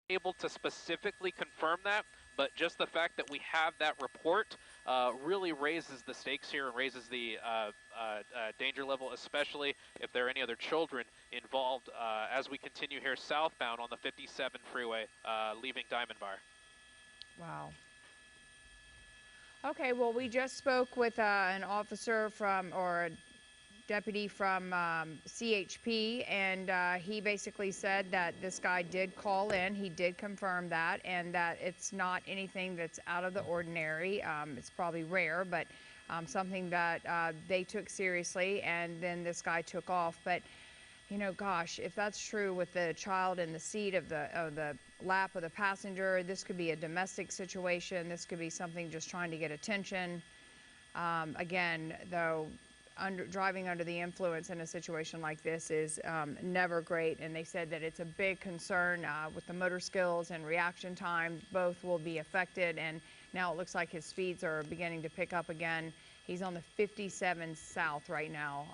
able to specifically confirm that, but just the fact that we have that report really raises the stakes here and raises the danger level, especially if there are any other children involved as we continue here southbound on the 57 freeway, leaving Diamond Bar. Wow. Okay, well, we just spoke with an officer from, or a deputy from CHP, and he basically said that this guy did call in. He did confirm that, and that it's not anything that's out of the ordinary. It's probably rare, but something that they took seriously, and then this guy took off. But you know, gosh, if that's true with the child in the seat of the lap of the passenger, this could be a domestic situation. This could be something just trying to get attention. Again, though, driving under the influence in a situation like this is never great. And they said that it's a big concern with the motor skills and reaction time. Both will be affected. And now it looks like his speeds are beginning to pick up again. He's on the 57 South right now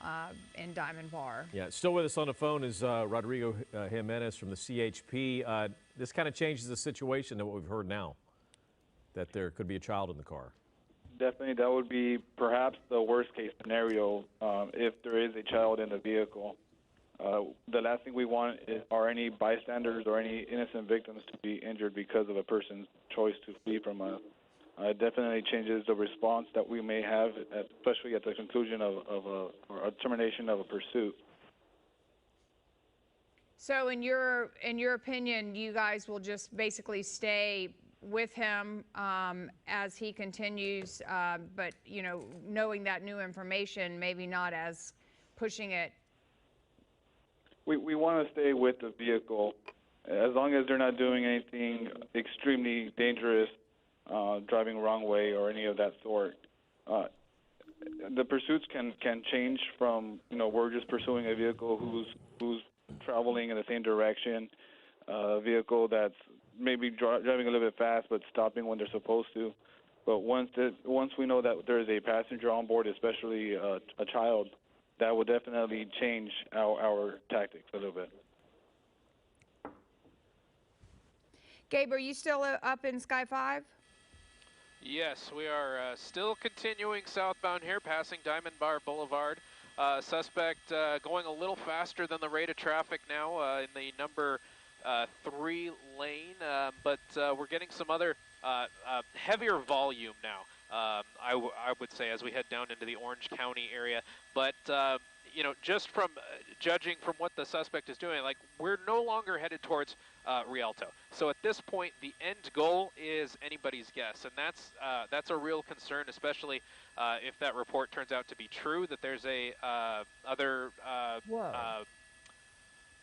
in Diamond Bar. Yeah, still with us on the phone is Rodrigo Jimenez from the CHP. This kind of changes the situation than what we've heard now, that there could be a child in the car. Definitely, that would be perhaps the worst case scenario if there is a child in the vehicle. The last thing we want are any bystanders or any innocent victims to be injured because of a person's choice to flee from us. It definitely changes the response that we may have, especially at the conclusion or a termination of a pursuit. So in your opinion, you guys will just basically stay with him as he continues, but you know, knowing that new information, maybe not as pushing it. We want to stay with the vehicle as long as they're not doing anything extremely dangerous, driving wrong way or any of that sort. The pursuits can change from, you know, we're just pursuing a vehicle who's traveling in the same direction, a vehicle that's maybe driving a little bit fast but stopping when they're supposed to. But once we know that there is a passenger on board, especially a child, that will definitely change our tactics a little bit. Gabe, are you still up in Sky 5? Yes, we are still continuing southbound here, passing Diamond Bar Boulevard. Suspect going a little faster than the rate of traffic now in the number 3 lane, but we're getting some other heavier volume now, I would say, as we head down into the Orange County area. But, you know, just from judging from what the suspect is doing, like, we're no longer headed towards Rialto. So at this point, the end goal is anybody's guess, and that's a real concern, especially if that report turns out to be true, that there's other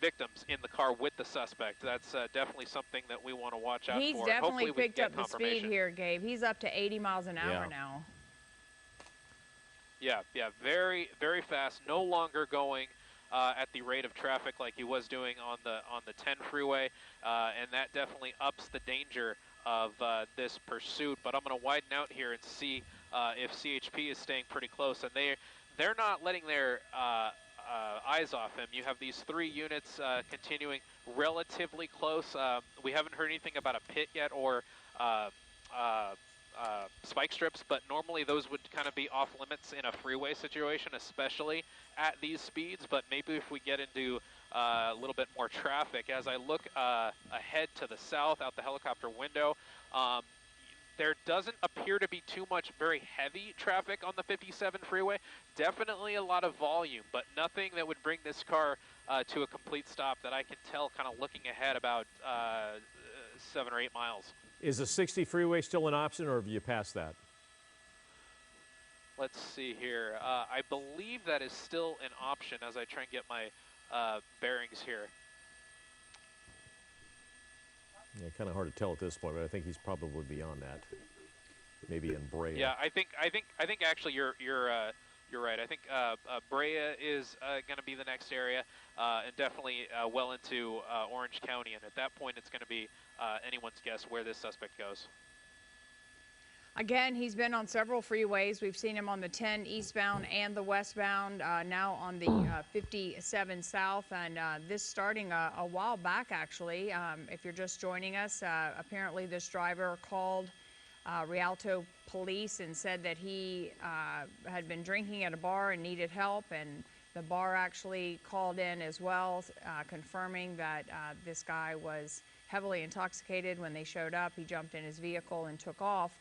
victims in the car with the suspect. That's definitely something that we want to watch out for. He's definitely picked up the speed here, Gabe. He's up to 80 miles an hour now. Yeah, very, very fast. No longer going at the rate of traffic like he was doing on the 10 freeway, and that definitely ups the danger of this pursuit. But I'm going to widen out here and see if CHP is staying pretty close, and they're not letting their eyes off him. You have these 3 units continuing relatively close. We haven't heard anything about a pit yet or spike strips, but normally those would kind of be off limits in a freeway situation, especially at these speeds. But maybe if we get into a little bit more traffic, as I look ahead to the south out the helicopter window, there doesn't appear to be too much very heavy traffic on the 57 freeway. Definitely a lot of volume, but nothing that would bring this car to a complete stop that I can tell kind of looking ahead about 7 or 8 miles. Is the 60 freeway still an option, or have you passed that? Let's see here. I believe that is still an option as I try and get my bearings here. Yeah, kind of hard to tell at this point, but I think he's probably beyond that. Maybe in Brea. Yeah, I think actually you're right. I think Brea is going to be the next area, and definitely well into Orange County. And at that point, it's going to be anyone's guess where this suspect goes. Again, he's been on several freeways. We've seen him on the 10 eastbound and the westbound, now on the 57 south, and this starting a while back, actually. If you're just joining us, apparently this driver called Rialto police and said that he had been drinking at a bar and needed help, and the bar actually called in as well, confirming that this guy was heavily intoxicated. When they showed up, he jumped in his vehicle and took off.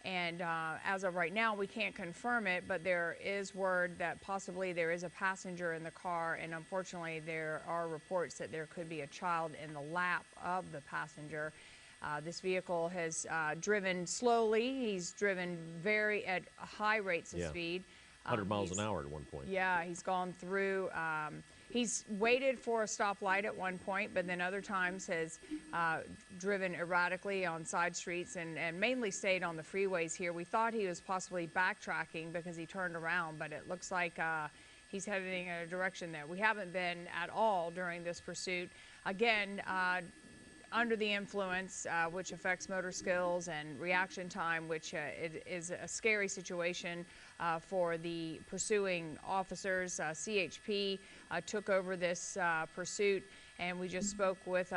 And as of right now, we can't confirm it, but there is word that possibly there is a passenger in the car, and unfortunately there are reports that there could be a child in the lap of the passenger. This vehicle has driven slowly. He's driven at high rates of speed. 100 miles an hour at one point. Yeah, he's gone through. He's waited for a stoplight at one point, but then other times has driven erratically on side streets and mainly stayed on the freeways here. We thought he was possibly backtracking because he turned around, but it looks like he's heading in a direction that we haven't been at all during this pursuit. Again, under the influence, which affects motor skills and reaction time, which it is a scary situation for the pursuing officers. CHP took over this pursuit, and we just spoke with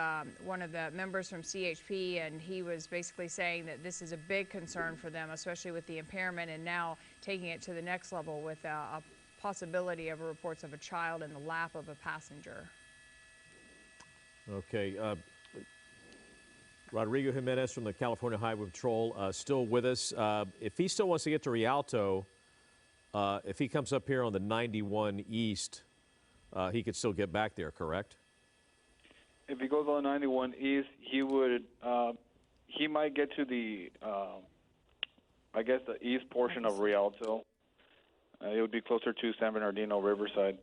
one of the members from CHP, and he was basically saying that this is a big concern for them, especially with the impairment, and now taking it to the next level with a possibility of reports of a child in the lap of a passenger. Okay. Rodrigo Jimenez from the California Highway Patrol still with us. If he still wants to get to Rialto, if he comes up here on the 91 East, he could still get back there, correct? If he goes on 91 East, he would. He might get to the, I guess, the east portion of Rialto. It would be closer to San Bernardino, Riverside.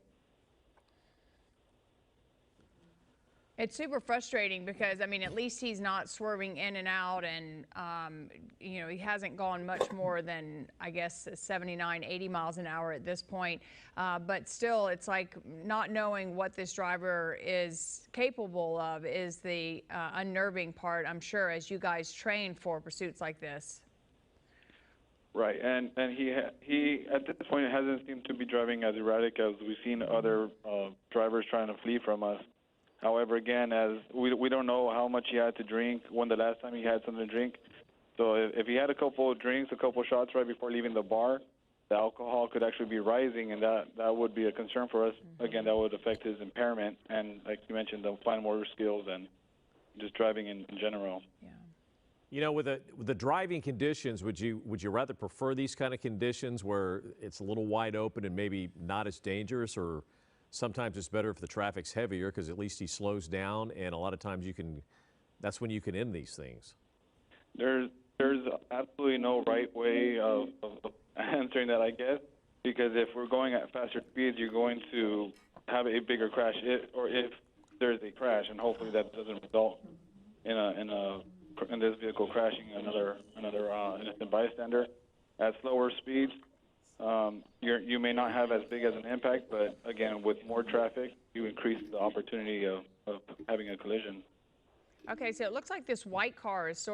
It's super frustrating because, I mean, at least he's not swerving in and out, and, you know, he hasn't gone much more than, I guess, 79, 80 miles an hour at this point. But still, it's like not knowing what this driver is capable of is the unnerving part, I'm sure, as you guys train for pursuits like this. Right, and he at this point hasn't seemed to be driving as erratic as we've seen other drivers trying to flee from us. However, again, as we don't know how much he had to drink, when the last time he had something to drink. So if he had a couple of drinks, a couple of shots right before leaving the bar, the alcohol could actually be rising, and that would be a concern for us. Mm-hmm. Again, that would affect his impairment and, like you mentioned, the fine motor skills and just driving in general. Yeah. You know, with the driving conditions, would you rather prefer these kind of conditions where it's a little wide open and maybe not as dangerous, or sometimes it's better if the traffic's heavier because at least he slows down, and a lot of times that's when you can end these things? There's absolutely no right way of answering that, I guess, because if we're going at faster speeds, you're going to have a bigger crash, if there's a crash, and hopefully that doesn't result in this vehicle crashing another innocent bystander. At slower speeds, you may not have as big as an impact, but again, with more traffic, you increase the opportunity of having a collision. Okay, so it looks like this white car is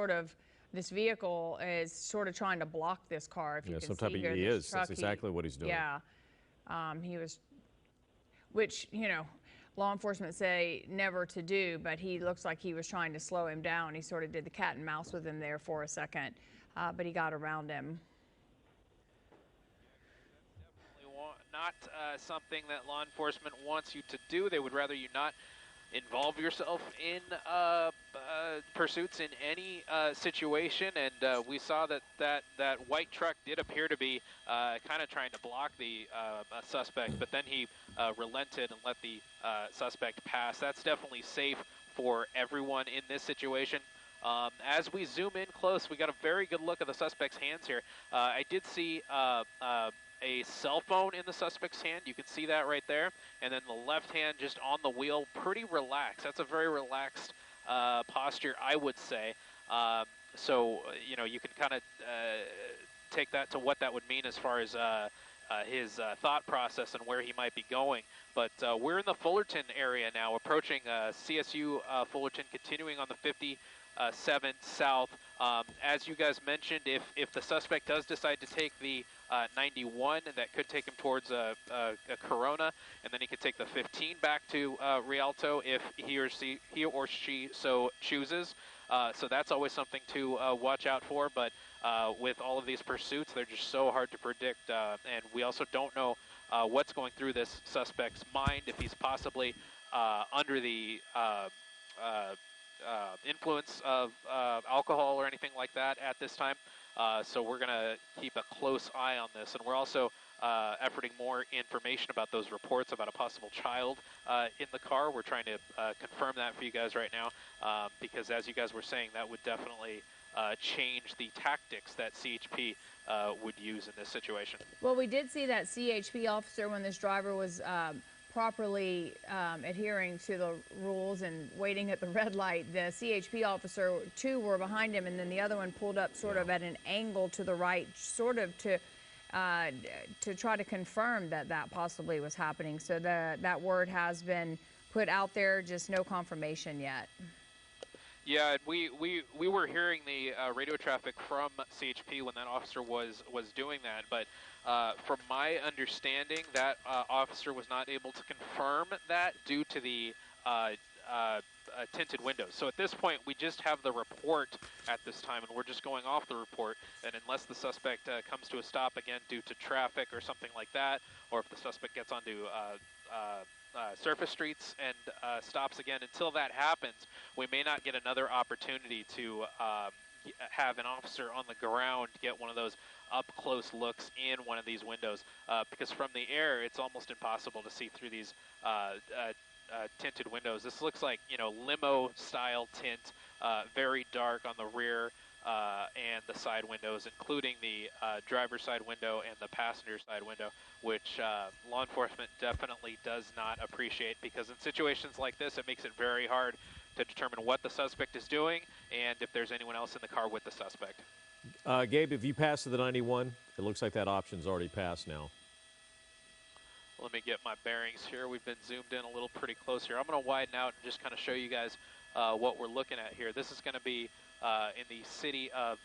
this vehicle is sort of trying to block this car. If you can see here, he is. That's exactly what he's doing. Yeah, he was, which, you know, law enforcement say never to do, but he looks like he was trying to slow him down. He sort of did the cat and mouse with him there for a second, but he got around him. Not something that law enforcement wants you to do. They would rather you not involve yourself in pursuits in any situation, and we saw that white truck did appear to be kind of trying to block the suspect, but then he relented and let the suspect pass. That's definitely safe for everyone in this situation. As we zoom in close, we got a very good look at the suspect's hands here. I did see a cell phone in the suspect's hand. You can see that right there. And then the left hand just on the wheel, pretty relaxed. That's a very relaxed posture, I would say. So, you know, you can kind of take that to what that would mean as far as his thought process and where he might be going. But we're in the Fullerton area now, approaching CSU Fullerton, continuing on the 50 7 south. As you guys mentioned, if the suspect does decide to take the 91, that could take him towards a Corona, and then he could take the 15 back to Rialto if he or she so chooses. So that's always something to watch out for. But with all of these pursuits, they're just so hard to predict, and we also don't know what's going through this suspect's mind, if he's possibly under the influence of alcohol or anything like that at this time. So we're going to keep a close eye on this, and we're also efforting more information about those reports about a possible child in the car. We're trying to confirm that for you guys right now, because as you guys were saying, that would definitely change the tactics that CHP would use in this situation. Well, we did see that CHP officer when this driver was properly adhering to the rules and waiting at the red light. The CHP officer, 2 were behind him, and then the other one pulled up sort of at an angle to the right, sort of to try to confirm that that possibly was happening. So that word has been put out there, just no confirmation yet. Yeah, we were hearing the radio traffic from CHP when that officer was doing that, but from my understanding, that officer was not able to confirm that due to the tinted windows. So at this point, we just have the report at this time, and we're just going off the report. And unless the suspect comes to a stop again due to traffic or something like that, or if the suspect gets onto surface streets and stops again, until that happens, we may not get another opportunity to have an officer on the ground get one of those up-close looks in one of these windows, because from the air, it's almost impossible to see through these tinted windows. This looks like, limo-style tint, very dark on the rear and the side windows, including the driver's side window and the passenger side window, which law enforcement definitely does not appreciate, because in situations like this, it makes it very hard to determine what the suspect is doing and if there's anyone else in the car with the suspect. Gabe, if you pass to the 91, it looks like that option's already passed now. Let me get my bearings here. We've been zoomed in a little pretty close here. I'm going to widen out and just kind of show you guys what we're looking at here. This is going to be in the city of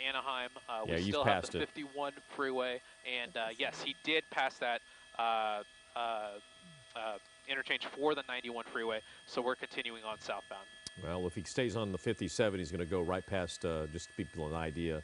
Anaheim. Yeah, we you've still have passed the it. 51 freeway, and yes, he did pass that interchange for the 91 freeway, so we're continuing on southbound. Well, if he stays on the 57, he's going to go right past, just to give people an idea,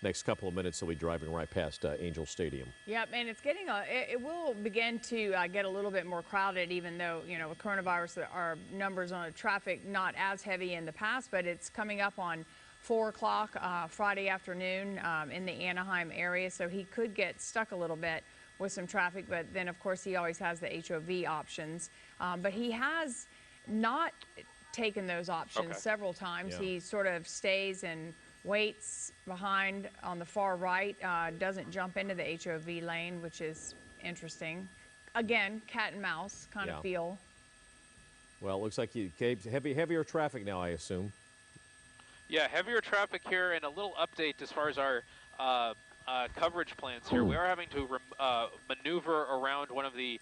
next couple of minutes he'll be driving right past Angel Stadium. Yep, and it's getting it will begin to get a little bit more crowded, even though, with coronavirus, our numbers on the traffic not as heavy in the past, but it's coming up on 4 o'clock Friday afternoon in the Anaheim area, so he could get stuck a little bit with some traffic, but then, of course, he always has the HOV options. But he has not taken those options several times. Yeah. He sort of stays and waits behind on the far right, doesn't jump into the HOV lane, which is interesting. Again, cat and mouse kind of feel. Well, it looks like Gabe's heavier traffic now, I assume. Yeah, heavier traffic here, and a little update as far as our coverage plans here. We are having to maneuver around one of the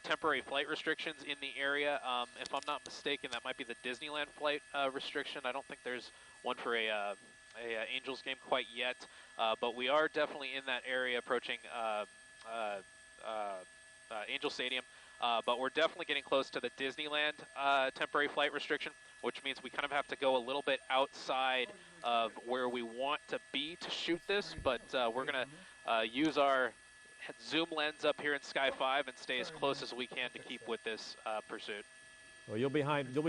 temporary flight restrictions in the area. If I'm not mistaken, that might be the Disneyland flight restriction. I don't think there's one for a Angels game quite yet, but we are definitely in that area approaching Angel Stadium. But we're definitely getting close to the Disneyland temporary flight restriction, which means we kind of have to go a little bit outside of where we want to be to shoot this, but we're going to use our zoom lens up here in Sky 5 and stay as close as we can to keep with this pursuit. Well, you'll be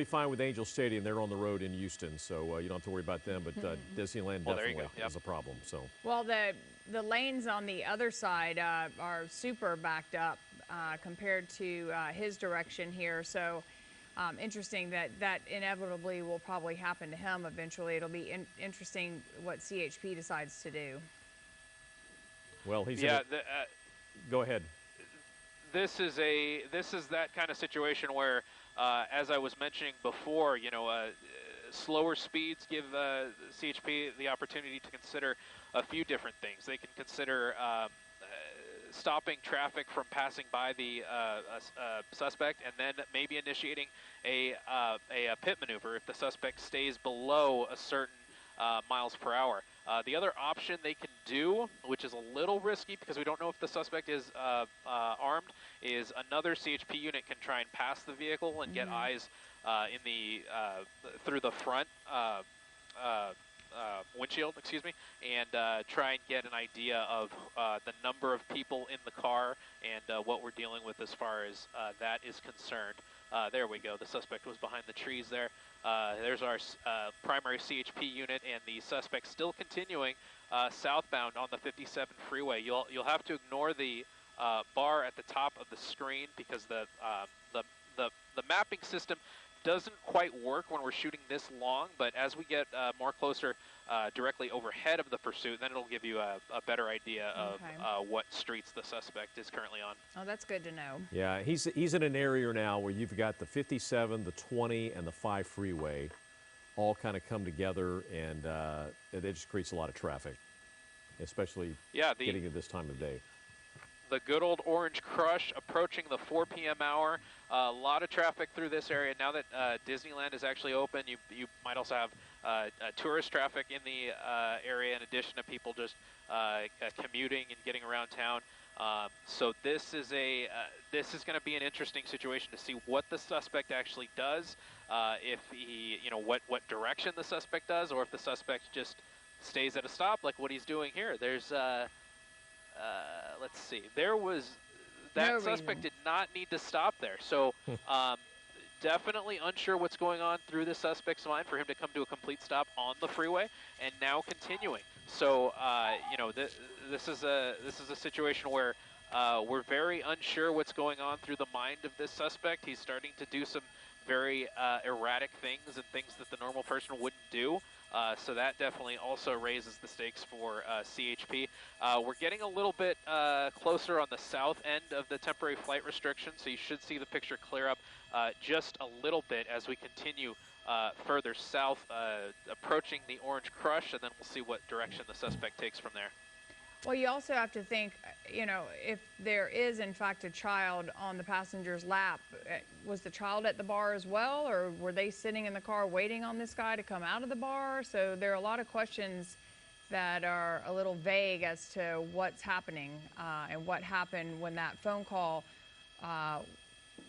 fine with Angel Stadium. They're on the road in Houston, so you don't have to worry about them. But Disneyland definitely is a problem. So. Well, the lanes on the other side are super backed up compared to his direction here. So interesting that inevitably will probably happen to him eventually. It'll be interesting what CHP decides to do. Well, he's go ahead. This is that kind of situation where, as I was mentioning before, slower speeds give CHP the opportunity to consider a few different things. They can consider stopping traffic from passing by the suspect, and then maybe initiating a pit maneuver if the suspect stays below a certain miles per hour. The other option they can do, which is a little risky because we don't know if the suspect is armed, is another CHP unit can try and pass the vehicle and get eyes in the through the front windshield, excuse me, and try and get an idea of the number of people in the car and what we're dealing with as far as that is concerned. There we go. The suspect was behind the trees there. There's our primary CHP unit, and the suspect still continuing southbound on the 57 freeway. You'll have to ignore the bar at the top of the screen because the mapping system doesn't quite work when we're shooting this long, but as we get more closer directly overhead of the pursuit, then it'll give you a better idea of what streets the suspect is currently on. Oh, that's good to know. Yeah, he's in an area now where you've got the 57, the 20, and the 5 freeway all kind of come together, and it just creates a lot of traffic, especially getting at this time of day. The good old Orange Crush approaching the 4 p.m. hour. A lot of traffic through this area. Now that Disneyland is actually open, you might also have tourist traffic in the area in addition to people just commuting and getting around town. So this is going to be an interesting situation to see what the suspect actually does, if he, what direction the suspect does, or if the suspect just stays at a stop like what he's doing here. There's let's see. There was that suspect did not need to stop there. So definitely unsure what's going on through the suspect's mind for him to come to a complete stop on the freeway and now continuing. So this is a situation where we're very unsure what's going on through the mind of this suspect. He's starting to do some very erratic things and things that the normal person wouldn't do. So that definitely also raises the stakes for CHP. We're getting a little bit closer on the south end of the temporary flight restriction, so you should see the picture clear up just a little bit as we continue further south, approaching the Orange Crush, and then we'll see what direction the suspect takes from there. Well, you also have to think, if there is in fact a child on the passenger's lap, was the child at the bar as well, or were they sitting in the car waiting on this guy to come out of the bar? So there are a lot of questions that are a little vague as to what's happening and what happened when that phone call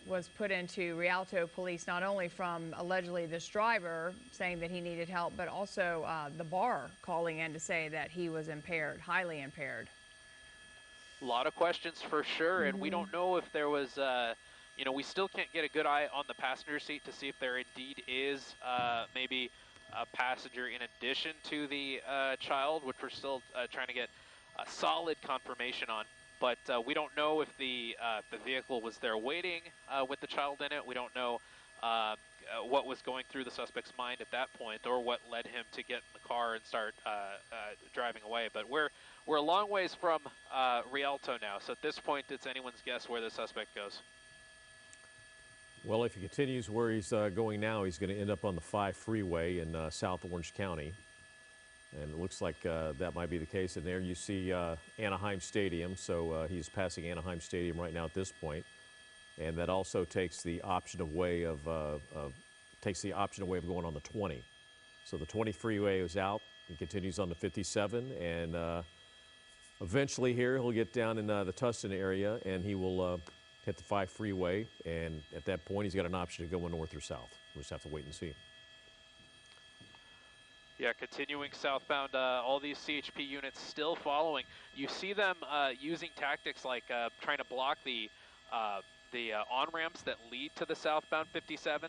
was put into Rialto police, not only from allegedly this driver saying that he needed help, but also the bar calling in to say that he was impaired, highly impaired. A lot of questions for sure, and we don't know if there was, we still can't get a good eye on the passenger seat to see if there indeed is maybe a passenger in addition to the child, which we're still trying to get a solid confirmation on. But we don't know if the vehicle was there waiting with the child in it. We don't know what was going through the suspect's mind at that point, or what led him to get in the car and start driving away. But we're a long ways from Rialto now, so at this point it's anyone's guess where the suspect goes. Well, if he continues where he's going now, he's going to end up on the 5 freeway in South Orange County. And it looks like that might be the case. And there you see Anaheim Stadium. So he's passing Anaheim Stadium right now at this point. And that also takes the option of way of going on the 20. So the 20 freeway is out. He continues on the 57, and eventually here he'll get down in the Tustin area, and he will hit the 5 freeway. And at that point, he's got an option to go north or south. We'll just have to wait and see. Yeah, continuing southbound, all these CHP units still following. You see them using tactics like trying to block the on-ramps that lead to the southbound 57.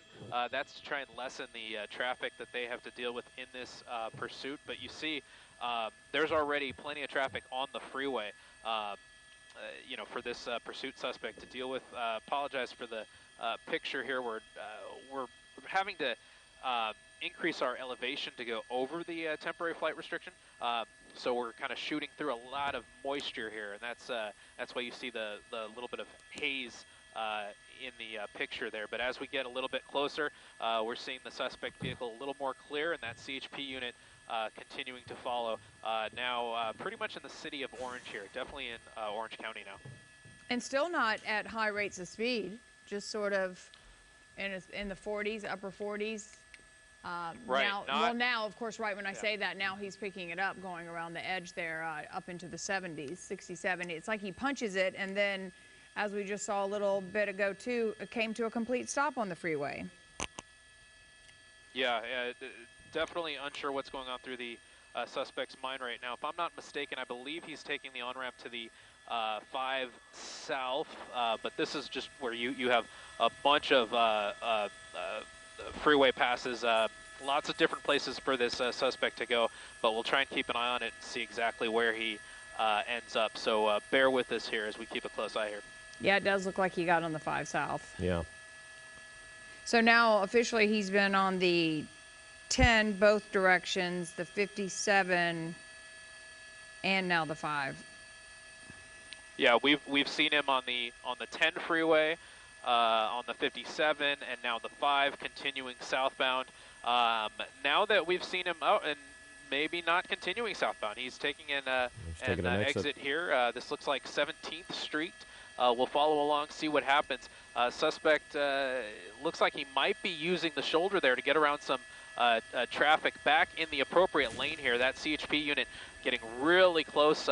That's to try and lessen the traffic that they have to deal with in this pursuit. But you see there's already plenty of traffic on the freeway, for this pursuit suspect to deal with. Apologize for the picture here. We're having to increase our elevation to go over the temporary flight restriction. So we're kind of shooting through a lot of moisture here, and that's why you see the little bit of haze in the picture there. But as we get a little bit closer, we're seeing the suspect vehicle a little more clear, and that CHP unit continuing to follow. Now pretty much in the city of Orange here, definitely in Orange County now. And still not at high rates of speed, just sort of in the 40s, upper 40s. Right. Now, of course, right when I say that, now he's picking it up, going around the edge there, up into the 70s, 67. It's like he punches it, and then, as we just saw a little bit ago, too, it came to a complete stop on the freeway. Yeah, definitely unsure what's going on through the suspect's mind right now. If I'm not mistaken, I believe he's taking the on-ramp to the 5 South, but this is just where you have a bunch of freeway passes, lots of different places for this suspect to go, but we'll try and keep an eye on it and see exactly where he ends up. So bear with us here as we keep a close eye here. Yeah, it does look like he got on the 5 South. Yeah. So now officially he's been on the 10 both directions, the 57, and now the 5. Yeah, we've seen him on the 10 freeway, on the 57, and now the 5 continuing southbound. Now that we've seen him out and maybe not continuing southbound, he's taking an exit here. This looks like 17th Street. We'll follow along, see what happens. Suspect looks like he might be using the shoulder there to get around some traffic back in the appropriate lane here. That CHP unit getting really close.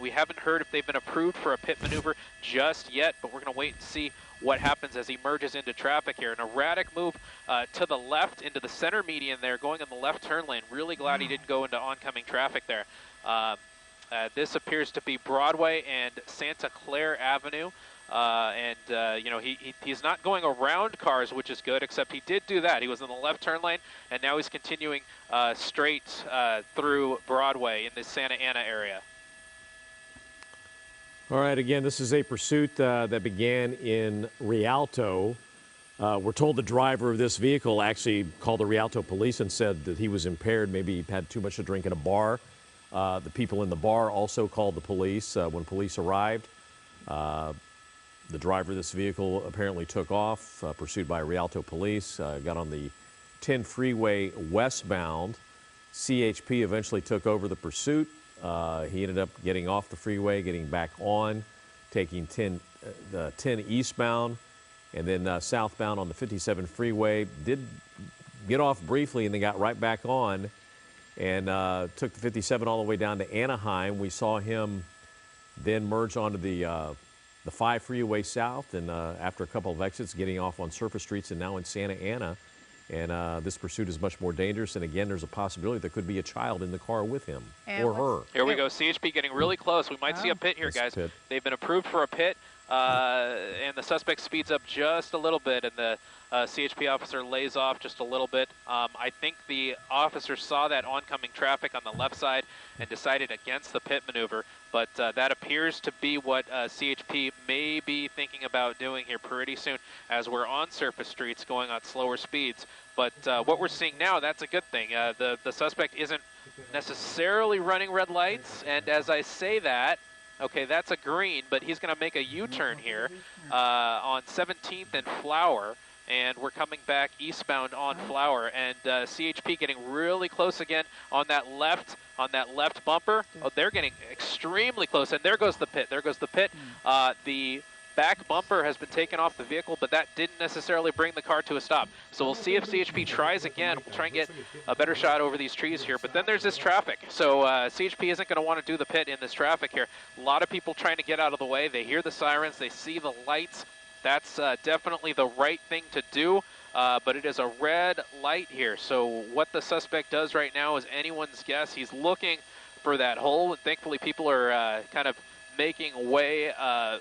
We haven't heard if they've been approved for a pit maneuver just yet, but we're going to wait and see what happens as he merges into traffic here. An erratic move to the left into the center median there, going in the left turn lane. Really glad he didn't go into oncoming traffic there. This appears to be Broadway and Santa Claire Avenue. You know, he's not going around cars, which is good, except he did do that. He was in the left turn lane, and now he's continuing straight through Broadway in the Santa Ana area. All right, again, this is a pursuit that began in Rialto. We're told the driver of this vehicle actually called the Rialto police and said that he was impaired, maybe he had too much to drink in a bar. The people in the bar also called the police when police arrived. The driver of this vehicle apparently took off, pursued by Rialto police, got on the 10 freeway westbound. CHP eventually took over the pursuit. He ended up getting off the freeway, getting back on, taking the 10 eastbound, and then southbound on the 57 freeway. Did get off briefly and then got right back on and took the 57 all the way down to Anaheim. We saw him then merge onto the 5 freeway south, and after a couple of exits, getting off on surface streets and now in Santa Ana. And this pursuit is much more dangerous. And again, there's a possibility there could be a child in the car with him or her. Here we go. CHP getting really close. We might see a pit here, guys. They've been approved for a pit, and the suspect speeds up just a little bit, and the CHP officer lays off just a little bit. I think the officer saw that oncoming traffic on the left side and decided against the pit maneuver. But that appears to be what CHP may be thinking about doing here pretty soon as we're on surface streets going at slower speeds. But what we're seeing now, that's a good thing. The suspect isn't necessarily running red lights. And as I say that, okay, that's a green, but he's going to make a U-turn here on 17th and Flower. And we're coming back eastbound on Flower, and CHP getting really close again on that left bumper. Oh, they're getting extremely close, and there goes the pit. There goes the pit. The back bumper has been taken off the vehicle, but that didn't necessarily bring the car to a stop. So we'll see if CHP tries again. We'll try and get a better shot over these trees here. But then there's this traffic. So CHP isn't going to want to do the pit in this traffic here. A lot of people trying to get out of the way. They hear the sirens. They see the lights. That's definitely the right thing to do, but it is a red light here. So what the suspect does right now is anyone's guess. He's looking for that hole, and thankfully people are kind of making way, a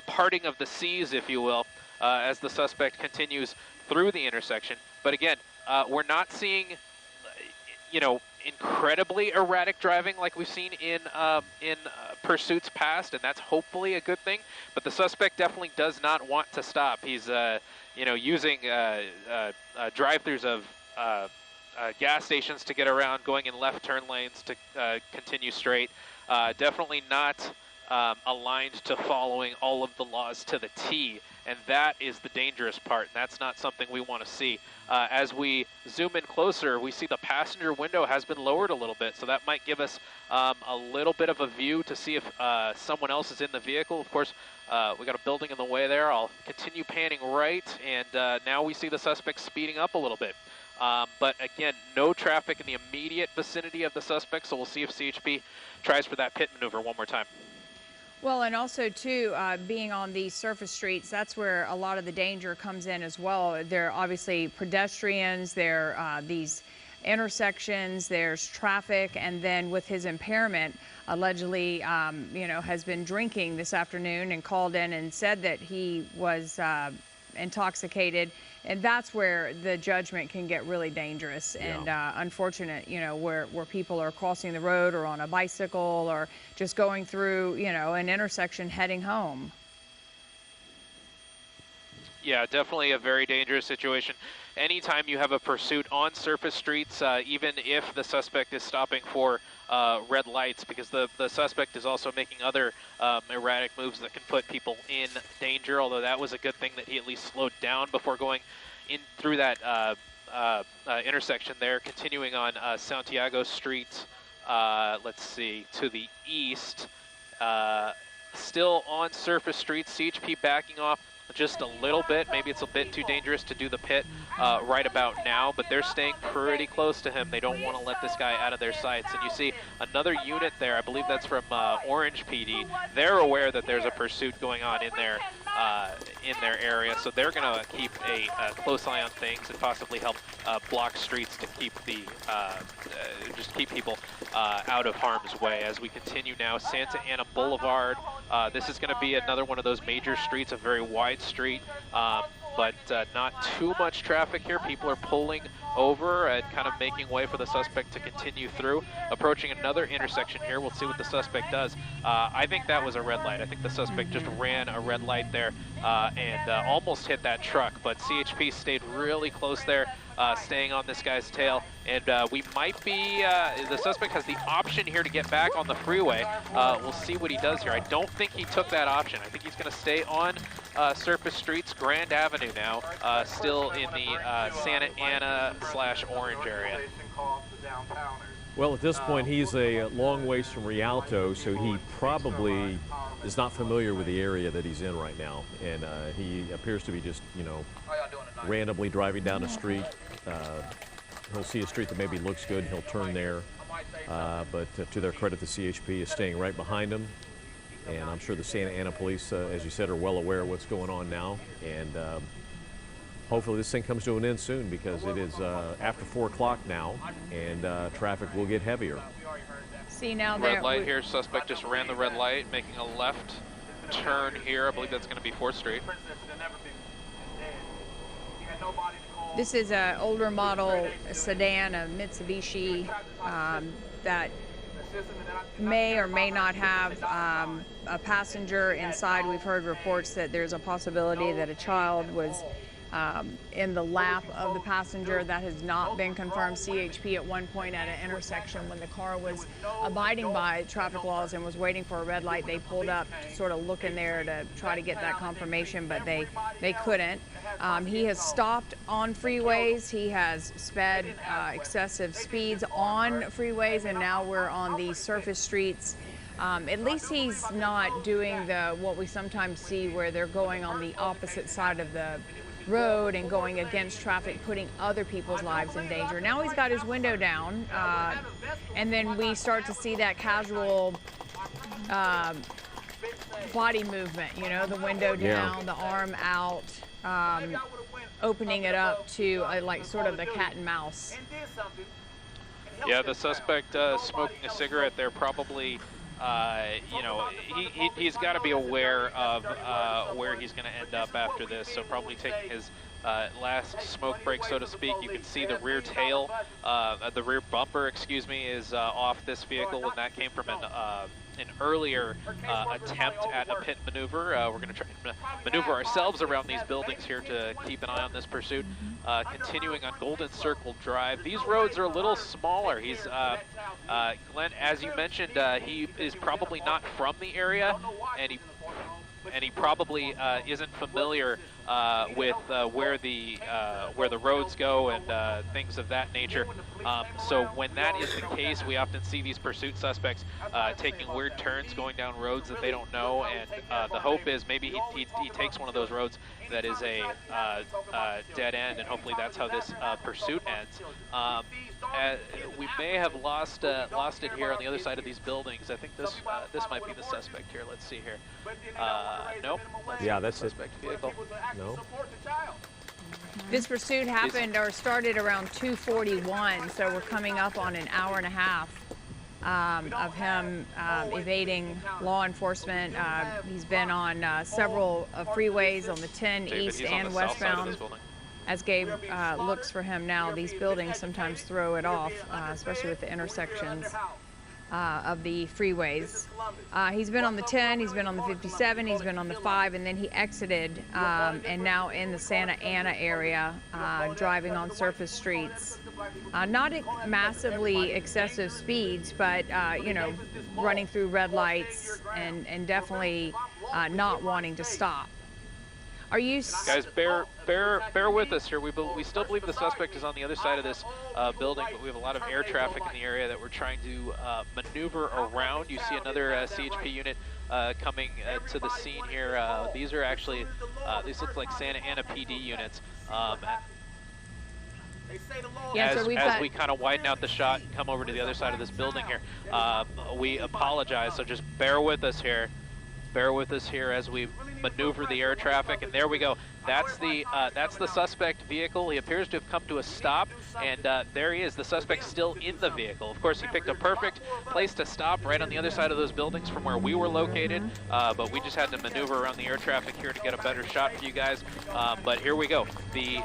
parting of the seas, if you will, as the suspect continues through the intersection. But again, we're not seeing, you know, incredibly erratic driving like we've seen in pursuits past, and that's hopefully a good thing. But the suspect definitely does not want to stop. He's you know, using drive-throughs of gas stations to get around, going in left turn lanes to continue straight. Definitely not aligned to following all of the laws to the T. and that is the dangerous part. And that's not something we want to see. As we zoom in closer, we see the passenger window has been lowered a little bit, so that might give us a little bit of a view to see if someone else is in the vehicle. Of course, we got a building in the way there. I'll continue panning right, and now we see the suspect speeding up a little bit. But again, no traffic in the immediate vicinity of the suspect, so we'll see if CHP tries for that pit maneuver one more time. Well, and also, too, being on these surface streets, that's where a lot of the danger comes in as well. There are obviously pedestrians, there are these intersections, there's traffic, and then with his impairment, allegedly, you know, has been drinking this afternoon and called in and said that he was intoxicated. And that's where the judgment can get really dangerous and unfortunate, you know, where people are crossing the road or on a bicycle or just going through, you know, an intersection heading home. Yeah, definitely a very dangerous situation. Anytime you have a pursuit on surface streets, even if the suspect is stopping for red lights, because the suspect is also making other erratic moves that can put people in danger, although that was a good thing that he at least slowed down before going in through that intersection there. Continuing on Santiago Street, let's see, to the east, still on surface streets, CHP backing off just a little bit. Maybe it's a bit too dangerous to do the pit right about now, but they're staying pretty close to him. They don't want to let this guy out of their sights. And you see another unit there. I believe that's from Orange PD. They're aware that there's a pursuit going on in their area, so they're going to keep a close eye on things and possibly help block streets to keep the just keep people out of harm's way. As we continue now, Santa Ana Boulevard. This is going to be another one of those major streets, a very wide street, but not too much traffic here. People are pulling over and kind of making way for the suspect to continue through. Approaching another intersection here. We'll see what the suspect does. I think that was a red light. I think the suspect just ran a red light there and almost hit that truck, but CHP stayed really close there, staying on this guy's tail. And we might be, the suspect has the option here to get back on the freeway. We'll see what he does here. I don't think he took that option. I think he's going to stay on surface streets, Grand Avenue now, still in the Santa Ana / Orange area. Well, at this point, he's a long ways from Rialto, so he probably is not familiar with the area that he's in right now. And he appears to be just, you know, randomly driving down a street. He'll see a street that maybe looks good, he'll turn there. But to their credit, the CHP is staying right behind him. And I'm sure the Santa Ana police, as you said, are well aware of what's going on now. And hopefully this thing comes to an end soon, because it is after 4 o'clock now, and traffic will get heavier. See now red light here. Suspect just ran the red light, making a left turn here. I believe that's going to be 4th Street. This is an older model sedan, a Mitsubishi, that may or may not have a passenger inside. We've heard reports that there's a possibility that a child was in the lap of the passenger. That has not been confirmed. CHP at one point at an intersection, when the car was abiding by traffic laws and was waiting for a red light, they pulled up to sort of look in there to try to get that confirmation, but they couldn't. He has stopped on freeways. He has sped excessive speeds on freeways, and now we're on these surface streets. At least he's not doing what we sometimes see, where they're going on the opposite side of the road and going against traffic, putting other people's lives in danger. Now he's got his window down, and then we start to see that casual body movement, you know, the window down, the arm out, opening it up to like sort of the cat and mouse. Yeah, the suspect smoking a cigarette there, probably, you know, he's got to be aware of where he's going to end up after this, so probably taking his last smoke break, so to speak. You can see the rear tail, the rear bumper, excuse me, is off this vehicle, and that came from an earlier attempt at a pit maneuver. We're going to try and maneuver ourselves around these buildings here to keep an eye on this pursuit. Continuing on Golden Circle Drive. These roads are a little smaller. He's, Glenn, as you mentioned, he is probably not from the area, and he he probably isn't familiar with where the roads go and things of that nature. So when that is the case, we often see these pursuit suspects taking weird turns going down roads that they don't know, and the hope is maybe he takes one of those roads that is a dead end, and hopefully that's how this pursuit ends. We may have lost it here on the other side of these buildings. I think this might be the suspect here. Let's see here. Nope. Yeah, that's the suspect vehicle. No. This pursuit happened or started around 2:41, so we're coming up on an hour and a half of him evading law enforcement. He's been on several freeways on the 10 David, east he's on and the south side of westbound. this building. As Gabe looks for him now, these buildings sometimes throw it off, especially with the intersections of the freeways. He's been on the 10, he's been on the 57, he's been on the 5, and then he exited and now in the Santa Ana area, driving on surface streets. Not massively excessive speeds, but you know, running through red lights and definitely not wanting to stop. Are you guys, bear with us here. We still believe the suspect is on the other side of this building, but we have a lot of air traffic in the area that we're trying to maneuver around. You see another CHP unit coming to the scene here. These are actually, these look like Santa Ana PD units. Yeah, so as we kind of widen out the shot and come over to the other side of this building here, we apologize, so just bear with us here. Bear with us here as we maneuver the air traffic, and there we go. That's the suspect vehicle. He appears to have come to a stop, and there he is, the suspect still in the vehicle. Of course, he picked a perfect place to stop right on the other side of those buildings from where we were located, but we just had to maneuver around the air traffic here to get a better shot for you guys. But here we go. The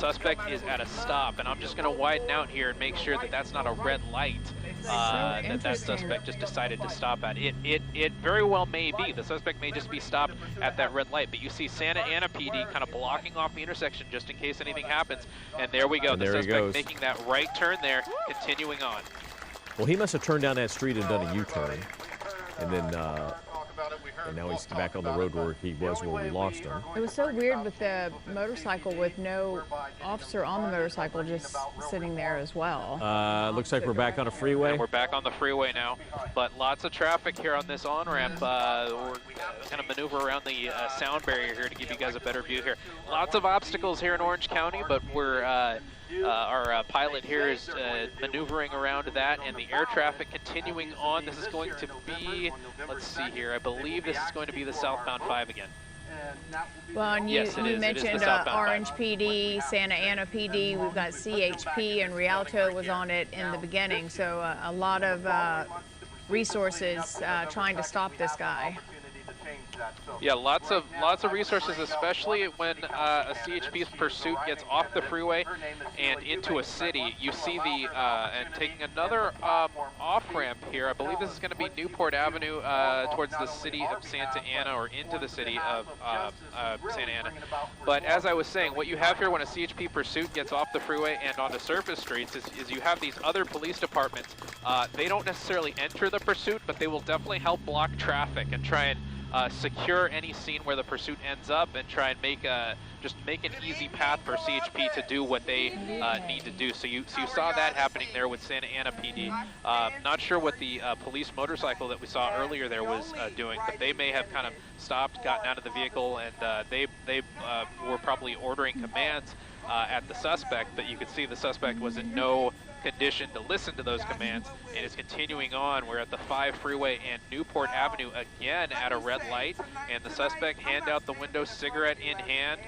suspect is at a stop, and I'm just going to widen out here and make sure that that's not a red light that suspect just decided to stop at. It very well may be. The suspect may just be stopped at that red light, but you see Santa Ana PD kind of blocking off the intersection just in case anything happens. And there we go. And the there suspect making that right turn there, continuing on. Well, he must have turned down that street and done a U-turn, and then and now he's back on the road where he was where we lost him. It was so weird with the motorcycle with no officer on the motorcycle, just sitting there as well. Looks like we're back on a freeway. And we're back on the freeway now, but lots of traffic here on this on-ramp. We're going to maneuver around the sound barrier here to give you guys a better view here. Lots of obstacles here in Orange County, but we're our pilot here is maneuvering around that, and the air traffic continuing on. This is going to be, let's see here, I believe this is going to be the southbound 5 again. Well, and yes, you mentioned Orange PD, Santa Ana PD, we've got CHP, and Rialto was on it in the beginning, so a lot of resources trying to stop this guy. Yeah, lots of resources, especially when a CHP's pursuit gets off the freeway and into a city. You see the and taking another off-ramp here. I believe this is going to be Newport Avenue towards the city of Santa Ana, or into the city of Santa Ana. But as I was saying, what you have here when a CHP pursuit gets off the freeway and onto surface streets is you have these other police departments. They don't necessarily enter the pursuit, but they will definitely help block traffic and try and secure any scene where the pursuit ends up, and try and make just make an easy path for CHP to do what they need to do. So you saw that happening there with Santa Ana PD. Not sure what the police motorcycle that we saw earlier there was doing, but they may have kind of stopped, gotten out of the vehicle, and they were probably ordering commands at the suspect, but you could see the suspect was in no condition to listen to those commands, and is continuing on. We're at the 5 freeway and Newport Avenue again at a red light, and the suspect, hand out the window, cigarette in hand,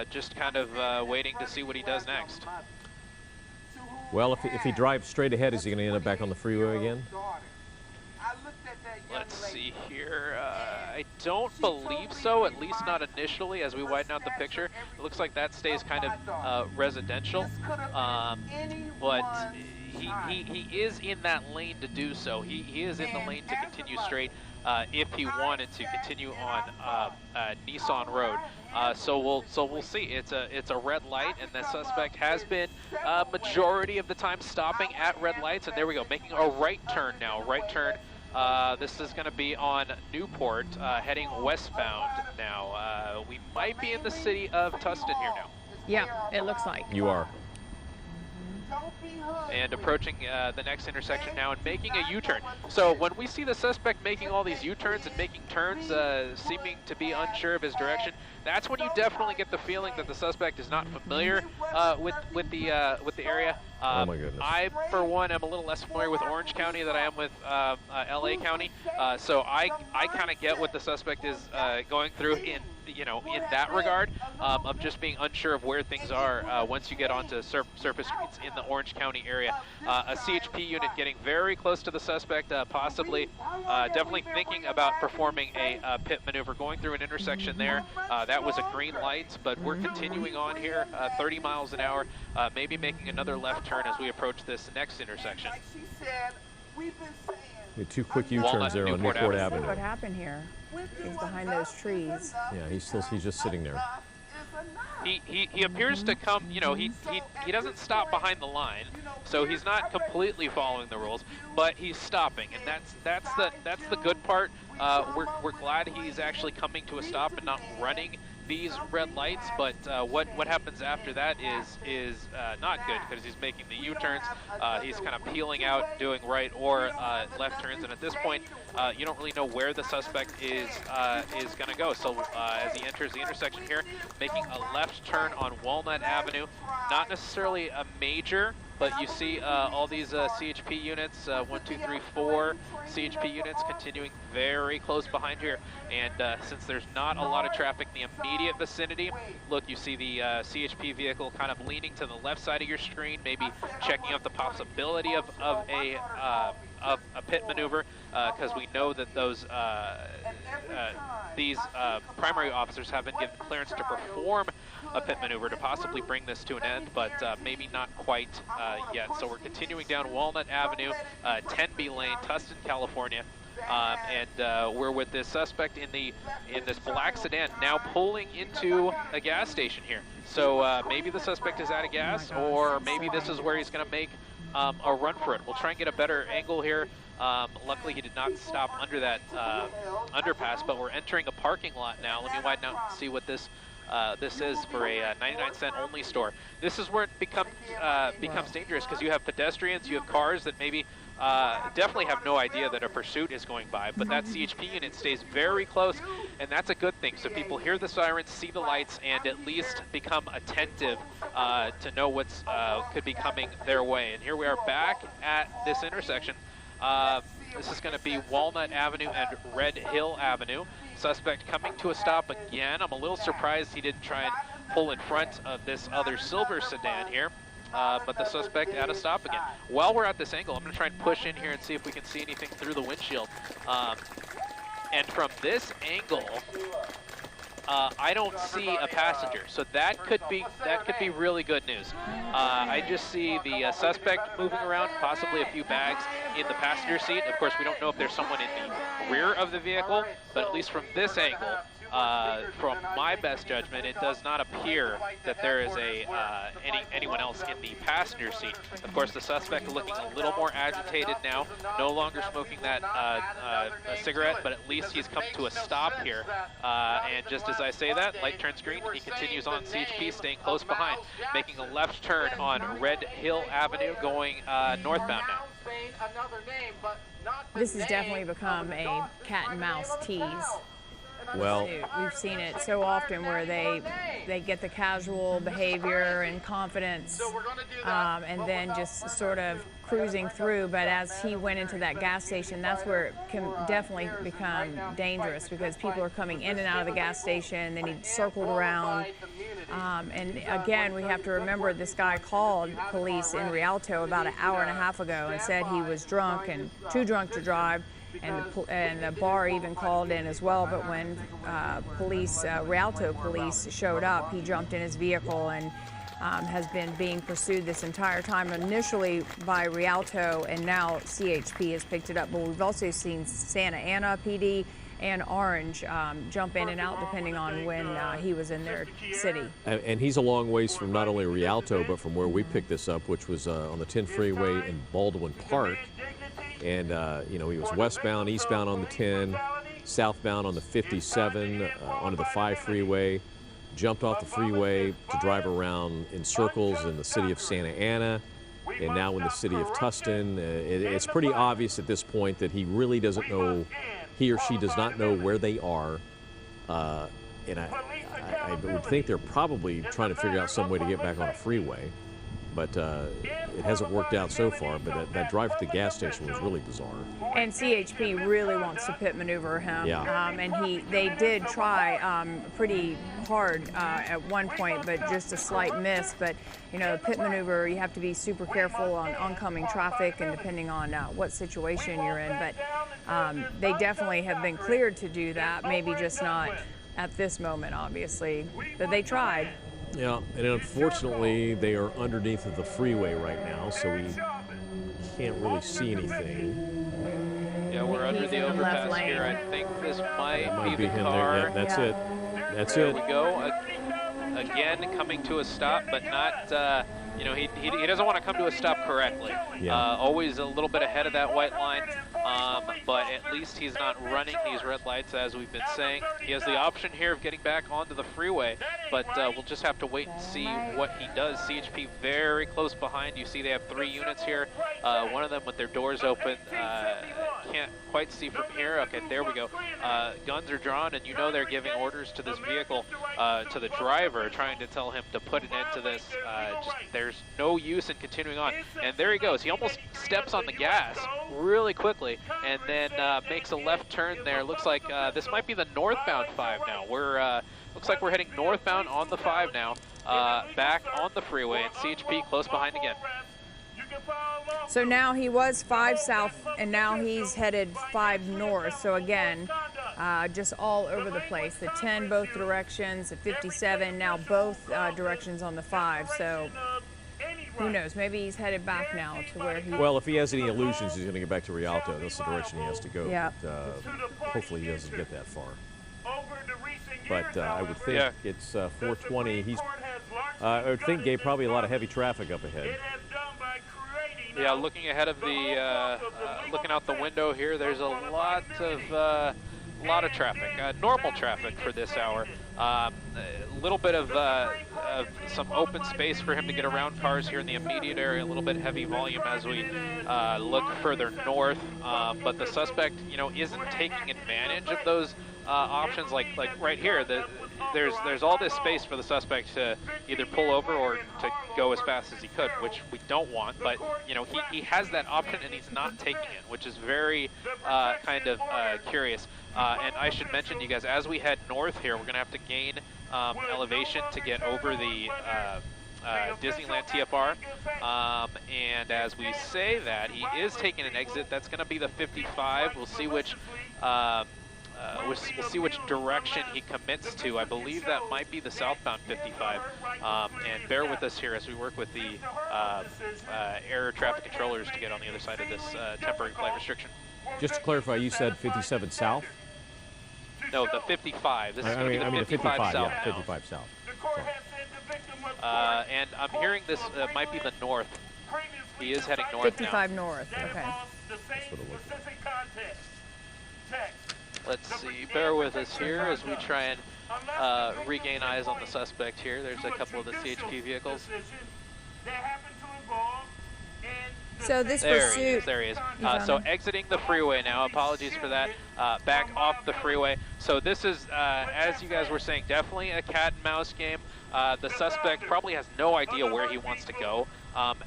just kind of waiting to see what he does next. Well, if he drives straight ahead, is he going to end up back on the freeway again? Let's see here. I don't believe so, at least not initially. As we widen out the picture, it looks like that stays kind of residential, but he is in that lane to do so. He is in the lane to continue straight if he wanted to continue on Nissan Road. So we'll see. It's a red light, and the suspect has been majority of the time stopping at red lights. And there we go, making a right turn now. Right turn This is going to be on Newport, heading westbound now. We might be in the city of Tustin here now. Yeah, it looks like. You are. And approaching the next intersection now and making a U-turn. So when we see the suspect making all these U-turns and making turns, seeming to be unsure of his direction, that's when you definitely get the feeling that the suspect is not familiar with the area. Oh my goodness. I, for one, am a little less familiar with Orange County than I am with LA County, so I kind of get what the suspect is going through in that regard, of just being unsure of where things are once you get onto surface streets in the Orange County area. A CHP unit getting very close to the suspect, possibly, definitely thinking about performing a pit maneuver, going through an intersection there. That was a green light, but we're continuing on here, 30 miles an hour, maybe making another left turn as we approach this next intersection. Two quick U-turns there on Newport Avenue. What happened here? He's behind those trees. Yeah, he's just sitting there. He appears to come, he doesn't stop behind the line, so he's not completely following the rules, but he's stopping, and that's the good part. We're glad he's actually coming to a stop and not running these red lights, but what happens after that is not good, because he's making the U-turns. He's kind of peeling out, doing right or left turns, and at this point, you don't really know where the suspect is going to go. So as he enters the intersection here, making a left turn on Walnut Avenue, not necessarily a major, but you see all these CHP units, 1, 2, 3, 4 CHP units continuing very close behind here. And since there's not a lot of traffic in the immediate vicinity, look, you see the CHP vehicle kind of leaning to the left side of your screen, maybe checking out the possibility of a pit maneuver, because we know that these primary officers have been given clearance to perform a pit maneuver to possibly bring this to an end, but maybe not quite yet. So we're continuing down Walnut Avenue, 10B lane, Tustin, California, and we're with this suspect in this black sedan, now pulling into a gas station here. So maybe the suspect is out of gas, or maybe this is where he's going to make a run for it. We'll try and get a better angle here. Luckily, he did not stop under that underpass, but we're entering a parking lot now. Let me widen out and see what this is for a 99-cent only store. This is where it becomes dangerous, because you have pedestrians, you have cars that maybe definitely have no idea that a pursuit is going by, but that CHP unit stays very close, and that's a good thing. So people hear the sirens, see the lights, and at least become attentive to know what's could be coming their way. And here we are back at this intersection. This is going to be Walnut Avenue and Red Hill Avenue. Suspect coming to a stop again. I'm a little surprised he didn't try and pull in front of this other silver sedan here, but the suspect at a stop again. While we're at this angle, I'm going to try and push in here and see if we can see anything through the windshield. And from this angle, I don't see a passenger, so that could be really good news. I just see the suspect moving around, possibly a few bags in the passenger seat. Of course, we don't know if there's someone in the rear of the vehicle, but at least from this angle, from my best judgment, it does not appear that there is anyone else in the passenger seat. Of course, the suspect looking a little more agitated now, no longer smoking that a cigarette, but at least he's come to a stop here. And just as I say that, light turns green, and he continues on CHP, staying close behind, making a left turn on Red Hill Avenue, going northbound now. This has definitely become a cat and mouse tease. Well, we've seen it so often where they get the casual behavior and confidence, and then just sort of cruising through. But as he went into that gas station, that's where it can definitely become dangerous, because people are coming in and out of the gas station. Then he circled around. And again, we have to remember this guy called police in Rialto about an hour and a half ago and said he was drunk and too drunk to drive. And the bar even called in as well, but when Rialto police showed up, he jumped in his vehicle and has been being pursued this entire time, initially by Rialto, and now CHP has picked it up. But we've also seen Santa Ana PD and Orange jump in and out depending on when he was in their city. And he's a long ways from not only Rialto, but from where we picked this up, which was on the 10 freeway in Baldwin Park. and you know, he was westbound, eastbound on the 10, southbound on the 57, onto the 5 freeway, jumped off the freeway to drive around in circles in the city of Santa Ana, and now in the city of Tustin. It's pretty obvious at this point that he really doesn't know, he or she does not know where they are, and I would think they're probably trying to figure out some way to get back on a freeway, but it hasn't worked out so far. But that drive to the gas station was really bizarre. And CHP really wants to pit maneuver him. Yeah. And they did try pretty hard at one point, but just a slight miss. But you know, the pit maneuver, you have to be super careful on oncoming traffic and depending on what situation you're in. But they definitely have been cleared to do that. Maybe just not at this moment, obviously, but they tried. Yeah, and unfortunately, they are underneath of the freeway right now, so we can't really see anything. Yeah, we're under He's the in the left overpass lane. here. I think this might Might be be the him car. there. Yeah, that's Yeah. it. That's There it. we go. Again, coming to a stop, but not, you know, he doesn't want to come to a stop correctly. Yeah. Always a little bit ahead of that white line, but at least he's not running these red lights, as we've been saying. He has the option here of getting back onto the freeway, but we'll just have to wait and see what he does. CHP very close behind. You see they have 3 units here. One of them with their doors open. Can't quite see from here. Okay, there we go. Guns are drawn, and you know they're giving orders to this vehicle, to the driver, trying to tell him to put an end to this. There's no use in continuing on. And there he goes. He almost steps on the gas really quickly, and then makes a left turn there. Looks like this might be the northbound 5 now. Looks like we're heading northbound on the 5 now, back on the freeway, and CHP close behind again. So now he was 5 south, and now he's headed 5 north. So again, just all over the place. The 10 both directions, the 57 now both directions on the 5. So who knows? Maybe he's headed back now to where he. Well, if he has any illusions, he's going to get back to Rialto. That's the direction he has to go. Yeah. But, hopefully he doesn't get that far. But I would think Yeah. it's 420. I would think, Gabe, probably a lot of heavy traffic up ahead. Yeah, looking ahead of the, looking out the window here, there's a lot of traffic, normal traffic for this hour. A little bit of some open space for him to get around cars here in the immediate area, a little bit heavy volume as we look further north. But the suspect, you know, isn't taking advantage of those options like right here. There's all this space for the suspect to either pull over or to go as fast as he could, which we don't want, but you know, he has that option and he's not taking it, which is very kind of curious. And I should mention to you guys, as we head north here, we're gonna have to gain elevation to get over the Disneyland TFR, and as we say that, he is taking an exit. That's gonna be the 55. We'll see which we'll see which direction he commits to. I believe that might be the southbound 55. And bear with us here as we work with the air traffic controllers to get on the other side of this temporary flight restriction. Just to clarify, you said 57 south? No, the 55. This is going to be the 55 south. Yeah, now. 55 south. And I'm hearing this might be the north. He is heading north 55 north. Okay. That's what it looked like. Let's see. Bear with us here as we try and regain eyes on the suspect here. There's a couple of the CHP vehicles. So this There he pursuit. is. There he is. So exiting the freeway now. Apologies for that. Back off the freeway. So this is, as you guys were saying, definitely a cat and mouse game. The suspect probably has no idea where he wants to go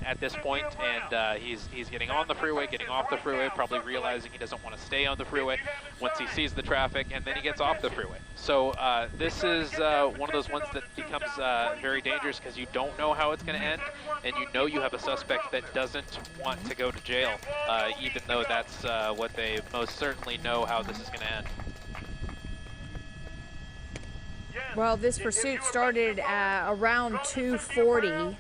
at this point, and he's getting on the freeway, getting off the freeway, probably realizing he doesn't want to stay on the freeway once he sees the traffic, and then he gets off the freeway. So this is one of those ones that becomes very dangerous because you don't know how it's going to end, and you know you have a suspect that doesn't want to go to jail, even though that's what they most certainly know how this is going to end. Well, this pursuit started around 2:40,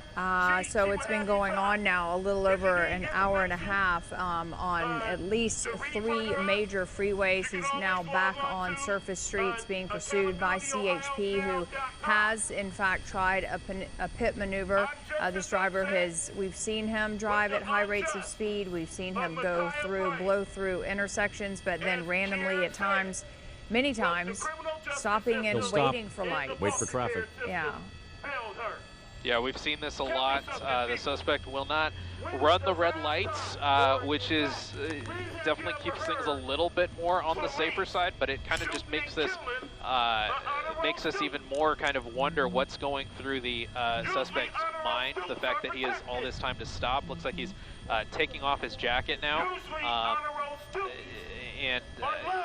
so it's been going on now a little over an hour and a half on at least 3 major freeways. He's now back on surface streets being pursued by CHP, who has in fact tried a pit maneuver. This driver we've seen him drive at high rates of speed. We've seen him blow through intersections, but then randomly at times, many times, stopping and waiting for lights. Wait for traffic. Yeah. Yeah, we've seen this a lot. The suspect will not run the red lights, which is definitely keeps things a little bit more on the safer side, but it kind of just makes this makes us even more kind of wonder what's going through the suspect's mind. The fact that he has all this time to stop. Looks like he's taking off his jacket now. And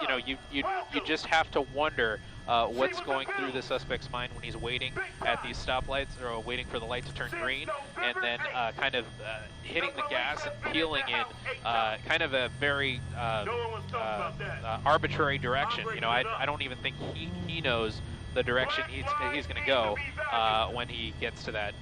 you know, you just have to wonder what's going through the suspect's mind when he's waiting at these stoplights, or waiting for the light to turn green, and then kind of hitting the gas and peeling in kind of a very arbitrary direction. You know, I don't even think he knows the direction he's going to go when he gets to that.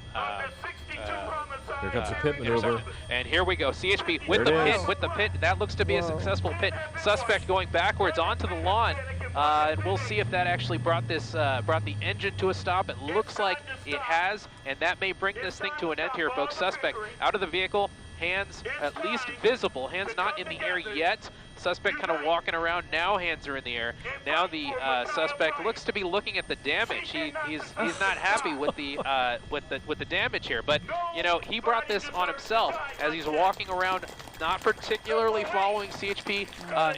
Here comes a pit maneuver. And here we go. CHP with the pit. That looks to be a successful pit. Suspect going backwards onto the lawn. And we'll see if that actually brought the engine to a stop. It looks like it has, and that may bring this thing to an end here, folks. Suspect out of the vehicle, hands at least visible, hands not in the air yet. Suspect kind of walking around now, hands are in the air. Now the suspect looks to be looking at the damage. He's not happy with the damage here, but you know, he brought this on himself as he's walking around, not particularly following CHP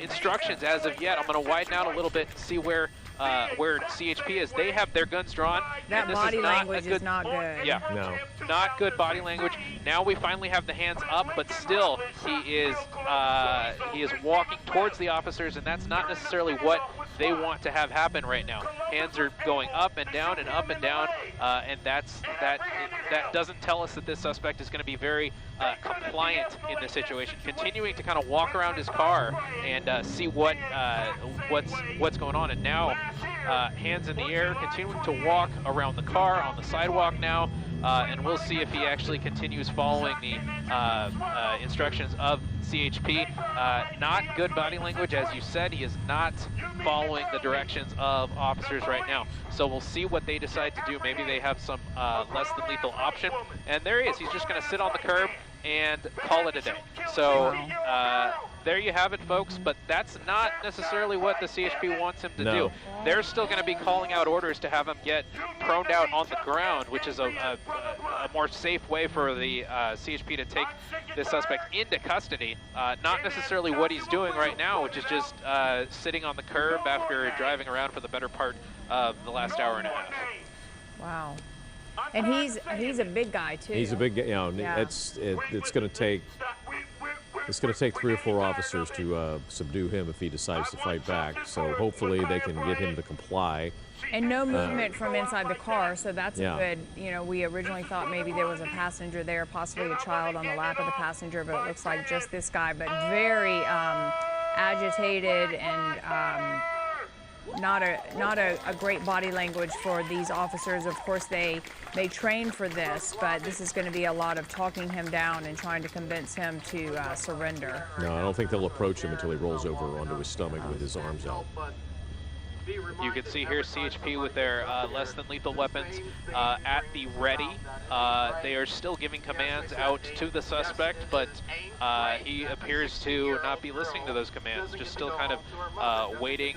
instructions as of yet. I'm going to widen out a little bit and see where CHP is. They have their guns drawn. That body language is not good. Yeah, no, not good body language. Now we finally have the hands up, but still he is walking towards the officers, and that's not necessarily what they want to have happen right now. Hands are going up and down and up and down, and that doesn't tell us that this suspect is going to be very compliant in this situation. Continuing to kind of walk around his car and see what's going on, and now hands in the air, continuing to walk around the car on the sidewalk now, and we'll see if he actually continues following the instructions of CHP. Not good body language, as you said. He is not following the directions of officers right now. So we'll see what they decide to do. Maybe they have some less than lethal option. And there he is. He's just going to sit on the curb and call it a day. So there you have it, folks, but that's not necessarily what the CHP wants him to do. They're still going to be calling out orders to have him get proned out on the ground, which is a more safe way for the CHP to take this suspect into custody. Not necessarily what he's doing right now, which is just sitting on the curb after driving around for the better part of the last hour and a half. Wow. And he's a big guy too. He's a big guy. You know, yeah. It's going to take 3 or 4 officers to subdue him if he decides to fight back. So hopefully they can get him to comply. And no movement from inside the car, so that's a good, you know, we originally thought maybe there was a passenger there, possibly a child on the lap of the passenger, but it looks like just this guy, but very agitated and not a great body language for these officers. Of course, they train for this, but this is going to be a lot of talking him down and trying to convince him to surrender. No, I don't think they'll approach him until he rolls over onto his stomach with his arms out. You can see here CHP with their less than lethal weapons at the ready. They are still giving commands out to the suspect, but he appears to not be listening to those commands, just still kind of waiting,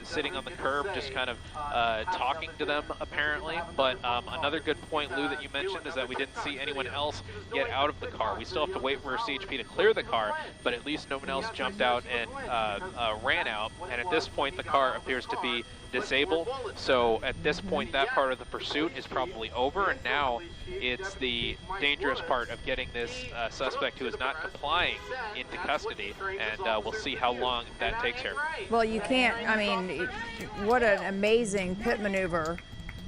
sitting on the curb, just kind of talking to them apparently. But another good point, Lou, that you mentioned is that we didn't see anyone else get out of the car. We still have to wait for CHP to clear the car, but at least no one else jumped out and ran out. And at this point, the car appears to be disabled. So at this point, that part of the pursuit is probably over, and now it's the dangerous part of getting this suspect who is not complying into custody, and we'll see how long that takes here. Well, you can't, I mean, what an amazing pit maneuver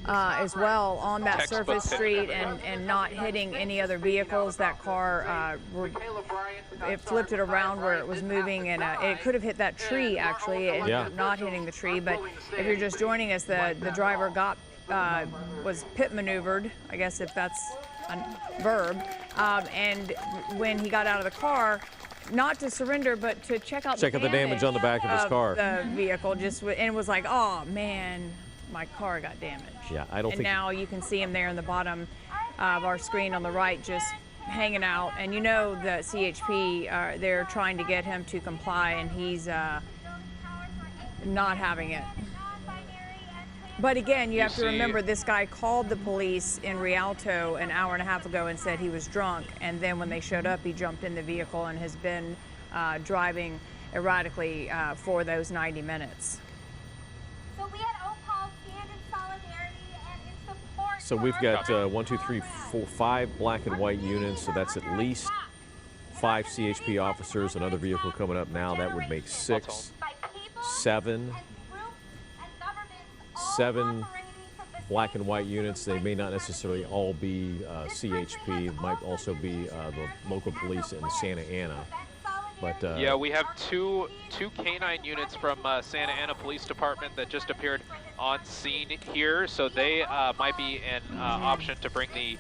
as well on that Textbook surface pit street maneuver. and not hitting any other vehicles. That car, it flipped it around where it was moving, and it could have hit that tree actually, and Yeah. not hitting the tree. But if you're just joining us, the driver was pit maneuvered, I guess if that's a verb, and when he got out of the car, not to surrender, but to check out the damage on the back of his car. The vehicle and was like, oh man, my car got damaged. Yeah, I don't and think. now you can see him there in the bottom of our screen on the right, just hanging out. And you know the CHP, they're trying to get him to comply, and he's not having it. But again, you have to remember, this guy called the police in Rialto an hour and a half ago and said he was drunk. And then when they showed up, he jumped in the vehicle and has been driving erratically for those 90 minutes. So we at OPAL stand in solidarity and in support. So we've got 1, 2, 3, 4, 5 black and white units. So that's at least 5 CHP officers. Another vehicle coming up now. That would make 6, 7. 7 black and white units. They may not necessarily all be CHP. It might also be the local police in Santa Ana. But yeah, we have two canine units from Santa Ana Police Department that just appeared on scene here. So they might be an option to bring the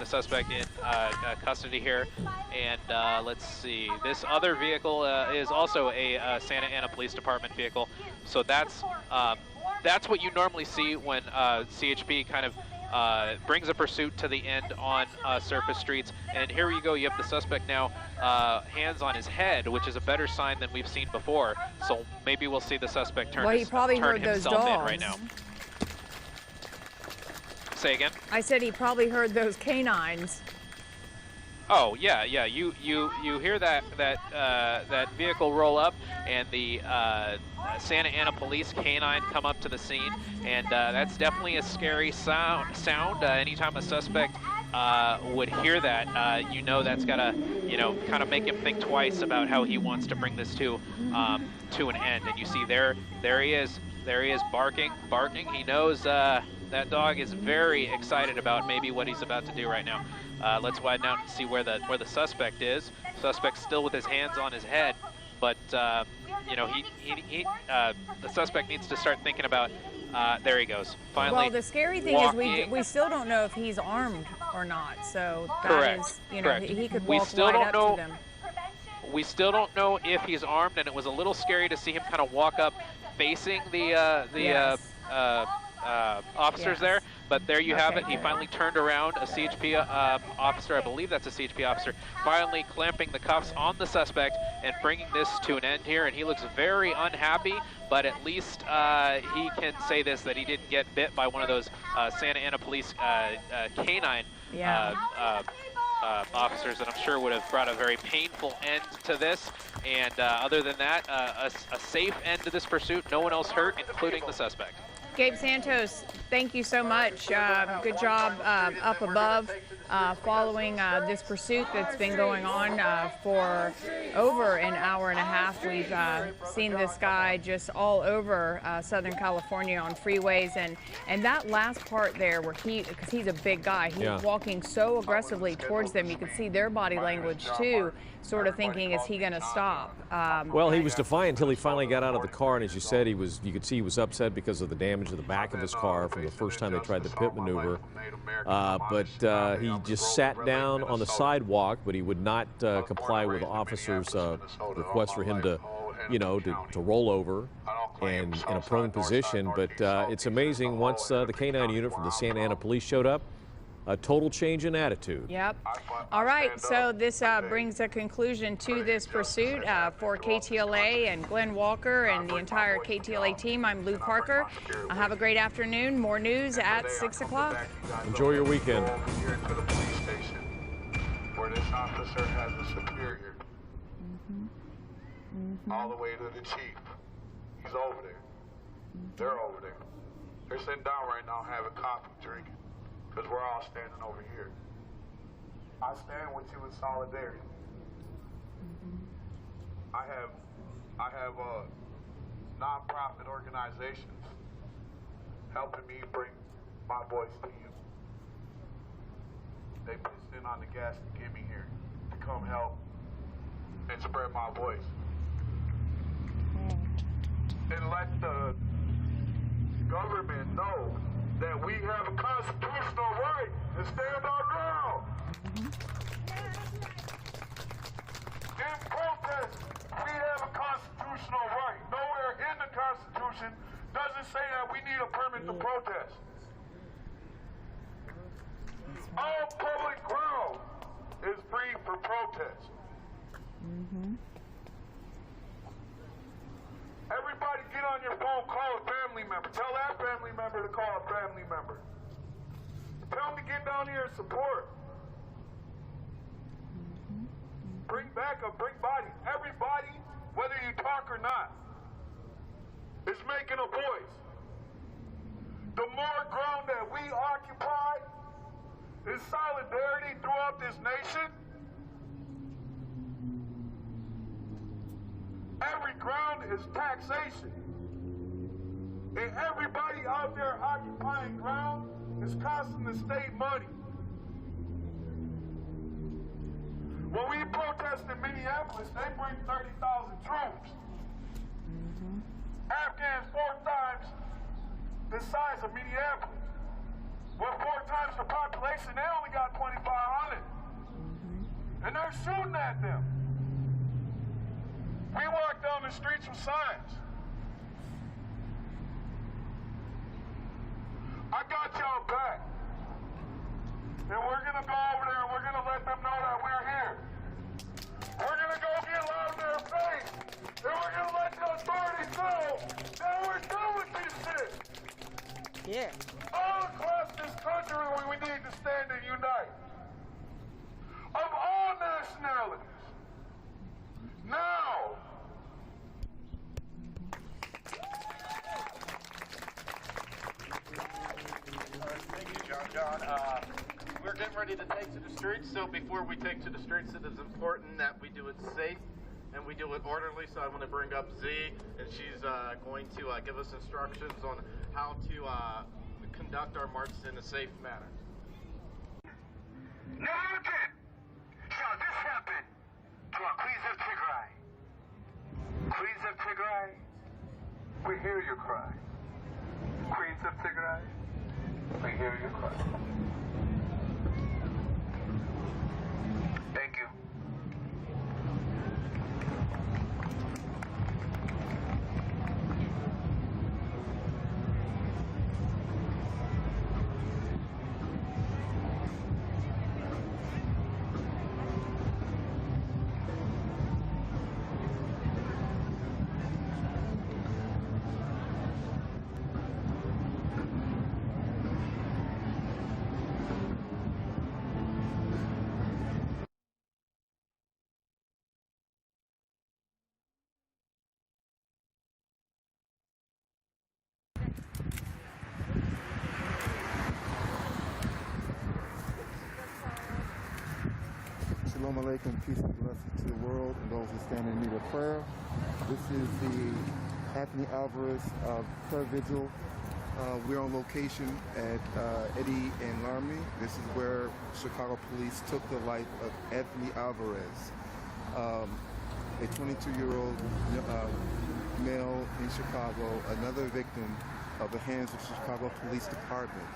suspect in custody here. And let's see, this other vehicle is also a Santa Ana Police Department vehicle. So that's what you normally see when CHP kind of brings a pursuit to the end on surface streets. And here you go, you have the suspect now hands on his head, which is a better sign than we've seen before. So maybe we'll see the suspect turn, he probably heard those himself in dogs right now. Say again? I said he probably heard those canines. Oh yeah, yeah. You hear that vehicle roll up, and the Santa Ana Police canine come up to the scene, and that's definitely a scary sound. Anytime a suspect would hear that, you know that's gotta, kind of make him think twice about how he wants to bring this to an end. And you see there he is barking. He knows that dog is very excited about maybe what he's about to do right now. Let's widen out and see where the suspect is. Suspect's still with his hands on his head, but the suspect needs to start thinking about. There he goes. Finally. Well, the scary thing is we still don't know if he's armed or not. So that is, correct. He could walk right up to them. We still don't know if he's armed, and it was a little scary to see him kind of walk up facing the officers there. But there you have it. He finally turned around. A CHP officer, I believe that's a CHP officer, finally clamping the cuffs on the suspect and bringing this to an end here. And he looks very unhappy, but at least he can say this, that he didn't get bit by one of those Santa Ana Police canine officers that I'm sure would have brought a very painful end to this. And other than that, a safe end to this pursuit. No one else hurt, including the suspect. Gabe Santos, thank you so much. Good job up above following this pursuit that's been going on for over an hour and a half. We've seen this guy just all over Southern California on freeways, and that last part there where because he's a big guy, he's walking so aggressively towards them. You could see their body language too, sort of thinking, is he going to stop? Well, he was defiant until he finally got out of the car, and as you said, you could see he was upset because of the damage to the back of his car from the first time they tried the pit maneuver. But he just sat down on the sidewalk, but he would not comply with the officer's request for him to, to roll over and in a prone position. But it's amazing, once the canine unit from the Santa Ana Police showed up, a total change in attitude. Yep. All right, so this brings a conclusion to this pursuit for KTLA and Glenn Walker and the entire KTLA team. I'm Lou Parker. Have a great afternoon. More news at 6 o'clock. Enjoy your weekend. Here to the police station, where this officer has a superior, all the way to the chief. He's over there. They're over there. They're sitting down right now having coffee, drinking. Because we're all standing over here. I stand with you in solidarity. I have non-profit organizations helping me bring my voice to you. They pitched in on the gas to get me here, to come help and spread my voice. And let the government know that we have a constitutional right to stand our ground. In protest, we have a constitutional right. Nowhere in the Constitution does it say that we need a permit to protest. All public ground is free for protest. Everybody get on your phone, call a family member. Tell that family member to call a family member. Tell them to get down here and support. Bring backup, bring body. Everybody, whether you talk or not, is making a voice. The more ground that we occupy is solidarity throughout this nation. Every ground is taxation. And everybody out there occupying ground is costing the state money. When we protest in Minneapolis, they bring 30,000 troops. Afghans 4 times the size of Minneapolis. With 4 times the population, they only got 2,500. And they're shooting at them. We walk down the streets with signs. I got y'all back. And we're gonna go over there and we're gonna let them know that we're here. We're gonna go get loud in their face. And we're gonna let the authorities know that we're done with this shit. Yeah. All across this country, we need to stand and unite. Of all nationalities. Now. Thank you, John. We're getting ready to take to the streets, so before we take to the streets, it is important that we do it safe and we do it orderly. So I want to bring up Z, and she's going to give us instructions on how to conduct our marches in a safe manner. Never again shall this happen to our Queens of Tigray. Queens of Tigray, we hear your cry. Queens of Tigray, we hear your cry. Thank you. Shalom Aleichem, peace and blessings to the world and those who stand in need of prayer. This is the Anthony Alvarez prayer vigil. We're on location at Eddy and Laramie. This is where Chicago police took the life of Anthony Alvarez, a 22-year-old male in Chicago, another victim of the hands of the Chicago Police Department.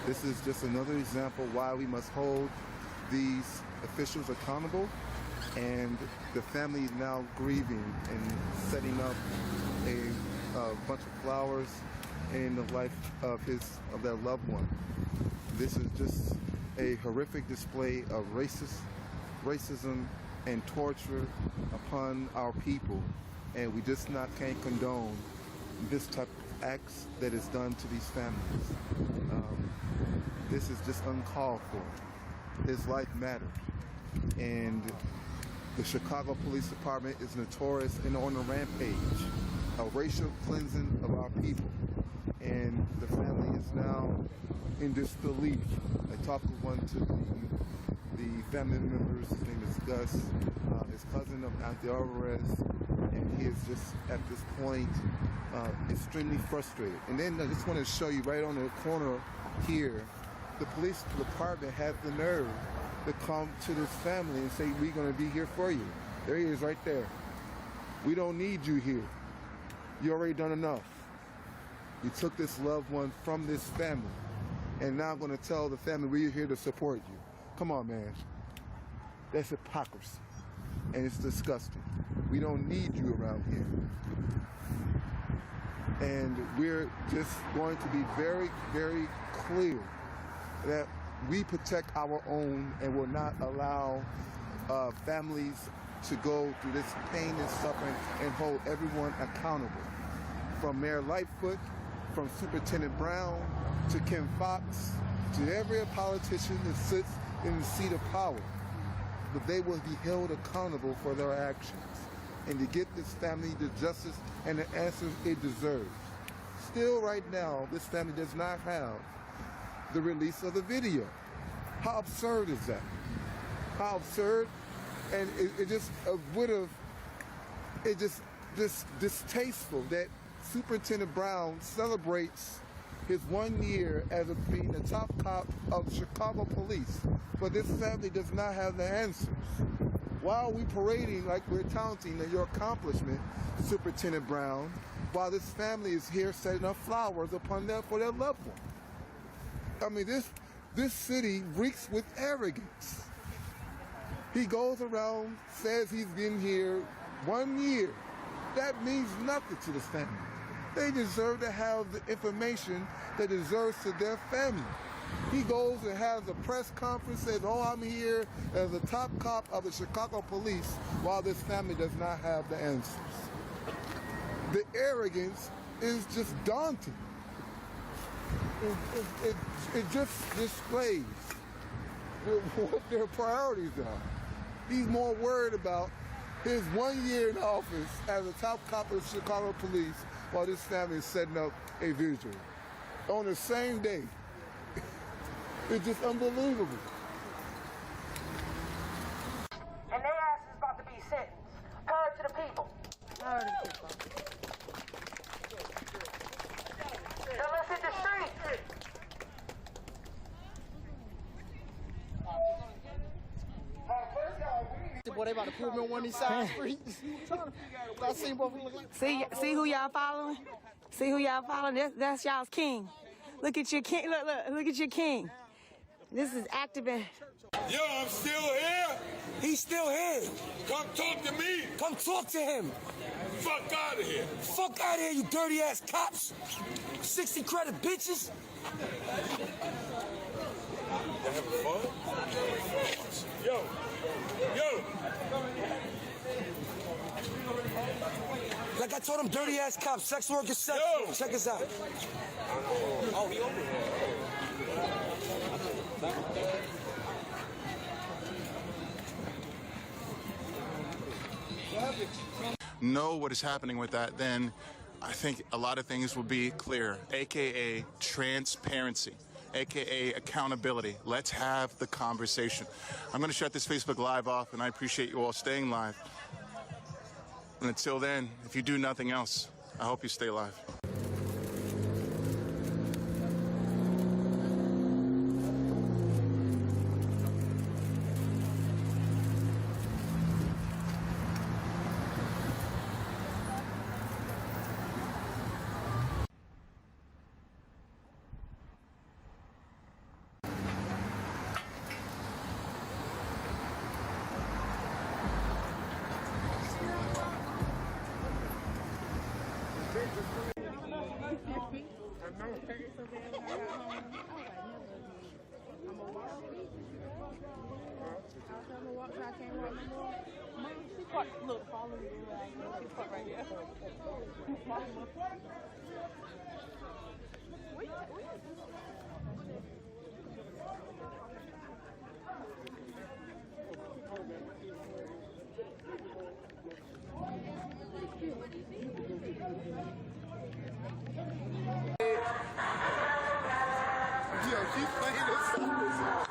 This is just another example why we must hold these officials accountable, and the family is now grieving and setting up a bunch of flowers in the life of their loved one. This is just a horrific display of racism and torture upon our people, and we just can't condone this type of acts that is done to these families. This is just uncalled for. His life mattered, and the Chicago Police Department is notorious and on a rampage, a racial cleansing of our people, and the family is now in disbelief. I talked to one of the family members. His name is Gus, his cousin of Anthony Alvarez, and he is just at this point extremely frustrated. And then I just want to show you right on the corner here, the police department has the nerve to come to this family and say, we're going to be here for you. There he is right there. We don't need you here. You already done enough. You took this loved one from this family, and now I'm going to tell the family we're here to support you. Come on, man. That's hypocrisy, and it's disgusting. We don't need you around here. And we're just going to be very, very clear that we protect our own and will not allow families to go through this pain and suffering and hold everyone accountable. From Mayor Lightfoot, from Superintendent Brown, to Kim Foxx, to every politician that sits in the seat of power. But they will be held accountable for their actions and to get this family the justice and the answers it deserves. Still right now, this family does not have the release of the video. How absurd is that? How absurd? And it just distasteful that Superintendent Brown celebrates his 1 year as being the top cop of Chicago police, but this family does not have the answers. Why are we parading like we're taunting your accomplishment, Superintendent Brown, while this family is here setting up flowers upon for their loved one? I mean, this city reeks with arrogance. He goes around, says he's been here 1 year. That means nothing to this family. They deserve to have the information that deserves to their family. He goes and has a press conference, says, oh, I'm here as the top cop of the Chicago police, while this family does not have the answers. The arrogance is just daunting. It just displays what their priorities are. He's more worried about his 1 year in office as a top cop of the Chicago police, while this family is setting up a vigil on the same day. It's just unbelievable. And their ass is about to be sentenced. Heard to the people. Heard to the people. Now let's hit the street. Boy, they about to put me on one of these side streets. I seen both of them look like. See who y'all following? See who y'all following? That's y'all's king. Look at your king. Look at your king. This is activist. Yo, I'm still here. He's still here. Come talk to me. Come talk to him. Fuck out of here. Fuck out of here, you dirty ass cops. 60 credit bitches. You having fun? Yo. Like I told him, dirty ass cops, sex work is sex work. Check us out. Oh, he over here. Know what is happening with that, then I think a lot of things will be clear, aka transparency, aka accountability. Let's have the conversation. I'm going to shut this Facebook Live off, and I appreciate you all staying live. And until then, if you do nothing else, I hope you stay live. Look, follow me. She's part right there. Yo, she's playing this song.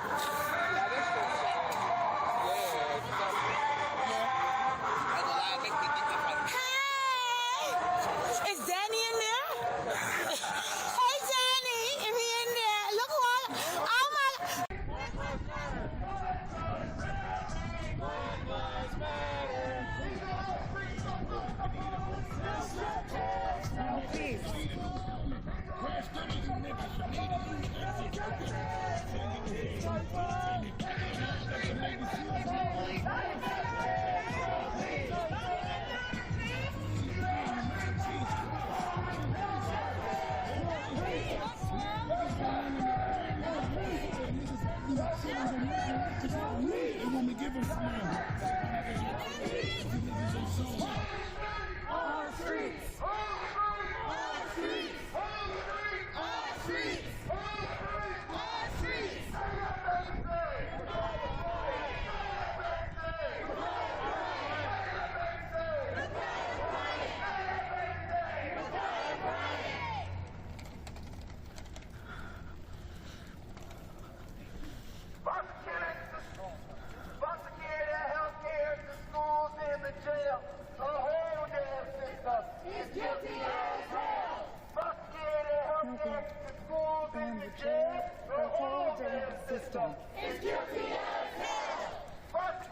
They want me to give them some money. All streets! All streets! All streets! All streets! System is guilty as hell.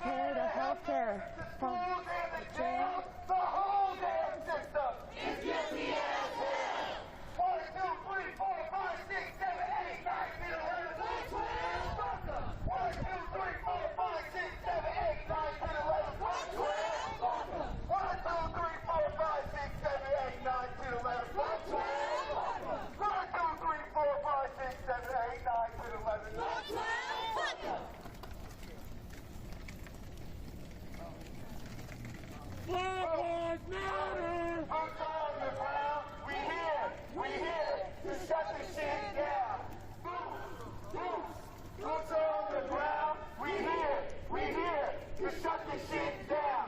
Care the healthcare from the jail. The whole damn system is guilty as hell. 1, 2, 3, 4, 5, 6, 7, 8, 9, 10, 11, 12. 1, 2, 3, 4, 5, 6, 7, 8, 9, 10, 11, 12. 1, 2, 3, 4, 5, 6, 7, 8, 9, 10, 11, 12. 1, 2, 3, 4, 5, 6, 7, 8, 9, 10, 11, 12. Black Lives Matter! Boots on the ground, we here to shut this shit down. Boots on the ground, we here to shut this shit down.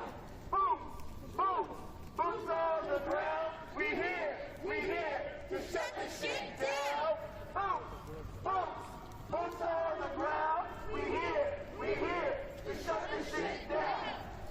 Boots on the ground, we here to shut this shit down. Boots on the ground, we here to shut this shit down.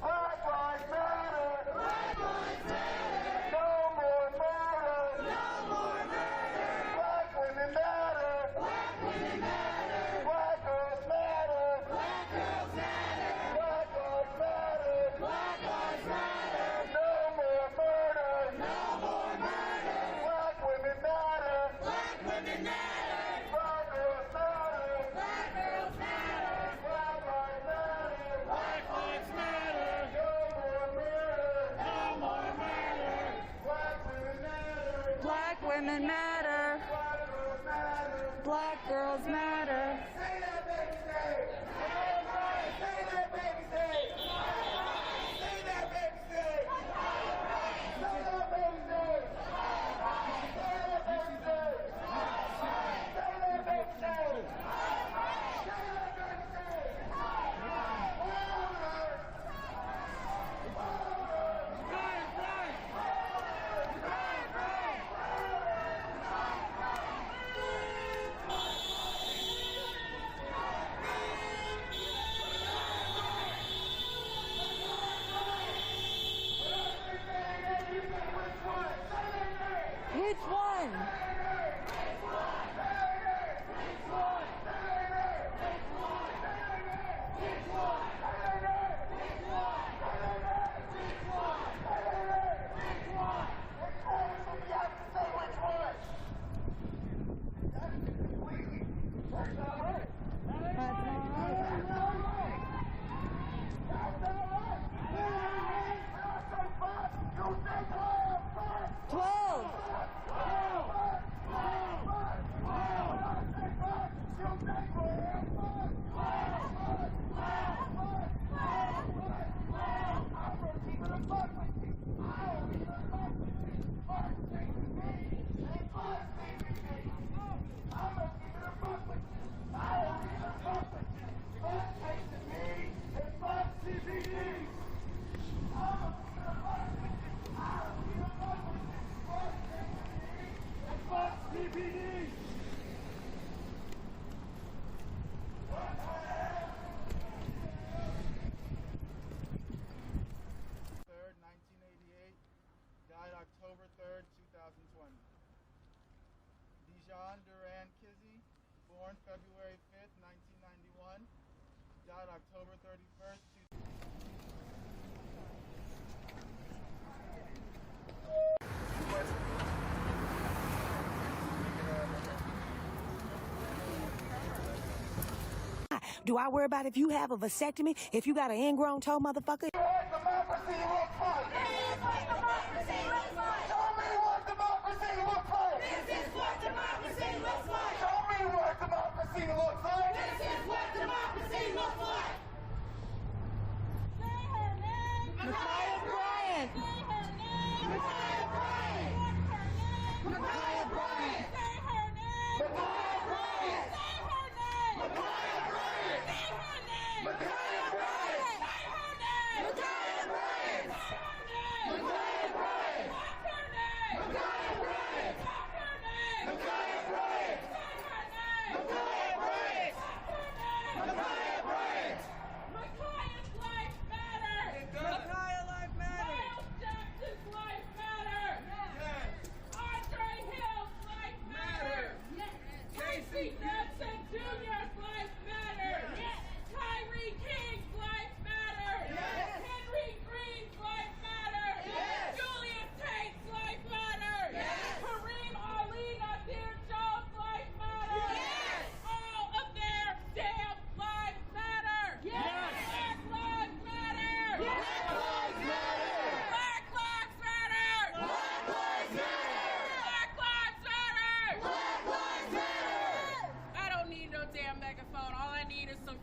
Black Lives Matter! Black Lives Matter! No more murder! No more murder! Black women matter! Black women matter! Black girls matter! Black girls matter! Black lives matter! Black lives matter! No more murder! No more murder! Black women matter! Black women matter! Black girls matter! Black girls matter! Black lives matter! Black lives matter! Black women matter. Black girls matter. Say that, baby, say it. Say that, baby, say it. Say that, baby, say it. Say that, baby, say it. Say that, baby, say it. Say that, baby, say it. Which one? October 3rd, 2020. Dijon Duran Kizzy, born February 5th, 1991, died October 31st, 2000. Do I worry about if you have a vasectomy, if you got an ingrown toe, motherfucker? Looks like. This is what democracy looks like.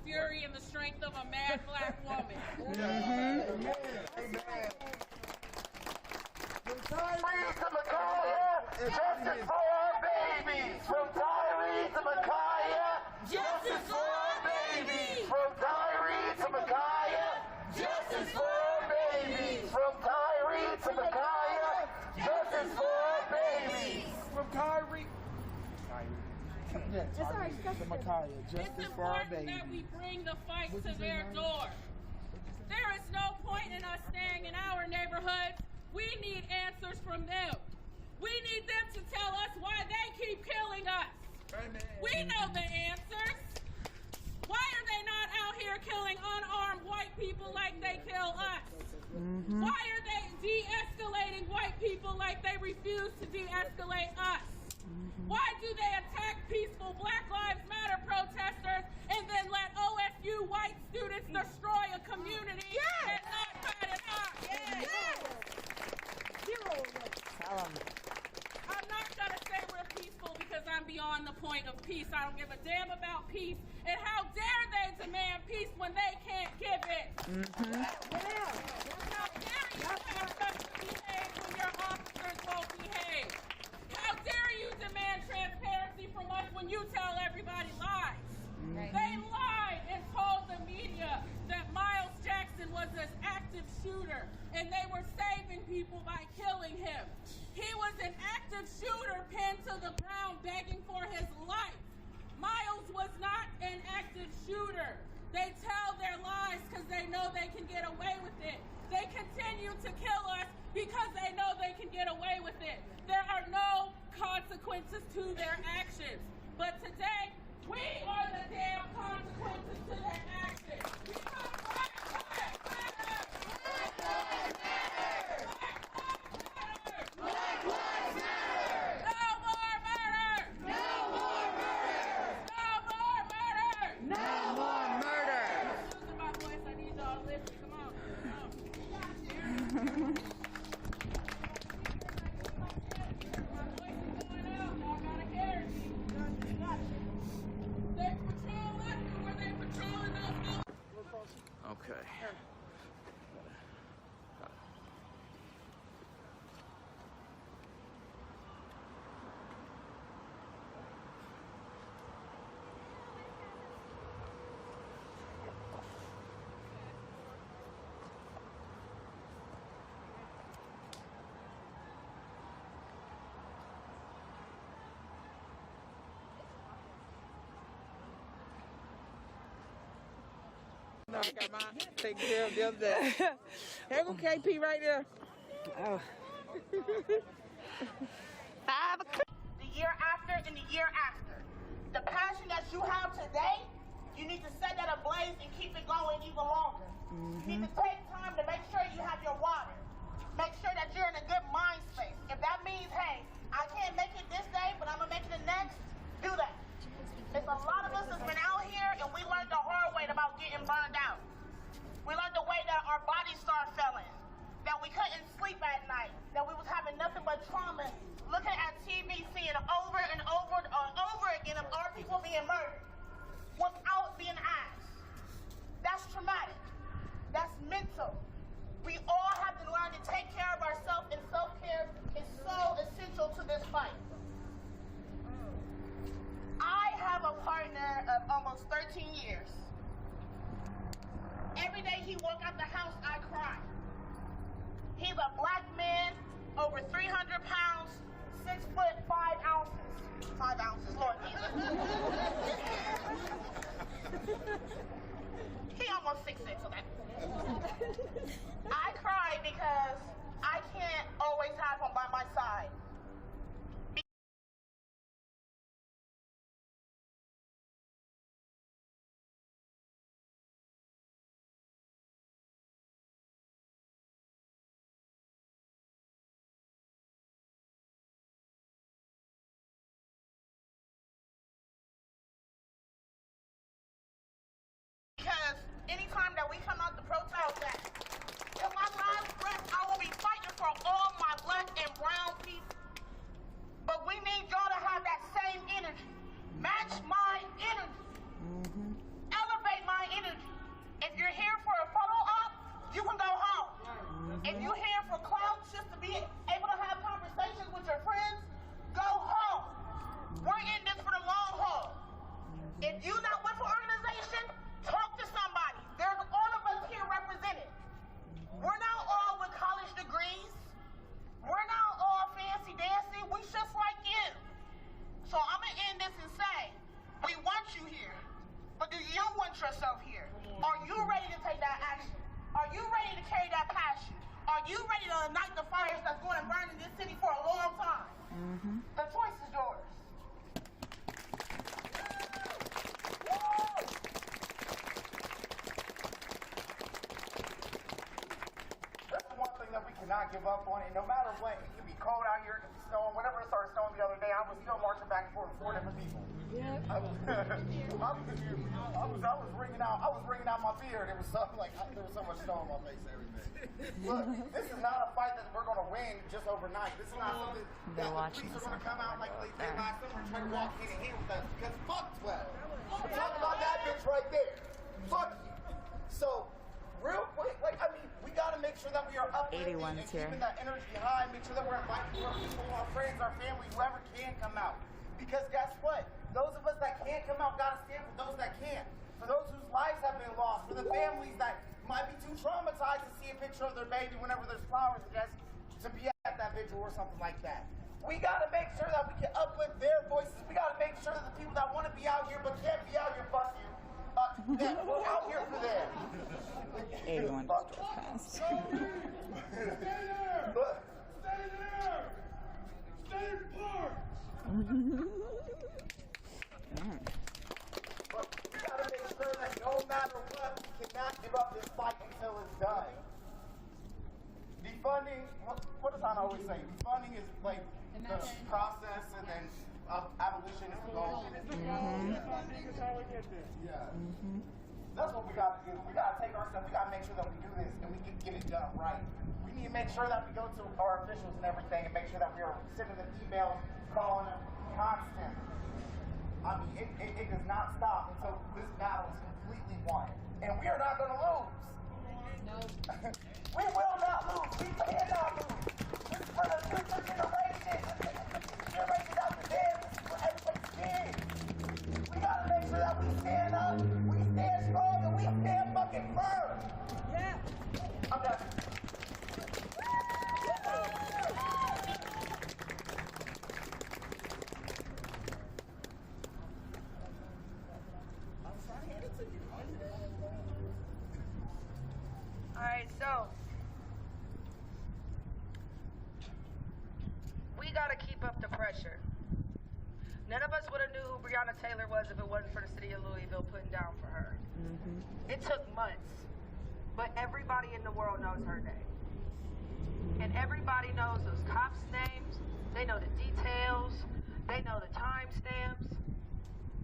fury and the strength of a mad black woman. From Tyree to Micaiah, justice for our babies. From Tyree to Micaiah, justice for our babies. From Tyree to Micaiah, justice for our babies. From Tyree to Micaiah, justice for our babies. From Tyree. It's important that we bring the fight to their door. There is no point in us staying in our neighborhoods. We need answers from them. We need them to tell us why they keep killing us. We know the answers. Why are they not out here killing unarmed white people like they kill us? Why are they de-escalating white people like they refuse to de-escalate us? Why do they attack peaceful Black Lives Matter protesters and then let OSU white students destroy a community and not bat an eye? I'm not going to say we're peaceful because I'm beyond the point of peace. I don't give a damn about peace. And how dare they demand peace when they can't give it? How dare you ask us to behave when your officers won't behave? How dare you demand transparency from us when you tell everybody lies? They lied and told the media that Miles Jackson was an active shooter and they were saving people by killing him. He was an active shooter pinned to the ground begging for his life. Miles was not an active shooter. They tell their lies because they know they can get away with it. They continue to kill us because they know they can get away with it. There are no consequences to their actions. But today, we are the damn consequences to their actions. Black Lives Matter! No more murder! No more murder! No more murder! No more murder! I'm losing my voice. I need y'all to listen. Come on. My voice is going out. Y'all gotta carry me. They patrol us where they patrolling those. Okay. I got mine taken care of the other day. Here go KP right there. Oh. The year after and the year after. The passion that you have today, you need to set that ablaze and keep it going even longer. You need to take time to make sure you have your water. Make sure that you're in a good mind space. If that means, hey, I can't make it this day, but I'm going to make it the next, do that. There's a lot of us that's been out here and we learned the hard way about getting burned out. We learned the way that our bodies started failing, that we couldn't sleep at night, that we was having nothing but trauma, looking at TV, seeing over and over again of our people being murdered without being asked. That's traumatic. That's mental. We all have to learn to take care of ourselves, and self-care is so essential to this fight. I have a partner of almost 13 years. Every day he walk out the house, I cry. He's a black man, over 300 pounds, 6 foot 5 ounces. 5 ounces, Lord Jesus. He almost 6'6", so that. I cry because I can't always have him by my side. Because anytime that we come out the protest, that in my last breath, I will be fighting for all my black and brown people. But we need y'all to have that same energy. Match my energy. Elevate my Are you ready to take that action? Are you ready to carry that passion? Are you ready to ignite the fires that's going to burn in this city for a long time? Mm-hmm. The choice is yours. That's the one thing that we cannot give up on, and no matter what, it can be cold out here, it can be snowing. Whenever it started snowing the other day, I was still marching back and forth with 4 different people. Yeah. I was wringing out my beard. It was something like there was so much snow on my face and everything. Look, this is not a fight that we're going to win just overnight. This is not something that the police are going to come out like they did last summer and try to walk hand in hand with us, because fuck 12. We're talking about that bitch right there. Fuck you. So, real quick, we got to make sure that we are uplifting and keeping that energy high, make sure that we're inviting our people, our friends, our family, whoever can come out. Because guess what? Those of us that can't come out got to stand for those that can't. For those whose lives have been lost, for the families that might be too traumatized to see a picture of their baby whenever there's flowers and just to be at that vigil or something like that. We got to make sure that we can uplift their voices. We got to make sure that the people that want to be out here but can't be out here, fuck you, that we're out here for them. 81 just drove past. Stay there! Stay there! Stay apart! But we gotta make sure that no matter what, we cannot give up this fight until it's done. Defunding, what does I always say? Defunding is like the process, and then abolition is the goal. Defunding is how we get there. Yeah. That's what we gotta do. We gotta take ourselves, we gotta make sure that we do this and we can get it done right. We need to make sure that we go to our officials and everything and make sure that we are sending them emails, calling them constantly. I mean, it does not stop until this battle is completely won. And we are not going to lose. No. We will not lose. We cannot lose. This is for the future generation. This is the generation after them. This is for everybody's kids. We got to make sure that we stand up, we stand strong, and we stand fucking firm. Yeah. I'm done. Alright, so we gotta keep up the pressure. None of us would have knew who Breonna Taylor was if it wasn't for the city of Louisville putting down for her. It took months, but everybody in the world knows her name. And everybody knows those cops' names, they know the details, they know the timestamps.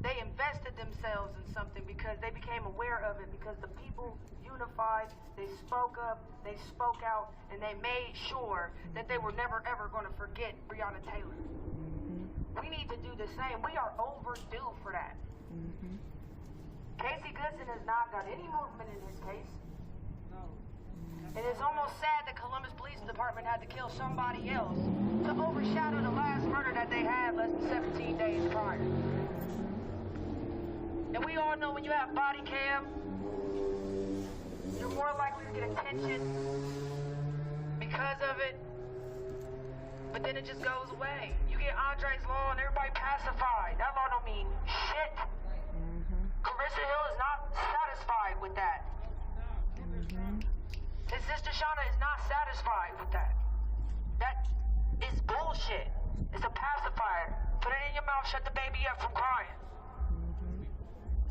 They invested themselves in something because they became aware of it, because the people unified, they spoke up, they spoke out, and they made sure that they were never ever going to forget Breonna Taylor. We need to do the same. We are overdue for that. Casey Goodson has not got any movement in his case. And it's almost sad that Columbus Police Department had to kill somebody else to overshadow the last murder that they had less than 17 days prior. And we all know when you have body cam, you're more likely to get attention because of it, but then it just goes away. You get Andre's Law and everybody pacified. That law don't mean shit. Carissa Hill is not satisfied with that. His sister Shauna is not satisfied with that. That is bullshit. It's a pacifier. Put it in your mouth, shut the baby up from crying.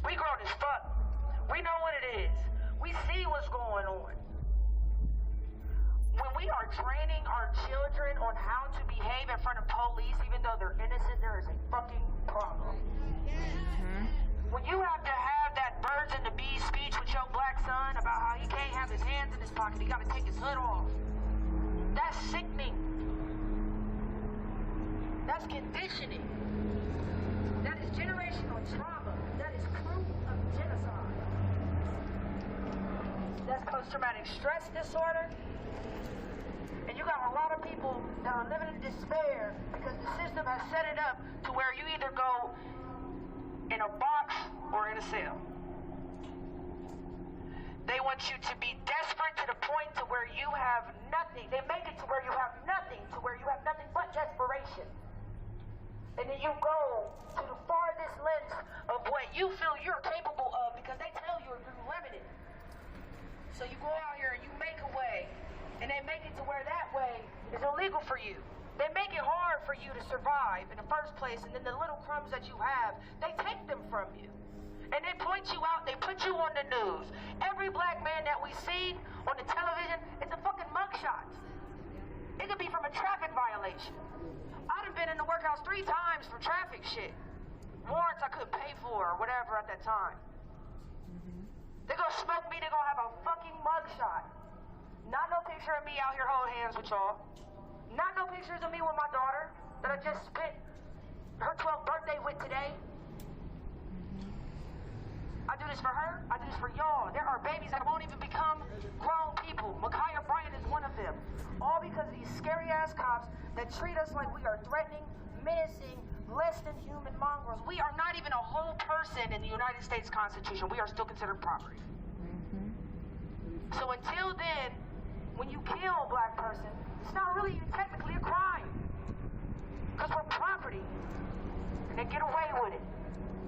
We grown as fuck. We know what it is. We see what's going on. When we are training our children on how to behave in front of police, even though they're innocent, there is a fucking problem. When you have to have that birds and the bees speech with your black son about how he can't have his hands in his pocket, he gotta take his hood off. That's sickening. That's conditioning. That is generational trauma. That is proof of genocide. That's post-traumatic stress disorder. And you got a lot of people that are living in despair because the system has set it up to where you either go in a box or in a cell. They want you to be desperate to the point to where you have nothing. They make it to where you have nothing but desperation. and then you go to the farthest length of what you feel you're capable of because they tell you you're limited. So you go out here and you make a way, and they make it to where that way is illegal for you. They make it hard for you to survive in the first place, and then the little crumbs that you have, they take them from you. And they point you out, they put you on the news. Every black man that we see on the television is a fucking mugshot. It could be from a traffic violation. I'd have been in the workhouse 3 times for traffic shit. Warrants I couldn't pay for or whatever at that time. They're gonna smoke me, they're gonna have a fucking mugshot. Not no picture of me out here holding hands with y'all. Not no pictures of me with my daughter that I just spent her 12th birthday with today. I do this for her, I do this for y'all. There are babies that won't even become grown people. Ma'Khia Bryant is one of them. All because of these scary ass cops that treat us like we are threatening, menacing, less than human mongrels. We are not even a whole person in the United States Constitution. We are still considered property. So until then, when you kill a black person, it's not really even technically a crime. Because we're property. And they get away with it.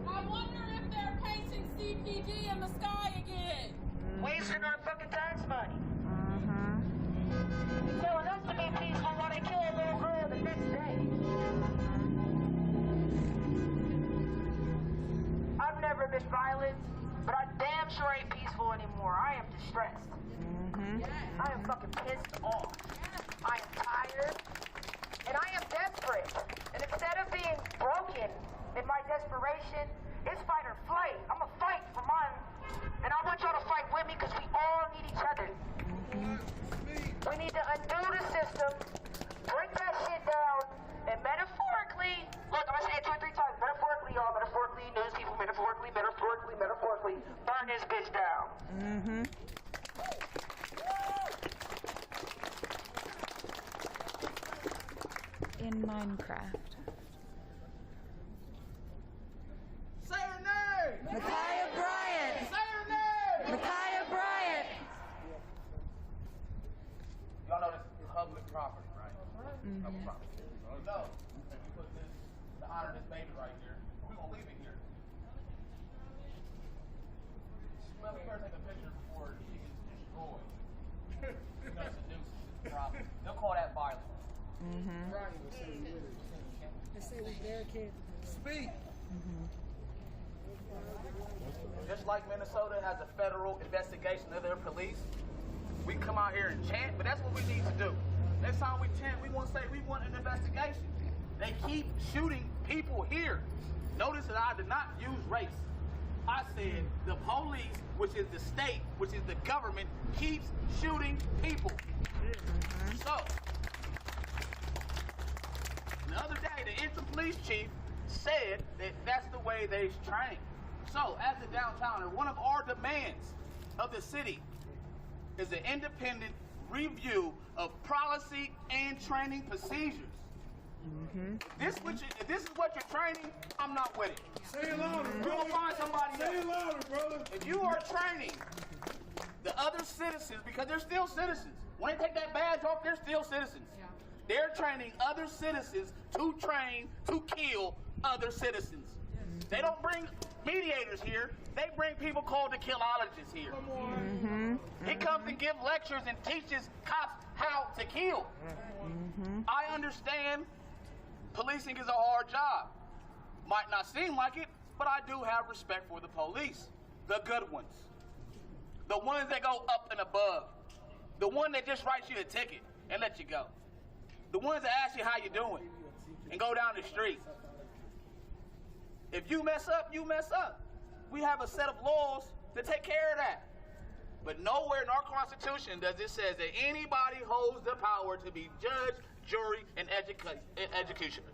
I wonder if they're painting CPD in the sky again. Wasting our fucking tax money. Telling us to be peaceful while they kill a little girl the next day. I've never been violent, but I damn sure ain't peaceful anymore. I am distressed. I am fucking pissed off. I am tired, and I am desperate. And instead of being broken in my desperation, it's fight or flight. I'm gonna fight for mine, and I want y'all to fight with me because we all need each other. We need to undo the system, break that shit down, and metaphorically, look, I'm gonna say it 2 or 3 times, metaphorically, y'all, metaphorically, news people, metaphorically, burn this bitch down. In Minecraft. Say her name! Ma'Khia Bryant! Say her name! Ma'Khia Bryant! Y'all know this is public property, right? Public property. No. We put this to honor this baby right here. We're gonna leave it here. Well, we better take a picture before she gets destroyed. You know, it's a nuisance. It's a problem. They'll call that violence. They say we barricade. Speak. Just like Minnesota has a federal investigation of their police, we come out here and chant, but that's what we need to do. Next time we chant, we want to say we want an investigation. They keep shooting people here. Notice that I did not use race. I said the police, which is the state, which is the government, keeps shooting people. So, the other day, the interim police chief said that that's the way they train. So, as a downtowner, one of our demands of the city is an independent review of policy and training procedures. If this is what you're training, I'm not with it. Say it louder, You're brother. gonna find somebody Say else. it louder, brother. If you are training the other citizens, because they're still citizens. When they take that badge off, they're still citizens. They're training other citizens to train to kill other citizens. They don't bring mediators here. They bring people called the killologists here. He comes and gives lectures and teaches cops how to kill. I understand policing is a hard job. Might not seem like it, but I do have respect for the police. The good ones. The ones that go up and above. The one that just writes you a ticket and let you go. The ones that ask you how you doing and go down the street. If you mess up, you mess up. We have a set of laws to take care of that. But nowhere in our Constitution does it say that anybody holds the power to be judge, jury, and executioner.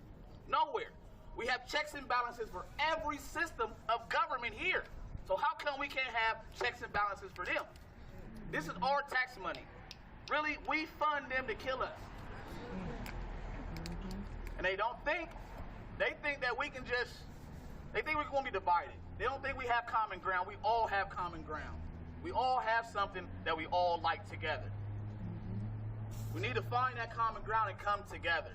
Nowhere. We have checks and balances for every system of government here. So how come we can't have checks and balances for them? This is our tax money. Really, we fund them to kill us. And they think that we can just, they think we're going to be divided. They don't think we have common ground. We all have common ground. We all have something that we all like together. We need to find that common ground and come together.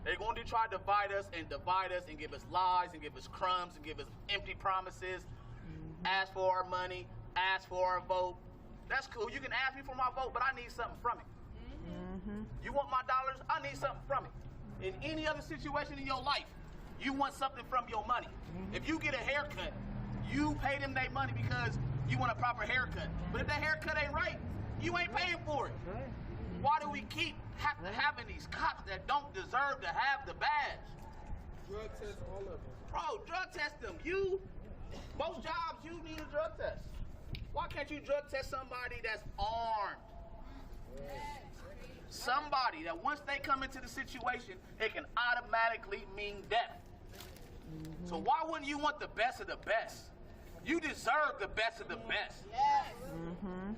They're going to try to divide us and give us lies and give us crumbs and give us empty promises. Ask for our money, ask for our vote. That's cool. You can ask me for my vote, but I need something from it. You want my dollars? I need something from it. In any other situation in your life, you want something from your money. If you get a haircut, you pay them their money because you want a proper haircut. But if that haircut ain't right, you ain't paying for it. Why do we keep having these cops that don't deserve to have the badge? Drug test all of them. Bro, drug test them. Most jobs, you need a drug test. Why can't you drug test somebody that's armed? Somebody that once they come into the situation, it can automatically mean death. So why wouldn't you want the best of the best? You deserve the best of the best.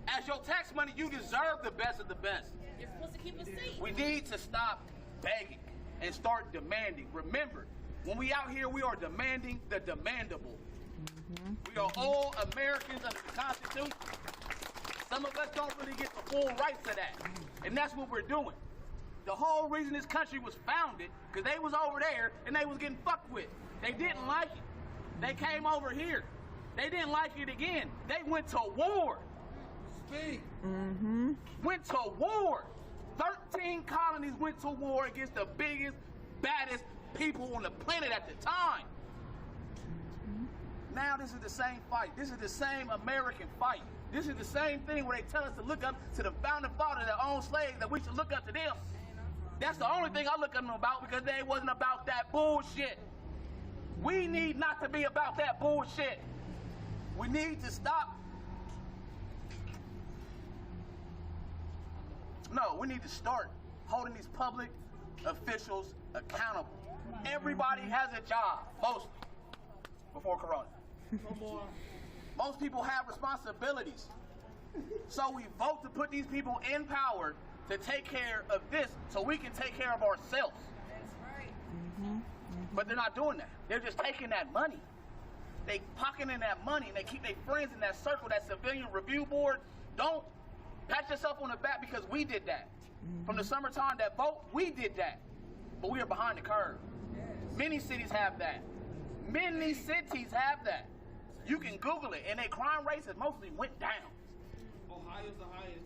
As your tax money, you deserve the best of the best. You're supposed to keep a seat. We need to stop begging and start demanding. Remember, when we out here, we are demanding the demandable. We are all Americans under the Constitution. Some of us don't really get the full rights to that. And that's what we're doing. The whole reason this country was founded, because they was over there and they was getting fucked with. They didn't like it. They came over here. They didn't like it again. They went to war. Speak. Went to war. 13 colonies went to war against the biggest, baddest people on the planet at the time. Now this is the same fight. This is the same American fight. This is the same thing where they tell us to look up to the founding fathers that owned slaves, that we should look up to them. That's the only thing I look at them about, because they wasn't about that bullshit. We need not to be about that bullshit. We need to stop. No, we need to start holding these public officials accountable. Everybody has a job, mostly, before Corona. Most people have responsibilities. So we vote to put these people in power to take care of this so we can take care of ourselves. That's right. But they're not doing that. They're just taking that money. They pocketing that money, and they keep their friends in that circle, that civilian review board. Don't pat yourself on the back because we did that. From the summertime, that vote, we did that. But we are behind the curve. Many cities have that. Many cities have that. You can Google it, and their crime rates have mostly went down. Ohio's the highest.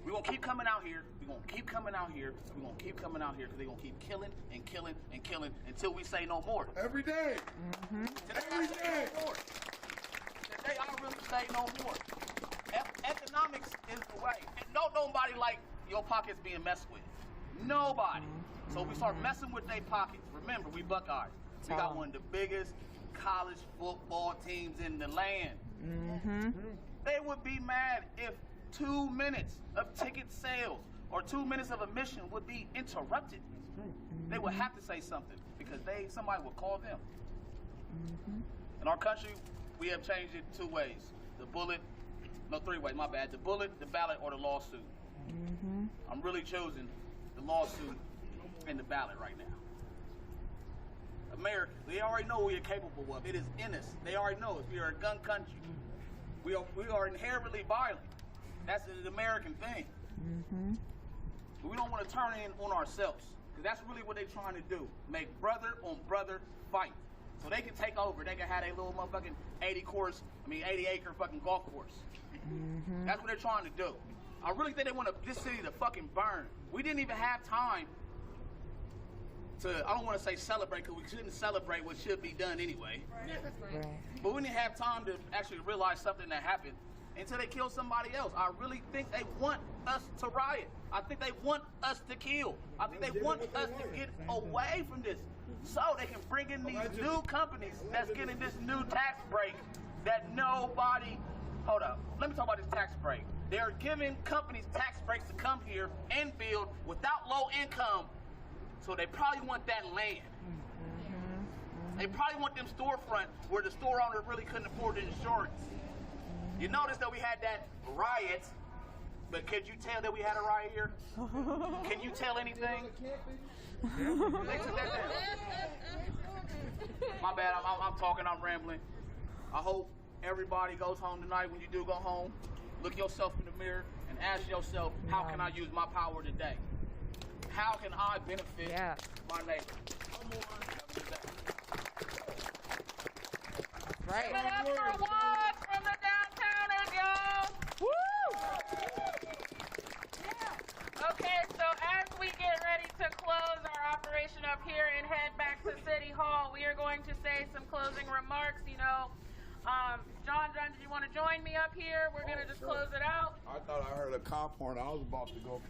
We're going to keep coming out here. We're going to keep coming out here. We're going to keep coming out here because they're going to keep killing and killing and killing until we say no more. Every day. Every day. Today I really say no more. Economics is the way. And nobody like your pockets being messed with. Nobody. So we start messing with their pockets. Remember, we Buckeyes. We got one of the biggest college football teams in the land. They would be mad if 2 minutes of ticket sales or 2 minutes of admission would be interrupted. They would have to say something because somebody would call them. In our country, we have changed it 2 ways. No, 3 ways, my bad. The bullet, the ballot, or the lawsuit. I'm really choosing the lawsuit and the ballot right now. America, they already know what we are capable of. It is in us. They already know us. We are a gun country. We are inherently violent. That's an American thing. But we don't want to turn in on ourselves, because that's really what they're trying to do. Make brother on brother fight. So they can take over. They can have a little motherfucking 80-acre fucking golf course. That's what they're trying to do. I really think they want this city to fucking burn. We didn't even have time to, I don't want to say celebrate, because we shouldn't celebrate what should be done anyway. But we didn't have time to actually realize something that happened until they killed somebody else. I really think they want us to riot. I think they want us to kill. I think they want us to get away from this so they can bring in these new companies that's getting this new tax break that nobody, hold up, let me talk about this tax break. They're giving companies tax breaks to come here and build without low income. So they probably want that land. They probably want them storefront where the store owner really couldn't afford the insurance. You notice that we had that riot, but could you tell that we had a riot here? Can you tell anything? They took that down. My bad, I'm talking, I'm rambling. I hope everybody goes home tonight. When you do go home, look yourself in the mirror and ask yourself, how can I use my power today? how can I benefit my neighbor? Come on, have a good day. Right. Give it up for Waz from the downtowners, y'all. Woo! Yeah. Okay, so as we get ready to close our operation up here and head back to City Hall, we are going to say some closing remarks. You know, John, did you want to join me up here? We're going to just close it out. I thought I heard a cop horn. I was about to go.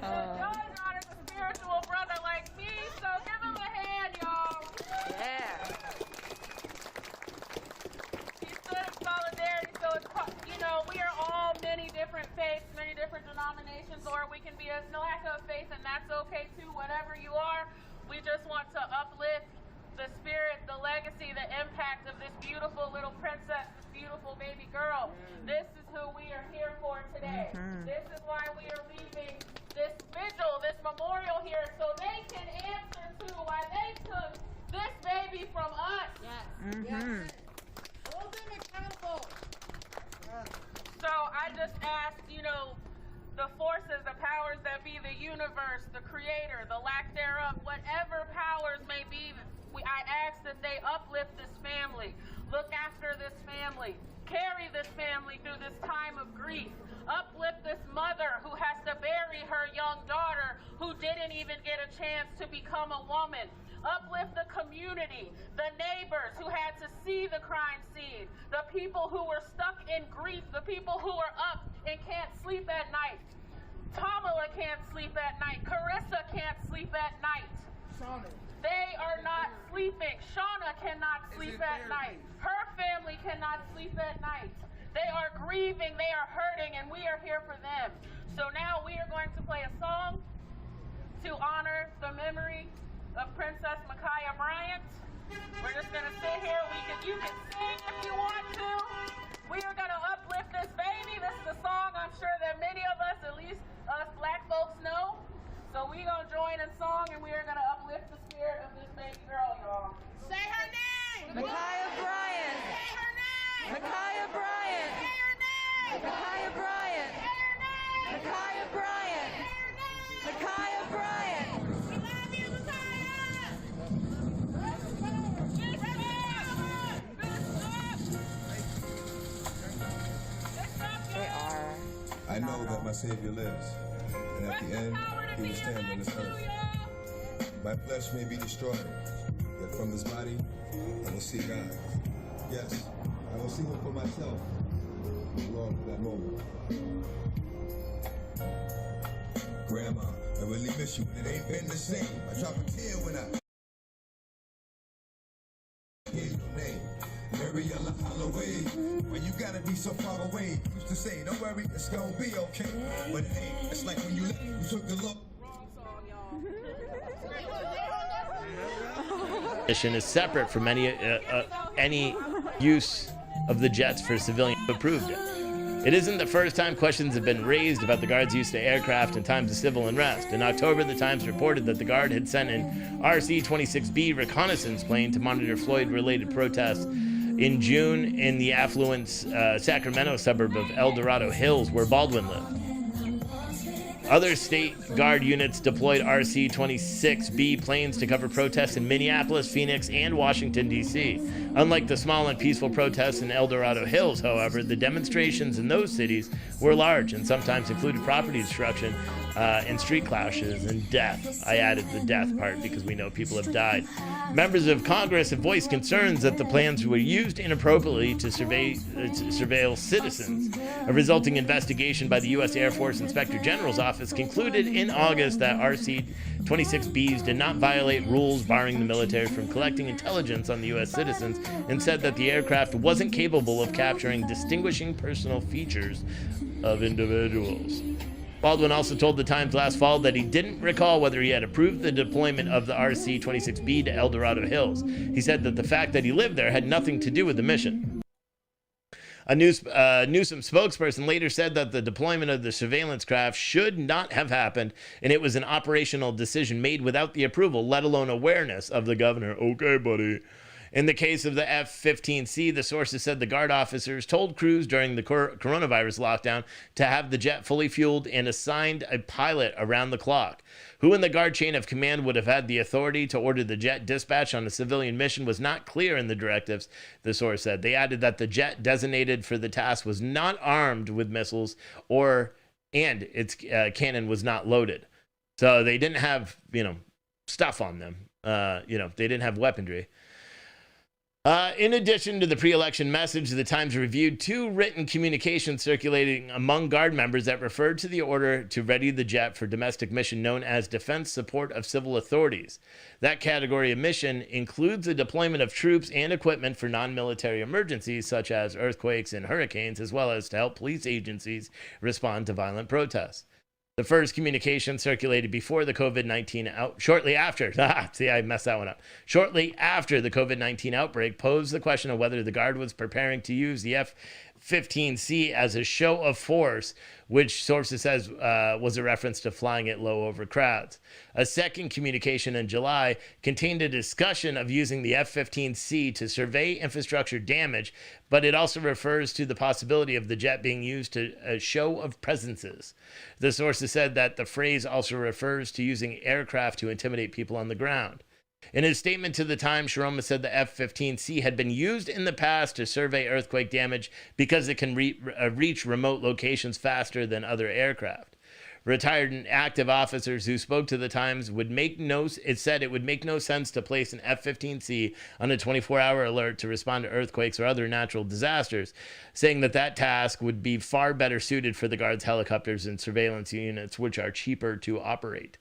John's not a spiritual brother like me, so give him a hand, y'all. Yeah. He stood in solidarity, so it's, you know, we are all many different faiths, many different denominations, or we can be a lack of faith, and that's okay too, whatever you are. We just want to uplift the spirit, the legacy, the impact of this beautiful little princess, this beautiful baby girl. This is who we are here for today. This is why we are leaving this vigil, this memorial here, so they can answer to why they took this baby from us. Yes. Yes. Hold them accountable. So I just asked, you know, the forces, the powers that be, the universe, the creator, the lack thereof, whatever powers may be, I ask that they uplift this family, look after this family, carry this family through this time of grief, uplift this mother who has to bury her young daughter who didn't even get a chance to become a woman, uplift the community, the neighbors who had to see the crime scene, the people who were stuck in grief, the people who are up and can't sleep at night. Tamala can't sleep at night. Carissa can't sleep at night. They are not sleeping. Shauna cannot sleep at night. Her family cannot sleep at night. They are grieving, they are hurting, and we are here for them. So now we are going to play a song to honor the memory of Princess Ma'Khia Bryant. We're just gonna sit here. You can sing if you want to. We are gonna uplift this baby. This is a song I'm sure that many of us, at least us black folks, know. So we gonna join in song, and we are gonna uplift the spirit of this baby girl, y'all. Say her name! Ma'Khia Bryant! Say her name! Ma'Khia Bryant! Say her name! Ma'Khia Bryant! Say her name! Ma'Khia Bryant! Say her name! Ma'Khia Bryant! We love you, Ma'Khia! They are. I know that my Savior lives, and at the end, he will stand on this earth. My flesh may be destroyed, yet from this body, I will see God. Yes, I will see him for myself. Lord, for that moment. Grandma, I really miss you, but it ain't been the same. I drop a tear when I hear your name. Mariella Holloway, when you gotta be so far away. Used to say, don't worry, it's gonna be okay. But it ain't. It's like when you left, you took the look. Mission is separate from any use of the jets for civilian approved it. It isn't the first time questions have been raised about the Guard's use of aircraft in times of civil unrest. In October, the Times reported that the Guard had sent an RC-26B reconnaissance plane to monitor Floyd-related protests in June in the affluent Sacramento suburb of El Dorado Hills, where Baldwin lived. Other state Guard units deployed RC-26B planes to cover protests in Minneapolis, Phoenix, and Washington, D.C. Unlike the small and peaceful protests in El Dorado Hills, however, the demonstrations in those cities were large and sometimes included property destruction and street clashes and death. I added the death part because we know people have died. Members of Congress have voiced concerns that the plans were used inappropriately to surveil citizens. A resulting investigation by the U.S. Air Force Inspector General's office concluded in August that RC-26Bs did not violate rules barring the military from collecting intelligence on the U.S. citizens, and said that the aircraft wasn't capable of capturing distinguishing personal features of individuals. Baldwin also told the Times last fall that he didn't recall whether he had approved the deployment of the RC-26B to El Dorado Hills. He said that the fact that he lived there had nothing to do with the mission. A Newsom spokesperson later said that the deployment of the surveillance craft should not have happened, and it was an operational decision made without the approval, let alone awareness, of the governor. Okay, buddy. In the case of the F-15C, the sources said the Guard officers told crews during the coronavirus lockdown to have the jet fully fueled and assigned a pilot around the clock. Who in the Guard chain of command would have had the authority to order the jet dispatched on a civilian mission was not clear in the directives, the source said. They added that the jet designated for the task was not armed with missiles and its cannon was not loaded. So they didn't have, stuff on them. They didn't have weaponry. In addition to the pre-election message, the Times reviewed 2 written communications circulating among Guard members that referred to the order to ready the jet for domestic mission known as Defense Support of Civil Authorities. That category of mission includes the deployment of troops and equipment for non-military emergencies such as earthquakes and hurricanes, as well as to help police agencies respond to violent protests. The first communication circulated before the COVID-19 shortly after. See, I messed that one up. Shortly after the COVID-19 outbreak posed the question of whether the Guard was preparing to use the F-15C as a show of force, which sources says was a reference to flying it low over crowds. A second communication in July contained a discussion of using the F-15C to survey infrastructure damage, but it also refers to the possibility of the jet being used to a show of presences. The sources said that the phrase also refers to using aircraft to intimidate people on the ground. In his statement to the Times, Sharoma said the F-15C had been used in the past to survey earthquake damage because it can reach remote locations faster than other aircraft. Retired and active officers who spoke to the Times it would make no sense to place an F-15C on a 24-hour alert to respond to earthquakes or other natural disasters, saying that task would be far better suited for the Guard's helicopters and surveillance units, which are cheaper to operate.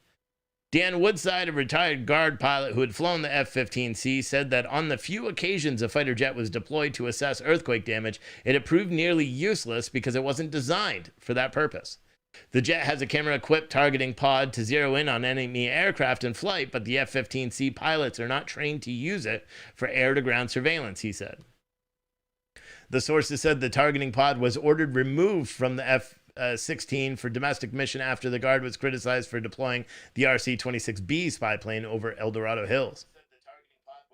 Dan Woodside, a retired Guard pilot who had flown the F-15C, said that on the few occasions a fighter jet was deployed to assess earthquake damage, it had proved nearly useless because it wasn't designed for that purpose. The jet has a camera-equipped targeting pod to zero in on enemy aircraft in flight, but the F-15C pilots are not trained to use it for air-to-ground surveillance, he said. The sources said the targeting pod was ordered removed from the F-16 for domestic mission after the Guard was criticized for deploying the RC-26B spy plane over El Dorado Hills.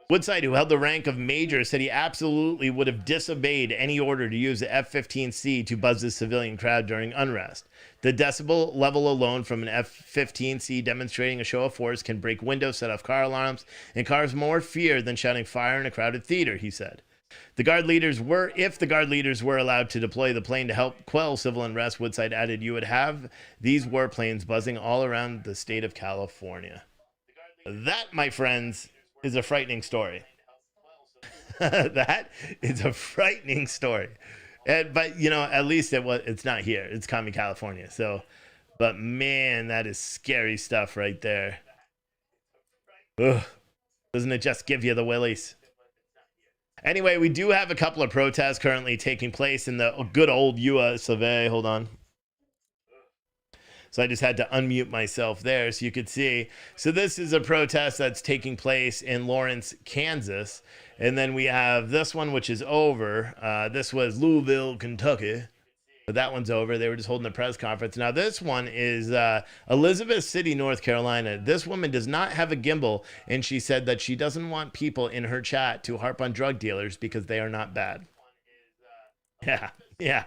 Woodside, who held the rank of major, said he absolutely would have disobeyed any order to use the F-15C to buzz the civilian crowd during unrest. The decibel level alone from an F-15C demonstrating a show of force can break windows, set off car alarms, and cause more fear than shouting fire in a crowded theater, he said. If the Guard leaders were allowed to deploy the plane to help quell civil unrest, Woodside added, you would have these warplanes buzzing all around the state of California. That, my friends, is a frightening story. That is a frightening story. But, at least it's not here. It's Commie, California. So, but man, that is scary stuff right there. Ugh. Doesn't it just give you the willies? Anyway, we do have a couple of protests currently taking place in the good old US of A. Hold on. So I just had to unmute myself there so you could see. So this is a protest that's taking place in Lawrence, Kansas. And then we have this one, which is over. This was Louisville, Kentucky. But that one's over. They were just holding a press conference. Now this one is Elizabeth City, North Carolina. This woman does not have a gimbal, and she said that she doesn't want people in her chat to harp on drug dealers because they are not bad. Yeah.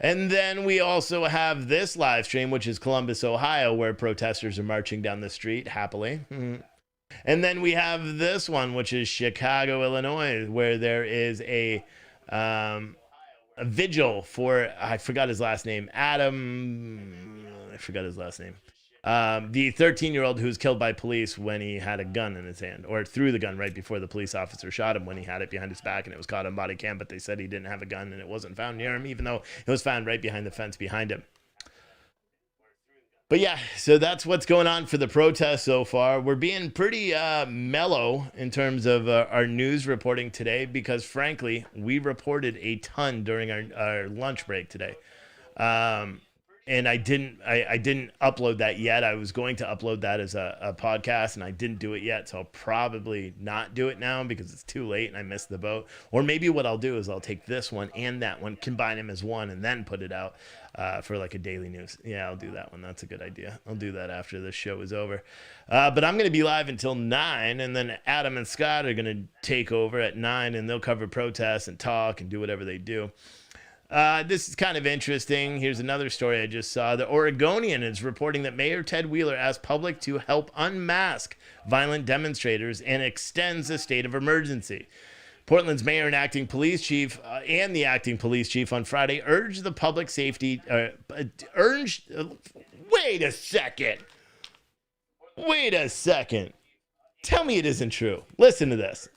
And then we also have this live stream, which is Columbus, Ohio, where protesters are marching down the street happily. And then we have this one, which is Chicago, Illinois, where there is a vigil for, I forgot his last name, the 13-year-old who was killed by police when he had a gun in his hand, or threw the gun right before the police officer shot him when he had it behind his back, and it was caught on body cam, but they said he didn't have a gun and it wasn't found near him, even though it was found right behind the fence behind him. But yeah, so that's what's going on for the protest so far. We're being pretty mellow in terms of our news reporting today because, frankly, we reported a ton during our lunch break today. I didn't upload that yet. I was going to upload that as a podcast, and I didn't do it yet. So I'll probably not do it now because it's too late and I missed the boat. Or maybe what I'll do is I'll take this one and that one, combine them as one, and then put it out for like a daily news. Yeah, I'll do that one. That's a good idea. I'll do that after this show is over. But I'm going to be live until 9, and then Adam and Scott are going to take over at 9, and they'll cover protests and talk and do whatever they do. This is kind of interesting. Here's another story I just saw. The Oregonian is reporting that Mayor Ted Wheeler asked public to help unmask violent demonstrators and extends a state of emergency. Portland's mayor and acting police chief and the acting police chief on Friday urged the public safety. Wait a second. Tell me it isn't true. Listen to this.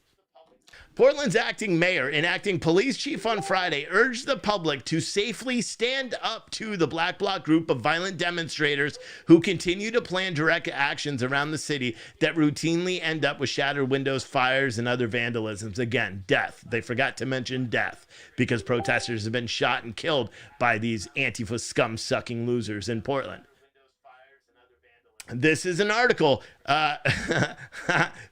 Portland's acting mayor and acting police chief on Friday urged the public to safely stand up to the Black Bloc group of violent demonstrators who continue to plan direct actions around the city that routinely end up with shattered windows, fires, and other vandalisms. Again, death. They forgot to mention death because protesters have been shot and killed by these Antifa scum-sucking losers in Portland. This is an article.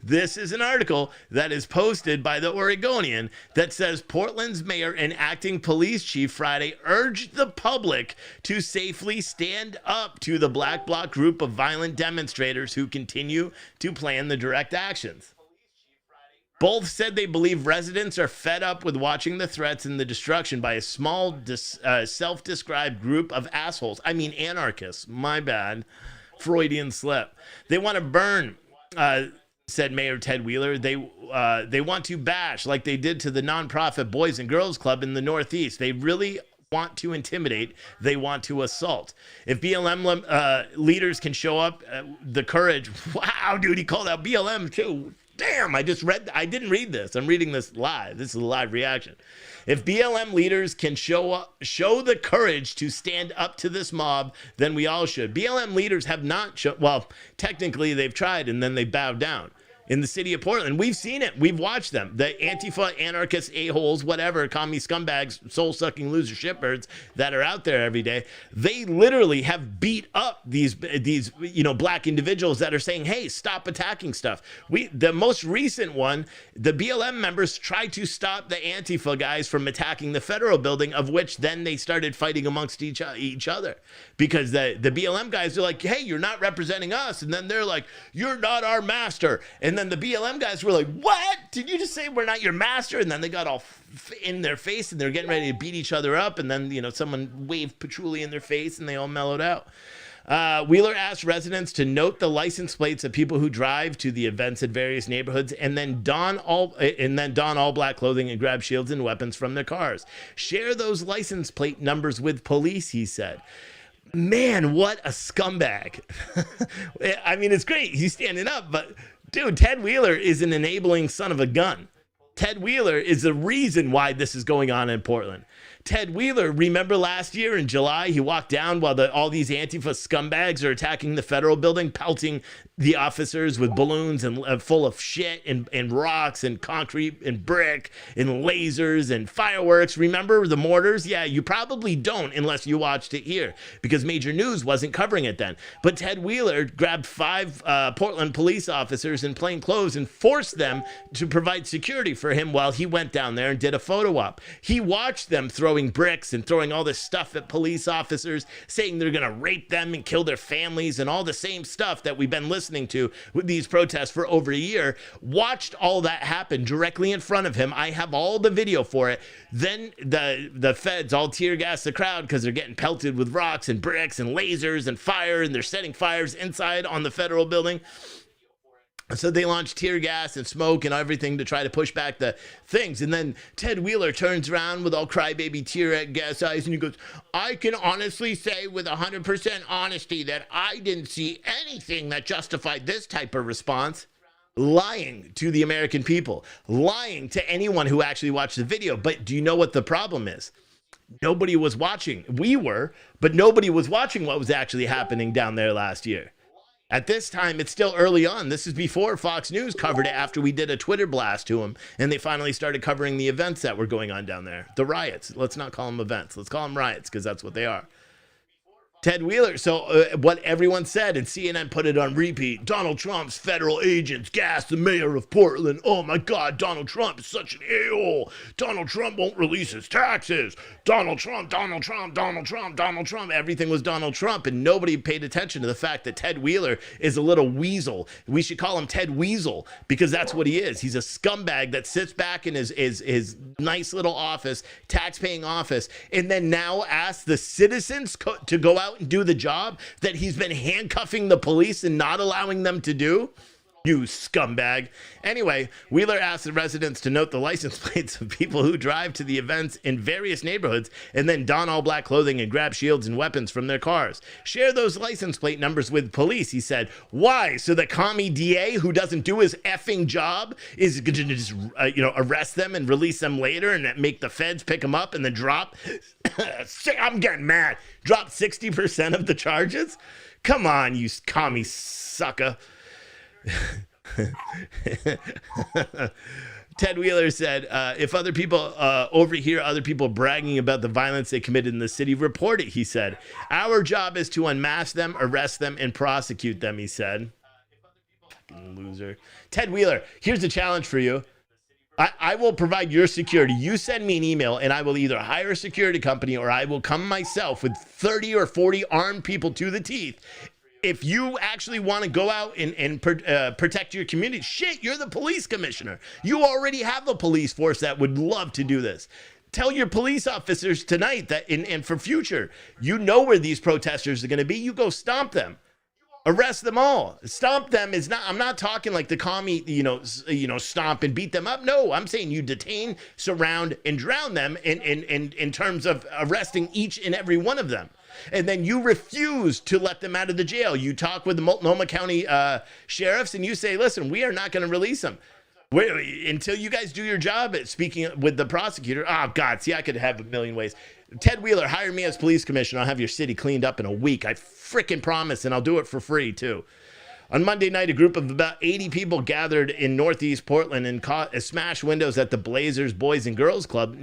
This is an article that is posted by the Oregonian that says Portland's mayor and acting police chief Friday urged the public to safely stand up to the Black Bloc group of violent demonstrators who continue to plan the direct actions. Both said they believe residents are fed up with watching the threats and the destruction by a small, self-described group of assholes. I mean, anarchists. My bad. Freudian slip. They want to burn, said Mayor Ted Wheeler. They want to bash like they did to the nonprofit Boys and Girls Club in the Northeast. They really want to intimidate. They want to assault. If BLM leaders can show up, the courage. Wow, dude, he called out BLM too. Damn, I didn't read this. I'm reading this live. This is a live reaction. If BLM leaders can show the courage to stand up to this mob, then we all should. BLM leaders have not well, technically they've tried and then they bowed down. In the city of Portland, we've seen it. We've watched them. The Antifa, anarchists, a-holes, whatever, commie scumbags, soul-sucking loser shitbirds that are out there every day. They literally have beat up these black individuals that are saying, hey, stop attacking stuff. The most recent one, the BLM members tried to stop the Antifa guys from attacking the federal building, of which then they started fighting amongst each other. Because the BLM guys are like, hey, you're not representing us. And then they're like, you're not our master. And then the BLM guys were like, what? Did you just say we're not your master? And then they got all in their face and they're getting ready to beat each other up. And then, someone waved patchouli in their face and they all mellowed out. Wheeler asked residents to note the license plates of people who drive to the events at various neighborhoods and then don all black clothing and grab shields and weapons from their cars. Share those license plate numbers with police, he said. Man, what a scumbag. I mean, it's great. He's standing up, but dude, Ted Wheeler is an enabling son of a gun. Ted Wheeler is the reason why this is going on in Portland. Ted Wheeler, remember last year in July, he walked down while all these Antifa scumbags are attacking the federal building, pelting the officers with balloons and full of shit and rocks and concrete and brick and lasers and fireworks. Remember the mortars? Yeah, you probably don't unless you watched it here because Major News wasn't covering it then. But Ted Wheeler grabbed 5 Portland police officers in plain clothes and forced them to provide security for him while he went down there and did a photo op. He watched them throwing bricks and throwing all this stuff at police officers, saying they're going to rape them and kill their families and all the same stuff that we've been listening to with these protests for over a year. Watched all that happen directly in front of him. I have all the video for it. Then the feds all tear gas the crowd because they're getting pelted with rocks and bricks and lasers and fire, and they're setting fires inside on the federal building. So they launched tear gas and smoke and everything to try to push back the things. And then Ted Wheeler turns around with all crybaby tear gas eyes and he goes, I can honestly say with 100% honesty that I didn't see anything that justified this type of response. Lying to the American people, lying to anyone who actually watched the video. But do you know what the problem is? Nobody was watching. We were, but nobody was watching what was actually happening down there last year. At this time, it's still early on. This is before Fox News covered it after we did a Twitter blast to them, and they finally started covering the events that were going on down there. The riots. Let's not call them events. Let's call them riots because that's what they are. Ted Wheeler. So what everyone said, and CNN put it on repeat, Donald Trump's federal agents gassed the mayor of Portland. Oh my God, Donald Trump is such an a-hole. Donald Trump won't release his taxes. Donald Trump, Donald Trump, Donald Trump, Donald Trump. Everything was Donald Trump, and nobody paid attention to the fact that Ted Wheeler is a little weasel. We should call him Ted Weasel, because that's what he is. He's a scumbag that sits back in his nice little office, tax-paying office, and then now asks the citizens to go out and do the job that he's been handcuffing the police and not allowing them to do? You scumbag. Anyway, Wheeler asked the residents to note the license plates of people who drive to the events in various neighborhoods and then don all black clothing and grab shields and weapons from their cars. Share those license plate numbers with police, he said. Why? So the commie DA who doesn't do his effing job is going to just arrest them and release them later and make the feds pick them up and then drop. I'm getting mad. Drop 60% of the charges? Come on, you commie sucker. Ted Wheeler said, if other people overhear other people bragging about the violence they committed in the city, report it, he said. Our job is to unmask them, arrest them, and prosecute them, he said. Fucking loser. Ted Wheeler, here's a challenge for you. I will provide your security. You send me an email, and I will either hire a security company or I will come myself with 30 or 40 armed people to the teeth. If you actually want to go out and protect your community, shit, you're the police commissioner. You already have a police force that would love to do this. Tell your police officers tonight that, and for future, you know where these protesters are going to be. You go stomp them. Arrest them all. Stomp them is not, I'm not talking like the commie, stomp and beat them up. No, I'm saying you detain, surround, and drown them in terms of arresting each and every one of them. And then you refuse to let them out of the jail. You talk with the Multnomah County sheriffs and you say, listen, we are not going to release them. Until you guys do your job at speaking with the prosecutor. Oh, God, see, I could have a million ways. Ted Wheeler, hire me as police commissioner. I'll have your city cleaned up in a week. I freaking promise, and I'll do it for free, too. On Monday night, a group of about 80 people gathered in Northeast Portland and smashed windows at the Blazers Boys and Girls Club,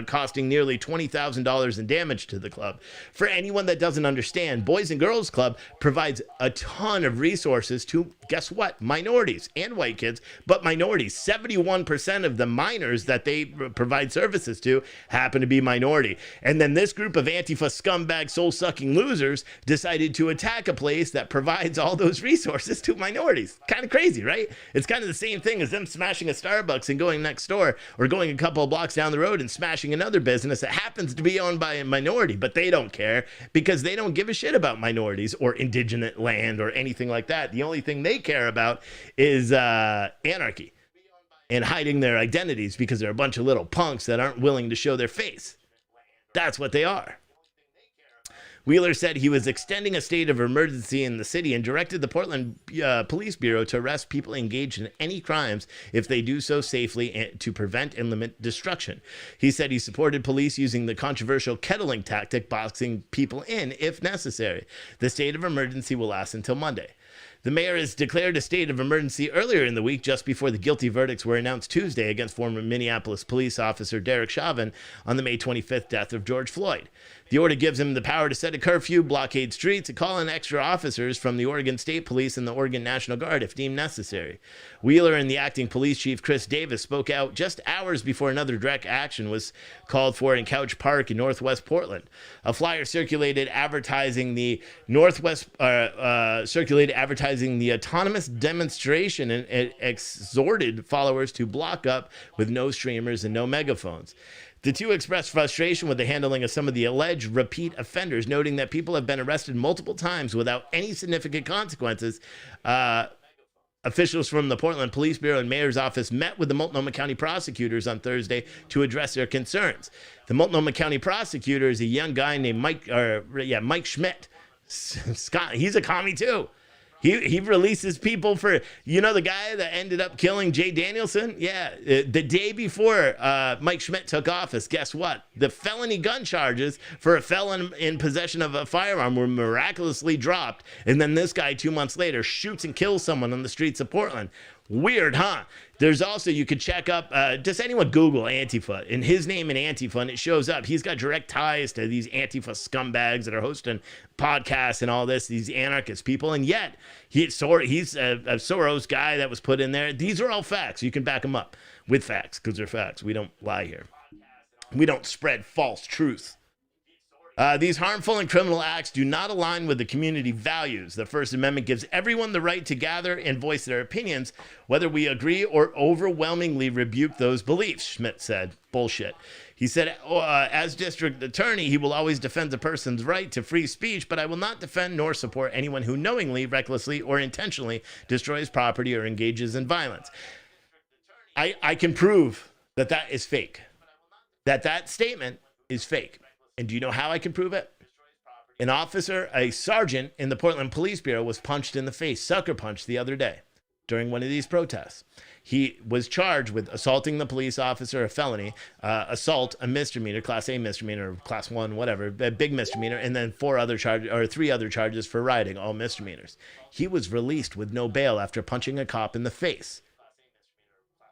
costing nearly $20,000 in damage to the club. For anyone that doesn't understand, Boys and Girls Club provides a ton of resources to, guess what, minorities and white kids, but minorities. 71% of the minors that they provide services to happen to be minority. And then this group of Antifa scumbag soul-sucking losers decided to attack a place that provides all those resources to minorities. Kind of crazy, right? It's kind of the same thing as them smashing a Starbucks and going next door or going a couple of blocks down the road and smashing another business that happens to be owned by a minority, but they don't care because they don't give a shit about minorities or indigenous land or anything like that. The only thing they care about is anarchy and hiding their identities because they're a bunch of little punks that aren't willing to show their face. That's what they are. Wheeler said he was extending a state of emergency in the city and directed the Portland Police Bureau to arrest people engaged in any crimes if they do so safely and to prevent and limit destruction. He said he supported police using the controversial kettling tactic, boxing people in if necessary. The state of emergency will last until Monday. The mayor has declared a state of emergency earlier in the week, just before the guilty verdicts were announced Tuesday against former Minneapolis police officer Derek Chauvin on the May 25th death of George Floyd. The order gives him the power to set a curfew, blockade streets, and call in extra officers from the Oregon State Police and the Oregon National Guard if deemed necessary. Wheeler and the acting police chief, Chris Davis, spoke out just hours before another direct action was called for in Couch Park in northwest Portland. A flyer circulated advertising the autonomous demonstration and exhorted followers to block up with no streamers and no megaphones. The two expressed frustration with the handling of some of the alleged repeat offenders, noting that people have been arrested multiple times without any significant consequences. Officials from the Portland Police Bureau and Mayor's Office met with the Multnomah County prosecutors on Thursday to address their concerns. The Multnomah County prosecutor is a young guy named Mike Schmidt. Scott, he's a commie too. He releases people for, the guy that ended up killing Jay Danielson? Yeah, the day before Mike Schmidt took office, guess what? The felony gun charges for a felon in possession of a firearm were miraculously dropped, and then this guy 2 months later shoots and kills someone on the streets of Portland. Weird, huh? There's also, you could check up, just anyone Google Antifa and his name in Antifa and it shows up. He's got direct ties to these Antifa scumbags that are hosting podcasts and all this, these anarchist people. And yet he's a Soros guy that was put in there. These are all facts. You can back them up with facts because they're facts. We don't lie here. We don't spread false truth. These harmful and criminal acts do not align with the community values. The First Amendment gives everyone the right to gather and voice their opinions, whether we agree or overwhelmingly rebuke those beliefs, Schmidt said. Bullshit. He said, as district attorney, he will always defend a person's right to free speech, but I will not defend nor support anyone who knowingly, recklessly, or intentionally destroys property or engages in violence. I can prove that that is fake. That statement is fake. And do you know how I can prove it? An officer, a sergeant in the Portland Police Bureau was punched in the face, sucker punched the other day during one of these protests. He was charged with assaulting the police officer, a felony, assault, a misdemeanor, class A misdemeanor, class 1, whatever, a big misdemeanor, and then 3 other charges for rioting, all misdemeanors. He was released with no bail after punching a cop in the face.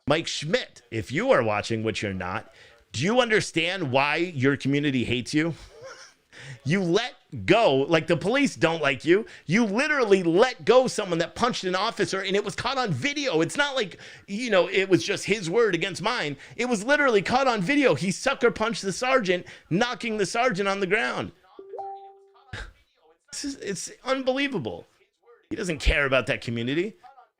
Mike Schmidt, if you are watching, which you're not, do you understand why your community hates you? You let go, like the police don't like you. You literally let go someone that punched an officer and it was caught on video. It's not like, it was just his word against mine. It was literally caught on video. He sucker punched the sergeant, knocking the sergeant on the ground. It's unbelievable. He doesn't care about that community.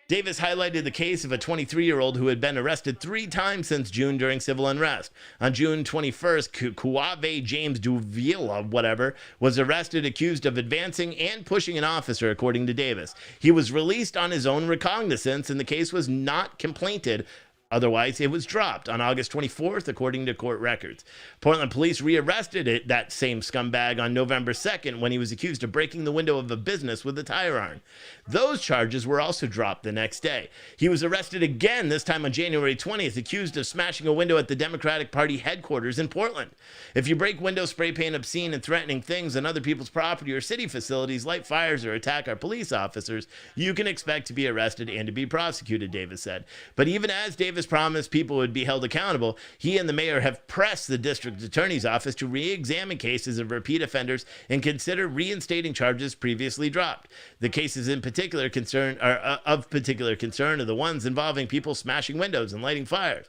Davis highlighted the case of a 23-year-old who had been arrested 3 times since June during civil unrest. On June 21st, Kuave James Duvila, was arrested accused of advancing and pushing an officer, according to Davis. He was released on his own recognizance, and the case was not complainted. Otherwise, it was dropped on August 24th, according to court records. Portland police rearrested that same scumbag on November 2nd when he was accused of breaking the window of a business with a tire iron. Those charges were also dropped the next day. He was arrested again, this time on January 20th, accused of smashing a window at the Democratic Party headquarters in Portland. If you break windows, spray paint obscene and threatening things on other people's property or city facilities, light fires, or attack our police officers, you can expect to be arrested and to be prosecuted, Davis said. But even as Davis promised people would be held accountable, he and the mayor have pressed the district attorney's office to re-examine cases of repeat offenders and consider reinstating charges previously dropped. The cases in particular concern are of particular concern are the ones involving people smashing windows and lighting fires.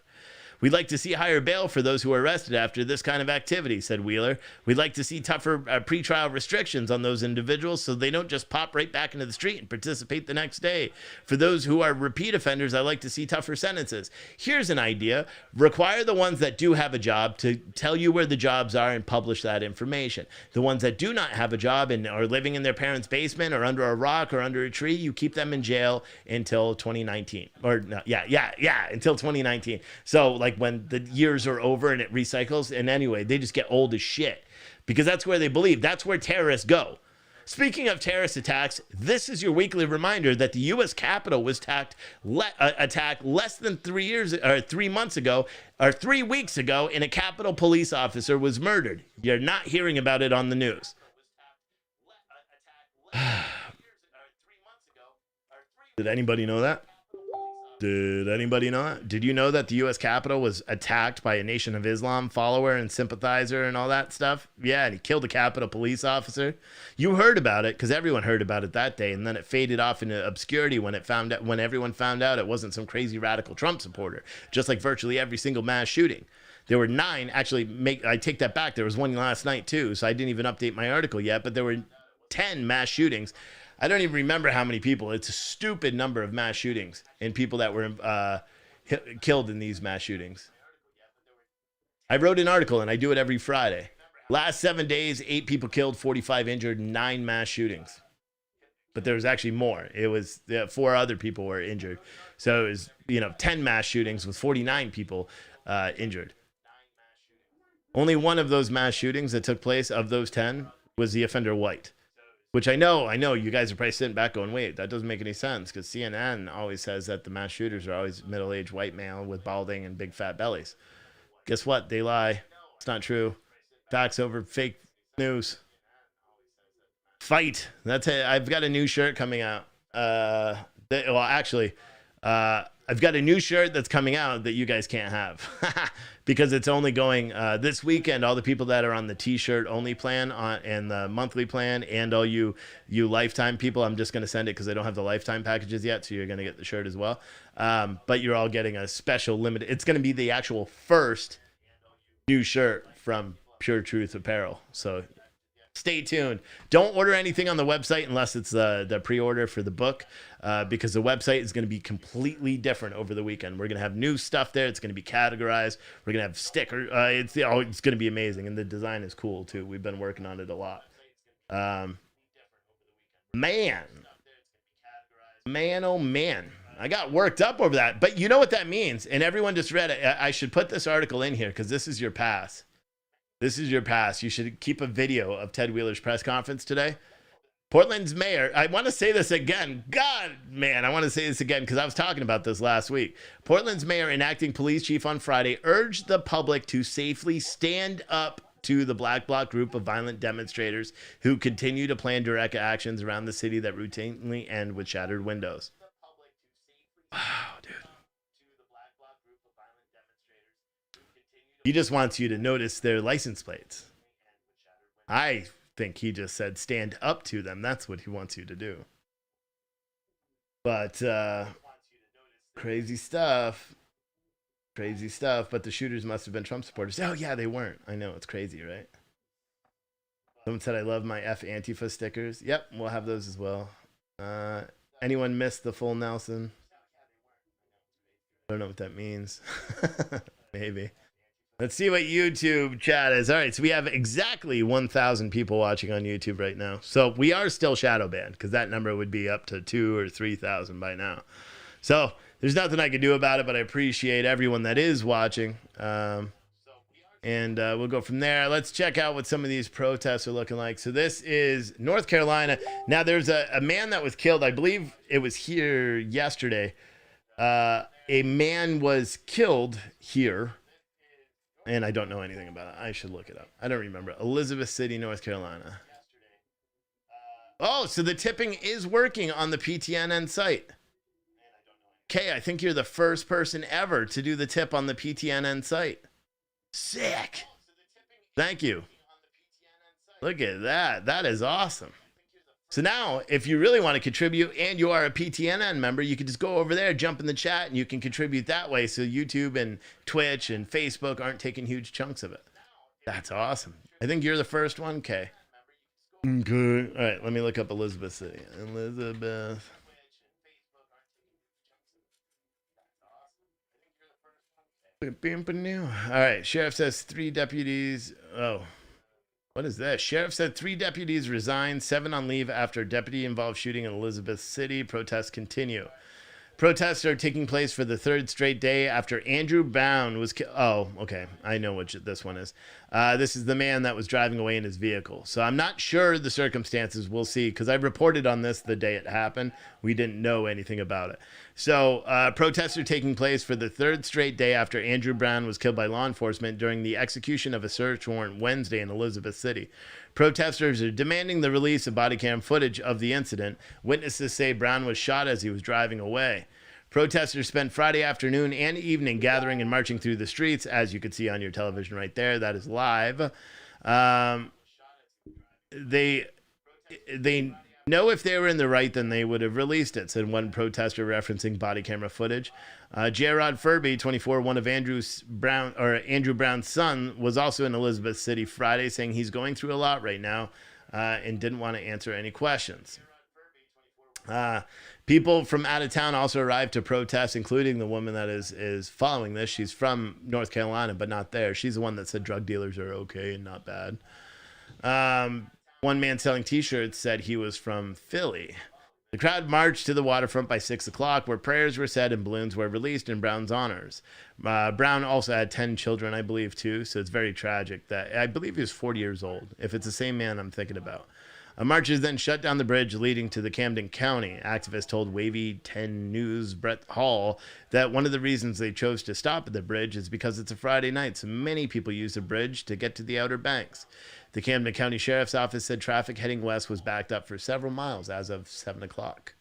We'd like to see higher bail for those who are arrested after this kind of activity, said Wheeler. We'd like to see tougher pretrial restrictions on those individuals so they don't just pop right back into the street and participate the next day. For those who are repeat offenders, I'd like to see tougher sentences. Here's an idea. Require the ones that do have a job to tell you where the jobs are and publish that information. The ones that do not have a job and are living in their parents' basement or under a rock or under a tree, you keep them in jail until 2019. Or, no, until 2019. So, like when the years are over and it recycles, and anyway, they just get old as shit because that's where they believe. That's where terrorists go. Speaking of terrorist attacks, this is your weekly reminder that the U.S. Capitol was attacked less than 3 months ago, or 3 weeks ago, and a Capitol police officer was murdered. You're not hearing about it on the news. Did anybody know that? Did anybody know that? Did you know that the U.S. Capitol was attacked by a Nation of Islam follower and sympathizer and all that stuff? Yeah, and he killed a Capitol police officer. You heard about it because everyone heard about it that day, and then it faded off into obscurity when everyone found out it wasn't some crazy radical Trump supporter, just like virtually every single mass shooting. There were 9. Actually, I take that back. There was one last night, too, so I didn't even update my article yet, but there were 10 mass shootings. I don't even remember how many people. It's a stupid number of mass shootings and people that were killed in these mass shootings. I wrote an article, and I do it every Friday. Last 7 days, 8 people killed, 45 injured, 9 mass shootings. But there was actually more. It was 4 other people were injured. So it was 10 mass shootings with 49 people injured. Only one of those mass shootings that took place of those 10 was the offender white. Which I know you guys are probably sitting back going, wait, that doesn't make any sense because CNN always says that the mass shooters are always middle-aged white male with balding and big fat bellies. Guess what? They lie. It's not true. Facts over fake news. Fight. That's it. I've got a new shirt coming out. I I've got a new shirt that's coming out that you guys can't have because it's only going this weekend. All the people that are on the t-shirt only plan and the monthly plan, and all you lifetime people, I'm just going to send it because I don't have the lifetime packages yet. So you're going to get the shirt as well. But you're all getting a special limited. It's going to be the actual first new shirt from Pure Truth Apparel. So stay tuned. Don't order anything on the website unless it's the pre-order for the book, because the website is going to be completely different over the weekend. We're going to have new stuff there. It's going to be categorized. We're going to have stickers. It's going to be amazing, and the design is cool too. We've been working on it a lot. Man, oh man, I got worked up over that. But you know what that means, and everyone just read it. I should put this article in here because this is your pass. This is your pass. You should keep a video of Ted Wheeler's press conference today. Portland's mayor, I want to say this again. God, man, I want to say this again because I was talking about this last week. Portland's mayor and acting police chief on Friday urged the public to safely stand up to the Black Bloc group of violent demonstrators who continue to plan direct actions around the city that routinely end with shattered windows. Wow, dude. He just wants you to notice their license plates. I think he just said stand up to them. That's what he wants you to do. But crazy stuff. Crazy stuff. But the shooters must have been Trump supporters. Oh, yeah, they weren't. I know. It's crazy, right? Someone said, I love my F Antifa stickers. Yep, we'll have those as well. Anyone missed the full Nelson? I don't know what that means. Maybe. Let's see what YouTube chat is. All right, so we have exactly 1,000 people watching on YouTube right now. So we are still shadow banned because that number would be up to 2,000 or 3,000 by now. So there's nothing I can do about it, but I appreciate everyone that is watching. And we'll go from there. Let's check out what some of these protests are looking like. So this is North Carolina. Now there's a man that was killed. I believe it was here yesterday. A man was killed here. And I don't know anything about it. I should look it up. I don't remember. Elizabeth City, North Carolina. Oh, so the tipping is working on the PTNN site. Okay, I think you're the first person ever to do the tip on the PTNN site. Sick. Thank you. Look at that. That is awesome. So now, if you really want to contribute and you are a PTNN member, you can just go over there, jump in the chat, and you can contribute that way. So YouTube and Twitch and Facebook aren't taking huge chunks of it. That's awesome. I think you're the first one, Kay. Okay. All right, let me look up Elizabeth City. Elizabeth. All right, sheriff says 3 deputies. Oh. What is that? Sheriff said 3 deputies resigned, 7 on leave after deputy-involved shooting in Elizabeth City. Protests continue. Protests are taking place for the 3rd straight day after Andrew Brown was killed. Oh, okay. I know what this one is. This is the man that was driving away in his vehicle. So I'm not sure the circumstances. We'll see, because I reported on this the day it happened. We didn't know anything about it. So protests are taking place for the 3rd straight day after Andrew Brown was killed by law enforcement during the execution of a search warrant Wednesday in Elizabeth City. Protesters are demanding the release of body cam footage of the incident. Witnesses say Brown was shot as he was driving away. Protesters spent Friday afternoon and evening gathering and marching through the streets, as you can see on your television right there. That is live. They know if they were in the right, then they would have released it, said one protester referencing body camera footage. Gerard Furby, 24, one of Andrew Brown's son, was also in Elizabeth City Friday, saying he's going through a lot right now and didn't want to answer any questions. People from out of town also arrived to protest, including the woman that is following this. She's from North Carolina, but not there. She's the one that said drug dealers are okay and not bad. One man selling T-shirts said he was from Philly. The crowd marched to the waterfront by 6 o'clock, where prayers were said and balloons were released in Brown's honors. Brown also had 10 children, I believe, too, so it's very tragic. That I believe he was 40 years old, if it's the same man I'm thinking about. Marchers then shut down the bridge leading to the Camden County. Activists told Wavy 10 News' Brett Hall that one of the reasons they chose to stop at the bridge is because it's a Friday night, so many people use the bridge to get to the Outer Banks. The Camden County Sheriff's Office said traffic heading west was backed up for several miles as of 7 o'clock.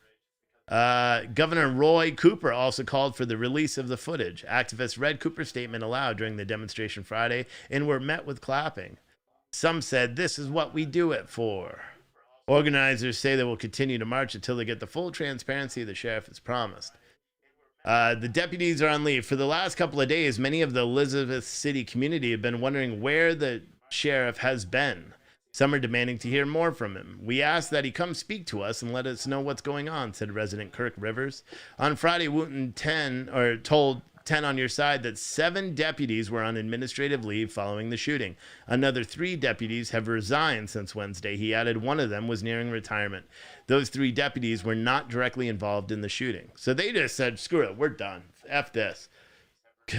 Governor Roy Cooper also called for the release of the footage. Activists read Cooper's statement aloud during the demonstration Friday and were met with clapping. Some said, "This is what we do it for." Organizers say they will continue to march until they get the full transparency the sheriff has promised. The deputies are on leave. For the last couple of days, many of the Elizabeth City community have been wondering where the sheriff has been. Some are demanding to hear more from him. "We ask that he come speak to us and let us know what's going on," said resident Kirk Rivers. On Friday, Wooten told 10 on Your Side that 7 deputies were on administrative leave following the shooting. Another 3 deputies have resigned since Wednesday. He added one of them was nearing retirement. Those 3 deputies were not directly involved in the shooting. So they just said, screw it, we're done. F this.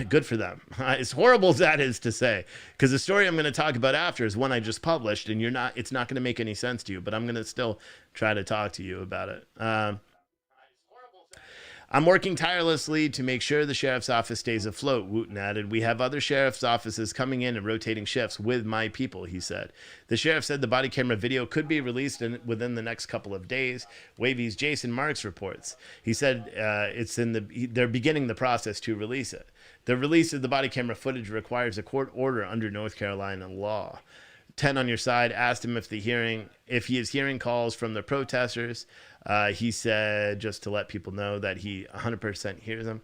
Good for them. As horrible as that is to say, because the story I'm going to talk about after is one I just published, and it's not going to make any sense to you, but I'm going to still try to talk to you about it. "I'm working tirelessly to make sure the sheriff's office stays afloat," Wooten added. "We have other sheriff's offices coming in and rotating shifts with my people," he said. The sheriff said the body camera video could be released within the next couple of days. Wavy's Jason Marks reports. He said they're beginning the process to release it. The release of the body camera footage requires a court order under North Carolina law. 10 on Your Side asked him if he is hearing calls from the protesters. He said, just to let people know, that he 100% hears them.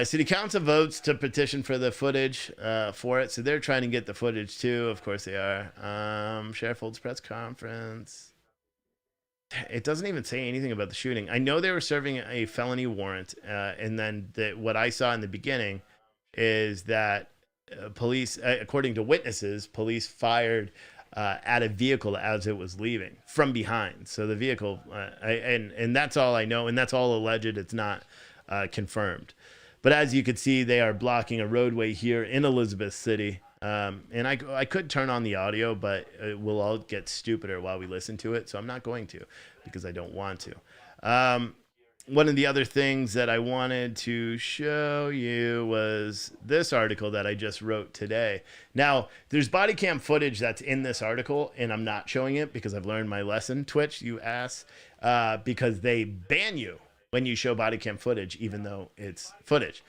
City Council votes to petition for the footage for it, so they're trying to get the footage too. Of course they are. Sheriff holds press conference. It doesn't even say anything about the shooting. I know they were serving a felony warrant, and then what I saw in the beginning is that police, according to witnesses, police fired at a vehicle as it was leaving from behind. So the vehicle, and that's all I know, and that's all alleged. It's not confirmed. But as you can see, they are blocking a roadway here in Elizabeth City. And I could turn on the audio, but it will all get stupider while we listen to it. So I'm not going to, because I don't want to. One of the other things that I wanted to show you was this article that I just wrote today. Now, there's body cam footage that's in this article, and I'm not showing it because I've learned my lesson, Twitch, you ass, because they ban you when you show body cam footage, even though it's footage.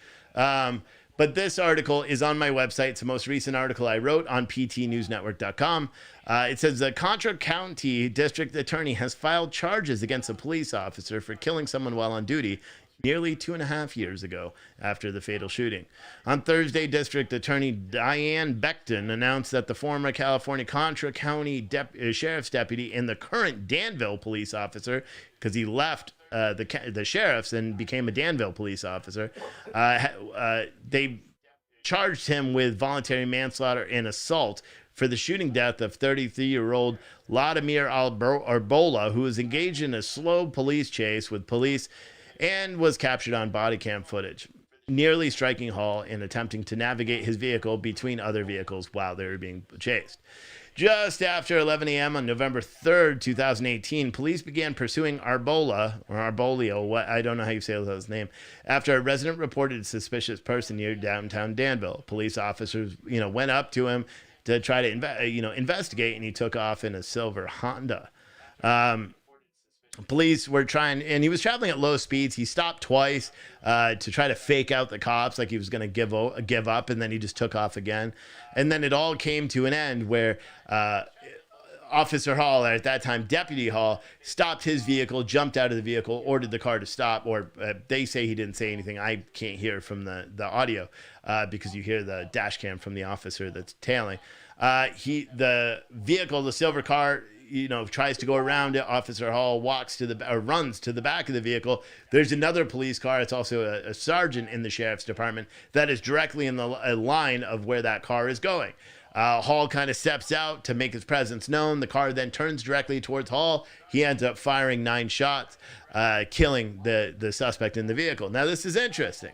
But this article is on my website. It's the most recent article I wrote on ptnewsnetwork.com. It says the Contra County District Attorney has filed charges against a police officer for killing someone while on duty nearly 2.5 years ago after the fatal shooting. On Thursday, District Attorney Diane Beckton announced that the former California Contra County Sheriff's deputy and the current Danville police officer, because he left the sheriffs and became a Danville police officer, they charged him with voluntary manslaughter and assault for the shooting death of 33-year-old Vladimir Arbola, who was engaged in a slow police chase with police and was captured on body cam footage, nearly striking Hall and attempting to navigate his vehicle between other vehicles while they were being chased. Just after 11 a.m. on November 3rd, 2018, police began pursuing Arbolio, I don't know how you say his name, after a resident reported a suspicious person near downtown Danville. Police officers, went up to him to try to investigate, and he took off in a silver Honda. Police were trying, and he was traveling at low speeds. He stopped twice to try to fake out the cops, like he was going to give up, and then he just took off again. And then it all came to an end where Officer Hall, or at that time Deputy Hall, stopped his vehicle, jumped out of the vehicle, ordered the car to stop, or they say he didn't say anything. I can't hear from the audio because you hear the dash cam from the officer that's tailing. The vehicle, the silver car, tries to go around it. Officer Hall runs to the back of the vehicle. There's another police car. It's also a sergeant in the sheriff's department that is directly in the line of where that car is going. Hall kind of steps out to make his presence known. The car then turns directly towards Hall. He ends up firing 9 shots, killing the suspect in the vehicle. Now, this is interesting.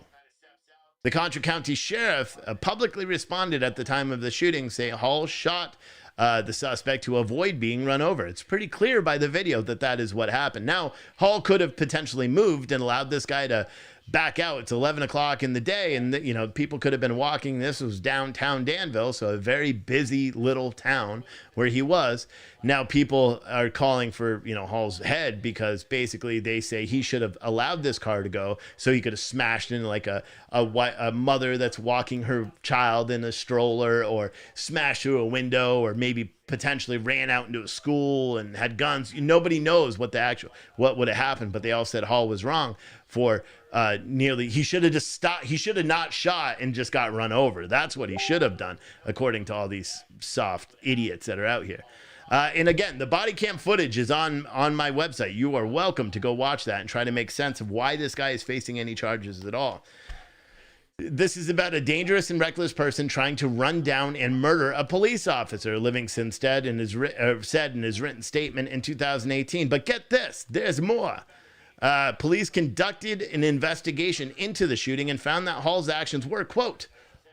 The Contra County Sheriff publicly responded at the time of the shooting, saying Hall shot the suspect to avoid being run over. It's pretty clear by the video that is what happened. Now, Hall could have potentially moved and allowed this guy to back out. It's 11 o'clock in the day, and you know, people could have been walking. This was downtown Danville, so a very busy little town where he was. Now people are calling for, you know, Hall's head, because basically they say he should have allowed this car to go, so he could have smashed into like a mother that's walking her child in a stroller, or smashed through a window, or maybe potentially ran out into a school and had guns. Nobody knows what would have happened, but they all said Hall was wrong for he should have just stopped. He should have not shot and just got run over. That's what he should have done, according to all these soft idiots that are out here. And again, the body cam footage is on my website. You are welcome to go watch that and try to make sense of why this guy is facing any charges at all. This is about a dangerous and reckless person trying to run down and murder a police officer, Livingston said in his written statement in 2018. But get this, there's more. Police conducted an investigation into the shooting and found that Hall's actions were, quote,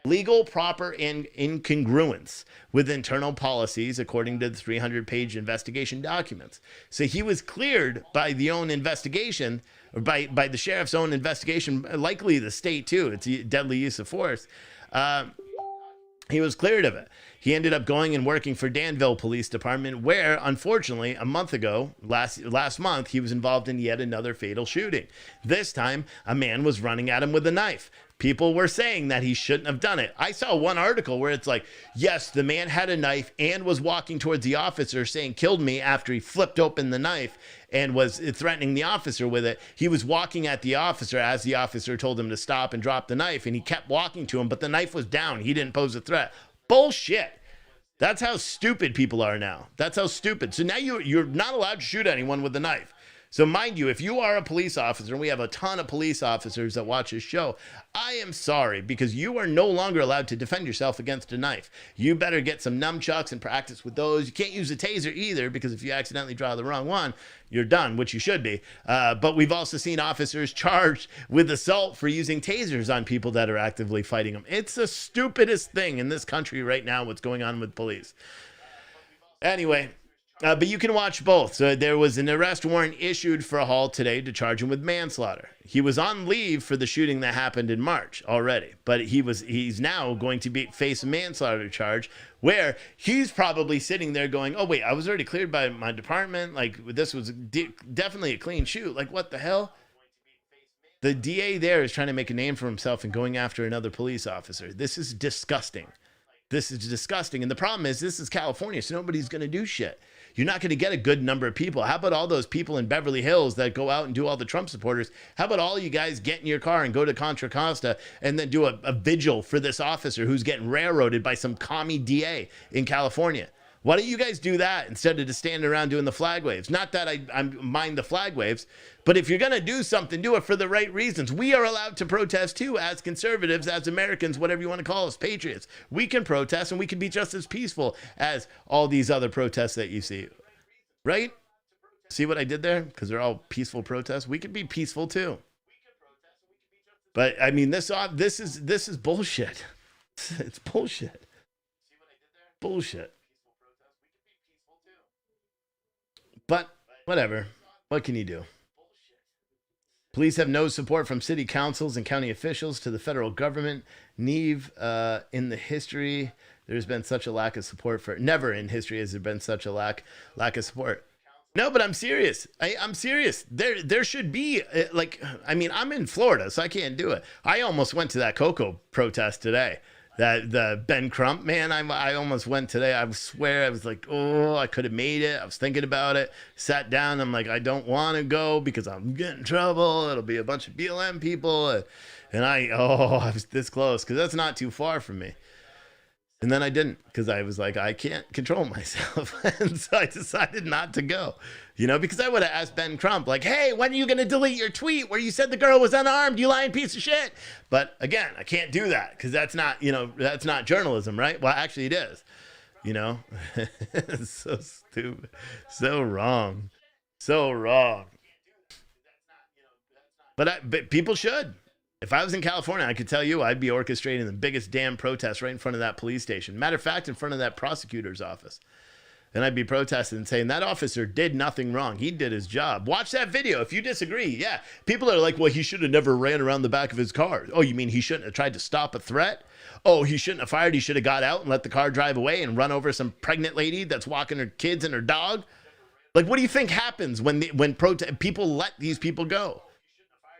legal, proper, and in congruence with internal policies, according to the 300-page investigation documents. So he was cleared by the own investigation, or by the sheriff's own investigation, likely the state too. It's deadly use of force. He was cleared of it. He ended up going and working for Danville Police Department, where, unfortunately, a month ago, last month, he was involved in yet another fatal shooting. This time, a man was running at him with a knife. People were saying that he shouldn't have done it. I saw one article where it's like, yes, the man had a knife and was walking towards the officer saying, killed me, after he flipped open the knife and was threatening the officer with it. He was walking at the officer as the officer told him to stop and drop the knife, and he kept walking to him, but the knife was down. He didn't pose a threat. Bullshit. That's how stupid people are now. That's how stupid. So now you're not allowed to shoot anyone with a knife. So mind you, if you are a police officer, and we have a ton of police officers that watch this show, I am sorry, because you are no longer allowed to defend yourself against a knife. You better get some nunchucks and practice with those. You can't use a taser either, because if you accidentally draw the wrong one, you're done, which you should be. But we've also seen officers charged with assault for using tasers on people that are actively fighting them. It's the stupidest thing in this country right now, what's going on with police. Anyway, but you can watch both. So there was an arrest warrant issued for Hall today to charge him with manslaughter. He was on leave for the shooting that happened in March already, but he's now going to face a manslaughter charge, where he's probably sitting there going, oh wait, I was already cleared by my department. Like, this was definitely a clean shoot. Like, what the hell? The DA there is trying to make a name for himself and going after another police officer. This is disgusting. This is disgusting. And the problem is, this is California, so nobody's going to do shit. You're not going to get a good number of people. How about all those people in Beverly Hills that go out and do all the Trump supporters? How about all you guys get in your car and go to Contra Costa and then do a vigil for this officer who's getting railroaded by some commie DA in California? Why don't you guys do that instead of just standing around doing the flag waves? Not that I mind the flag waves, but if you're going to do something, do it for the right reasons. We are allowed to protest too, as conservatives, as Americans, whatever you want to call us, patriots. We can protest, and we can be just as peaceful as all these other protests that you see, right? See what I did there? Because they're all peaceful protests. We can be peaceful too. But I mean, this is bullshit. It's bullshit. Bullshit. But whatever. What can you do? Police have no support from city councils and county officials to the federal government. Neve, in the history, there's been such a lack of support for. Never in history has there been such a lack of support. No, but I'm serious. I'm serious. There should be, like, I mean, I'm in Florida, so I can't do it. I almost went to that Cocoa protest today. The Ben Crump, man, I almost went today. I swear, I was like, oh, I could have made it. I was thinking about it. Sat down. I'm like, I don't want to go because I'm getting in trouble. It'll be a bunch of BLM people. And I was this close because that's not too far from me. And then I didn't, because I was like, I can't control myself. And so I decided not to go, because I would have asked Ben Crump, like, hey, when are you going to delete your tweet where you said the girl was unarmed, you lying piece of shit? But again, I can't do that because that's not, that's not journalism, right? Well, actually it is, It's so stupid, so wrong, so wrong. But people should. If I was in California, I could tell you I'd be orchestrating the biggest damn protest right in front of that police station. Matter of fact, in front of that prosecutor's office. and I'd be protesting and saying that officer did nothing wrong. He did his job. Watch that video if you disagree. Yeah, people are like, well, he should have never ran around the back of his car. Oh, you mean he shouldn't have tried to stop a threat? Oh, he shouldn't have fired. He should have got out and let the car drive away and run over some pregnant lady that's walking her kids and her dog. Like, what do you think happens when people let these people go?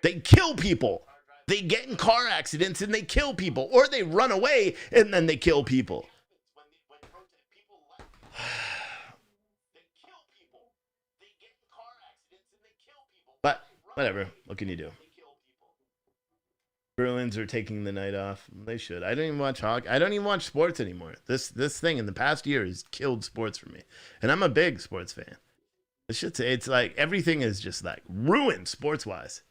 They kill people. They get in car accidents and they kill people, or they run away and then they kill people. But whatever, what can you do? Bruins are taking the night off. They should. I don't even watch hockey. I don't even watch sports anymore. This thing in the past year has killed sports for me, and I'm a big sports fan. It's like everything is just like ruined sports wise.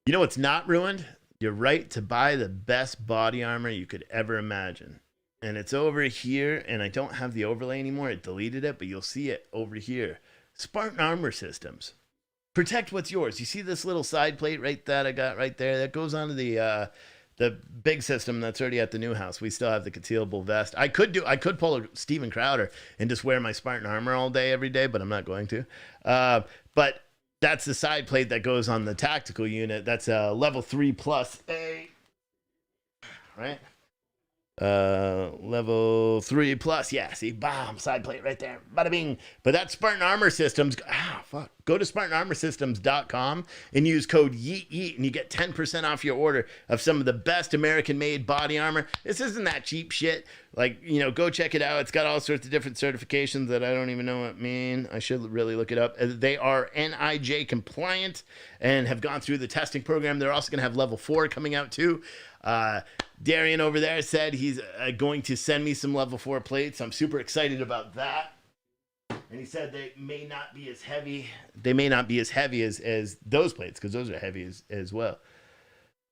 You know what's not ruined? Your right to buy the best body armor you could ever imagine. And it's over here, and I don't have the overlay anymore. It deleted it, but you'll see it over here. Spartan Armor Systems. Protect what's yours. You see this little side plate right that I got right there? That goes onto the big system that's already at the new house. We still have the concealable vest. I could pull a Steven Crowder and just wear my Spartan armor all day, every day, but I'm not going to. But that's the side plate that goes on the tactical unit. That's a level 3+A, right? Level 3+, yeah, see, bomb, side plate right there, bada bing. But that's Spartan Armor Systems. Go to SpartanArmorSystems.com and use code YEET and you get 10% off your order of some of the best American-made body armor. This isn't that cheap shit. Like, go check it out. It's got all sorts of different certifications that I don't even know what mean. I should really look it up. They are NIJ compliant and have gone through the testing program. They're also going to have level 4 coming out too. Darian over there said he's going to send me some level 4 plates. I'm super excited about that. And he said they may not be as heavy. They may not be as heavy as those plates, because those are heavy as well.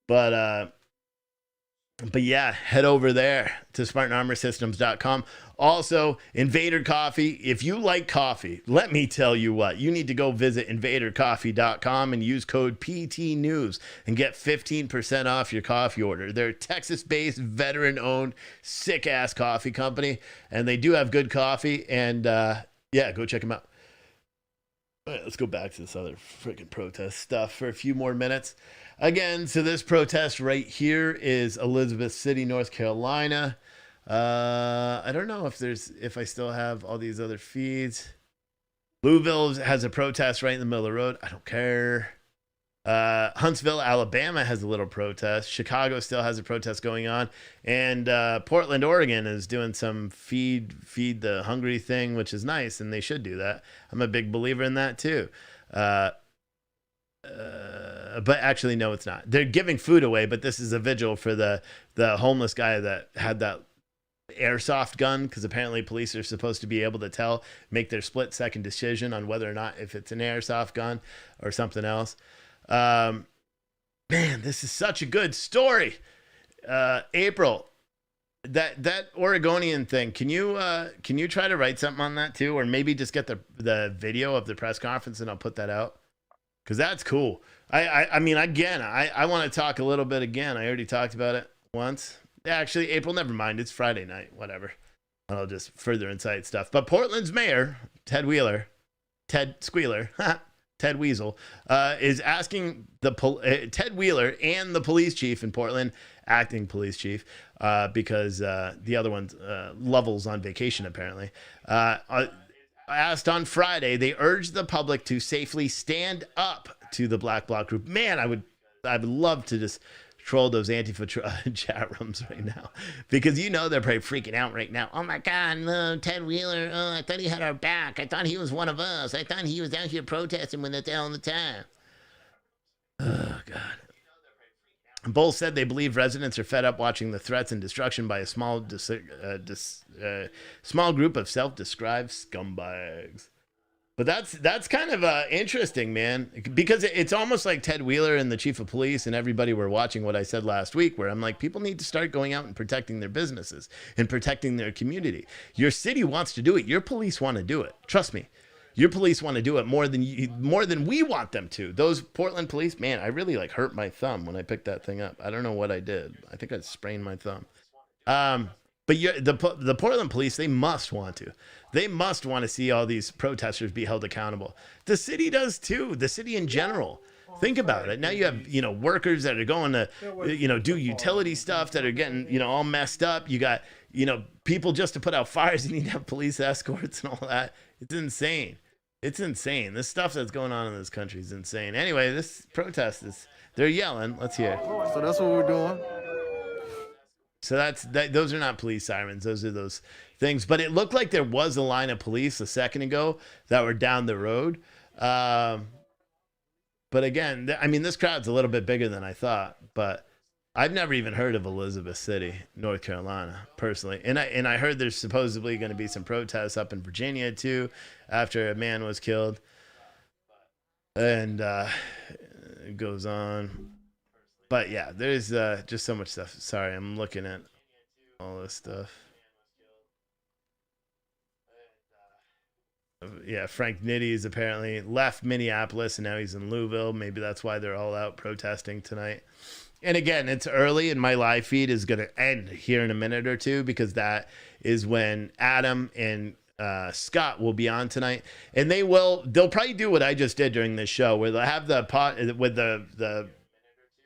But yeah, head over there to SpartanArmorSystems.com. Also, Invader Coffee. If you like coffee, let me tell you what. You need to go visit InvaderCoffee.com and use code PTNews and get 15% off your coffee order. They're a Texas-based, veteran-owned, sick-ass coffee company, and they do have good coffee. And yeah, go check them out. All right, let's go back to this other freaking protest stuff for a few more minutes. Again, so this protest right here is Elizabeth City, North Carolina. I don't know if I still have all these other feeds. Louisville has a protest right in the middle of the road. I don't care. Huntsville, Alabama has a little protest. Chicago still has a protest going on. And Portland, Oregon is doing some feed the hungry thing, which is nice, and they should do that. I'm a big believer in that too. But actually, no, it's not. They're giving food away, but this is a vigil for the homeless guy that had that airsoft gun, because apparently police are supposed to be able to make their split-second decision on whether or not if it's an airsoft gun or something else. Man, this is such a good story. April, that Oregonian thing, can you try to write something on that too, or maybe just get the video of the press conference and I'll put that out, because that's cool. I mean, again, I want to talk a little bit again. I already talked about it once. Actually, April, never mind. It's Friday night, whatever. I'll just further incite stuff. But Portland's mayor, Ted Squealer, Ted Weasel, is asking Ted Wheeler and the police chief in Portland, acting police chief, because the other one's Lovell's on vacation apparently, asked on Friday, they urged the public to safely stand up to the Black Bloc group. Man, I would love to just troll those Antifa chat rooms right now, because they're probably freaking out right now. Oh my God, no, Ted Wheeler, I thought he had our back. I thought he was one of us. I thought he was out here protesting with us all the time. Oh God. Both said they believe residents are fed up watching the threats and destruction by a small group of self-described scumbags. But that's kind of interesting, man, because it's almost like Ted Wheeler and the chief of police and everybody were watching what I said last week, where I'm like, people need to start going out and protecting their businesses and protecting their community. Your city wants to do it. Your police want to do it. Trust me. Your police want to do it more than we want them to. Those Portland police, man, I really hurt my thumb when I picked that thing up. I don't know what I did. I think I sprained my thumb. But the Portland police, they must want to. They must want to see all these protesters be held accountable. The city does too. The city in general. Think about it. Now you have, workers that are going to, do utility stuff that are getting, all messed up. You got, people just to put out fires. You need to have police escorts and all that. It's insane. It's insane. This stuff that's going on in this country is insane. Anyway, this protest they're yelling. Let's hear. So that's what we're doing. So those are not police sirens. Those are those things. But it looked like there was a line of police a second ago that were down the road. But again, I mean, this crowd's a little bit bigger than I thought. But I've never even heard of Elizabeth City, North Carolina, personally. And I heard there's supposedly going to be some protests up in Virginia too, after a man was killed. And it goes on. But yeah, there's just so much stuff. Sorry, I'm looking at all this stuff. Yeah, Frank Nitty's apparently left Minneapolis and now he's in Louisville. Maybe that's why they're all out protesting tonight. And again, it's early and my live feed is going to end here in a minute or two because that is when Adam and Scott will be on tonight. And they'll probably do what I just did during this show where they'll have the pot with the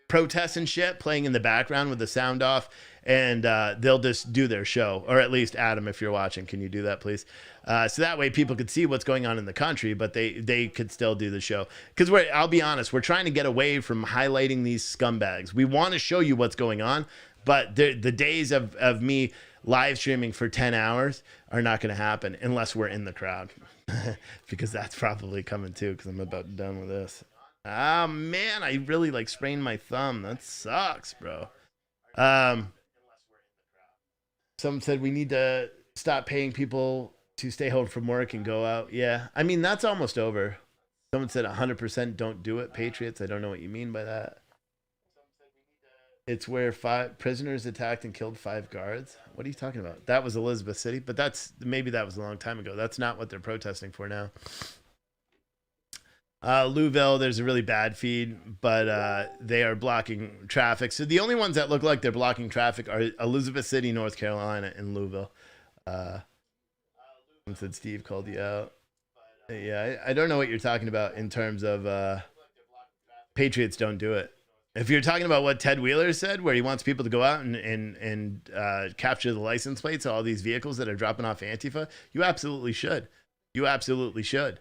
protests and shit playing in the background with the sound off, and they'll just do their show. Or at least Adam, if you're watching, can you do that, please? So that way people could see what's going on in the country, but they could still do the show. Because I'll be honest, we're trying to get away from highlighting these scumbags. We want to show you what's going on, but the days of me live streaming for 10 hours are not going to happen unless we're in the crowd. Because that's probably coming too, because I'm about done with this. Ah, man, I really sprained my thumb. That sucks, bro. Someone said we need to stop paying people to stay home from work and go out. Yeah, I mean, that's almost over. Someone said 100% don't do it, Patriots. I don't know what you mean by that. It's where 5 prisoners attacked and killed 5 guards. What are you talking about? That was Elizabeth City, but maybe that was a long time ago. That's not what they're protesting for now. Louisville, there's a really bad feed, but they are blocking traffic. So the only ones that look like they're blocking traffic are Elizabeth City, North Carolina, and Louisville. Said Steve called you out. Yeah, I don't know what you're talking about in terms of Patriots don't do it. If you're talking about what Ted Wheeler said, where he wants people to go out and capture the license plates of all these vehicles that are dropping off Antifa, you absolutely should. You absolutely should.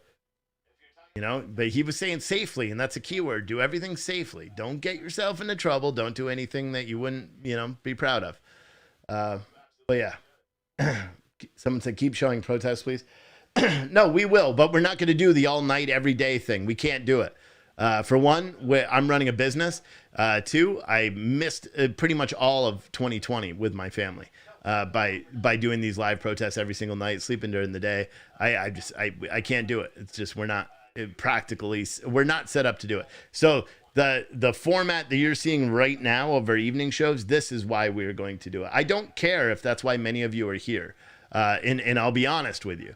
But he was saying safely, and that's a key word. Do everything safely. Don't get yourself into trouble. Don't do anything that you wouldn't, be proud of. But yeah. Someone said, keep showing protests, please. No, we will, but we're not going to do the all night, every day thing. We can't do it. For one, I'm running a business. 2, I missed pretty much all of 2020 with my family by doing these live protests every single night, sleeping during the day. I can't do it. It's just we're not set up to do it. So the format that you're seeing right now of our evening shows, this is why we're going to do it. I don't care if that's why many of you are here. And I'll be honest with you,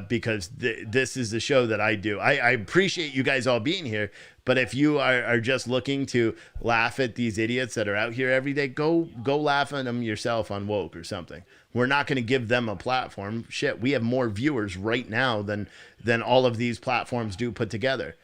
because this is the show that I do. I appreciate you guys all being here, but if you are just looking to laugh at these idiots that are out here every day, go laugh at them yourself on Woke or something. We're not going to give them a platform. Shit, we have more viewers right now than all of these platforms do put together.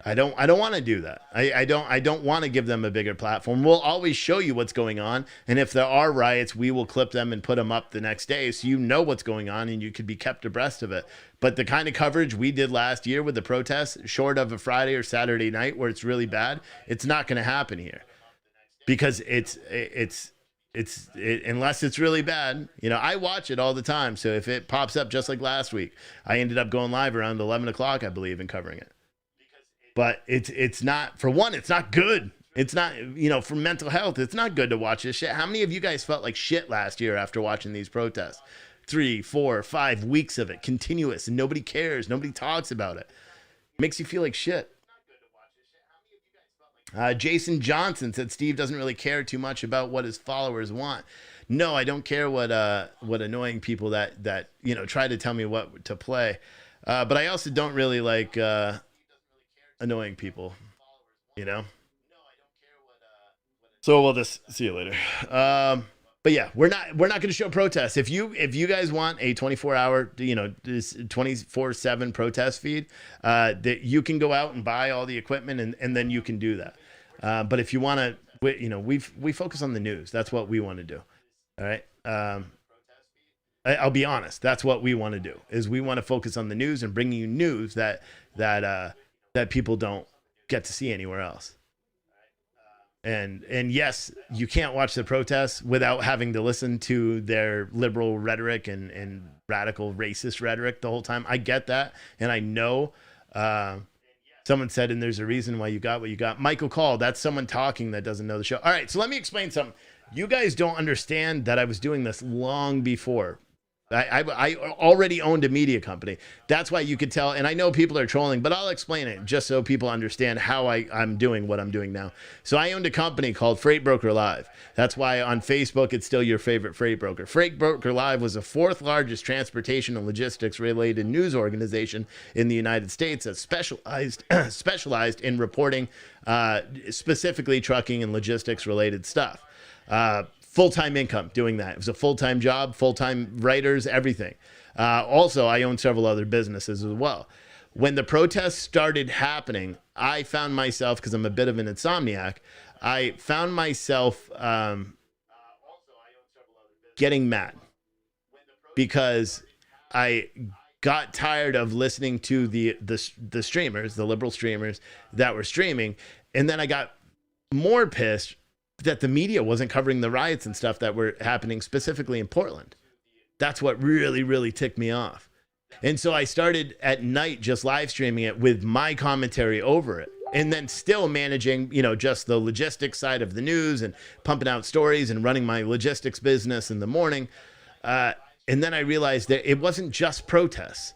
I don't want to do that. I don't want to give them a bigger platform. We'll always show you what's going on, and if there are riots, we will clip them and put them up the next day so you know what's going on and you could be kept abreast of it. But the kind of coverage we did last year with the protests, short of a Friday or Saturday night where it's really bad, it's not going to happen here, because it's unless it's really bad. I watch it all the time, so if it pops up just like last week, I ended up going live around 11 o'clock, I believe, and covering it. But it's not, for one, it's not good. It's not, for mental health, it's not good to watch this shit. How many of you guys felt like shit last year after watching these protests? 3, 4, 5 weeks of it, continuous, and nobody cares. Nobody talks about it. Makes you feel like shit. Jason Johnson said Steve doesn't really care too much about what his followers want. No, I don't care what annoying people that try to tell me what to play. But I also don't really like annoying people, So we'll just see you later. But yeah, we're not going to show protests. If you guys want a 24-hour, this 24/7 protest feed, that you can go out and buy all the equipment and then you can do that. But if you want to, we focus on the news. That's what we want to do. All right. I'll be honest. That's what we want to do. Is we want to focus on the news and bringing you news that people don't get to see anywhere else. And yes, you can't watch the protests without having to listen to their liberal rhetoric and radical racist rhetoric the whole time. I get that, and I know. Someone said, and there's a reason why you got what you got. Michael Call, that's someone talking that doesn't know the show. All right, so let me explain something. You guys don't understand that I was doing this long before. I already owned a media company. That's why you could tell. And I know people are trolling, but I'll explain it just so people understand how I'm doing what I'm doing now. So I owned a company called Freight Broker Live. That's why on Facebook, it's still your favorite freight broker. Freight Broker Live was the 4th largest transportation and logistics related news organization in the United States that specialized in reporting specifically trucking and logistics related stuff. Full-time income doing that. It was a full-time job, full-time writers, everything. Also, I own several other businesses as well. When the protests started happening, I found myself, because I'm a bit of an insomniac, I found myself getting mad because I got tired of listening to the streamers, the liberal streamers that were streaming, and then I got more pissed that the media wasn't covering the riots and stuff that were happening specifically in Portland. That's what really, really ticked me off. And so I started at night just live streaming it with my commentary over it. And then still managing, just the logistics side of the news and pumping out stories and running my logistics business in the morning. And then I realized that it wasn't just protests.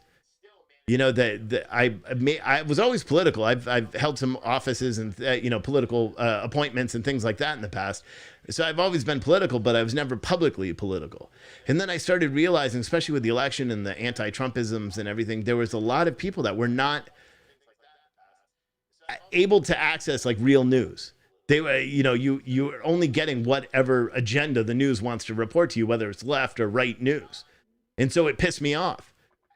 I was always political. I've held some offices and political appointments and things like that in the past. So I've always been political, but I was never publicly political. And then I started realizing, especially with the election and the anti-Trumpisms and everything, there was a lot of people that were not able to access like real news. They were, you're only getting whatever agenda the news wants to report to you, whether it's left or right news. And so it pissed me off.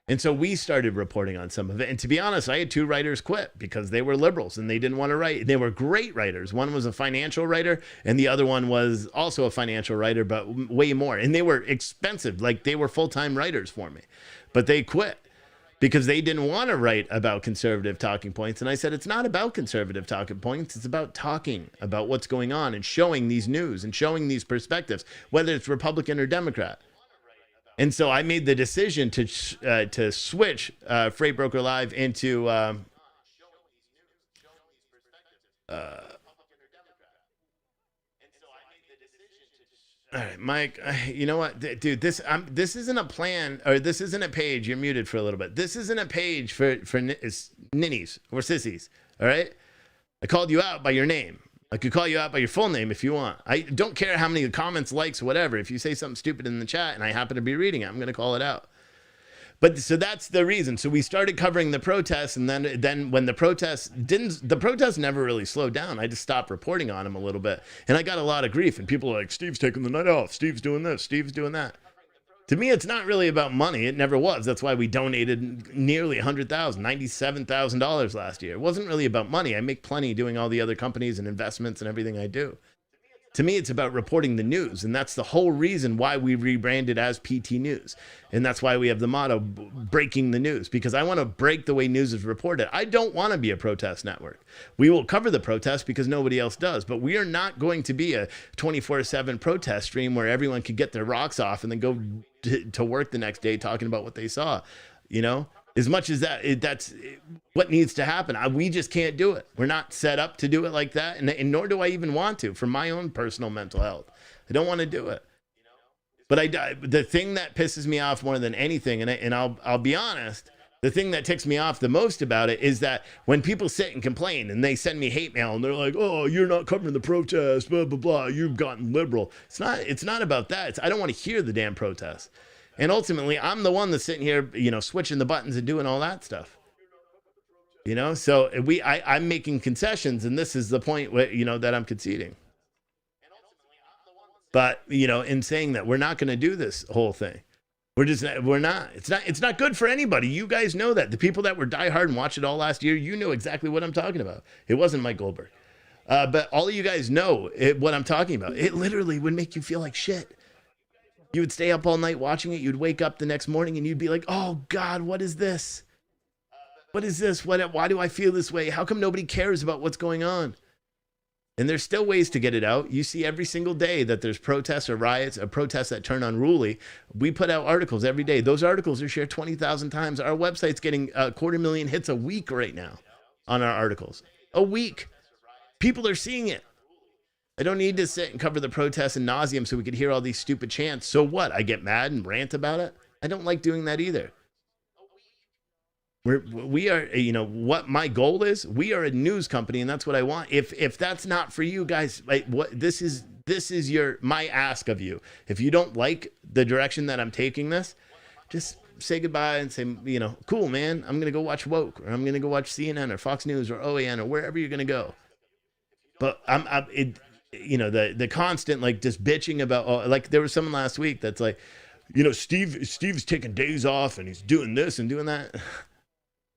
And so we started reporting on some of it. And to be honest, I had 2 writers quit because they were liberals and they didn't want to write. They were great writers. One was a financial writer and the other one was also a financial writer, but way more. And they were expensive. Like they were full-time writers for me, but they quit because they didn't want to write about conservative talking points. And I said, it's not about conservative talking points. It's about talking about what's going on and showing these news and showing these perspectives, whether it's Republican or Democrat. And so I made the decision to switch Freight Broker Live into all right, Mike. You know what, dude? This isn't a plan, or this isn't a page. You're muted for a little bit. This isn't a page for ninnies or sissies. All right. I called you out by your name. I could call you out by your full name if you want. I don't care how many comments, likes, whatever. If you say something stupid in the chat and I happen to be reading it, I'm going to call it out. But so that's the reason. So we started covering the protests, and then when the protests never really slowed down. I just stopped reporting on them a little bit, and I got a lot of grief. And people are like, Steve's taking the night off. Steve's doing this. Steve's doing that. To me, it's not really about money. It never was. That's why we donated nearly $100,000, $97,000 last year. It wasn't really about money. I make plenty doing all the other companies and investments and everything I do. To me, it's about reporting the news. And that's the whole reason why we rebranded as PT News. And that's why we have the motto, breaking the news, because I want to break the way news is reported. I don't want to be a protest network. We will cover the protest because nobody else does, but we are not going to be a 24/7 protest stream where everyone can get their rocks off and then go to work the next day talking about what they saw. As much as that's what needs to happen. We just can't do it. We're not set up to do it like that, and nor do I even want to for my own personal mental health. I don't want to do it. But the thing that pisses me off more than anything, and I'll be honest, the thing that ticks me off the most about it is that when people sit and complain and they send me hate mail and they're like, oh, you're not covering the protest, blah, blah, blah, you've gotten liberal. It's not about that. I don't want to hear the damn protests. And ultimately, I'm the one that's sitting here, switching the buttons and doing all that stuff. So I'm making concessions, and this is the point where, that I'm conceding. But, you know, in saying that, we're not going to do this whole thing. We're not. It's not good for anybody. You guys know that. The people that were diehard and watched it all last year, you know exactly what I'm talking about. It wasn't Mike Goldberg. But all of you guys know what I'm talking about. It literally would make you feel like shit. You would stay up all night watching it. You'd wake up the next morning and you'd be like, oh, God, what is this? What is this? Why do I feel this way? How come nobody cares about what's going on? And there's still ways to get it out. You see every single day that there's protests or riots, or protests that turn unruly. We put out articles every day. Those articles are shared 20,000 times. Our website's getting 250,000 hits a week right now on our articles. A week. People are seeing it. I don't need to sit and cover the protests ad nauseum so we could hear all these stupid chants. So what? I get mad and rant about it? I don't like doing that either. We are, you know, what my goal is, we are a news company, and that's what I want. If that's not for you guys, like, what this is my ask of you. If you don't like the direction that I'm taking this, just say goodbye and say, you know, cool, man, I'm gonna go watch Woke, or I'm gonna go watch CNN or Fox News or OAN or wherever you're gonna go. But you know, the constant, like, just bitching about, like, there was someone last week that's like, you know, Steve's taking days off and he's doing this and doing that.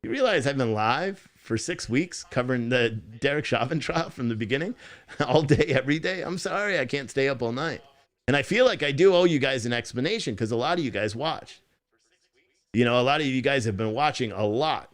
You realize I've been live for 6 weeks covering the Derek Chauvin trial from the beginning, all day, every day. I'm sorry I can't stay up all night. And I feel like I do owe you guys an explanation, because a lot of you guys watch. You know, a lot of you guys have been watching a lot.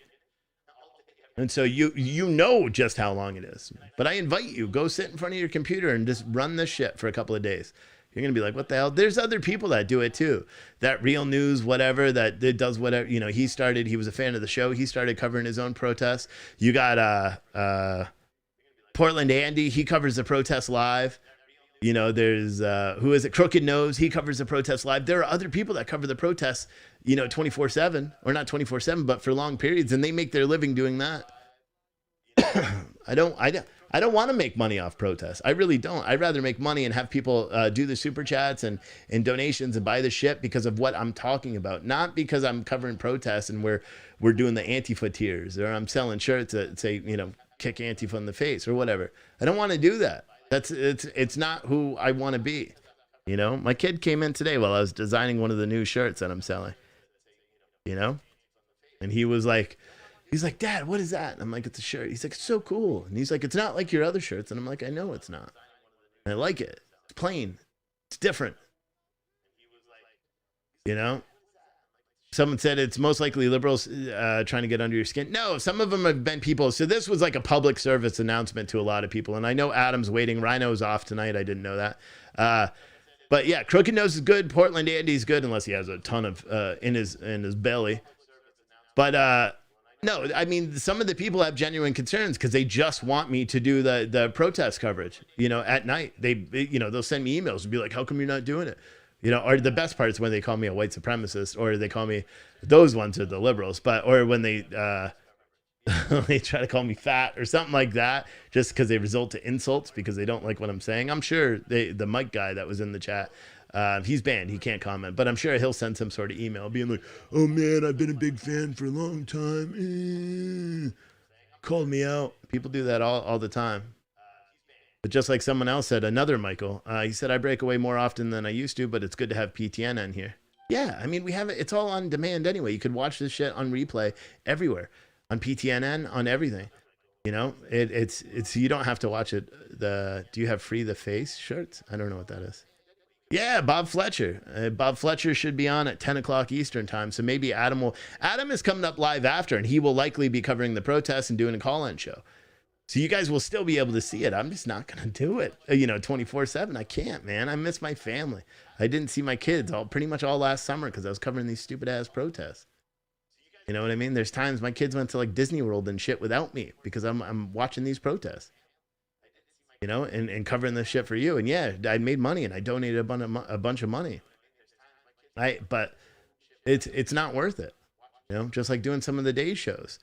And so you know just how long it is. But I invite you, go sit in front of your computer and just run this shit for a couple of days. You're going to be like, what the hell? There's other people that do it too. That Real News, whatever, that does whatever. You know, he was a fan of the show. He started covering his own protests. You got Portland Andy. He covers the protests live. You know, there's, who is it? Crooked Nose. He covers the protests live. There are other people that cover the protests, you know, 24/7, or not 24/7, but for long periods. And they make their living doing that. I don't want to make money off protests. I really don't. I'd rather make money and have people do the super chats and donations and buy the shit because of what I'm talking about, not because I'm covering protests and we're doing the Antifa tiers, or I'm selling shirts that say, you know, kick Antifa in the face or whatever. I don't want to do that. It's not who I want to be. You know, my kid came in today while I was designing one of the new shirts that I'm selling, you know, and he's like, Dad, what is that? And I'm like, it's a shirt. He's like, it's so cool. And he's like, it's not like your other shirts. And I'm like, I know it's not. And I like it. It's plain. It's different. You know? Someone said it's most likely liberals trying to get under your skin. No, some of them have been people. So this was like a public service announcement to a lot of people. And I know Adam's waiting. Rhino's off tonight. I didn't know that. But yeah, Crooked Nose is good. Portland Andy's good, unless he has a ton of in his belly. But no, I mean, some of the people have genuine concerns because they just want me to do the protest coverage, you know, at night. They'll send me emails and be like, how come you're not doing it? You know, or the best part is when they call me a white supremacist, or they call me, those ones are the liberals, or when they they try to call me fat or something like that, just because they result to insults because they don't like what I'm saying. I'm sure the Mike guy that was in the chat, he's banned. He can't comment, but I'm sure he'll send some sort of email being like, oh man, I've been a big fan for a long time. Called me out. People do that all the time. But just like someone else said, another Michael, he said, I break away more often than I used to, but it's good to have PTN in here. Yeah, I mean, we have it. It's all on demand anyway. You could watch this shit on replay everywhere, on PTNN, on everything. You know, it's you don't have to watch it. Do you have Free the Face shirts? I don't know what that is. Yeah, Bob Fletcher. Bob Fletcher should be on at 10 o'clock Eastern time. So maybe Adam is coming up live after, and he will likely be covering the protests and doing a call-in show. So you guys will still be able to see it. I'm just not going to do it, 24/7. I can't, man. I miss my family. I didn't see my kids pretty much all last summer because I was covering these stupid-ass protests. You know what I mean? There's times my kids went to like Disney World and shit without me because I'm watching these protests. You know, and covering this shit for you. And yeah, I made money and I donated a bunch of money. But it's not worth it. You know, just like doing some of the day shows.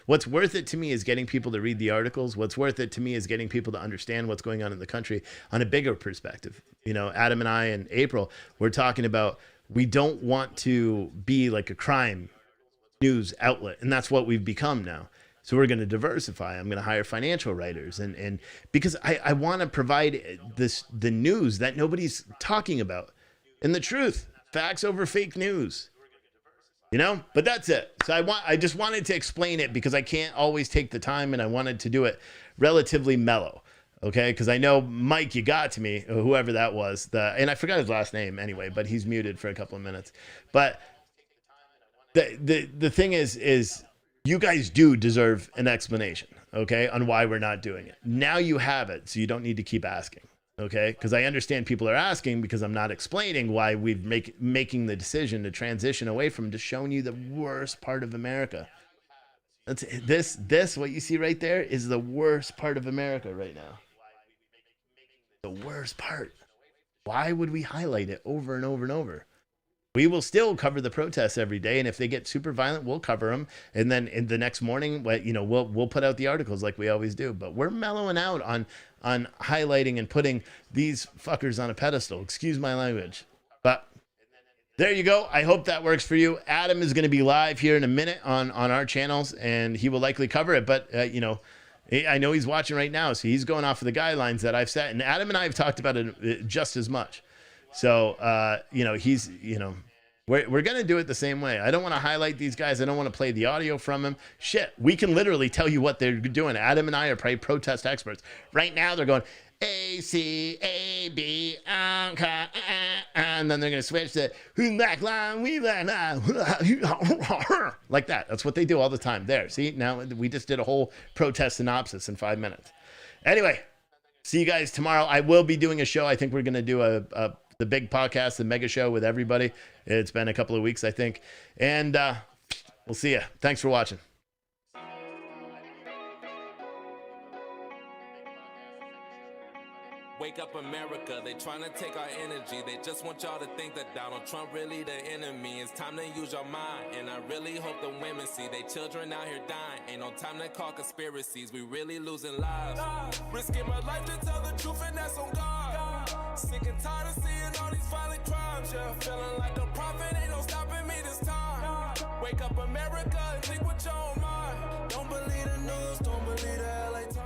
What's worth it to me is getting people to read the articles. What's worth it to me is getting people to understand what's going on in the country on a bigger perspective. You know, Adam and I and April, we're talking about, we don't want to be like a crime news outlet. And that's what we've become now. So we're going to diversify. I'm going to hire financial writers, and because I want to provide the news that nobody's talking about, and the truth, facts over fake news. You know, but that's it. So I just wanted to explain it because I can't always take the time, and I wanted to do it relatively mellow. Okay, because I know Mike, you got to me, whoever that was, and I forgot his last name anyway, but he's muted for a couple of minutes. But the thing is you guys do deserve an explanation, okay, on why we're not doing it. Now you have it, so you don't need to keep asking. Okay, because I understand people are asking because I'm not explaining why we've making the decision to transition away from just showing you the worst part of America. That's this what you see right there is the worst part of America right now. The worst part. Why would we highlight it over and over and over? We will still cover the protests every day, and if they get super violent, we'll cover them. And then in the next morning, we'll put out the articles like we always do. But we're mellowing out on highlighting and putting these fuckers on a pedestal. Excuse my language. But there you go. I hope that works for you. Adam is going to be live here in a minute on our channels, and he will likely cover it. But I know he's watching right now, so he's going off of the guidelines that I've set. And Adam and I have talked about it just as much. So, we're going to do it the same way. I don't want to highlight these guys. I don't want to play the audio from them. Shit, we can literally tell you what they're doing. Adam and I are probably protest experts. Right now, they're going A, C, A, B, and then they're going to switch to black line, we black line, like that. That's what they do all the time. There, see? Now we just did a whole protest synopsis in 5 minutes. Anyway, see you guys tomorrow. I will be doing a show. I think we're going to do the big podcast, the mega show with everybody. It's been a couple of weeks, I think. And we'll see you. Thanks for watching. Wake up America, they trying to take our energy. They just want y'all to think that Donald Trump really the enemy. It's time to use your mind, and I really hope the women see they children out here dying. Ain't no time to call conspiracies, we really losing lives. Risking my life to tell the truth, and that's on God. Sick and tired of seeing all these violent crimes, yeah. Feeling like a prophet, ain't no stopping me this time. Wake up America and think with your own mind. Don't believe the news, don't believe the LA Times.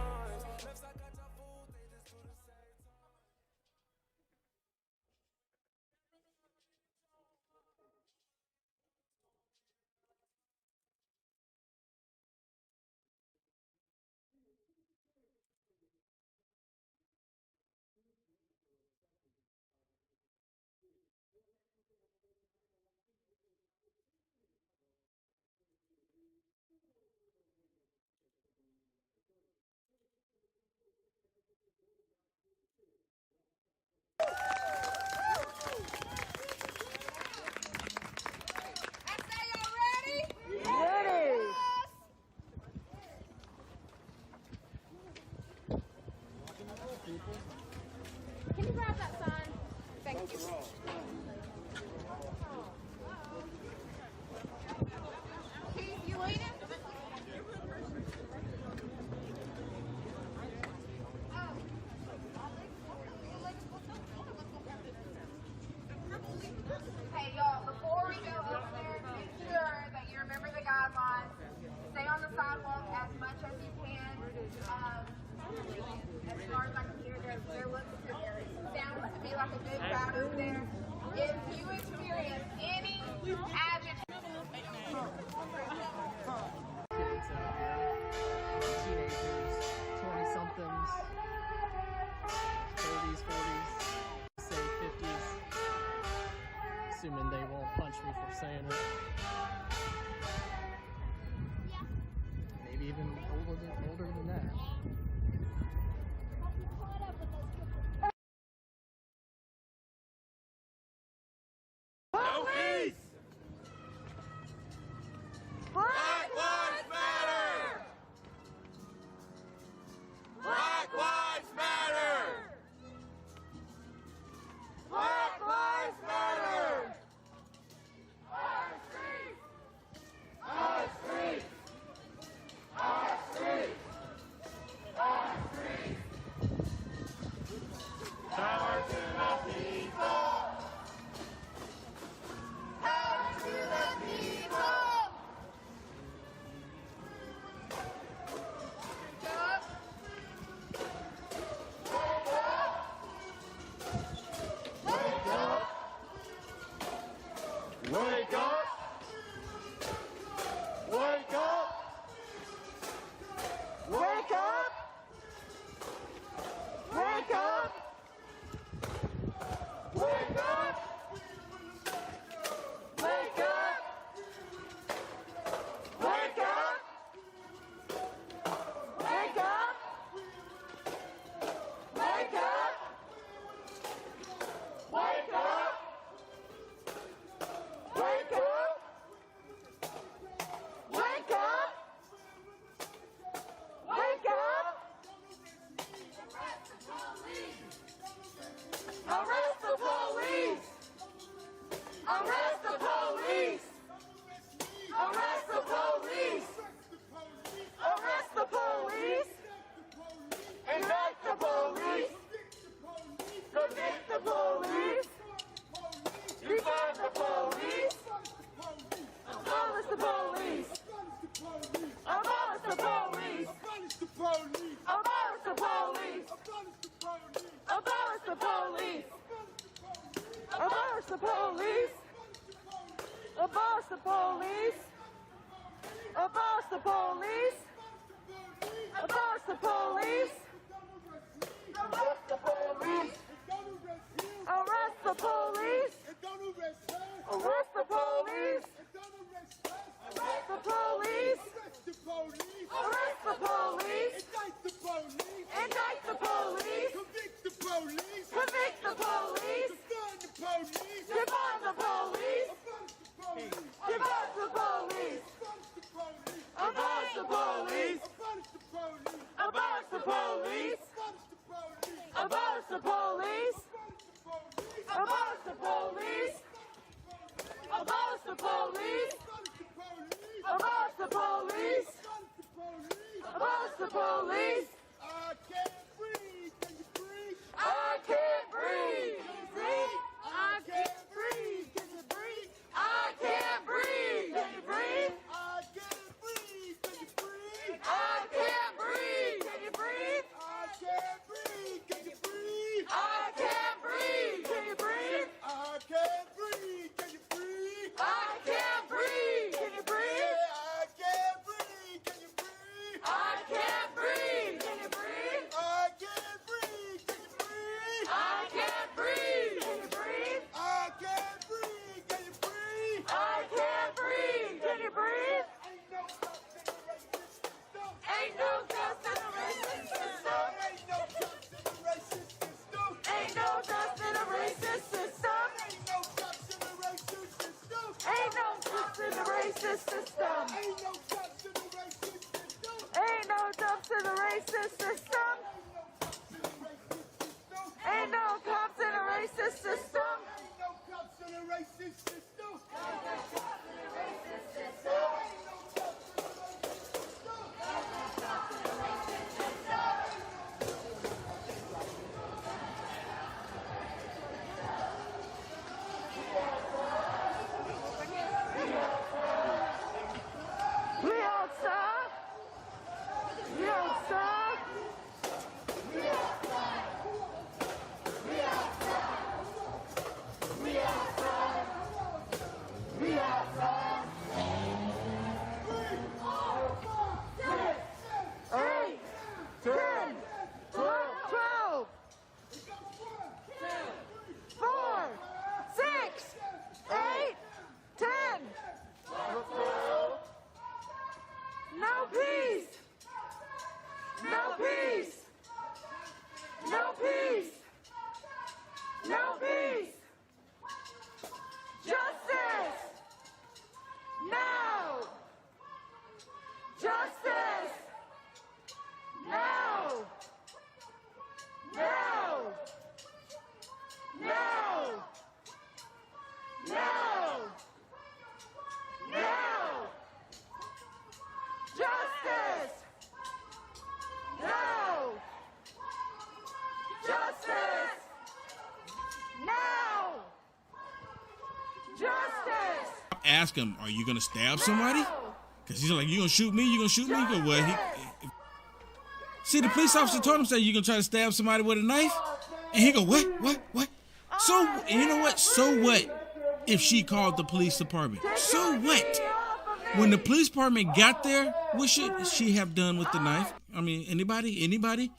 Can you grab that sign? Thank you. Keith, you leading? Hey, y'all, before we go over there, make sure that you remember the guidelines. Stay on the sidewalk as much as you can. As far as I can hear, there sounds to be like a good crowd over there. If you experience any agitation, teenagers, 20-somethings, 30s, 40s, say 50s, assuming they won't punch me for saying it. Maybe even older than that. No peace! Black Lives Matter! Black Lives Matter! Black Lives Matter! Abolish the police. Abolish the police. Abolish the police. Abolish the police. Abolish the police. Abolish the police. Abolish the police. Arrest the police. Arrest the police. Arrest the police. Arrest the police. Arrest the police. Indict the police. Convict the police. Defund the police. Defund the police. Abolish the police. Abolish the police. Abolish the police. Abolish the police. Abolish the police. Abolish the police. Abolish the police. I can't breathe. I can't breathe. Can you breathe? I can't breathe. Can you breathe? I can't breathe. Can you breathe? I can't breathe. Can you breathe? I can't breathe. Can you breathe? I can't breathe. Can you breathe? I can't breathe. Can you breathe? I can't breathe. Can you breathe? I can't breathe. Can you breathe? I can't breathe. Can you breathe? I can't breathe. Can you breathe? I can't breathe. Can you breathe? I can't breathe. Can you breathe? I can't breathe. Can you breathe? Ain't no dust in the racist system. Ain't no dust in the racist system. Ain't no dust in the racist system. Ain't no dust in the racist system. Ain't no dust in the racist system. Ain't no dust in the racist system. Ain't no cops in the racist system. Ain't no cops in the racist system. Ain't no cops in the racist system. We outside. We outside. We outside. We outside. We outside. We outside. 8, 10, 12, 4, 6, 8, 10. No peace. No peace. No peace. No peace. Justice. Now. Justice. Now. Now. Now. Now. Now. Justice. Now. Justice. Now. Justice. Ask him, are you gonna stab somebody? Because he's like, you gonna shoot me? You gonna shoot me? He go, what? See, the police officer told him, say, you gonna try to stab somebody with a knife? And he go, what? So, you know what? So what if she called the police department? So what? When the police department got there, what should she have done with the knife? I mean, anybody?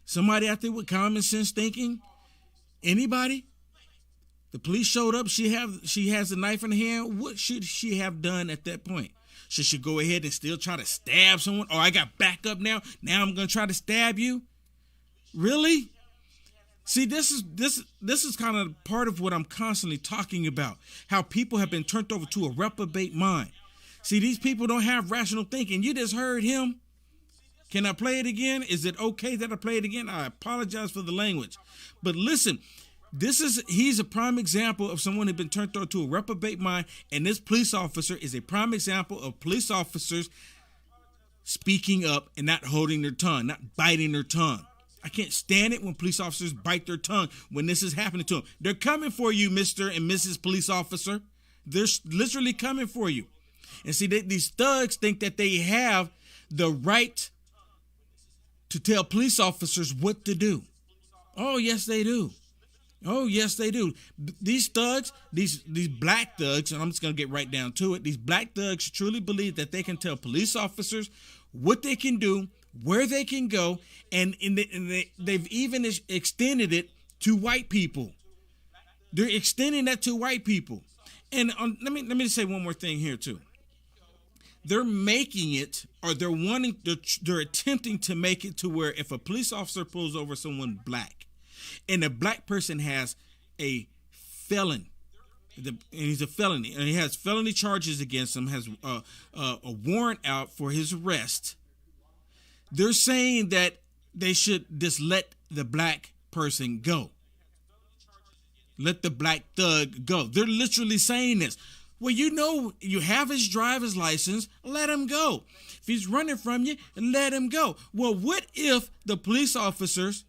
Somebody out there with common sense thinking? Anybody? The police showed up. She has a knife in her hand. What should she have done at that point? Should she go ahead and still try to stab someone? Oh, I got backup now. Now I'm gonna try to stab you. Really? See, this is kind of part of what I'm constantly talking about. How people have been turned over to a reprobate mind. See, these people don't have rational thinking. You just heard him. Can I play it again? Is it okay that I play it again? I apologize for the language. But listen, he's a prime example of someone who's been turned over to a reprobate mind, and this police officer is a prime example of police officers speaking up and not holding their tongue, not biting their tongue. I can't stand it when police officers bite their tongue when this is happening to them. They're coming for you, Mr. and Mrs. Police Officer. They're literally coming for you. And see, these thugs think that they have the right to tell police officers what to do. Oh, yes, they do. Oh, yes, they do. These thugs, these black thugs, and I'm just going to get right down to it. These black thugs truly believe that they can tell police officers what they can do, where they can go, and they've even extended it to white people. They're extending that to white people. And let me say one more thing here, too. They're making it, or they're attempting to make it to where if a police officer pulls over someone black, and a black person has a felon, and he's a felony, and he has felony charges against him, has a warrant out for his arrest, they're saying that they should just let the black person go. Let the black thug go. They're literally saying this. Well, you have his driver's license, let him go. If he's running from you, let him go. Well, what if the police officers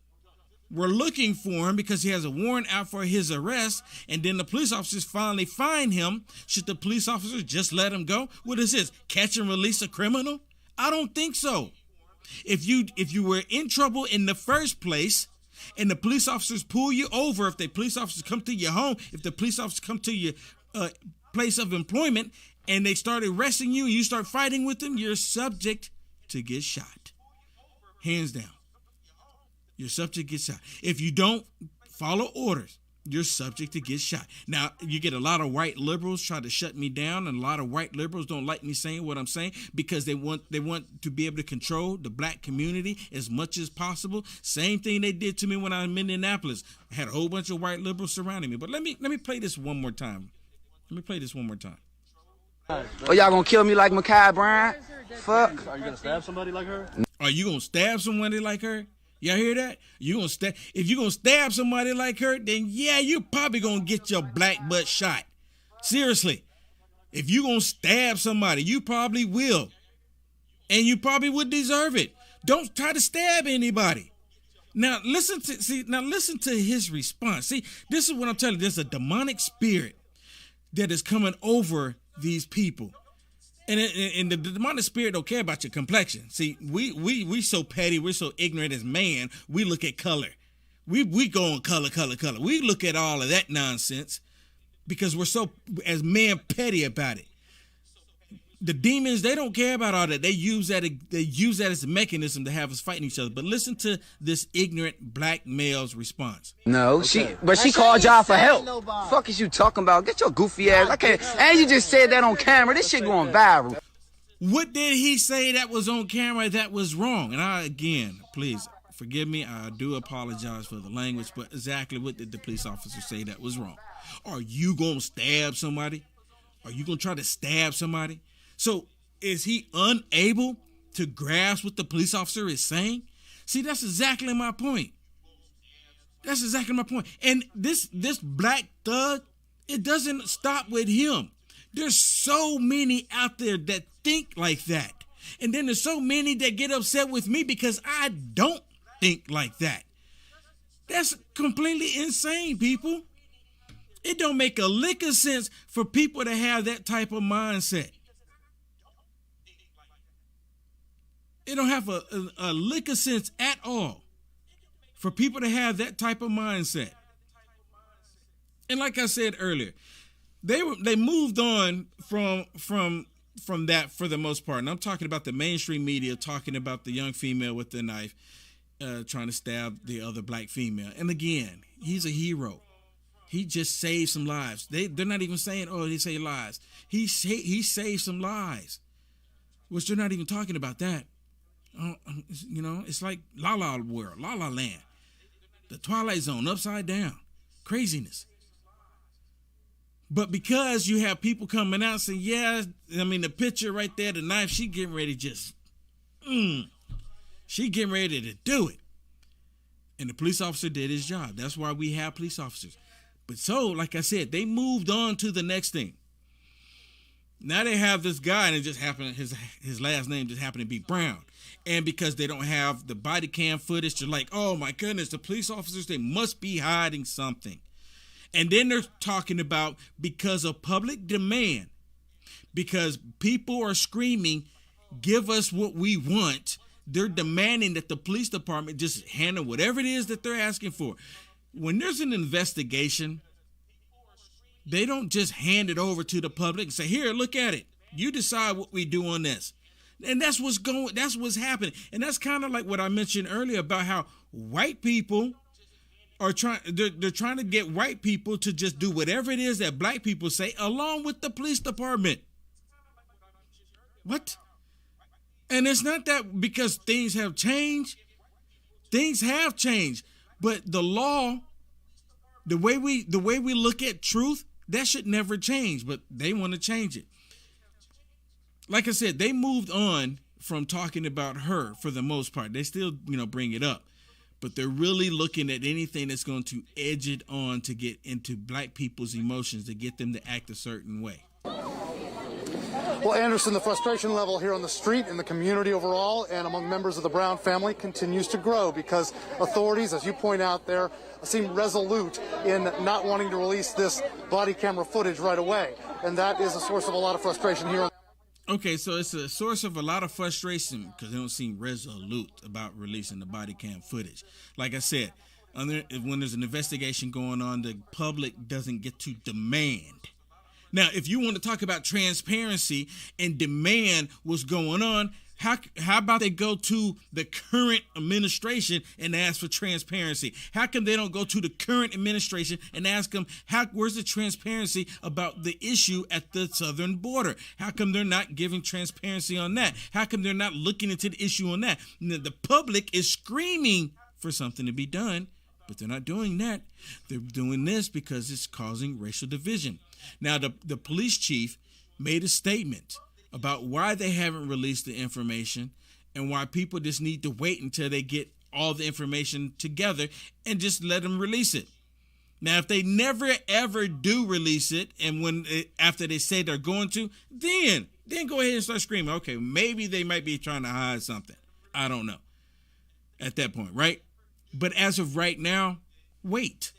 were looking for him because he has a warrant out for his arrest, and then the police officers finally find him? Should the police officers just let him go? What is this? Catch and release a criminal? I don't think so. If you were in trouble in the first place, and the police officers pull you over, if the police officers come to your home, if the police officers come to your place of employment, and they start arresting you and you start fighting with them, you're subject to get shot. Hands down. You're subject to get shot. If you don't follow orders, you're subject to get shot. Now, you get a lot of white liberals try to shut me down, and a lot of white liberals don't like me saying what I'm saying because they want to be able to control the black community as much as possible. Same thing they did to me when I was in Indianapolis. I had a whole bunch of white liberals surrounding me. But let me play this one more time. Oh, y'all gonna kill me like Ma'Khia Bryant? Fuck. Are you gonna stab somebody like her? Are you gonna stab somebody like her? Y'all hear that? If you're gonna stab somebody like her, then yeah, you're probably gonna get your black butt shot. Seriously. If you're gonna stab somebody, you probably will. And you probably would deserve it. Don't try to stab anybody. Now listen to his response. See, this is what I'm telling you. There's a demonic spirit that is coming over these people. And the demonic spirit don't care about your complexion. See, we so petty, we're so ignorant as man, we look at color. We go on color. We look at all of that nonsense because we're so, as men, petty about it. The demons, they don't care about all that. They use that as a mechanism to have us fighting each other. But listen to this ignorant black male's response. No, she called y'all for help. Fuck is you talking about? Get your goofy ass. I can't. And you just said that on camera. This shit going viral. What did he say that was on camera that was wrong? And again, please forgive me. I do apologize for the language, but exactly what did the police officer say that was wrong? Are you going to stab somebody? Are you going to try to stab somebody? So is he unable to grasp what the police officer is saying? See, that's exactly my point. And this black thug, it doesn't stop with him. There's so many out there that think like that. And then there's so many that get upset with me because I don't think like that. That's completely insane, people. It don't make a lick of sense for people to have that type of mindset. It don't have a lick of sense at all for people to have that type of mindset. And like I said earlier, they moved on from that for the most part. And I'm talking about the mainstream media talking about the young female with the knife trying to stab the other black female. And again, he's a hero. He just saved some lives. They're not even saying, oh, he saved lives. He saved some lives, which they're not even talking about that. It's like La La World, La La Land, the Twilight Zone, upside down, craziness. But because you have people coming out saying, yeah, I mean, the picture right there, the knife, she getting ready she getting ready to do it. And the police officer did his job. That's why we have police officers. But so, like I said, they moved on to the next thing. Now they have this guy, and it just happened, his last name just happened to be Brown. And because they don't have the body cam footage, they're like, oh my goodness, the police officers, they must be hiding something. And then they're talking about because of public demand, because people are screaming, give us what we want. They're demanding that the police department just handle whatever it is that they're asking for. When there's an investigation, they don't just hand it over to the public and say, here, look at it. You decide what we do on this. And that's what's happening. And that's kind of like what I mentioned earlier about how white people are they're trying to get white people to just do whatever it is that black people say, along with the police department. What? And it's not that because things have changed. Things have changed. But the law, the way we look at truth, that should never change. But they want to change it. Like I said, they moved on from talking about her for the most part. They still, bring it up. But they're really looking at anything that's going to edge it on to get into black people's emotions, to get them to act a certain way. Well, Anderson, the frustration level here on the street in the community overall and among members of the Brown family continues to grow because authorities, as you point out there, seem resolute in not wanting to release this body camera footage right away. And that is a source of a lot of frustration here. Okay, so it's a source of a lot of frustration because they don't seem resolute about releasing the body cam footage. Like I said, when there's an investigation going on, the public doesn't get to demand. Now, if you want to talk about transparency and demand what's going on, how about they go to the current administration and ask for transparency? How come they don't go to the current administration and ask them, where's the transparency about the issue at the southern border? How come they're not giving transparency on that? How come they're not looking into the issue on that? The public is screaming for something to be done, but they're not doing that. They're doing this because it's causing racial division. Now, the police chief made a statement about why they haven't released the information and why people just need to wait until they get all the information together and just let them release it. Now, if they never, ever do release it, and after they say they're going to, then go ahead and start screaming. Okay, maybe they might be trying to hide something. I don't know at that point, right? But as of right now, wait.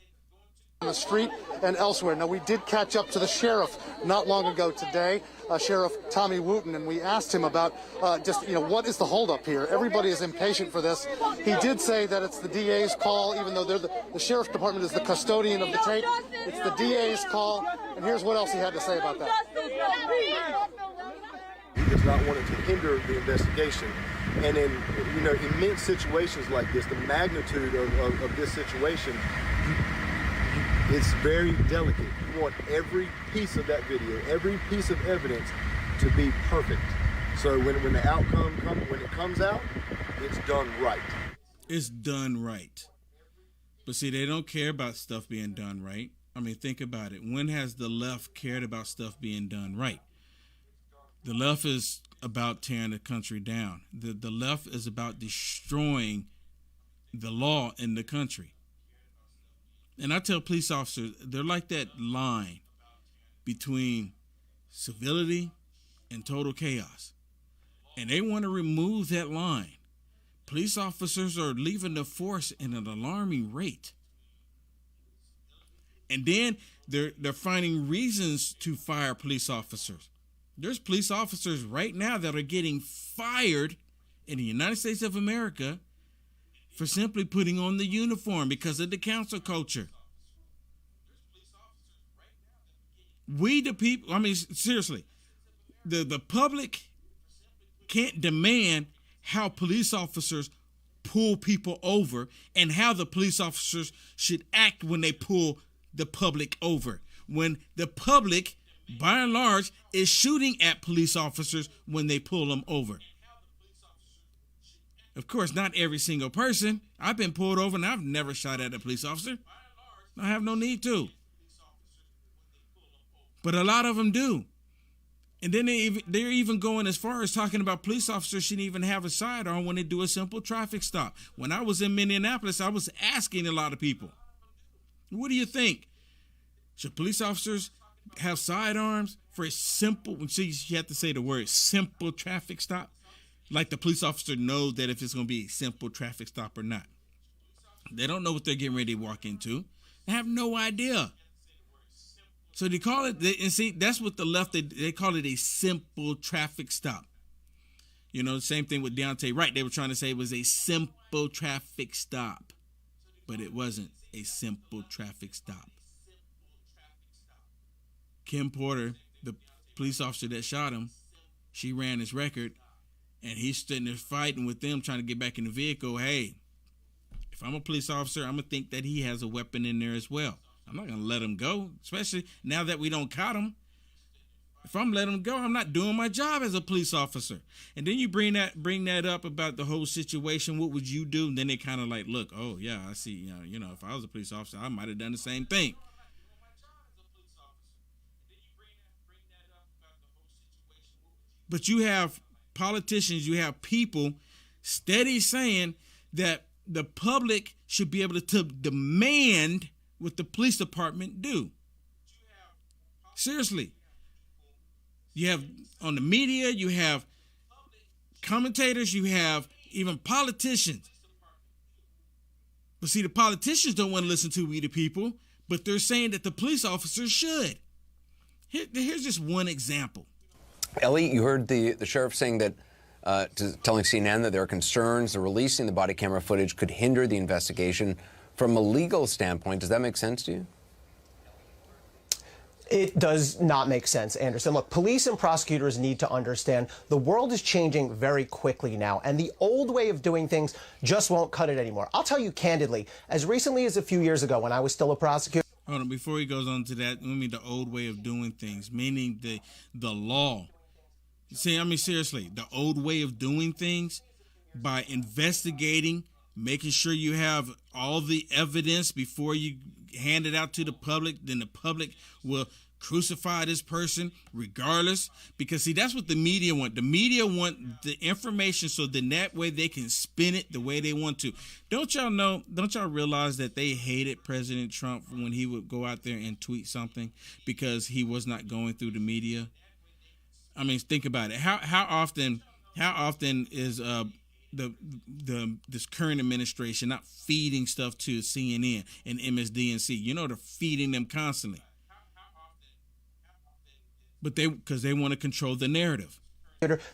On the street and elsewhere. Now, we did catch up to the sheriff not long ago today, Sheriff Tommy Wooten, and we asked him about what is the holdup here? Everybody is impatient for this. He did say that it's the DA's call, even though the sheriff's department is the custodian of the tape. It's the DA's call, and here's what else he had to say about that. He does not want it to hinder the investigation. And in immense situations like this, the magnitude of this situation, it's very delicate. You want every piece of that video, every piece of evidence to be perfect. So when the outcome when it comes out, it's done right. It's done right. But see, they don't care about stuff being done right. I mean, think about it. When has the left cared about stuff being done right? The left is about tearing the country down. The left is about destroying the law in the country. And I tell police officers, they're like that line between civility and total chaos. And they want to remove that line. Police officers are leaving the force in an alarming rate. And then they're finding reasons to fire police officers. There's police officers right now that are getting fired in the United States of America for simply putting on the uniform because of the cancel culture. We the people, I mean, seriously, the public can't demand how police officers pull people over and how the police officers should act when they pull the public over. When the public, by and large, is shooting at police officers when they pull them over. Of course, not every single person. I've been pulled over and I've never shot at a police officer. I have no need to. But a lot of them do. And then they're even going as far as talking about police officers shouldn't even have a sidearm when they do a simple traffic stop. When I was in Minneapolis, I was asking a lot of people, what do you think? Should police officers have sidearms for a simple, see, you have to say the word simple traffic stop? Like the police officer knows that if it's going to be a simple traffic stop or not. They don't know what they're getting ready to walk into. They have no idea. So they call it, and see, that's what the left, they call it a simple traffic stop. You know, same thing with Deontay Wright. They were trying to say it was a simple traffic stop, but it wasn't a simple traffic stop. Kim Porter, the police officer that shot him, she ran his record, and he's sitting there fighting with them, trying to get back in the vehicle. Hey, if I'm a police officer, I'm going to think that he has a weapon in there as well. I'm not going to let him go, especially now that we don't caught him. If I'm letting him go, I'm not doing my job as a police officer. And then you bring that up about the whole situation. What would you do? And then they kind of like, look, oh yeah, I see. You know, if I was a police officer, I might have done the same thing. But you have politicians, you have people steady saying that the public should be able to demand what the police department do. Seriously. You have on the media, you have commentators, you have even politicians. But see, the politicians don't want to listen to we the people, but they're saying that the police officers should. Here's just one example. Ellie, you heard the sheriff saying that, telling CNN that there are concerns that releasing the body camera footage could hinder the investigation. From a legal standpoint, does that make sense to you? It does not make sense, Anderson. Look, police and prosecutors need to understand the world is changing very quickly now, and the old way of doing things just won't cut it anymore. I'll tell you candidly, as recently as a few years ago when I was still a prosecutor. Hold on, before he goes on to that, I mean the old way of doing things, meaning the law. See, I mean, seriously, the old way of doing things by investigating, making sure you have all the evidence before you hand it out to the public, then the public will crucify this person regardless. Because, see, that's what the media want. The media want the information so then that way they can spin it the way they want to. Don't y'all realize that they hated President Trump when he would go out there and tweet something because he was not going through the media? I mean, think about it. How often is this current administration not feeding stuff to CNN and MSDNC? You know, they're feeding them constantly, but because they want to control the narrative.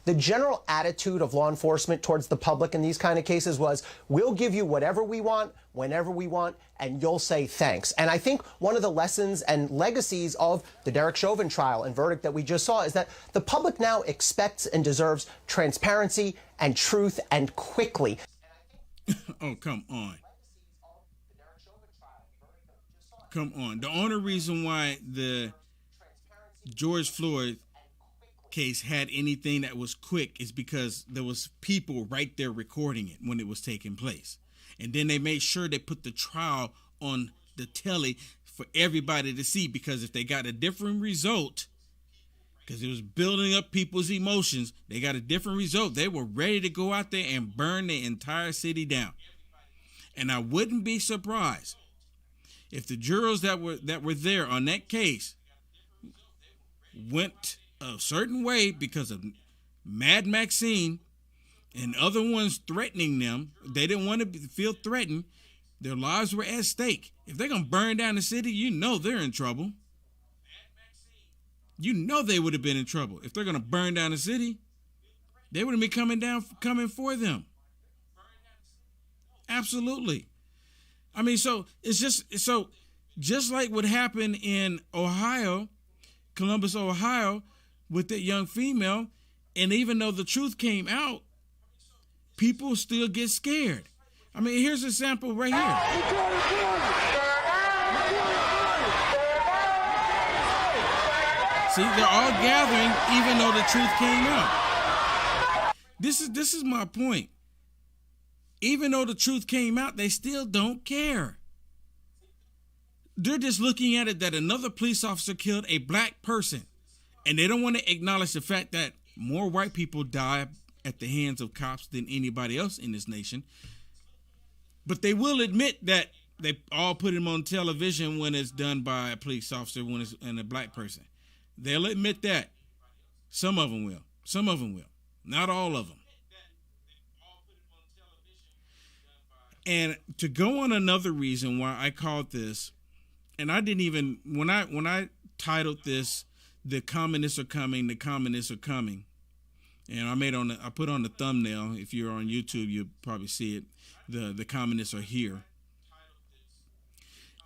The general attitude of law enforcement towards the public in these kind of cases was, we'll give you whatever we want, whenever we want, and you'll say thanks. And I think one of the lessons and legacies of the Derek Chauvin trial and verdict that we just saw is that the public now expects and deserves transparency and truth, and quickly. Oh, come on. Come on. The only reason why the George Floyd case had anything that was quick is because there was people right there recording it when it was taking place. And then they made sure they put the trial on the telly for everybody to see, because if they got a different result, because it was building up people's emotions, they got a different result, they were ready to go out there and burn the entire city down. And I wouldn't be surprised if the jurors that were there on that case went a certain way because of Mad Maxine and other ones threatening them. They didn't want to feel threatened. Their lives were at stake. If they're going to burn down the city, you know they're in trouble. You know they would have been in trouble. If they're going to burn down the city, they would have been coming for them. Absolutely. I mean, so it's just like what happened in Ohio, Columbus, Ohio, with that young female, and even though the truth came out, people still get scared. I mean, here's a sample right here. See, they're all gathering even though the truth came out. This is my point. Even though the truth came out, they still don't care. They're just looking at it that another police officer killed a black person. And they don't want to acknowledge the fact that more white people die at the hands of cops than anybody else in this nation. But they will admit that they all put him on television when it's done by a police officer, when it's and a black person. They'll admit that. Some of them will. Some of them will. Not all of them. And to go on another reason why I called this, and I didn't even, when I titled this, "The Communists Are Coming, the Communists Are Coming." And I put on the thumbnail. If you're on YouTube, you'll probably see it. The communists are here.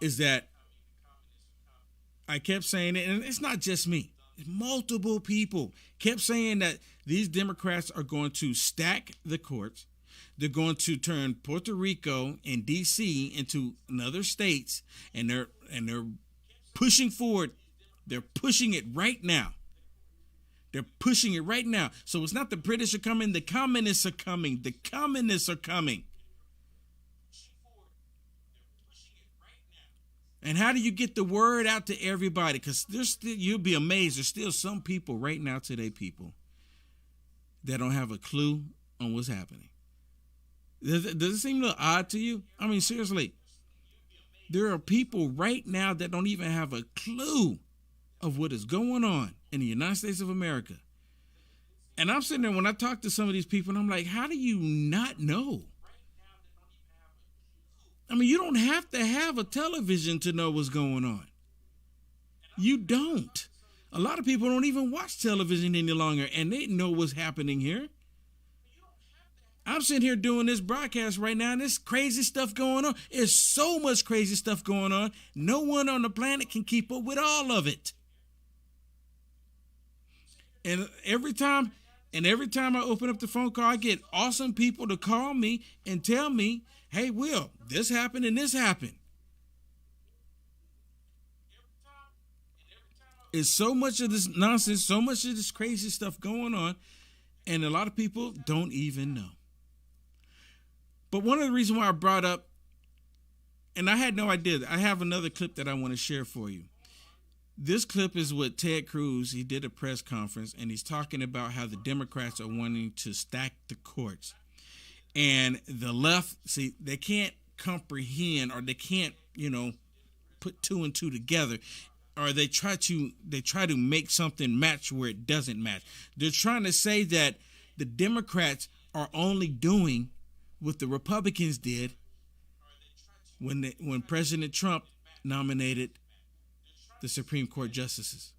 Is that I kept saying it, and it's not just me. Multiple people kept saying that these Democrats are going to stack the courts. They're going to turn Puerto Rico and DC into another states, and they're pushing forward. They're pushing it right now. They're pushing it right now. So it's not the British are coming, the communists are coming. The communists are coming. And how do you get the word out to everybody? Because you'll be amazed. There's still some people right now today, people, that don't have a clue on what's happening. Does it seem a little odd to you? I mean, seriously, there are people right now that don't even have a clue of what is going on in the United States of America. And I'm sitting there when I talk to some of these people, and I'm like, how do you not know? I mean, you don't have to have a television to know what's going on. You don't. A lot of people don't even watch television any longer, and they know what's happening here. I'm sitting here doing this broadcast right now, and there's crazy stuff going on. There's so much crazy stuff going on. No one on the planet can keep up with all of it. And every time I open up the phone call, I get awesome people to call me and tell me, hey, Will, this happened and this happened. It's so much of this nonsense, so much of this crazy stuff going on, and a lot of people don't even know. But one of the reasons why I brought up, and I had no idea, I have another clip that I want to share for you. This clip is with Ted Cruz. He did a press conference, and he's talking about how the Democrats are wanting to stack the courts. And the left, see, they can't comprehend, or they can't, put two and two together, or they try to make something match where it doesn't match. They're trying to say that the Democrats are only doing what the Republicans did when President Trump nominated the Supreme Court justices.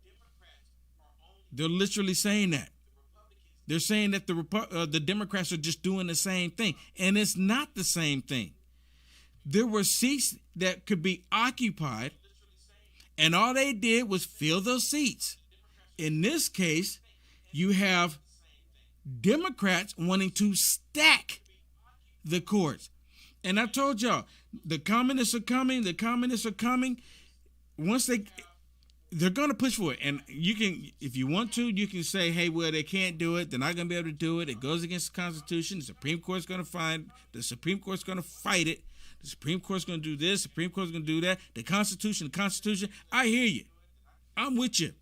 They're literally saying that. They're saying that the Democrats are just doing the same thing, and it's not the same thing. There were seats that could be occupied, and all they did was fill those seats. In this case, you have Democrats wanting to stack the courts. And I told y'all, the communists are coming. The communists are coming. Once they're going to push for it. And you can, if you want to, you can say, hey, well, they can't do it. They're not going to be able to do it. It goes against the Constitution. The Supreme Court's going to fight it. The Supreme Court's going to do this. The Supreme Court's going to do that. The Constitution. I hear you. I'm with you.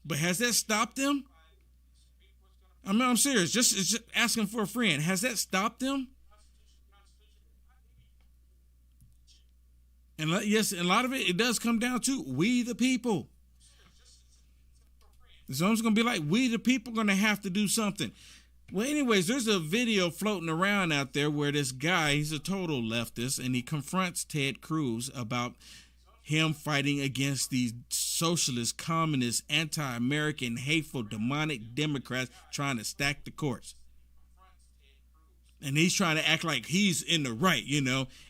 But has that stopped them? I mean, I'm serious. It's just asking for a friend. Has that stopped them? And yes, a lot of it does come down to we the people. So it's going to be like, we the people going to have to do something. Well, anyways, there's a video floating around out there where this guy, he's a total leftist, and he confronts Ted Cruz about him fighting against these socialist, communist, anti-American, hateful, demonic Democrats trying to stack the courts. And he's trying to act like he's in the right,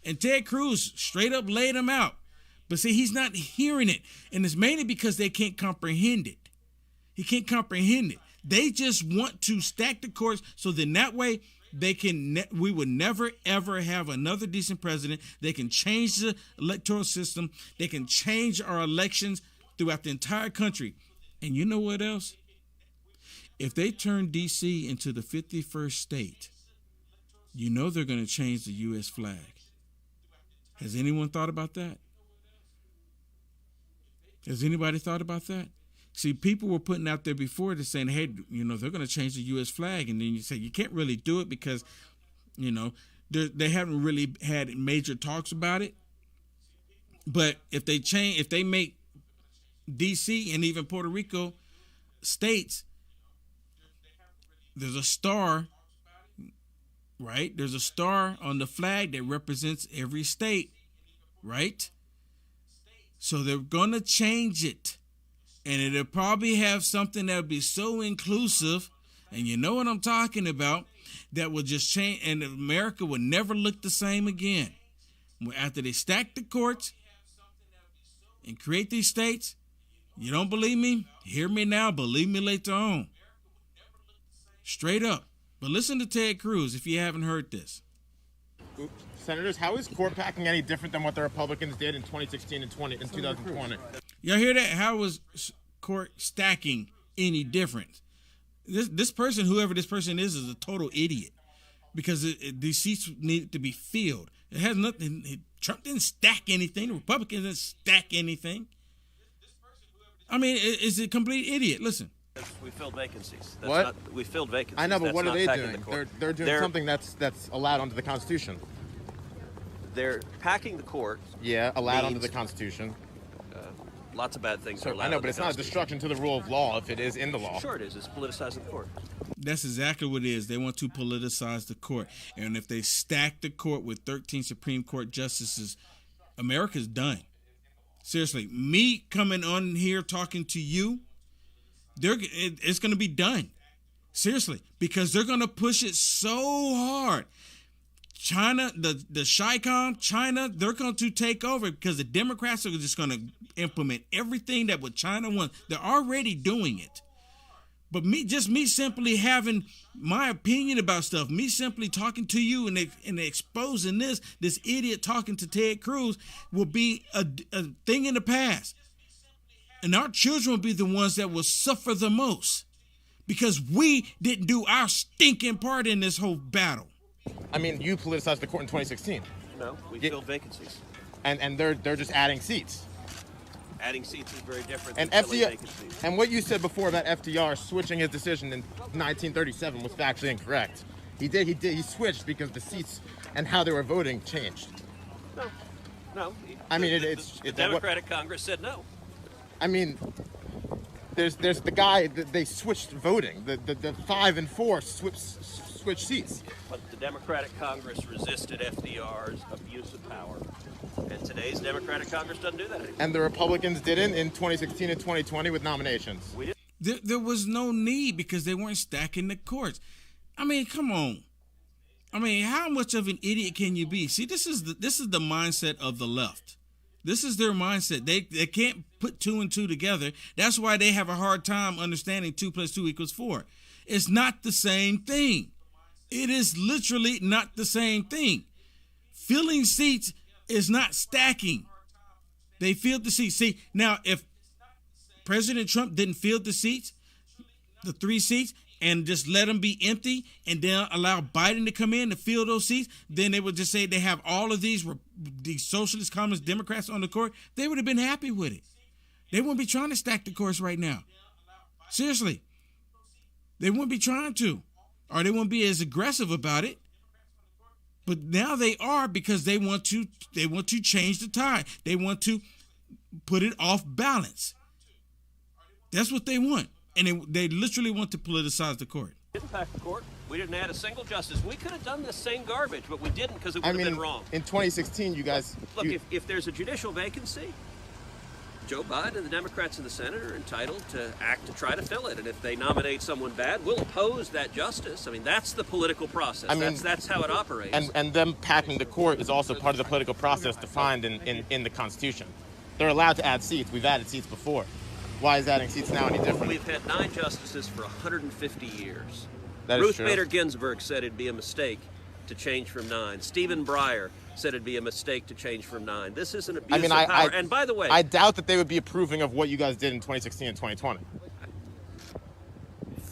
And Ted Cruz straight up laid him out. But see, he's not hearing it. And it's mainly because they can't comprehend it. He can't comprehend it. They just want to stack the courts so then that way we would never, ever have another decent president. They can change the electoral system. They can change our elections throughout the entire country. And you know what else? If they turn D.C. into the 51st state, they're going to change the U.S. flag. Has anyone thought about that? Has anybody thought about that? See, people were putting out there before to saying, hey, they're going to change the U.S. flag. And then you say you can't really do it because, they haven't really had major talks about it. But if they make D.C. and even Puerto Rico states, there's a star. Right? There's a star on the flag that represents every state, right? So they're going to change it. And it'll probably have something that'll be so inclusive, and you know what I'm talking about, that will just change, and America will never look the same again. After they stack the courts and create these states, you don't believe me? Hear me now, believe me later on. Straight up. But listen to Ted Cruz if you haven't heard this. Senators, how is court packing any different than what the Republicans did in 2016 and 2020? Y'all hear that? How was court stacking any different? This person, whoever this person is a total idiot, because these seats need to be filled. It has nothing. Trump didn't stack anything. The Republicans didn't stack anything. I mean, it's a complete idiot. Listen. We filled vacancies. What? We filled vacancies. I know, but That's what are not they packing doing? the court. They're doing something that's allowed under the Constitution. They're packing the court. Yeah, allowed under the Constitution. Lots of bad things are allowed. I know, but it's not a destruction to the rule of law if it is in the law. Sure it is. It's politicizing the court. That's exactly what it is. They want to politicize the court. And if they stack the court with 13 Supreme Court justices, America's done. Seriously, me coming on here talking to you, it's going to be done. Seriously, because they're going to push it so hard. China, the CHICOM, China, they're going to take over because the Democrats are just going to implement everything that what China wants. They're already doing it. But me simply having my opinion about stuff, me simply talking to you and exposing this idiot talking to Ted Cruz will be a thing in the past. And our children will be the ones that will suffer the most because we didn't do our stinking part in this whole battle. I mean, you politicized the court in 2016. No, we filled vacancies. And they're just adding seats. Adding seats is very different And than filling FDR, vacancies. and what you said before about FDR switching his decision in 1937 was factually incorrect. He switched because the seats and how they were voting changed. No. I mean, The Democratic Congress said no. I mean, there's the guy that they switched voting. The 5 and 4 switched seats. But the Democratic Congress resisted FDR's abuse of power. And today's Democratic Congress doesn't do that anymore. And the Republicans didn't in 2016 and 2020 with nominations. There was no need because they weren't stacking the courts. I mean, come on. I mean, how much of an idiot can you be? See, this is the mindset of the left. This is their mindset. They can't put 2 and 2 together. That's why they have a hard time understanding 2 + 2 = 4. It's not the same thing. It is literally not the same thing. Filling seats is not stacking. They filled the seats. See, now if President Trump didn't fill the seats, the 3 seats, and just let them be empty and then allow Biden to come in to fill those seats, then they would just say they have all of these socialist, communist, Democrats on the court. They would have been happy with it. They wouldn't be trying to stack the courts right now. Seriously. They wouldn't be trying to. Or they wouldn't be as aggressive about it. But now they are because they want to change the tide. They want to put it off balance. That's what they want. And they literally want to politicize the court. We didn't pack the court. We didn't add a single justice. We could have done the same garbage, but we didn't because it would have been wrong. In 2016, you guys... Look, if there's a judicial vacancy, Joe Biden and the Democrats in the Senate are entitled to act to try to fill it. And if they nominate someone bad, we'll oppose that justice. I mean, that's the political process. I mean, that's how it operates. And them packing the court is also part of the political process defined in the Constitution. They're allowed to add seats. We've added seats before. Why is adding seats now any different? We've had 9 justices for 150 years. That is Ruth true. Bader Ginsburg said it'd be a mistake to change from 9. Stephen Breyer said it'd be a mistake to change from 9. This is an abuse of power. And by the way, I doubt that they would be approving of what you guys did in 2016 and 2020.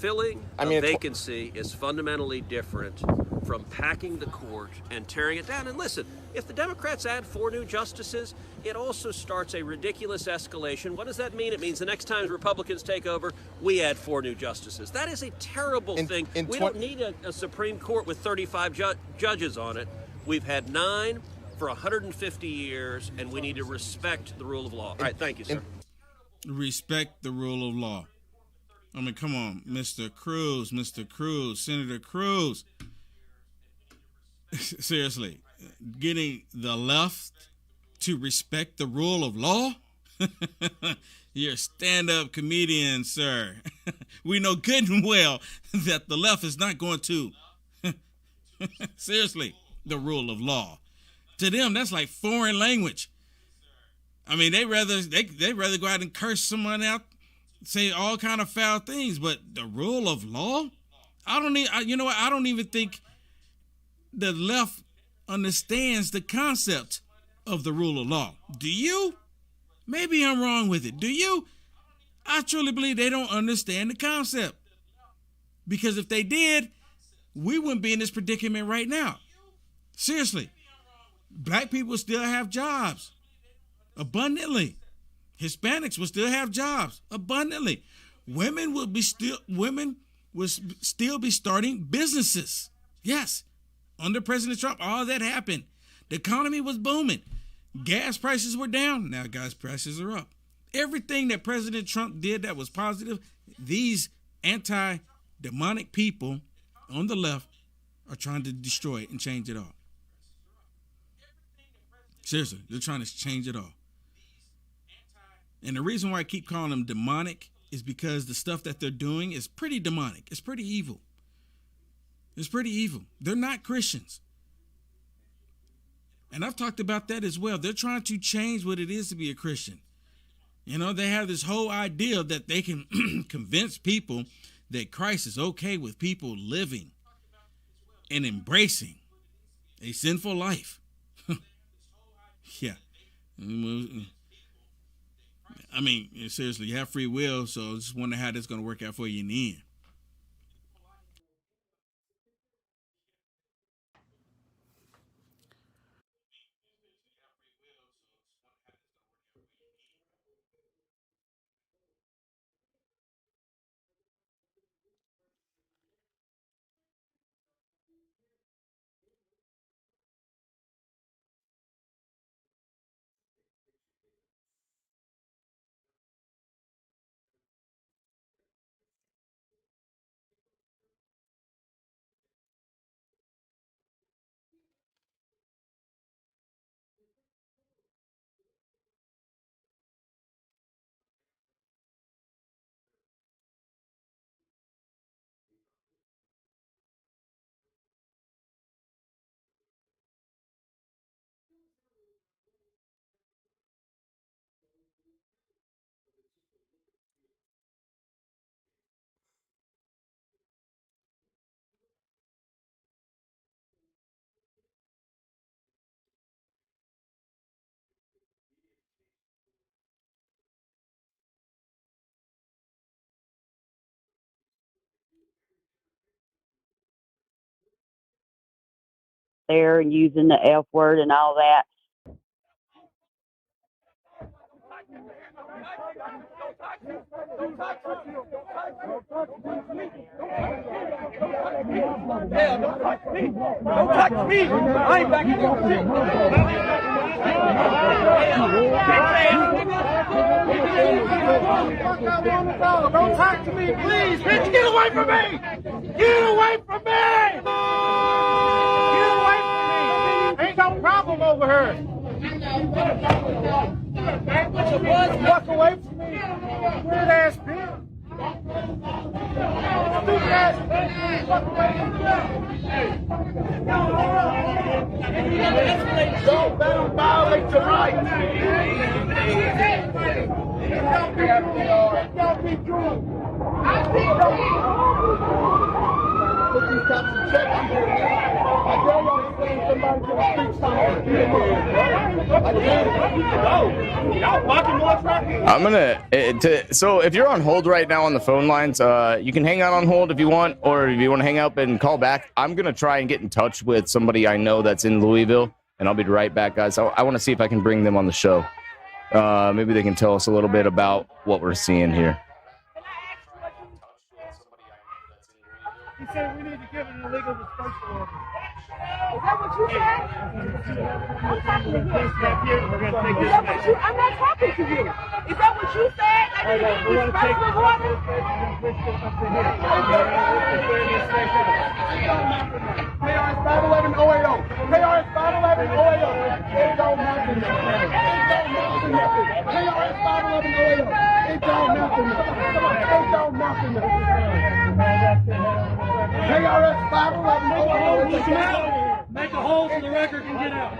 filling a vacancy is fundamentally different from packing the court and tearing it down. And listen, if the Democrats add 4 new justices, it also starts a ridiculous escalation. What does that mean? It means the next time Republicans take over, we add 4 new justices. That is a terrible thing. We don't need a Supreme Court with 35 judges on it. We've had 9 for 150 years, and we need to respect the rule of law. All right, thank you, sir. Respect the rule of law. I mean, come on, Mr. Cruz, Senator Cruz. Seriously, getting the left to respect the rule of law? You're a stand-up comedian, sir. We know good and well that the left is not going to, seriously, the rule of law. To them, that's like foreign language. I mean, they'd rather go out and curse someone out, say all kind of foul things, but the rule of law? I don't even think the left understands the concept of the rule of law. Do you? Maybe I'm wrong with it. Do you? I truly believe they don't understand the concept. Because if they did, we wouldn't be in this predicament right now. Seriously. Black people still have jobs abundantly. Hispanics will still have jobs abundantly. Women would still be starting businesses. Yes. Under President Trump, all that happened. The economy was booming. Gas prices were down. Now gas prices are up. Everything that President Trump did that was positive, these anti-demonic people on the left are trying to destroy it and change it all. Seriously, they're trying to change it all. And the reason why I keep calling them demonic is because the stuff that they're doing is pretty demonic. It's pretty evil. It's pretty evil. They're not Christians. And I've talked about that as well. They're trying to change what it is to be a Christian. You know, they have this whole idea that they can convince people that Christ is okay with people living and embracing a sinful life. Yeah. I mean, seriously, you have free will, so I just wonder how that's going to work out for you in the end. There and using the F word and all that. Hell, don't touch me! Don't touch me! I ain't backing your shit! Don't talk to me, please! Bitch, get away from me! Get away from me! Get away from me! Ain't no problem over here! Walk away from me! Weird ass bitch! Stupid ass bitch! Walk away from me! Don't let them violate your rights! Don't be true! Put these cops in check. I dare y'all to send somebody to the street somewhere. I'm gonna. So if you're on hold right now on the phone lines, you can hang out on hold if you want, or if you want to hang up and call back. I'm gonna try and get in touch with somebody I know that's in Louisville, and I'll be right back, guys. I want to see if I can bring them on the show. Maybe they can tell us a little bit about what we're seeing here. He said we need to give an illegal dispersal order. Is that what you said? I'm talking to you. I'm not talking to you. Is that what you said? I need a dispersal order? KRS 511-080. KRS 511-080. It don't matter. It don't matter nothing. KRS 511-080. push him out, make a hole so the record can get out.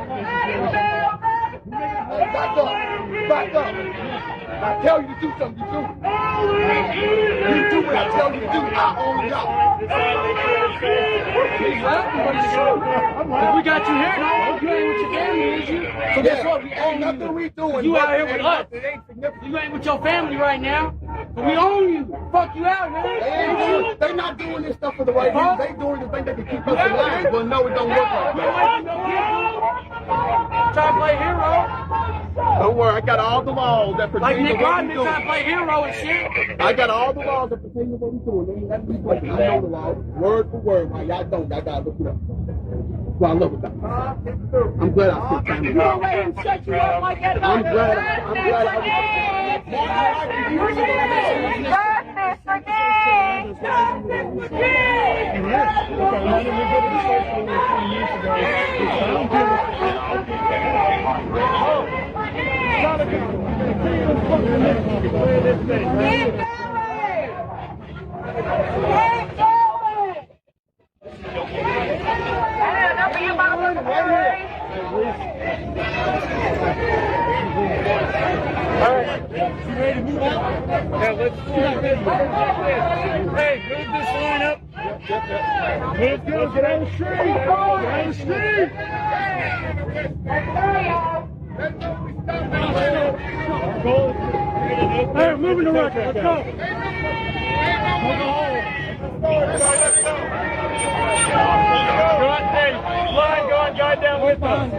Back up. Back up. I tell you to do something, you do. You do what I tell you to do. I own you. If we got you here, no, you ain't with your family, is you? So guess what? We own nothing we doing. You out here with us. You ain't with your family right now. So we own you. Fuck you out, man. They not doing this stuff for the right reason. They doing the thing that can keep us alive. Well, no, it don't work like that. Try to play hero. Don't worry, I got all the laws that pertain Like to Nick what we Rodman doing. trying to play hero and shit. I got all the laws that pertain to what we doing. They ain't let me play. I know the laws, word for word. Why y'all don't? Y'all gotta look it up. So I love it. I'm glad I spent time with You don't let him shut you up like that. I'm glad Hey, move this line up. Move, get on the street. Get on the street. Hey, we're moving the record. Let's go. Hey, line going, guy down with us.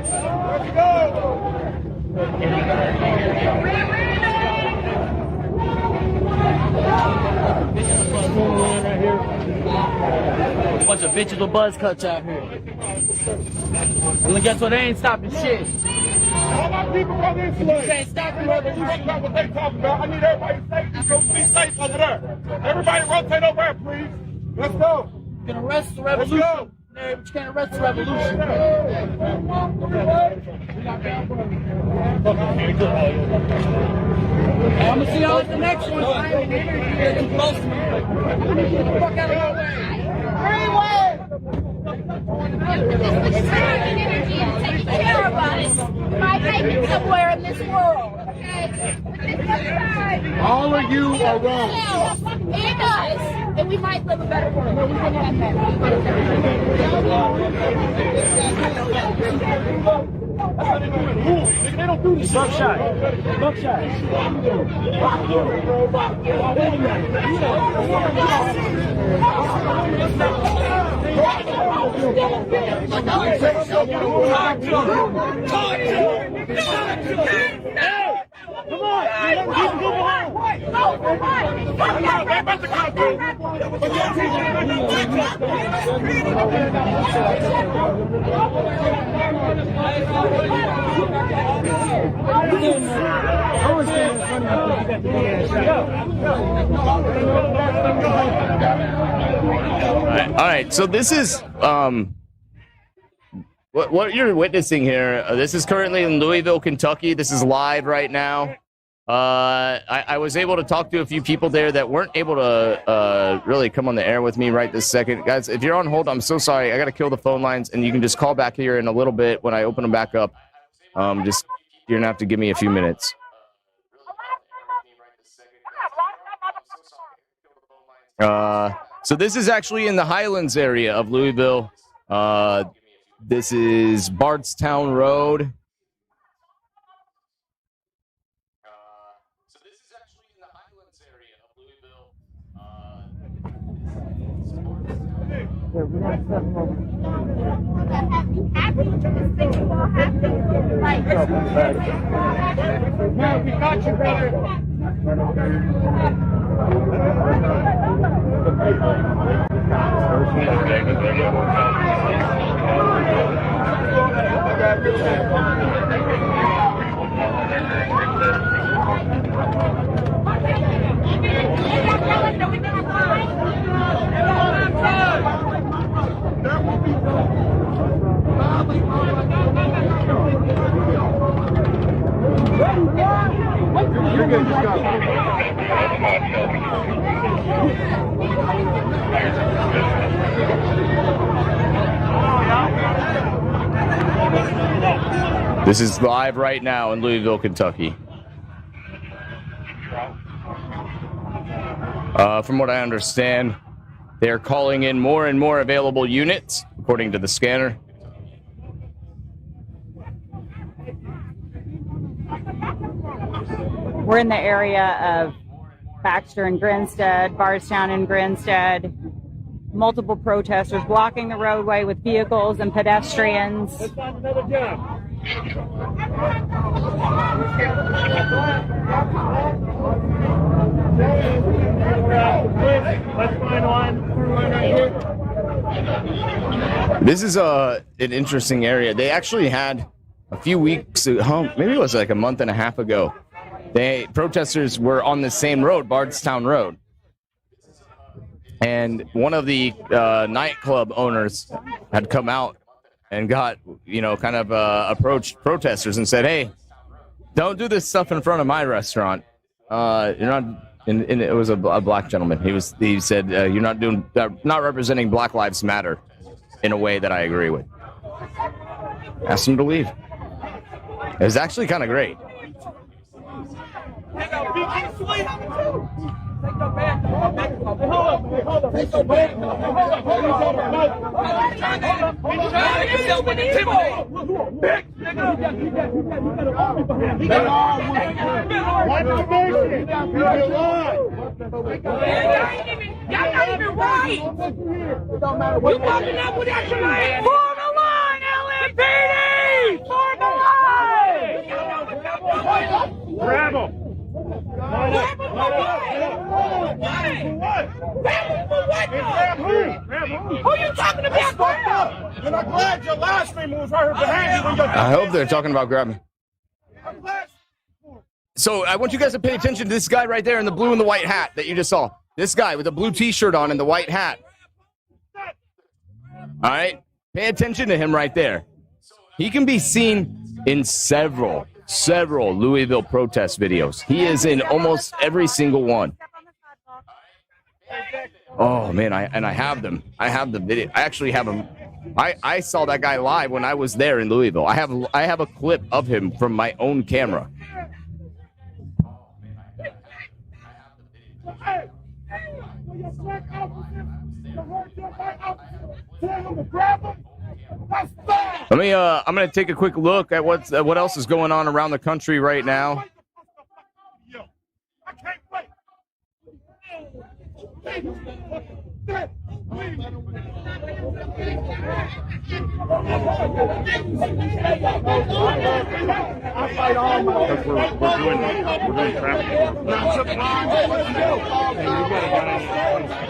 Let's go. Bunch of bitches with buzz cuts out here. And guess what? They ain't stopping shit. All my people come this way. You can't stop them. What they talking about? I need everybody safe. So be safe over there. Everybody rotate over here, please. Let's go. You can arrest the revolution. Let's go. But you can't arrest the revolution. I'm gonna see y'all at the next one. Get close to me. Get the fuck out of my way. Time and energy and taking care of us by making somewhere in this world. Okay? But this aside, All of you are wrong. and us, and we might live a better world. They don't do this. Buckshot. Buckshot. Come on! Keep moving All right. So this is what you're witnessing here. This is currently in Louisville, Kentucky. This is live right now. I was able to talk to a few people there that weren't able to really come on the air with me right this second. Guys, if you're on hold, I'm so sorry. I got to kill the phone lines, and you can just call back here in a little bit when I open them back up. Just you're going to have to give me a few minutes. So this is actually in the Highlands area of Louisville. This is Bardstown Road. Man, we got you, brother. You're good, just go. This is live right now in Louisville, Kentucky. From what I understand, they're calling in more and more available units, according to the scanner. We're in the area of Baxter and Grinstead, Bardstown and Grinstead. Multiple protesters blocking the roadway with vehicles and pedestrians. Let's find another job. Let's find one right here. This is an interesting area. They actually had a few weeks ago, maybe it was like a month and a half ago, protesters were on the same road, Bardstown Road. And one of the nightclub owners had come out and got, kind of approached protesters and said, "Hey, don't do this stuff in front of my restaurant. You're not." And it was a black gentleman. He said, "You're not representing Black Lives Matter in a way that I agree with." Asked him to leave. It was actually kind of great. Y'all not even right. You popping up with that line. Form a line, LMPD. Form a line. Grab him. Grab him for what? Who you talking about? And I'm glad your live stream was right behind you. I hope they're talking about grabbing. So I want you guys to pay attention to this guy right there in the blue and the white hat that you just saw. This guy with the blue t-shirt on and the white hat. All right? Pay attention to him right there. He can be seen in several Louisville protest videos. He is in almost every single one. Oh, man, I have them. I have the video. I actually have them. I saw that guy live when I was there in Louisville. I have a clip of him from my own camera. I'm gonna take a quick look at what else is going on around the country right now. We're doing traffic.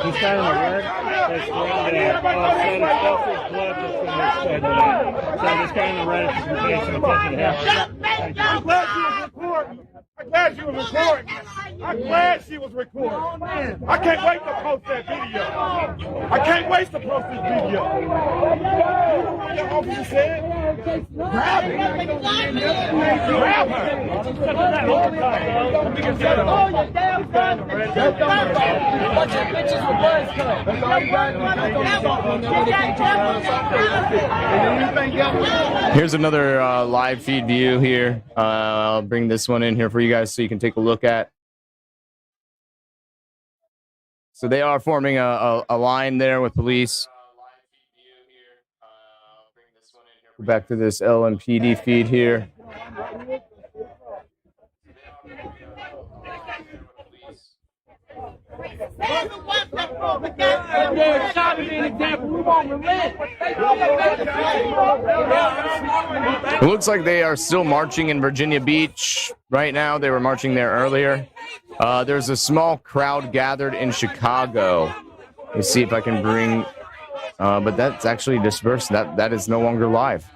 He's got in the red. That's so this guy in the red is getting some attention. I'm glad she was recording. I'm glad she was recording. I'm glad she was recording. I can't wait to post that video. I can't wait to post this video. Your officer said, grab her. Grab her. Here's another live feed view here. I'll bring this one in here for you guys so you can take a look at. So they are forming a line there with police. Go back to this LMPD feed here. It looks like they are still marching in Virginia Beach right now. They were marching there earlier. There's a small crowd gathered in Chicago. Let me see if I can bring... but that's actually dispersed. That is no longer live.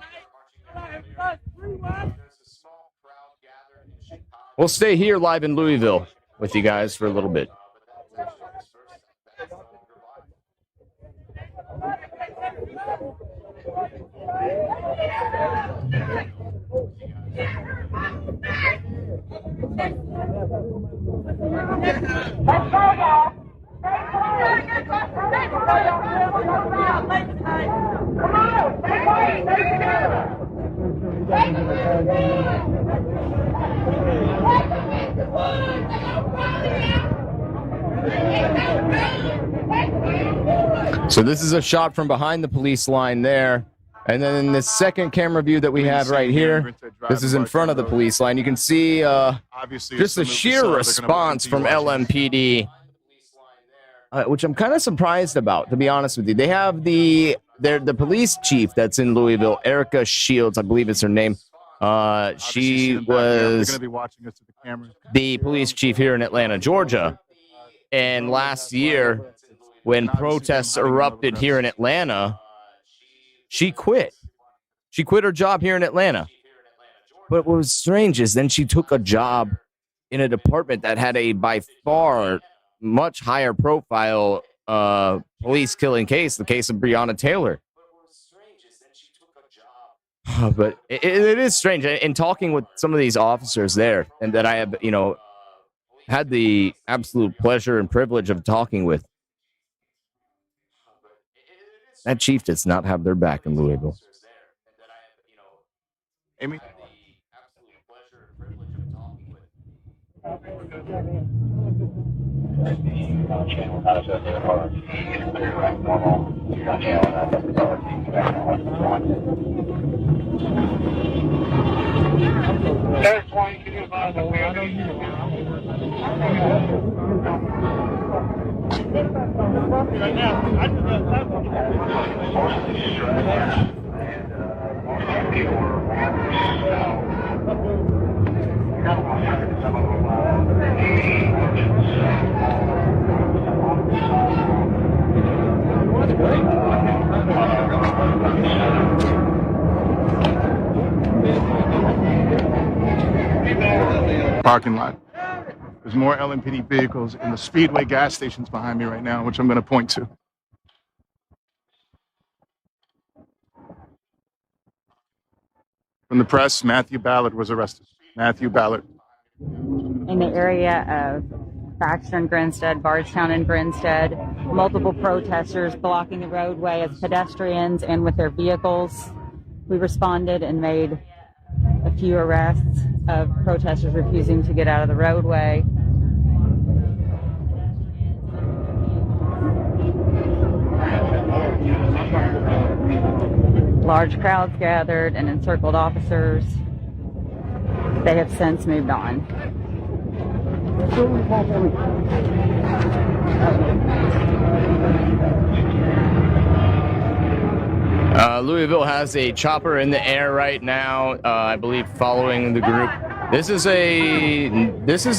We'll stay here live in Louisville with you guys for a little bit. So this is a shot from behind the police line there. And then the second camera view that we have right here, this is in front of the police line. You can see just the sheer response from LMPD, which I'm kind of surprised about, to be honest with you. They have the police chief that's in Louisville, Erica Shields, I believe it's her name. She was the police chief here in Atlanta, Georgia. And last year, when protests erupted here in Atlanta, she quit. She quit her job here in Atlanta. But what was strange is then she took a job in a department that had a by far much higher profile police killing case, the case of Breonna Taylor. But it is strange. In talking with some of these officers there, and that I have, had the absolute pleasure and privilege of talking with, that chief does not have their back in Louisville. Amy? Parking lot. There's more LMPD vehicles in the Speedway gas stations behind me right now, which I'm going to point to. From the press, Matthew Ballard was arrested. Matthew Ballard. In the area of Baxter and Grinstead, Bardstown and Grinstead, multiple protesters blocking the roadway as pedestrians and with their vehicles. We responded and made a few arrests of protesters refusing to get out of the roadway. Large crowds gathered and encircled officers. They have since moved on. Louisville has a chopper in the air right now, I believe, following the group. This is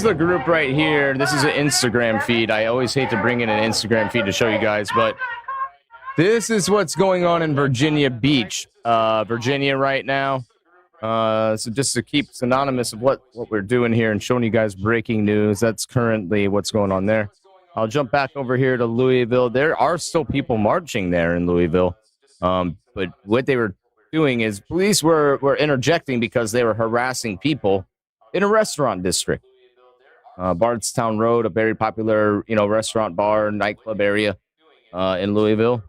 the group right here. This is an Instagram feed. I always hate to bring in an Instagram feed to show you guys, but this is what's going on in Virginia Beach, Virginia right now. So just to keep synonymous of what we're doing here and showing you guys breaking news, that's currently what's going on there. I'll jump back over here to Louisville. There are still people marching there in Louisville. But what they were doing is police were interjecting because they were harassing people in a restaurant district. Bardstown Road, a very popular, restaurant, bar, nightclub area in Louisville.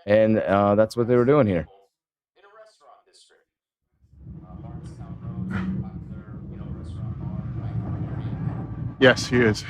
And that's what they were doing here. Yes, he is.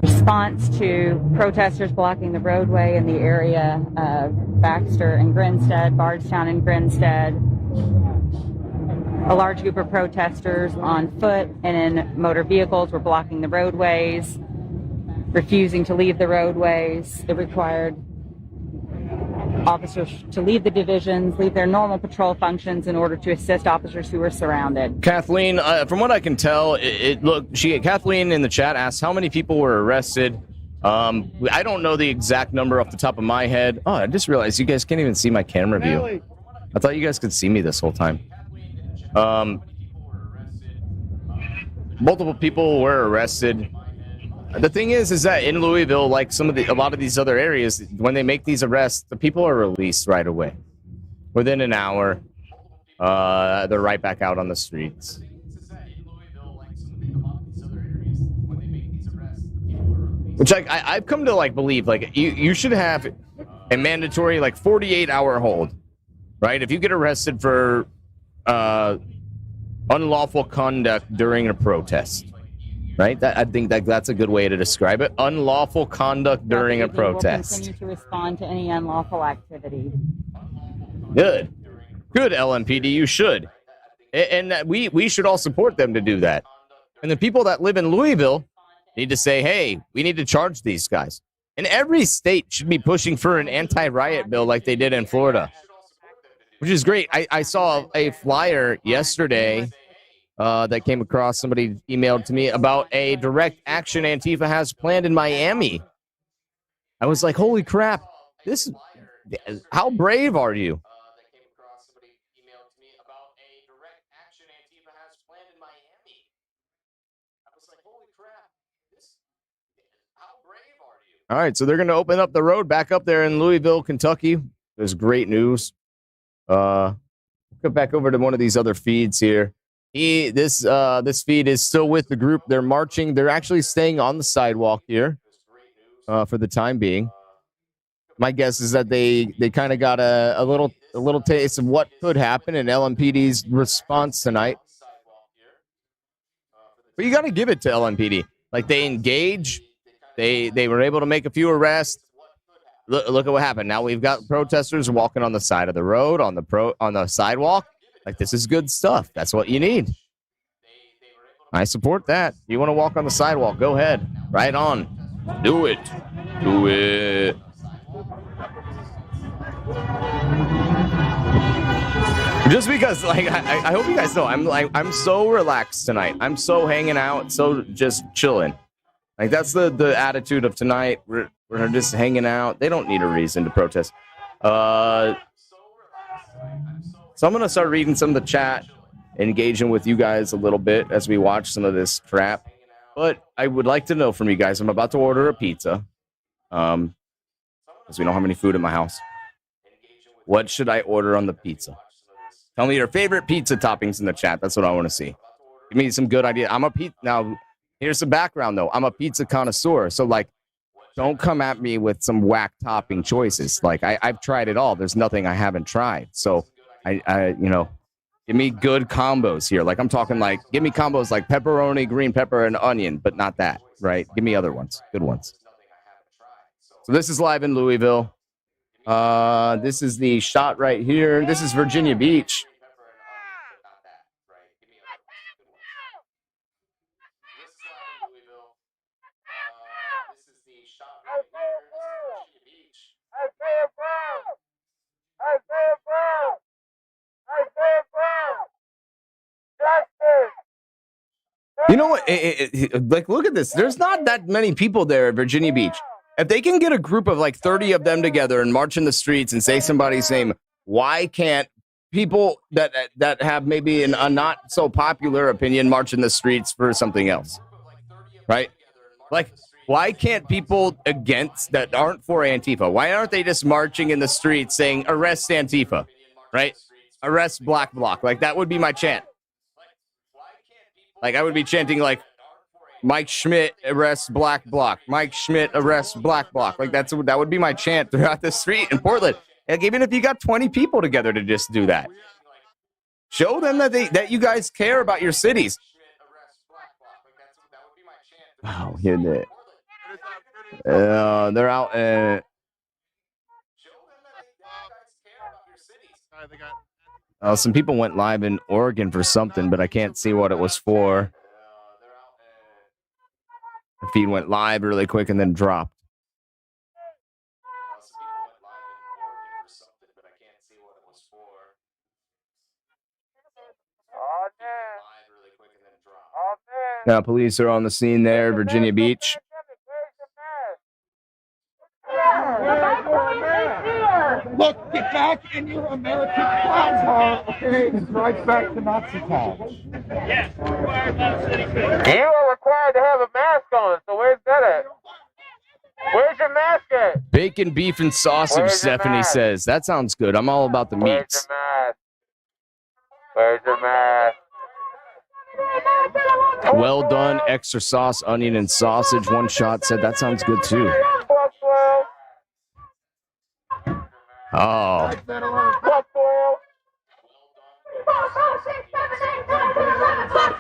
Response to protesters blocking the roadway in the area of Baxter and Grinstead, Bardstown and Grinstead. A large group of protesters on foot and in motor vehicles were blocking the roadways, refusing to leave the roadways. It required officers to leave the divisions, leave their normal patrol functions in order to assist officers who were surrounded. Kathleen, from what I can tell, Kathleen in the chat asked how many people were arrested. I don't know the exact number off the top of my head. Oh, I just realized you guys can't even see my camera view. I thought you guys could see me this whole time. Multiple people were arrested. The thing is that in Louisville, like a lot of these other areas, when they make these arrests, the people are released right away. Within an hour, they're right back out on the streets. Which I've come to believe, you should have, a mandatory 48-hour hold, right? If you get arrested for unlawful conduct during a protest, right? I think that's a good way to describe it. Unlawful conduct during a protest. We'll continue to respond to any unlawful activity. Good, LMPD. You should, and we should all support them to do that. And the people that live in Louisville need to say, hey, we need to charge these guys. And every state should be pushing for an anti-riot bill like they did in Florida, which is great. I saw a flyer yesterday that came across. Somebody emailed to me about a direct action Antifa has planned in Miami. I was like, holy crap. How brave are you? All right, so they're going to open up the road back up there in Louisville, Kentucky. There's great news. Go back over to one of these other feeds here. This feed is still with the group. They're marching. They're actually staying on the sidewalk here for the time being. My guess is that they kind of got a little taste of what could happen in LMPD's response tonight. But you got to give it to LMPD. They engage. They were able to make a few arrests. Look at what happened. Now we've got protesters walking on the side of the road, on the sidewalk. This is good stuff. That's what you need. I support that. You want to walk on the sidewalk, go ahead. Right on. Do it. Do it. Just because, I hope you guys know, I'm so relaxed tonight. I'm so hanging out, so just chilling. That's the attitude of tonight. We're just hanging out. They don't need a reason to protest. So I'm going to start reading some of the chat, engaging with you guys a little bit as we watch some of this crap. But I would like to know from you guys. I'm about to order a pizza because we don't have any food in my house. What should I order on the pizza? Tell me your favorite pizza toppings in the chat. That's what I want to see. Give me some good ideas. Now, here's the background, though. I'm a pizza connoisseur. So, don't come at me with some whack topping choices. I've tried it all. There's nothing I haven't tried. So, give me good combos here. I'm talking give me combos like pepperoni, green pepper, and onion, but not that, right? Give me other ones, good ones. So this is live in Louisville. This is the shot right here. This is Virginia Beach. You know what? Look at this. There's not that many people there at Virginia Beach. If they can get a group of 30 of them together and march in the streets and say somebody's name, why can't people that have maybe a not so popular opinion march in the streets for something else? Right? Why can't people against that aren't for Antifa? Why aren't they just marching in the streets saying arrest Antifa? Right? Arrest Black Bloc. That would be my chant. I would be chanting Mike Schmidt arrests Black Bloc. Mike Schmidt arrests Black Bloc. That would be my chant throughout the street in Portland. Even if you got 20 people together to just do that, show them that you guys care about your cities. Oh, they're out. Some people went live in Oregon for something, but I can't see what it was for. The feed went live really quick and then dropped. Now, police are on the scene there, Virginia Beach. Look, get back in your American clown car, okay? It's right back to Nazi times. Yes, required by the city code. You are required to have a mask on, so where's that at? Where's your mask at? Bacon, beef, and sausage, Stephanie says. That sounds good. I'm all about the meats. Where's your mask? Well done, extra sauce, onion, and sausage. One shot said that sounds good too. Oh.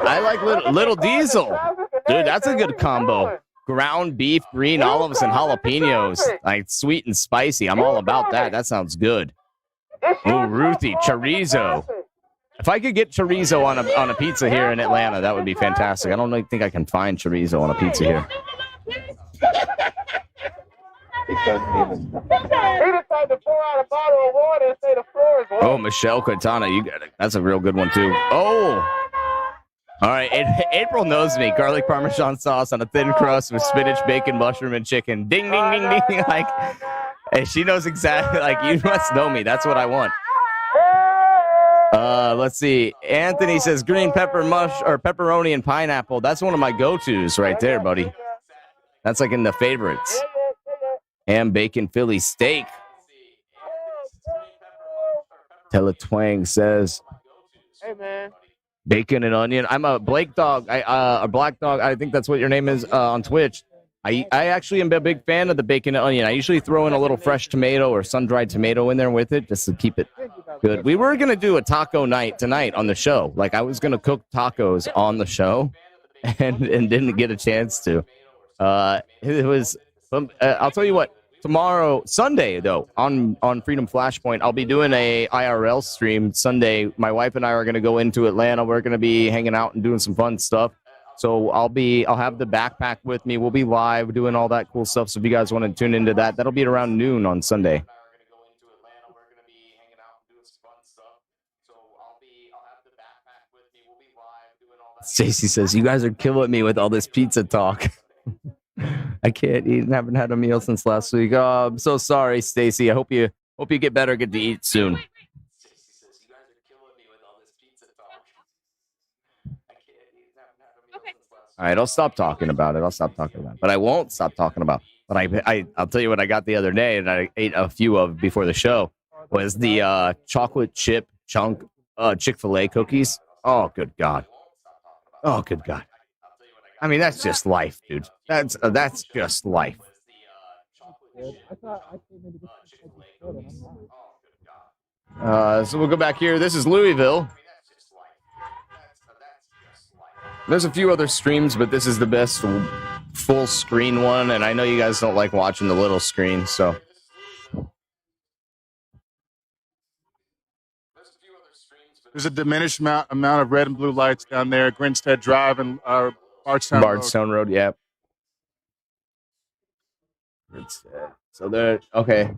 I like Little Diesel. Dude, that's a good combo. Ground beef, green olives, and jalapenos. Like sweet and spicy. I'm all about that. That sounds good. Ooh, Ruthie, chorizo. If I could get chorizo on a pizza here in Atlanta, that would be fantastic. I don't think I can find chorizo on a pizza here. Oh, Michelle Quintana, you got it. That's a real good one too. Oh, all right. April knows me. Garlic Parmesan sauce on a thin crust with spinach, bacon, mushroom, and chicken. Ding, ding, ding, ding. Like, hey, she knows exactly. Like, you must know me. That's what I want. Let's see. Anthony says green pepper or pepperoni and pineapple. That's one of my go-tos right there, buddy. That's like in the favorites. Ham, bacon, Philly steak. Teletwang says, Hey, man. bacon and onion. I'm a Blake dog, a black dog. I think that's what your name is on Twitch. I actually am a big fan of the bacon and onion. I usually throw in a little fresh tomato or sun-dried tomato in there with it just to keep it good. We were going to do a taco night tonight on the show. Like, I was going to cook tacos on the show and didn't get a chance to. It was, I'll tell you what, tomorrow, Sunday, though, on Freedom Flashpoint, I'll be doing a IRL stream Sunday. My wife and I are going to go into Atlanta. We're going to be hanging out and doing some fun stuff. So I'll have the backpack with me. We'll be live doing all that cool stuff. So if you guys want to tune into that, that'll be at around noon on Sunday. Stacy says, you guys are killing me with all this pizza talk. I can't eat and haven't had a meal since last week. Oh, I'm so sorry, Stacy. I hope you get better, get to eat soon. All right, I'll stop talking about it. But I won't stop talking about it. But I'll tell you what I got the other day, and I ate a few of before the show, was the chocolate chip chunk Chick-fil-A cookies. Oh, good God. Oh, good God. I mean, that's just life, dude. That's just life. So we'll go back here. This is Louisville. There's a few other streams, but this is the best full screen one, and I know you guys don't like watching the little screen, so. There's a diminished amount of red and blue lights down there, Grinstead Drive and Bardstown Road, yeah. So there, okay.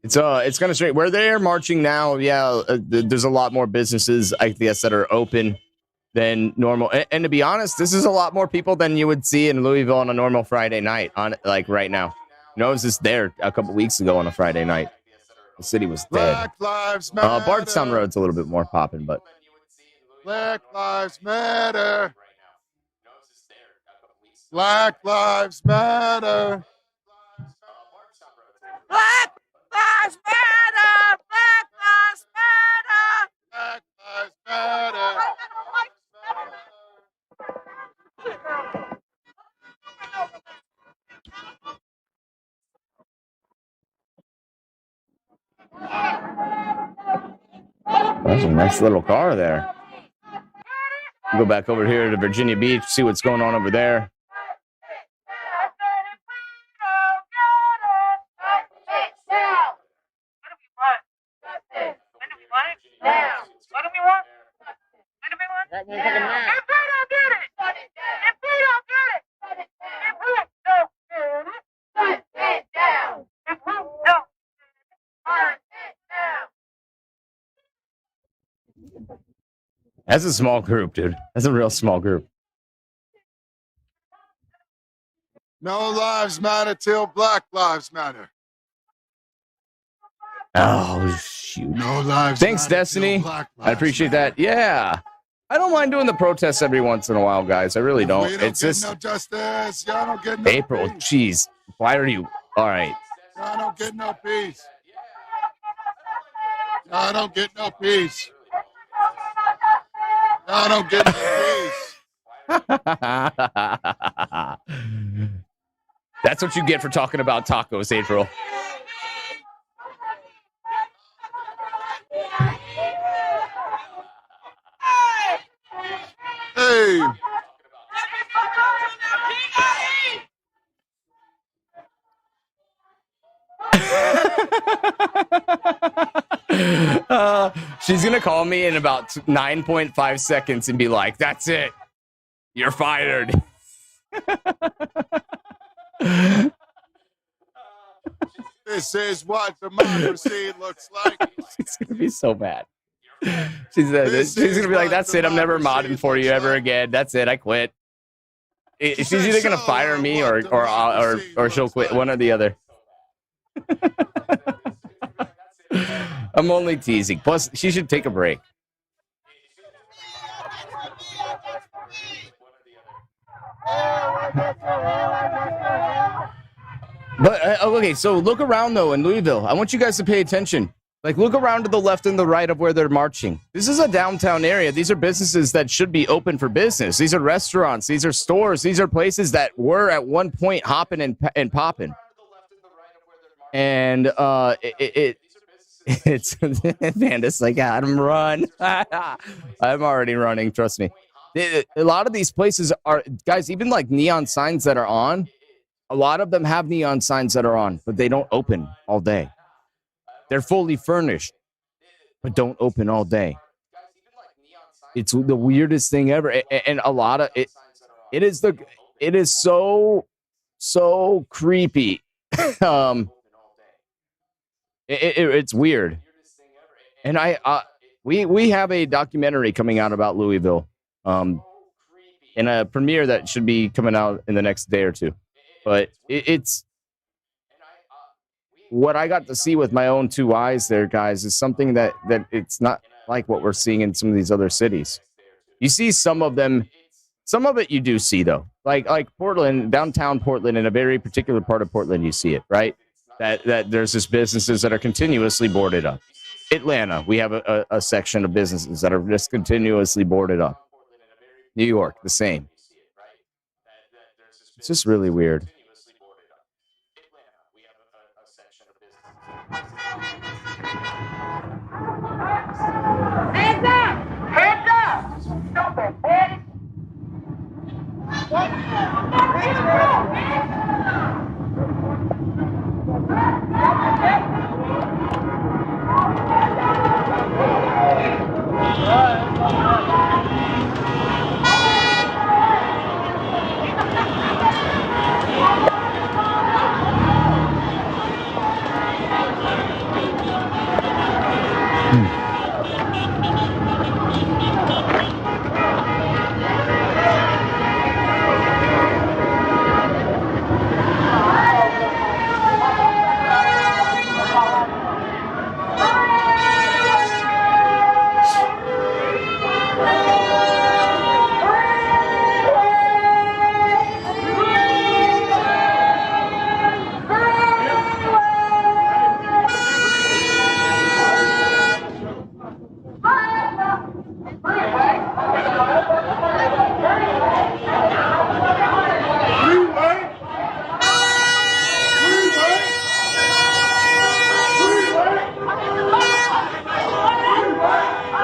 It's kind of straight. Where they're marching now, yeah, there's a lot more businesses, I guess, that are open than normal. And to be honest, this is a lot more people than you would see in Louisville on a normal Friday night, on like right now. You know, I was just there a couple weeks ago on a Friday night. The city was dead. Black Lives Matter. Bardstown Road's a little bit more popping, but Black Lives Matter. Black Lives Matter. Black Lives Matter! Black Lives Matter! Black Lives Matter! That's a nice little car there. Go back over here to Virginia Beach, see what's going on over there. That's a small group, dude. That's a real small group. No lives matter till Black Lives Matter. Oh, shoot. No lives Thanks, matter Destiny. till Black I appreciate that. Yeah. I don't mind doing the protests every once in a while, guys. I really don't. We don't It's get just no justice. Y'all don't get no April. peace. Jeez. Why are you? All right. Y'all don't get no peace. I don't get no peace. I don't get no peace. That's what you get for talking about tacos, April. Hey. She's gonna call me in about 9.5 seconds and be like, "That's it, you're fired." This is what democracy looks like. It's gonna be so bad. She's gonna be like, "That's it, I'm never modding for you ever again. That's it, I quit." She's either gonna fire me or she'll quit, one or the other. I'm only teasing. Plus, she should take a break. But okay, so look around though in Louisville. I want you guys to pay attention. Like, look around to the left and the right of where they're marching. This is a downtown area. These are businesses that should be open for business. These are restaurants. These are stores. These are places that were at one point hopping and popping. And it's Vanda's like, Adam, run. I'm already running. Trust me. A lot of these places are, guys, even like neon signs that are on. A lot of them have neon signs that are on, but they don't open all day. They're fully furnished, but don't open all day. It's the weirdest thing ever. And a lot of it, it is so creepy. It's weird. And we have a documentary coming out about Louisville, and a premiere that should be coming out in the next day or two. But it's what I got to see with my own two eyes there, guys, is something that it's not like what we're seeing in some of these other cities. You see some of them, some of it you do see though, like Portland, downtown Portland, in a very particular part of Portland, you see it, right? That there's just businesses that are continuously boarded up. Atlanta, we have a section of businesses that are just continuously boarded up. New York, the same. It's just really weird. Hands up! Hands up! Stupid bitch!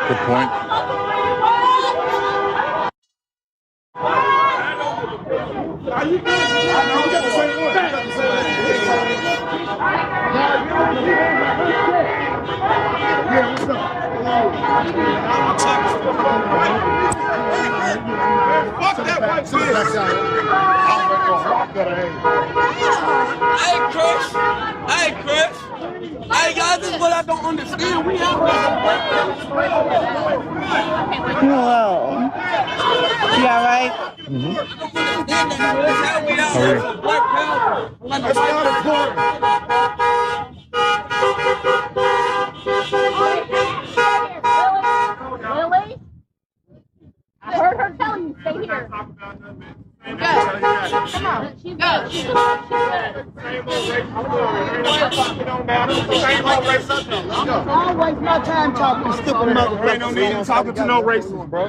Good point. Hey, Chris. Hey, guys, this is what I don't understand. We out Hello. You all right? That's not important. Lily? I heard her tell you stay here. Come on. Go. Don't waste my time talking to stupid motherfuckers. Ain't no need to talking to no racist, bro.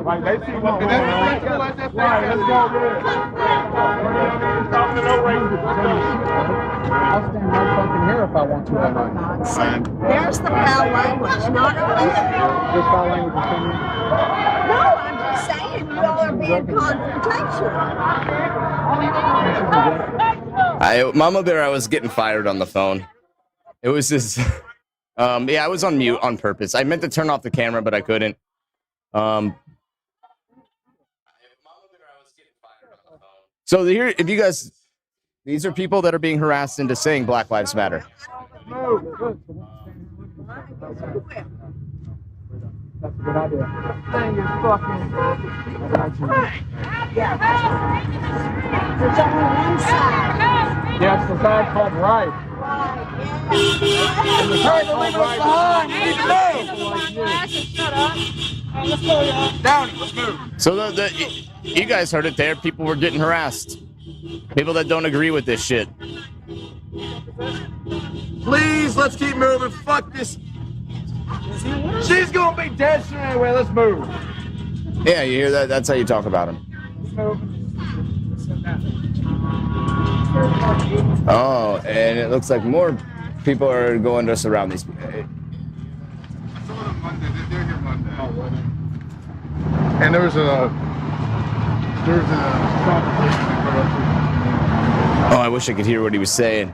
Like, they see what's going on. Right, let's go. Talking to no racist. I'll stand right fucking here if I want to. There's the foul language, not This foul language is coming. No, I'm just saying you all are being confrontational. Mama Bear, I was getting fired on the phone. It was just, yeah, I was on mute on purpose. I meant to turn off the camera, but I couldn't. So here, if you guys, these are people that are being harassed into saying Black Lives Matter. That's a good idea. Thing is fucking. There's only one side. Yeah, it's the side called right. And the side called right. Shut up. Let's go, y'all. Downey, let's move. So you guys heard it there. People were getting harassed. People that don't agree with this shit. Please, let's keep moving. Fuck this. She's gonna be dead soon anyway. Let's move. Yeah, you hear that? That's how you talk about him. Oh, and it looks like more people are going to surround these people. And there was a Oh, I wish I could hear what he was saying.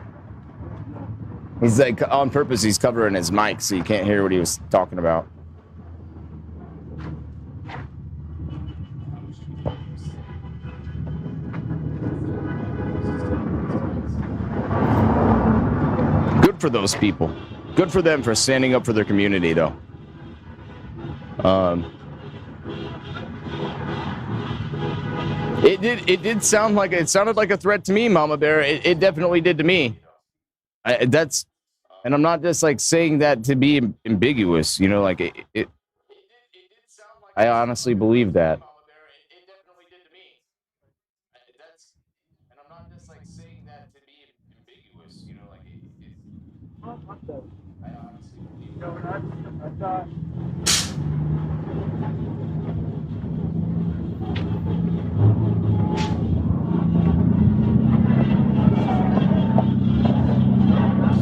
He's like, on purpose, he's covering his mic so you can't hear what he was talking about. Good for those people. Good for them for standing up for their community, though. It did sound like it sounded like a threat to me, Mama Bear. It definitely did to me. And I'm not just like saying that to be ambiguous, you know, like it I honestly believe that.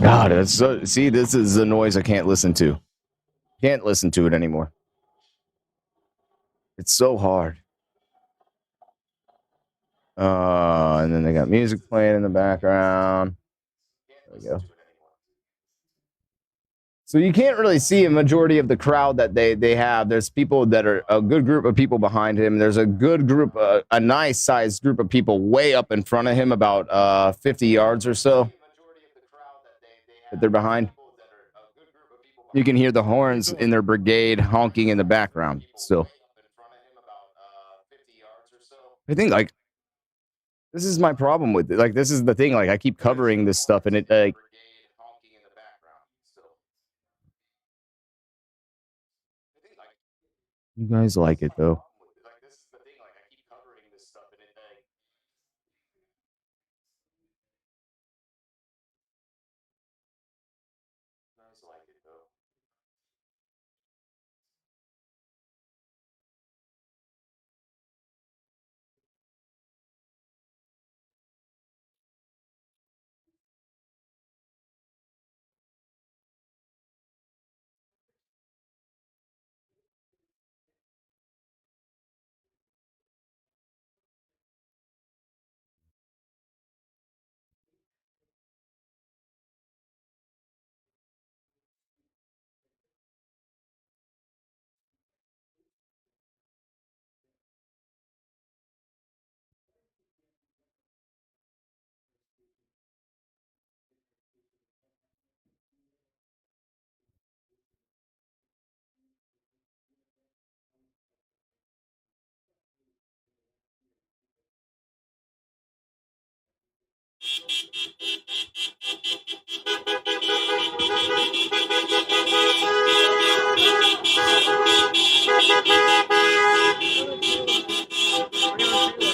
God, that's so, see, this is the noise I can't listen to. Can't listen to it anymore. It's so hard. And then they got music playing in the background. There we go. So you can't really see a majority of the crowd that they have. There's people that are a good group of people behind him. There's a good group, a nice sized group of people way up in front of him, about 50 yards or so that they're behind. You can hear the horns in their brigade honking in the background still. I think like this is my problem with it. Like this is the thing. Like I keep covering this stuff and it like. You guys like it though.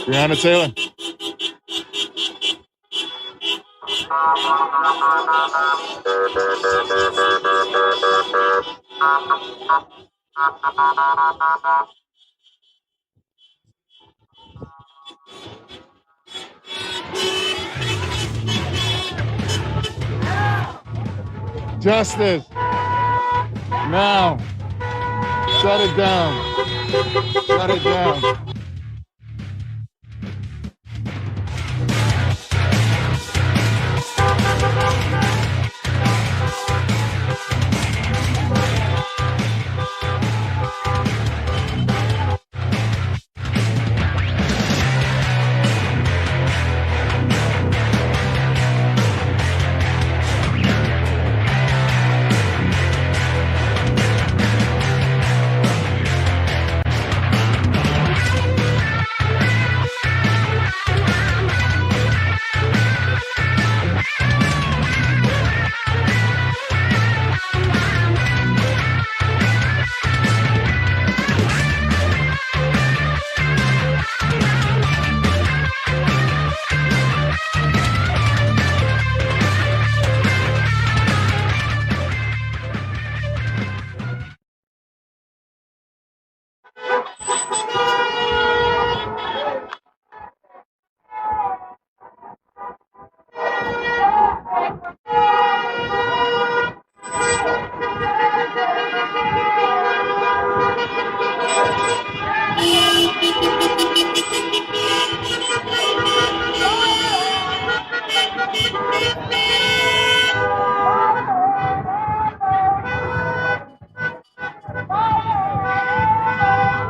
Breonna Taylor. Justice. Now. Shut it down. Shut it down.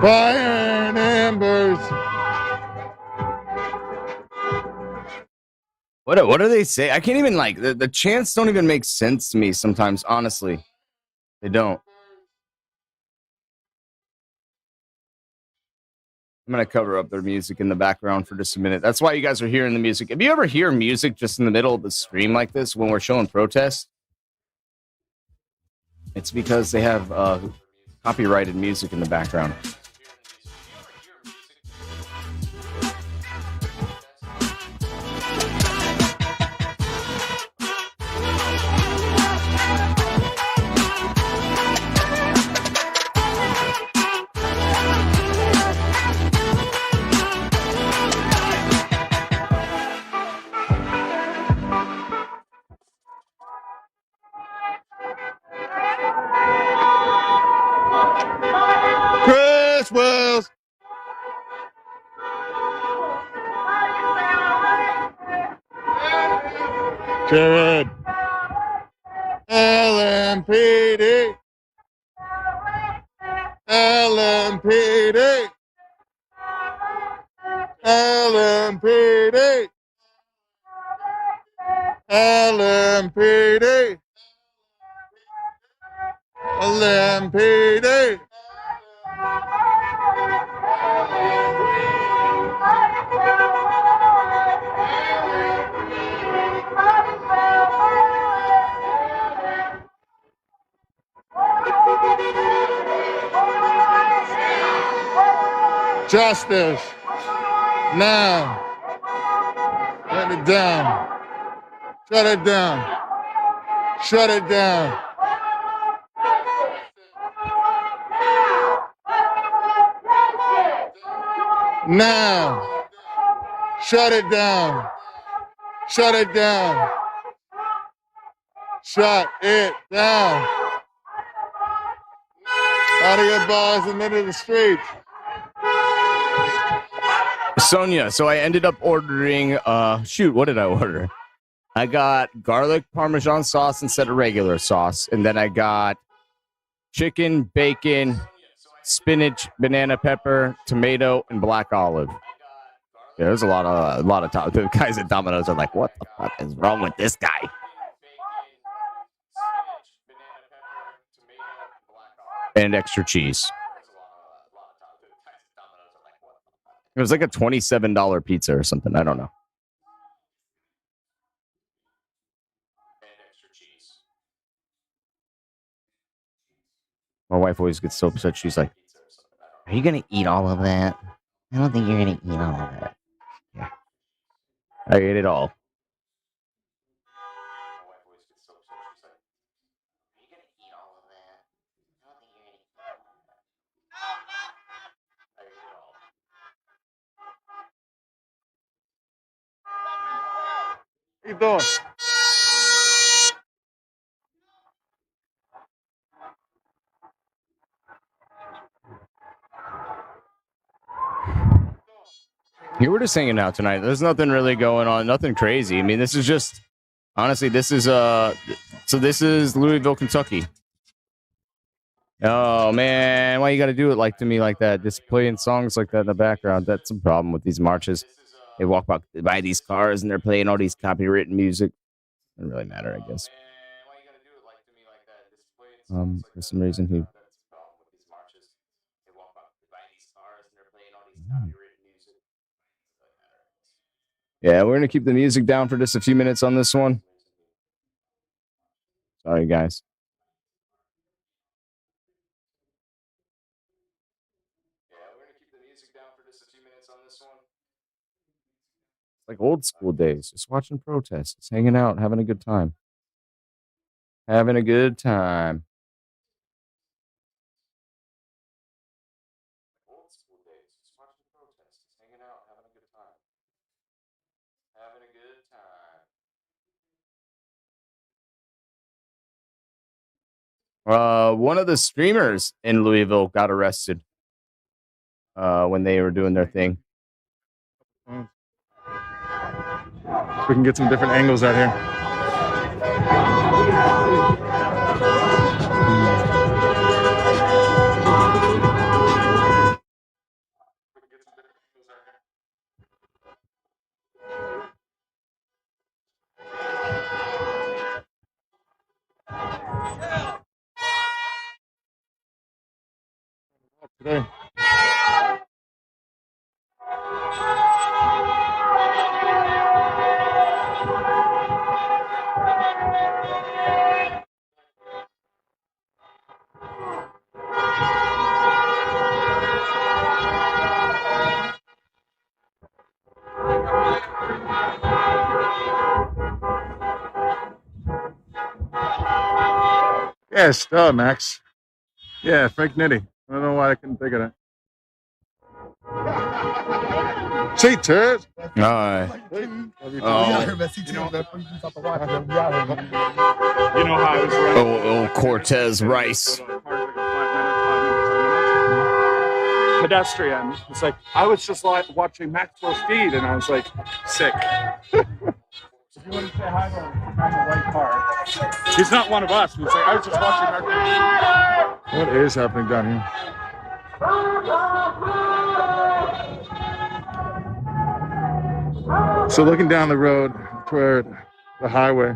Fire and embers. What do they say? I can't even like the chants don't even make sense to me sometimes, honestly. They don't. I'm gonna cover up their music in the background for just a minute. That's why you guys are hearing the music. If you ever hear music just in the middle of the stream like this when we're showing protests, it's because they have copyrighted music in the background. Chris Wells. Jared. LMPD. LMPD. LMPD. LMPD. LMPD. Justice. Now. Shut it down. Shut it down. Shut it down. Now. Shut it down. Shut it down. Shut it down. Out of your bars and into the streets. Sonia, so I ended up ordering, what did I order? I got garlic Parmesan sauce instead of regular sauce. And then I got chicken, bacon, spinach, banana pepper, tomato, and black olive. Yeah, there's a lot of the guys at Domino's are like, what the fuck is wrong with this guy? And extra cheese. It was like a $27 pizza or something. I don't know. My wife always gets so upset. She's like, are you going to eat all of that? I don't think you're going to eat all of that. I ate it all. What you doing? You were just hanging out tonight. There's nothing really going on, nothing crazy. I mean, this is just honestly, this is this is Louisville, Kentucky. Oh man, why you got to do it like to me like that? Just playing songs like that in the background. That's a problem with these marches. They walk by these cars and they're playing all these copywritten music. Doesn't really matter, I guess. For some reason, he. Yeah, we're gonna keep the music down for just a few minutes on this one. Sorry, guys. Like old school days, just watching protests, just hanging out, having a good time. Having a good time. Old school days, just watching protests, just hanging out, having a good time. Having a good time. One of the streamers in Louisville got arrested when they were doing their thing. We can get some different angles out here. Today. Yes, Max. Yeah, Frank Nitti. I don't know why I couldn't think of that. See, turd. Alright. You know how I was running. Oh, Cortez Rice. Pedestrian. It's like I was just like watching Maxwell Speed, and I was like sick. If you want to say hi to him, I'm a white car. He's not one of us. He's like, I was just watching Maxwell. What is happening down here? So looking down the road toward the highway,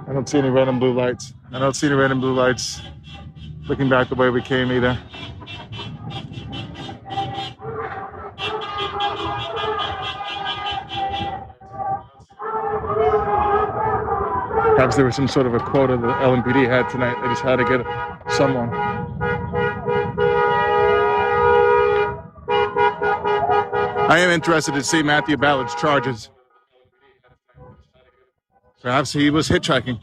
I don't see any red and blue lights. I don't see any red and blue lights looking back the way we came either. Perhaps there was some sort of a quota that LMPD had tonight. They just had to get someone. I am interested to see Matthew Ballard's charges. Perhaps he was hitchhiking.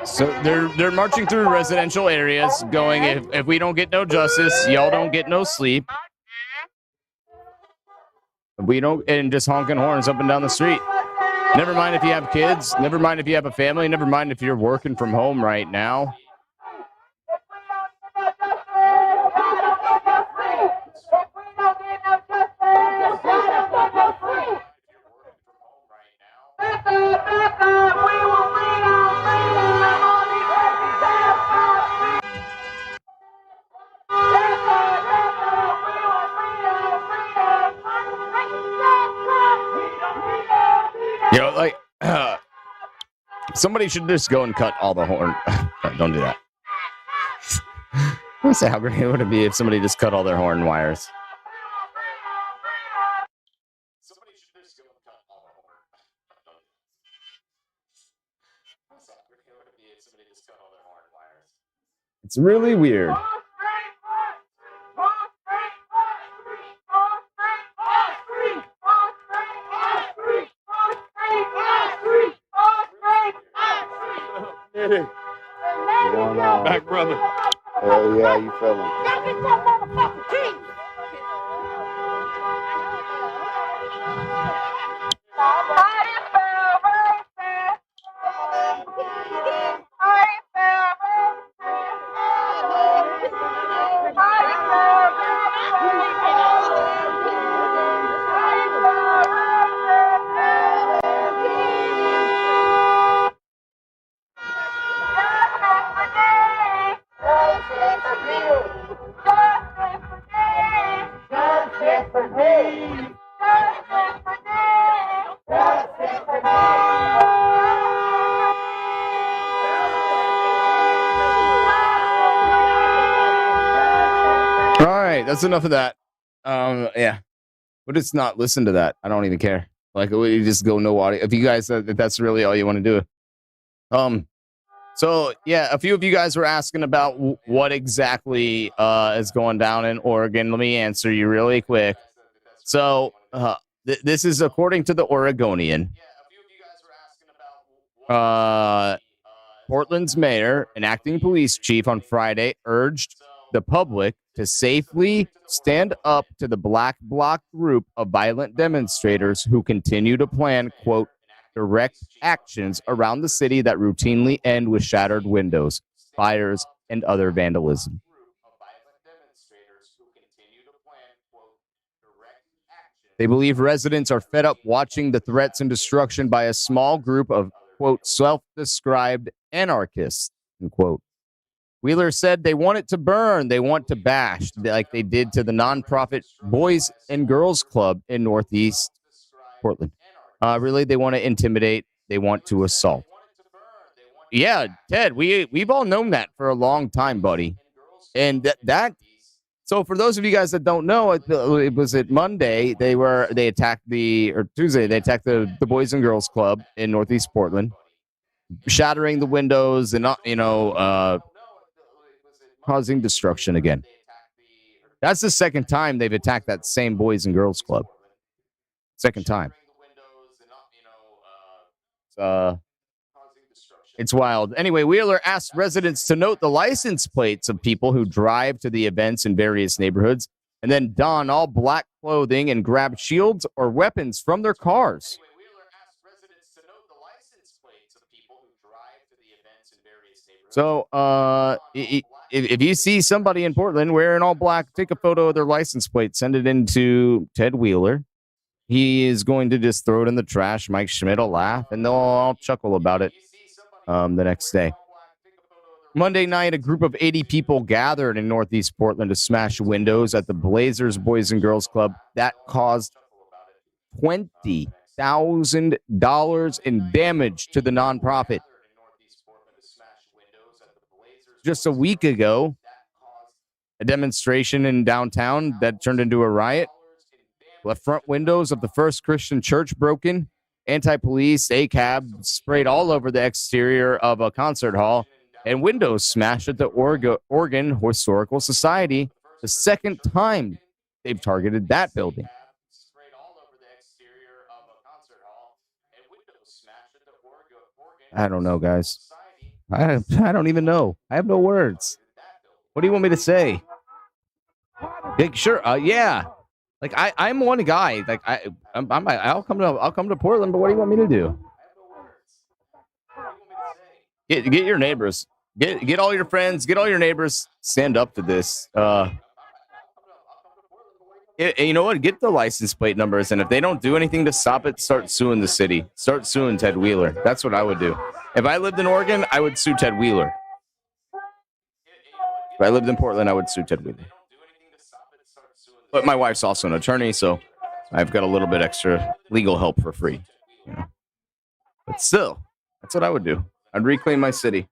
So they're marching through residential areas, going, if we don't get no justice, y'all don't get no sleep. We don't, and just honking horns up and down the street. Never mind if you have kids. Never mind if you have a family. Never mind if you're working from home right now. You know, like, Somebody should just go and cut all the horn. Don't do that. I say how great would it be if somebody just cut all their horn wires? It's really weird. Back, brother. Hell yeah, you feeling? That's enough of that. Yeah, but just not listen to that. I don't even care. Like, we just go no audio. If you guys, if that's really all you want to do. So yeah, a few of you guys were asking about what exactly is going down in Oregon. Let me answer you really quick. So this is according to the Oregonian. Portland's mayor and acting police chief on Friday urged the public to safely stand up to the Black Bloc group of violent demonstrators who continue to plan, quote, direct actions around the city that routinely end with shattered windows, fires, and other vandalism. They believe residents are fed up watching the threats and destruction by a small group of, quote, self-described anarchists, unquote. Wheeler said they want it to burn. They want to bash like they did to the nonprofit Boys and Girls Club in Northeast Portland. Really, they want to intimidate. They want to assault. Yeah, Ted, we've all known that for a long time, buddy. And that. So for those of you guys that don't know, it was at Monday. They attacked Tuesday. They attacked the Boys and Girls Club in Northeast Portland, shattering the windows and causing destruction again. That's the second time they've attacked that same Boys and Girls Club. Second time. It's wild. Anyway, Wheeler asked residents to note the license plates of people who drive to the events in various neighborhoods and then don all black clothing and grab shields or weapons from their cars. So, if you see somebody in Portland wearing all black, take a photo of their license plate, send it into Ted Wheeler. He is going to just throw it in the trash. Mike Schmidt will laugh, and they'll all chuckle about it the next day. Monday night, a group of 80 people gathered in Northeast Portland to smash windows at the Blazers Boys and Girls Club. That caused $20,000 in damage to the nonprofit. Just a week ago, a demonstration in downtown that turned into a riot left front windows of the First Christian Church broken. Anti-police ACAB sprayed all over the exterior of a concert hall, and windows smashed at the Oregon Historical Society. The second time they've targeted that building. I don't know, guys. I don't even know. I have no words. What do you want me to say? Sure. Yeah. Like I'm one guy. Like I'll come to Portland. But what do you want me to do? Get your neighbors. Get all your friends. Get all your neighbors. Stand up to this. You know what? Get the license plate numbers, and if they don't do anything to stop it, start suing the city. Start suing Ted Wheeler. That's what I would do. If I lived in Oregon, I would sue Ted Wheeler. If I lived in Portland, I would sue Ted Wheeler. But my wife's also an attorney, so I've got a little bit extra legal help for free. You know? But still, That's what I would do. I'd reclaim my city.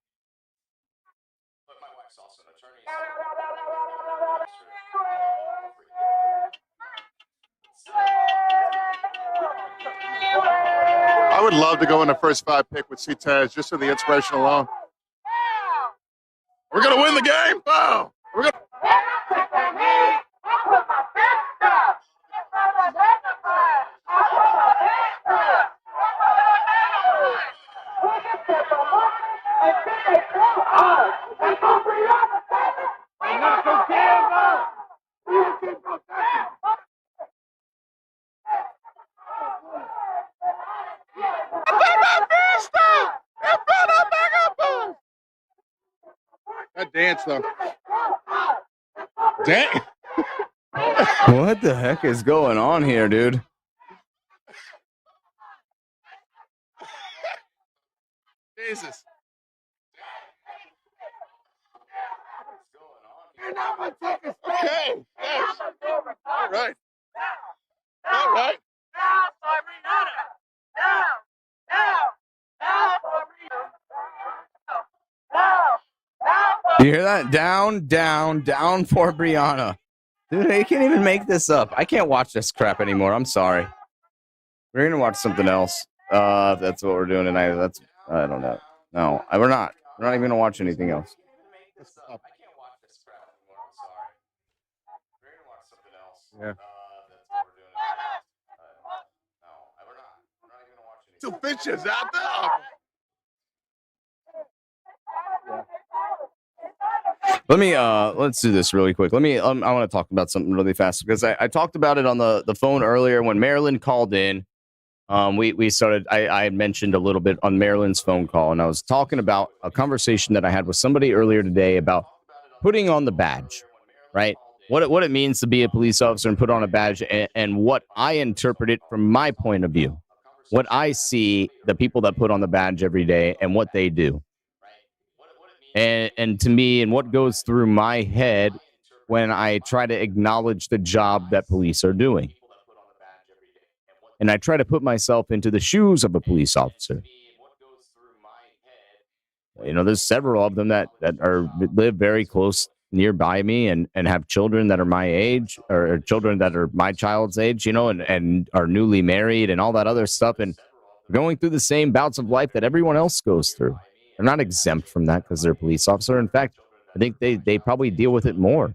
I would love to go in the first 5 pick with C-Taz just for the inspiration alone. We're going to win the game. Oh, we're going to. That dance, though. Dang. What the heck is going on here, dude? Jesus. Okay. Yes. All right. All right. You hear that? Down, down, down for Brianna. Dude, you can't even make this up. I can't watch this crap anymore. I'm sorry. We're going to watch something else. If that's what we're doing tonight. I don't know. No, we're not. We're not even going to watch anything else. Yeah. Two bitches out there. Let's do this really quick. I want to talk about something really fast because I talked about it on the phone earlier when Marilyn called in. I had mentioned a little bit on Marilyn's phone call, and I was talking about a conversation that I had with somebody earlier today about putting on the badge, right? What it means to be a police officer and put on a badge, and what I interpret it from my point of view, what I see the people that put on the badge every day and what they do. And to me, and what goes through my head when I try to acknowledge the job that police are doing. And I try to put myself into the shoes of a police officer. You know, there's several of them that live very close nearby me and have children that are my age or children that are my child's age, you know, and are newly married and all that other stuff and going through the same bouts of life that everyone else goes through. They're not exempt from that because they're a police officer. In fact, I think they probably deal with it more,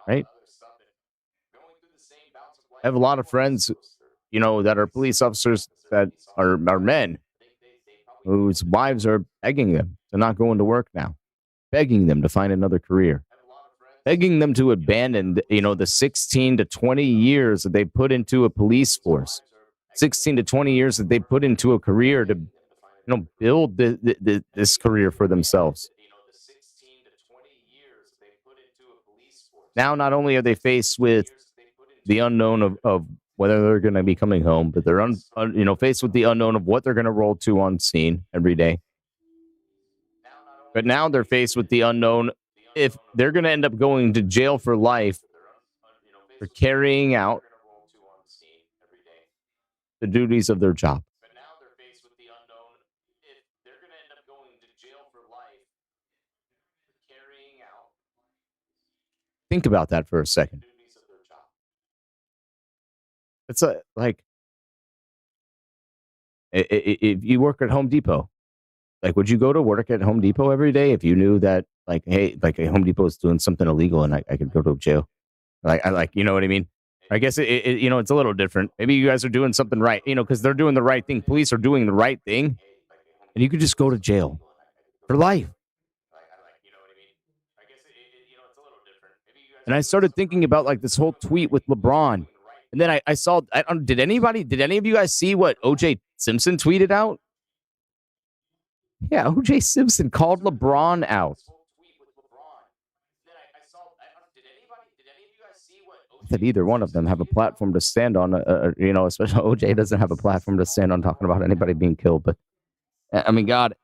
right? I have a lot of friends, you know, that are police officers that are men whose wives are begging them to not go into work now, begging them to find another career, begging them to abandon, you know, the 16 to 20 years that they put into a police force, 16 to 20 years that they put into a career to, you know, build this career for themselves. Now, not only are they faced with the unknown of whether they're going to be coming home, but they're faced with the unknown of what they're going to roll to on scene every day. But now they're faced with the unknown if they're going to end up going to jail for life for carrying out the duties of their job. Think about that for a second. It's like if you work at Home Depot, like, would you go to work at Home Depot every day if you knew that, like, hey, like Home Depot is doing something illegal and I could go to jail? You know what I mean? I guess you know, it's a little different. Maybe you guys are doing something right, you know, because they're doing the right thing. Police are doing the right thing, and you could just go to jail for life. And I started thinking about like this whole tweet with LeBron. And then I saw, did any of you guys see what O.J. Simpson tweeted out? Yeah, O.J. Simpson called LeBron out. That either one of them have a platform to stand on, you know, especially O.J. doesn't have a platform to stand on talking about anybody being killed. But, I mean, God,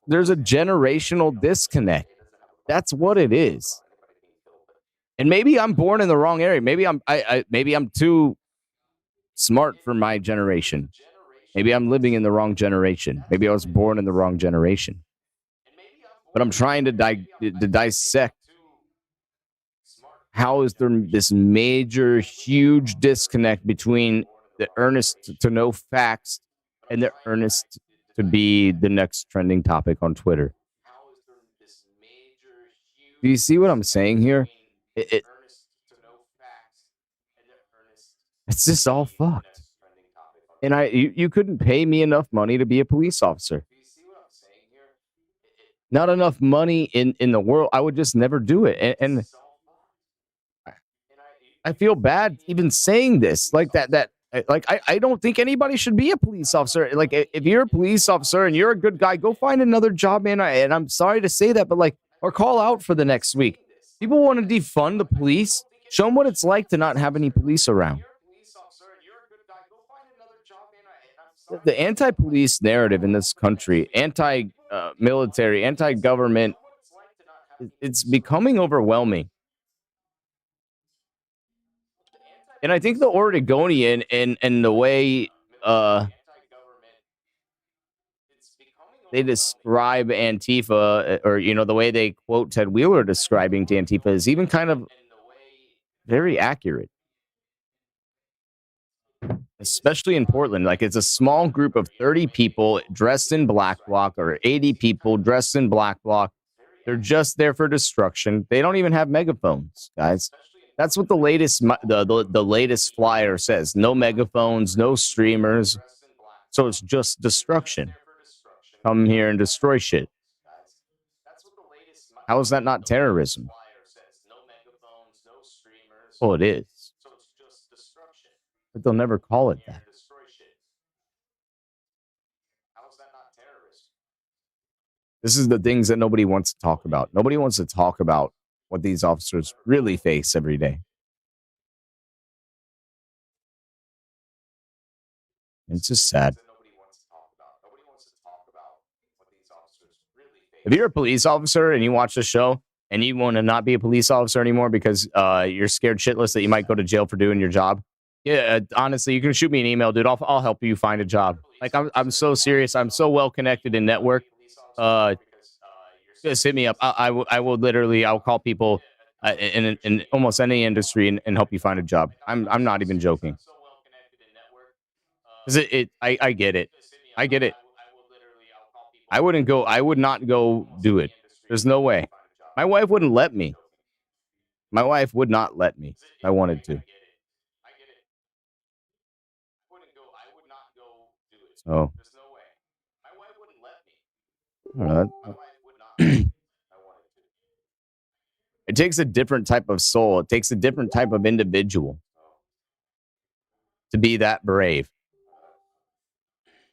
there's a generational disconnect. That's what it is. And maybe I'm born in the wrong area. Maybe I'm too smart for my generation. Maybe I'm living in the wrong generation. Maybe I was born in the wrong generation. But I'm trying to dissect how is there this major, huge disconnect between the earnest to know facts and the earnest to be the next trending topic on Twitter. Do you see what I'm saying here? It's just all fucked. And you couldn't pay me enough money to be a police officer. Not enough money in the world. I would just never do it. And I feel bad even saying this. Like I don't think anybody should be a police officer. Like, if you're a police officer and you're a good guy, go find another job, man. And I'm sorry to say that, but or call out for the next week. People want to defund the police. Show them what it's like to not have any police around. The anti-police narrative in this country, anti-military, anti-government, it's becoming overwhelming. And I think the Oregonian and the way they describe Antifa, or, the way they quote Ted Wheeler describing to Antifa is even kind of very accurate. Especially in Portland. Like, it's a small group of 30 people dressed in black bloc, or 80 people dressed in black bloc. They're just there for destruction. They don't even have megaphones, guys. That's what the latest the latest flyer says. No megaphones, no streamers. So it's just destruction. Come here and destroy shit. How is that not terrorism? Well, it is. But they'll never call it that. This is the things that nobody wants to talk about. Nobody wants to talk about what these officers really face every day. It's just sad. If you're a police officer and you watch the show and you want to not be a police officer anymore because you're scared shitless that you might go to jail for doing your job, yeah, honestly, you can shoot me an email, dude. I'll help you find a job. Like, I'm so serious. I'm so well connected in network. Just hit me up. I will literally, I'll call people in almost any industry and help you find a job. I'm not even joking. Because I get it. I get it. I would not go do it. There's no way. My wife wouldn't let me. My wife would not let me if I wanted to. So, I don't know. It takes a different type of soul. It takes a different type of individual to be that brave,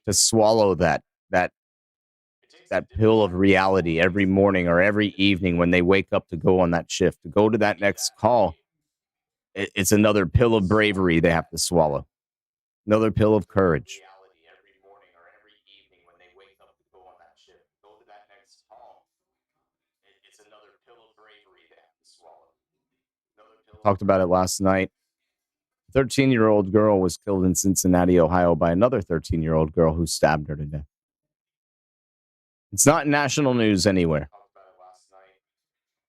to swallow that pill of reality every morning or every evening when they wake up to go on that shift, to go to that next call. It's another pill of bravery they have to swallow, another pill of courage. Talked about it last night. 13-year-old girl was killed in Cincinnati, Ohio by another 13-year-old girl who stabbed her to death. It's not national news anywhere.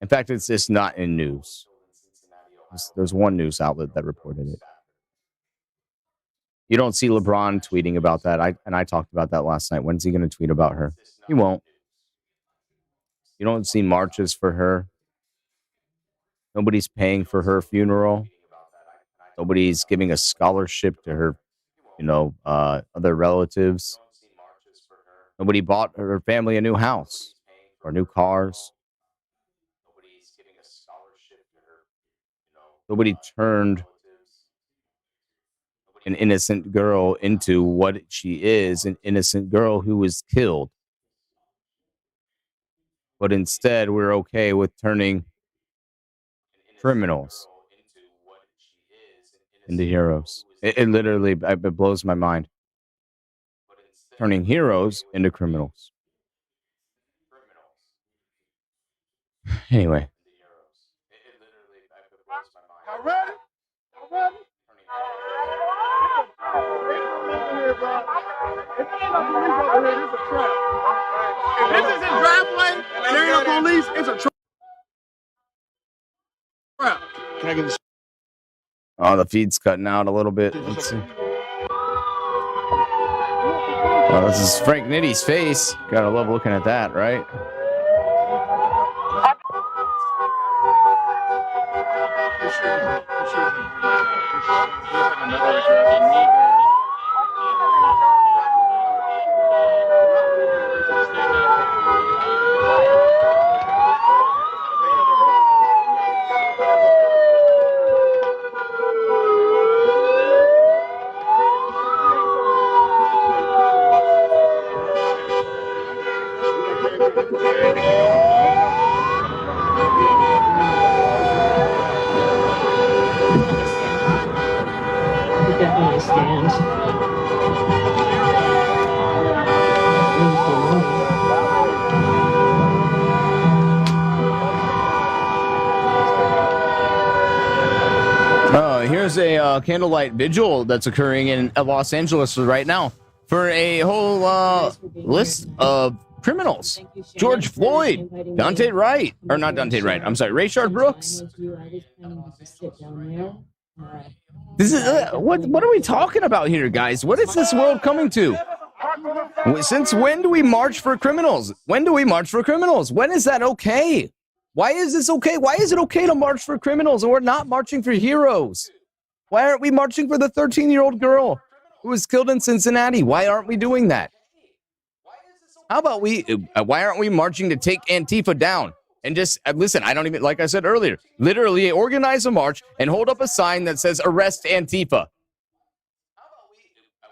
In fact, it's just not in news. There's one news outlet that reported it. You don't see LeBron tweeting about that. I talked about that last night. When's he going to tweet about her? He won't. You don't see marches for her. Nobody's paying for her funeral. Nobody's giving a scholarship to her, other relatives. Nobody bought her family a new house or new cars. Nobody turned an innocent girl into what she is, an innocent girl who was killed. But instead, we're okay with turning criminals into heroes. It literally it blows my mind. Turning heroes into criminals. Anyway. Y'all ready? Y'all ready? If this is a driveway and there ain't no police, it's a trap. Can I get this? Oh, the feed's cutting out a little bit. Let's see. Oh, this is Frank Nitty's face. Gotta love looking at that, right? Definitely stand. Here's a candlelight vigil that's occurring in Los Angeles right now for a whole list of criminals. George Floyd, Dante Wright, or not Dante Wright, I'm sorry, Rayshard Brooks. This is what are we talking about here, guys? What is this world coming to? Since when do we march for criminals? When do we march for criminals? When is that okay? Why is this okay? Why is it okay to march for criminals and we're not marching for heroes? Why aren't we marching for the 13-year-old girl who was killed in Cincinnati? Why aren't we doing that? How about why aren't we marching to take Antifa down? And just, listen, I don't even, like I said earlier, literally organize a march and hold up a sign that says, arrest Antifa.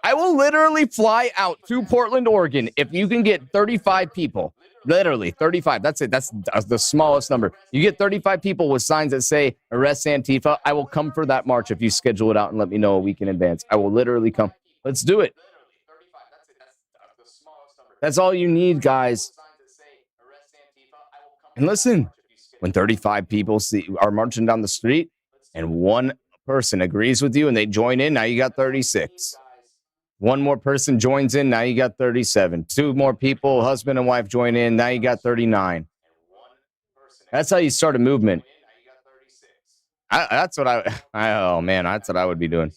I will literally fly out to Portland, Oregon if you can get 35 people. Literally, 35. That's it. That's the smallest number. You get 35 people with signs that say, arrest Antifa. I will come for that march if you schedule it out and let me know a week in advance. I will literally come. Let's do it. That's all you need, guys. And listen, when 35 people are marching down the street and one person agrees with you and they join in, now you got 36. One more person joins in, now you got 37. Two more people, husband and wife, join in, now you got 39. That's how you start a movement. That's what I would be doing.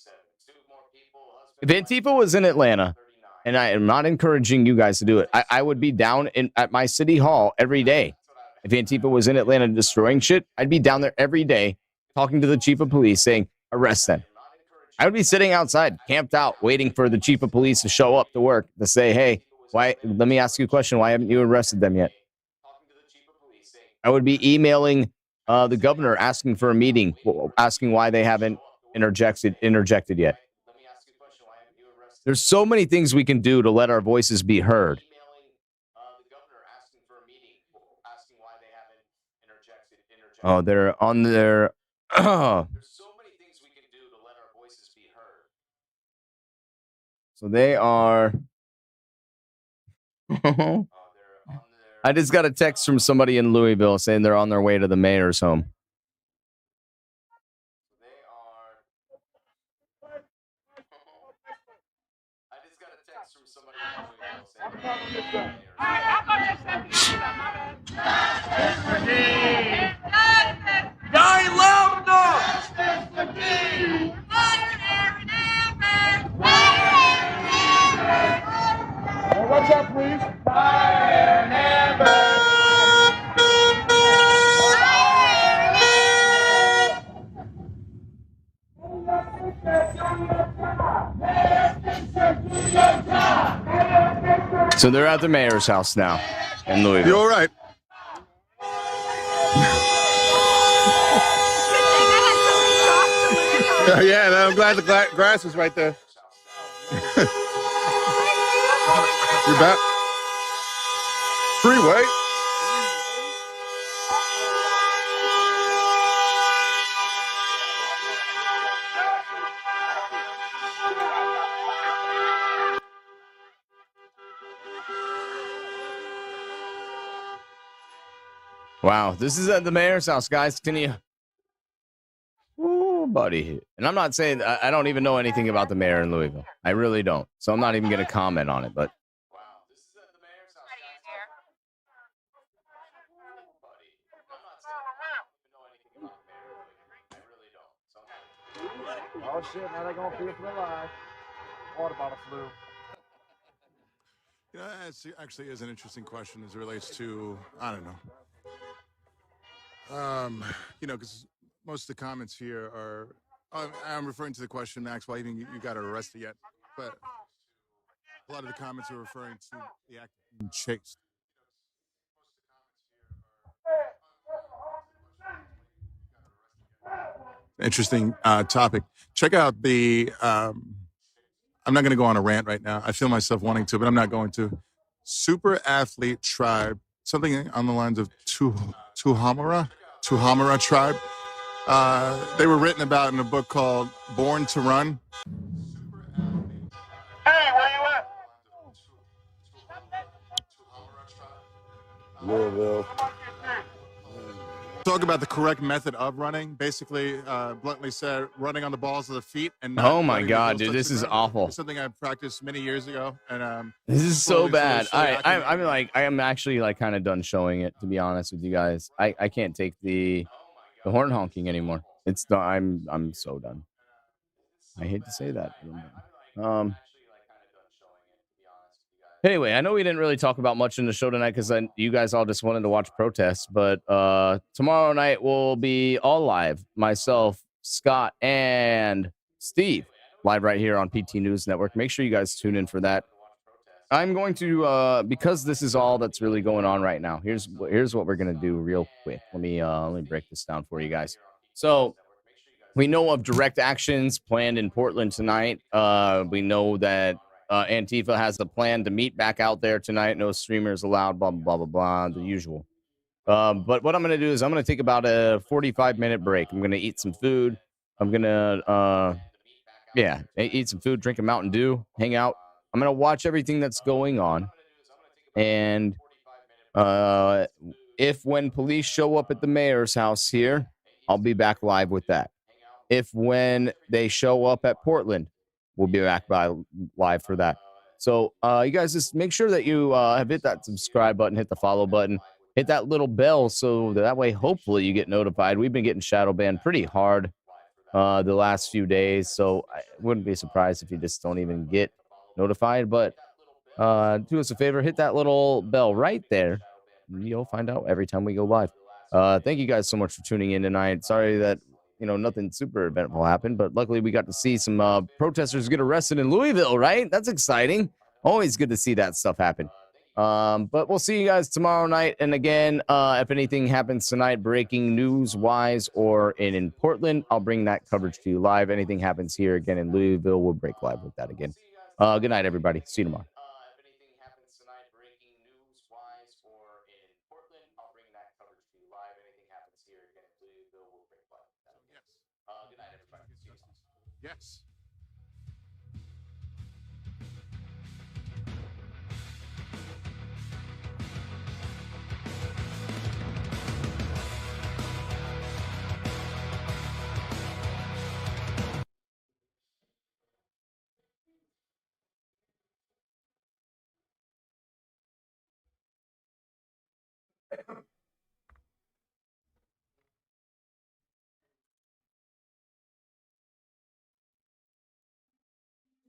If Antifa was in Atlanta, and I am not encouraging you guys to do it, I would be down at my city hall every day. If Antifa was in Atlanta destroying shit, I'd be down there every day talking to the chief of police saying, arrest them. I would be sitting outside, camped out, waiting for the chief of police to show up to work to say, hey, let me ask you a question. Why haven't you arrested them yet? I would be emailing the governor asking for a meeting, asking why they haven't interjected yet. There's so many things we can do to let our voices be heard. Oh, they're on their... So they are... I just got a text from somebody in Louisville saying they're on their way to the mayor's home. Y'all ain't loud enough! Watch out, please. Fire never. So they're at the mayor's house now in Louisville. You all right? Yeah, no, I'm glad the grass is right there. You're back. Freeway. Wow, this is at the mayor's house, guys. Can you... Nobody. And I'm not saying I don't even know anything about the mayor in Louisville. I really don't. So I'm not even going to comment on it. But Oh shit, now they're gonna feel for their life. Water bottle flu. You know, it actually is an interesting question as it relates to, I don't know. You know, because most of the comments here are, I'm referring to the question, Max, why even you got arrested yet, but a lot of the comments are referring to the act of being chased. Interesting topic. Check out the, I'm not going to go on a rant right now. I feel myself wanting to, but I'm not going to. Super Athlete Tribe, something on the lines of Tuhamara Tribe. They were written about in a book called Born to Run. Hey, where you at? Louisville. Talk about the correct method of running. Basically, bluntly said, running on the balls of the feet and not oh my letting the God, heels dude, touch this the is ground. awful. It's something I practiced many years ago, and this is so bad. slowly, I am actually like kind of done showing it, to be honest with you guys. I can't take the horn honking anymore. It's done. I'm so done. I hate to say that. Anyway, I know we didn't really talk about much in the show tonight because you guys all just wanted to watch protests, but tomorrow night we'll be all live. Myself, Scott, and Steve, live right here on PT News Network. Make sure you guys tune in for that. I'm going to, because this is all that's really going on right now, here's what we're going to do real quick. Let me break this down for you guys. So we know of direct actions planned in Portland tonight. We know that Antifa has a plan to meet back out there tonight. No streamers allowed, blah, blah, blah, blah, the usual. But what I'm going to do is I'm going to take about a 45-minute break. I'm going to eat some food. I'm going to, eat some food, drink a Mountain Dew, hang out. I'm going to watch everything that's going on. And if when police show up at the mayor's house here, I'll be back live with that. If when they show up at Portland, we'll be back live for that. So you guys just make sure that you have hit that subscribe button, hit the follow button, hit that little bell so that way hopefully you get notified. We've been getting shadow banned pretty hard the last few days, so I wouldn't be surprised if you just don't even get notified. But do us a favor, hit that little bell right there. You'll find out every time we go live. Thank you guys so much for tuning in tonight. Sorry that nothing super eventful happened, but luckily we got to see some protesters get arrested in Louisville, right? That's exciting. Always good to see that stuff happen. But we'll see you guys tomorrow night. And again, if anything happens tonight, breaking news wise or in Portland, I'll bring that coverage to you live. Anything happens here again in Louisville, we'll break live with that again. Good night, everybody. See you tomorrow. Yes.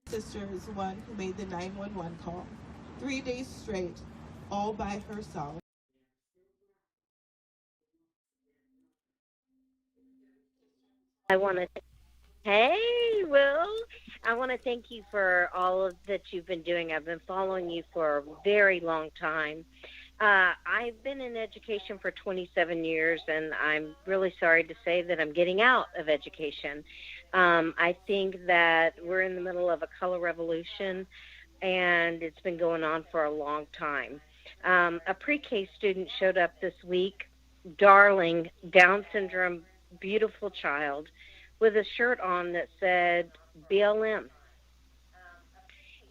Sister is the one who made the 911 call 3 days straight, all by herself. I want to. Hey, Will. I want to thank you for all of that you've been doing. I've been following you for a very long time. I've been in education for 27 years, and I'm really sorry to say that I'm getting out of education. I think that we're in the middle of a color revolution, and it's been going on for a long time. A pre-K student showed up this week, darling, Down syndrome, beautiful child, with a shirt on that said BLM.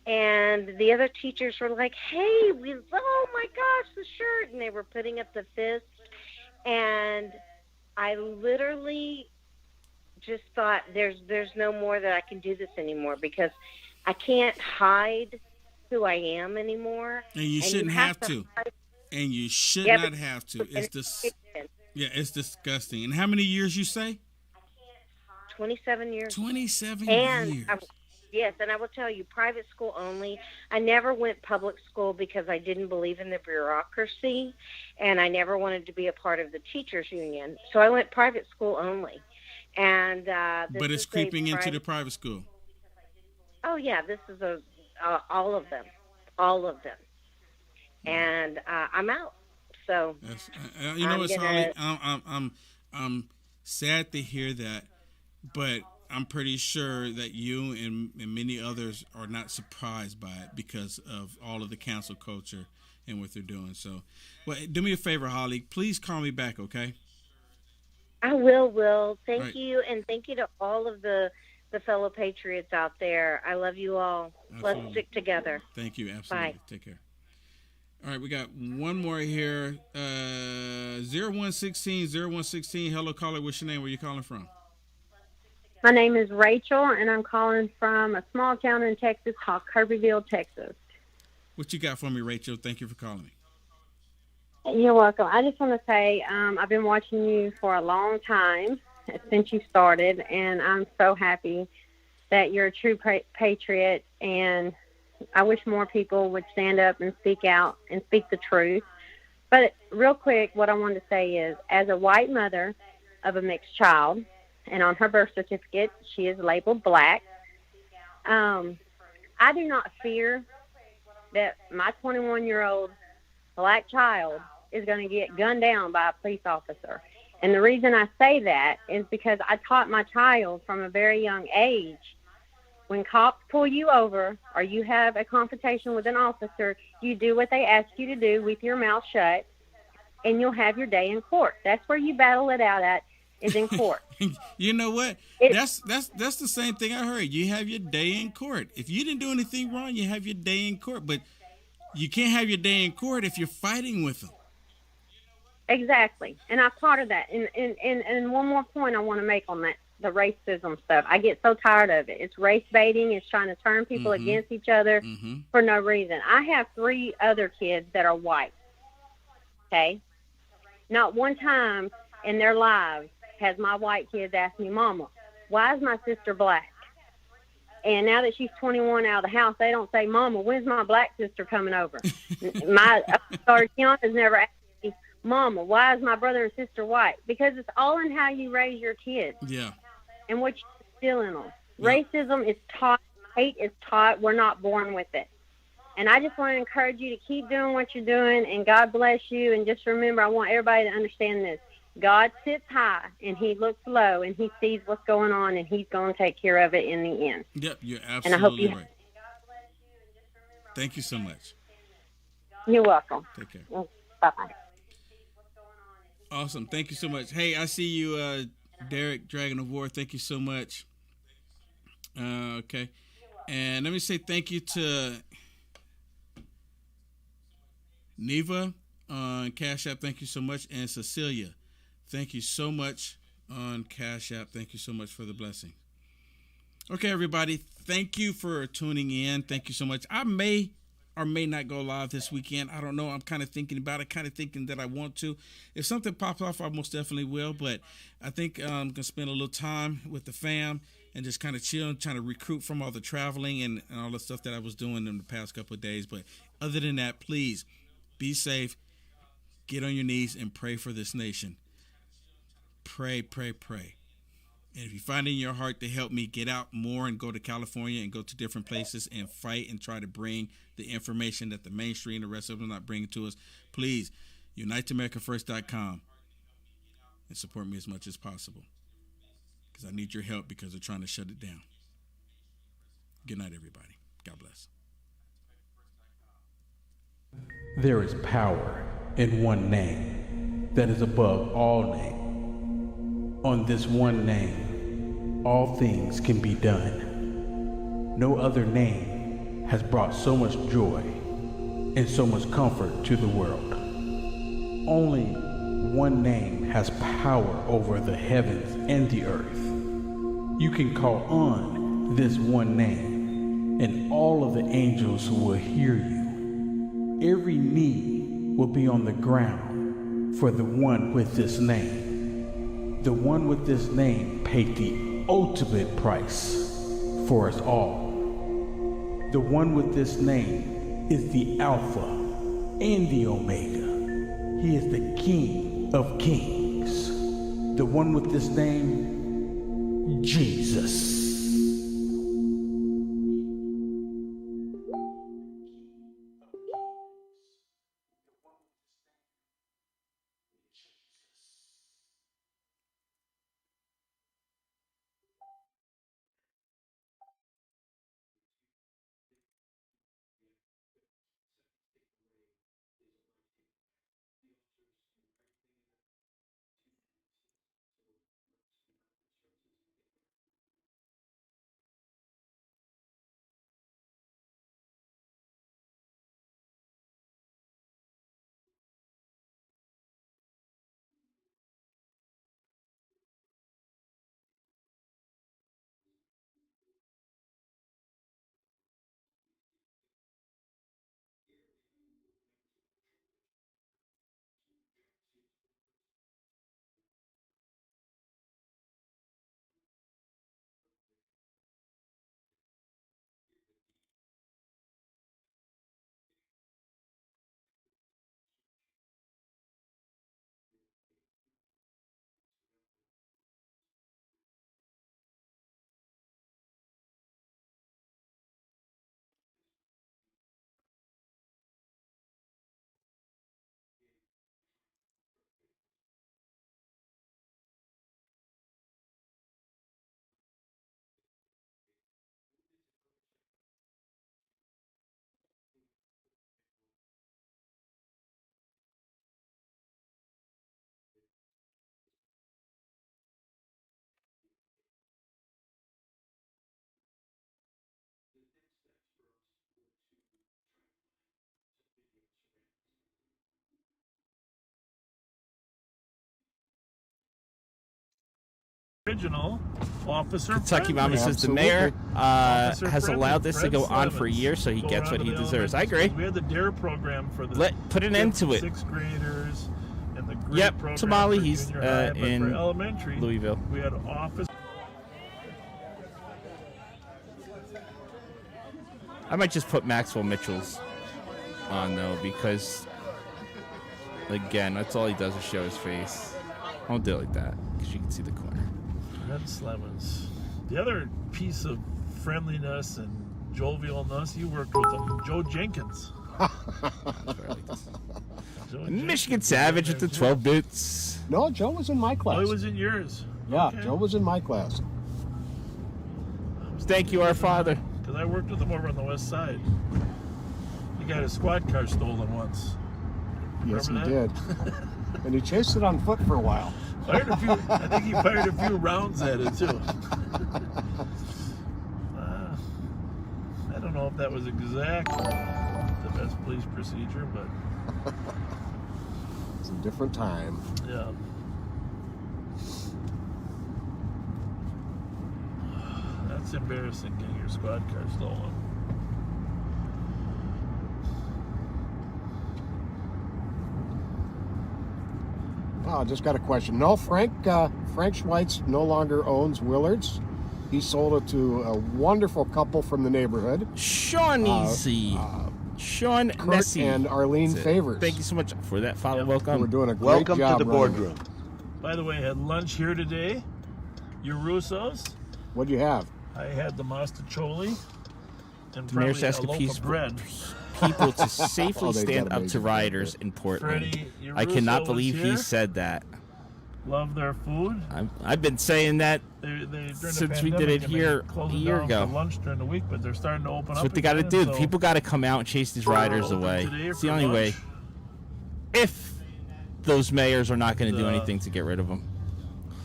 And the other teachers were like, hey, oh my gosh, the shirt. And they were putting up the fist. And I literally just thought there's no more that I can do this anymore, because I can't hide who I am anymore. And you shouldn't have to. And you should not have to. It's disgusting. And how many years you say? 27 years. 27 years. Yes, and I will tell you, private school only. I never went public school because I didn't believe in the bureaucracy, and I never wanted to be a part of the teachers union. So I went private school only. And but it's creeping into the private school. Oh yeah, this is all of them, and I'm out. So you know what's Holly? I'm sad to hear that, but I'm pretty sure that you and many others are not surprised by it because of all of the cancel culture and what they're doing. So, well, do me a favor, Holly. Please call me back, okay? I will. Thank you, and thank you to all of the fellow patriots out there. I love you all. Absolutely. Let's stick together. Thank you. Absolutely. Bye. Take care. All right, we got one more here. 0116. Hello, caller. What's your name? Where you calling from? My name is Rachel, and I'm calling from a small town in Texas called Kirbyville, Texas. What you got for me, Rachel? Thank you for calling me. You're welcome. I just want to say I've been watching you for a long time, since you started, and I'm so happy that you're a true patriot, and I wish more people would stand up and speak out and speak the truth. But real quick, what I wanted to say is, as a white mother of a mixed child, and on her birth certificate, she is labeled black, I do not fear that my 21-year-old black child is going to get gunned down by a police officer. And the reason I say that is because I taught my child from a very young age, when cops pull you over or you have a confrontation with an officer, you do what they ask you to do with your mouth shut, and you'll have your day in court. That's where you battle it out at, is in court. You know what? That's the same thing I heard. You have your day in court. If you didn't do anything wrong, you have your day in court. But you can't have your day in court if you're fighting with them. Exactly. And I've taught her that. And one more point I want to make on that, the racism stuff. I get so tired of it. It's race baiting. It's trying to turn people against each other for no reason. I have 3 other kids that are white. Okay? Not one time in their lives has my white kids asked me, Mama, why is my sister black? And now that she's 21 out of the house, they don't say, Mama, when's my black sister coming over? My daughter Kiana's never asked me, Mama, why is my brother and sister white? Because it's all in how you raise your kids. Yeah. And what you instill in them. Yep. Racism is taught. Hate is taught. We're not born with it. And I just want to encourage you to keep doing what you're doing, and God bless you. And just remember, I want everybody to understand this. God sits high, and he looks low, and he sees what's going on, and he's going to take care of it in the end. Yep, you're absolutely and I hope you right. Thank you so much. You're welcome. Take care. Bye-bye. Awesome. Thank you so much. Hey, I see you, Derek, Dragon of War. Thank you so much. Okay. And let me say thank you to Neva on Cash App. Thank you so much. And Cecilia, thank you so much on Cash App. Thank you so much for the blessing. Okay, everybody. Thank you for tuning in. Thank you so much. I may or may not go live this weekend. I don't know. I'm kind of thinking about it, kind of thinking that I want to. If something pops off, I most definitely will. But I think I'm going to spend a little time with the fam and just kind of chill and trying to recruit from all the traveling and all the stuff that I was doing in the past couple of days. But other than that, please be safe. Get on your knees and pray for this nation. Pray, pray, pray. And if you find it in your heart to help me get out more and go to California and go to different places and fight and try to bring the information that the mainstream and the rest of them are not bringing to us, please, UniteAmericaFirst.com and support me as much as possible. Because I need your help because they're trying to shut it down. Good night, everybody. God bless. There is power in one name that is above all names. On this one name, all things can be done. No other name has brought so much joy and so much comfort to the world. Only one name has power over the heavens and the earth. You can call on this one name, and all of the angels will hear you. Every knee will be on the ground for the one with this name. The one with this name paid the ultimate price for us all. The one with this name is the Alpha and the Omega. He is the King of Kings. The one with this name, Jesus. Original officer. Kentucky Mama says the mayor has allowed this to go on for years, so he gets what he deserves. I agree. We had the DARE program for the put an end to it. Sixth graders and the grade Yep, program Tamale. for He's junior high, but in for elementary, Louisville. We had office. I might just put Maxwell Mitchell's on though, because again, that's all he does is show his face. I won't do it like that because you can see the corner. Red Slemons. The other piece of friendliness and jovialness, you worked with him, Joe Jenkins. Michigan Savage with the 12 bits. No, Joe was in my class. Oh, he was in yours. Yeah, Okay. Joe was in my class. Thank you, our Father. Because I worked with him over on the west side. He got his squad car stolen once. Yes, he Remember did. And he chased it on foot for a while. I think he fired a few rounds at it, too. I don't know if that was exactly the best police procedure, but... It's a different time. Yeah. That's embarrassing, getting your squad car stolen. Oh, just got a question. No, Frank Schweitz no longer owns Willard's. He sold it to a wonderful couple from the neighborhood. Sean Easy. Sean Kurt Nessie. and Arlene Favors. Thank you so much for that follow. Welcome. We're doing a great job running it. By the way, I had lunch here today. Your Russos. What'd you have? I had the mastacholi and The mayor's probably a asking loaf of bread. people to safely Oh, they stand gotta up make to it rioters in Portland. Freddie, your I cannot Russo believe was he here. said that. Love their food. I've been saying that During since the we did it pandemic, and here they closed a it year down ago. for lunch during the week, but they're starting to open That's up. what they got to again, do. so People got to come out and chase these rioters open away. today It's the for only way. lunch. If those mayors are not going to do anything to get rid of them.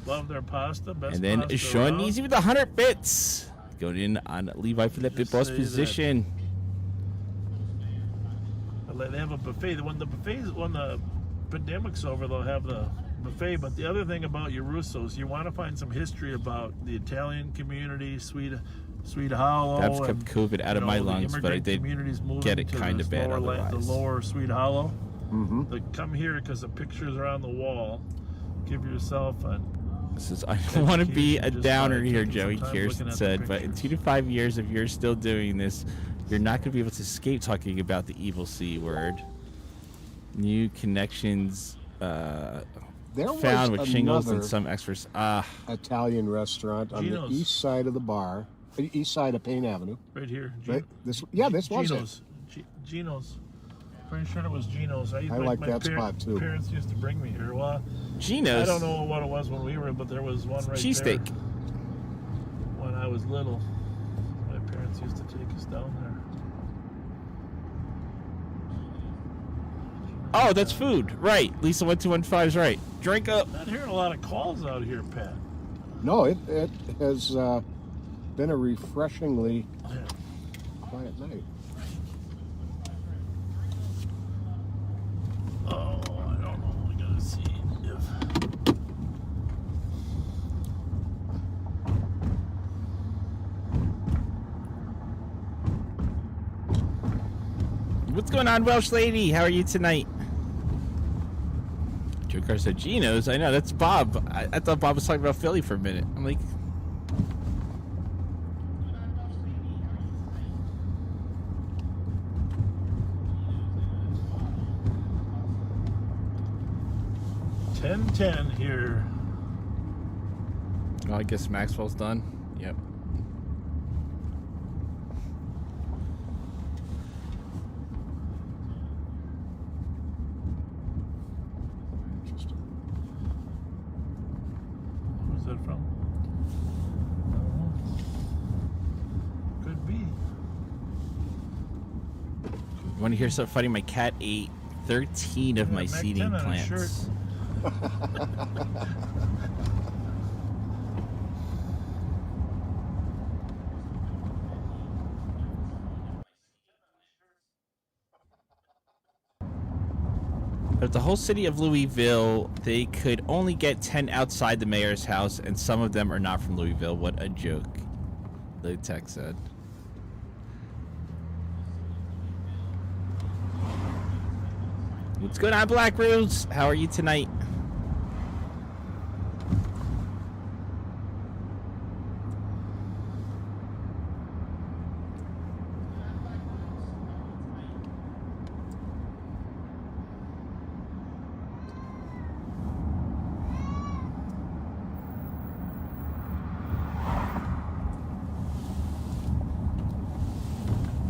Love their pasta. Best And then pasta Sean around. Easy with 100 bits. Going in on Levi for that bit boss say that- position. They have a buffet. When the pandemic's over, they'll have the buffet. But the other thing about your Russos, you want to find some history about the Italian community, Sweet Hollow. I've kept COVID out of my lungs, but I did get it kind of bad otherwise. The lower Sweet Hollow. Like, come here because the pictures are on the wall. Give yourself a. This is, I don't want to be a downer here, Joey Kirsten said, but in 2 to 5 years, if you're still doing this, you're not going to be able to escape talking about the evil C word. New connections found with shingles and some experts. Italian restaurant on the east side of the bar, east side of Payne Avenue. Right here. Right? This was it. Gino's. Pretty sure it was Gino's. I like that spot too. Parents used to bring me here. Well, Gino's. I don't know what it was when we were, but there was one right cheesesteak. there. When I was little, my parents used to take us down there. Oh, that's food. Right. Lisa 1215 is right. Drink up. I'm not hearing a lot of calls out here, Pat. No, it has been a refreshingly quiet night. Oh, I don't know. I gotta see if. What's going on, Welsh lady? How are you tonight? Joe Carr said Gino's. I know, that's Bob. I thought Bob was talking about Philly for a minute. I'm like... $10 here. Oh, I guess Maxwell's done. Yep. Who's that from? Could be. You want to hear something funny? My cat ate 13 of my seeding plants. But the whole city of Louisville, they could only get 10 outside the mayor's house, and some of them are not from Louisville. What a joke, the tech said. What's going on, Black Rose? How are you tonight?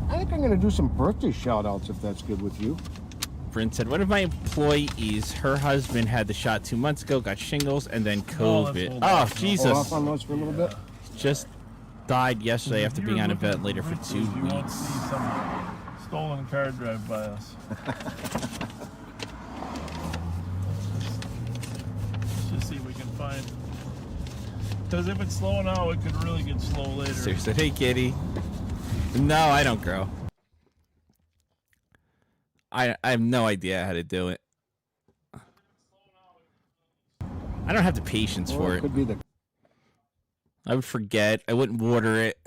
I think I'm going to do some birthday shout-outs if that's good with you. Bryn said, one of my employees, her husband had the shot 2 months ago, got shingles, and then COVID. Oh, Jesus. Hold off on those for a little bit. Just died yesterday after being on a ventilator for 2 You won't weeks. see some stolen car drive by us. Let's just see if we can find. Because if it's slow now, it could really get slow later. Seriously, hey, kitty. No, I don't grow. I have no idea how to do it. I don't have the patience for it. Could be the... I would forget. I wouldn't water it.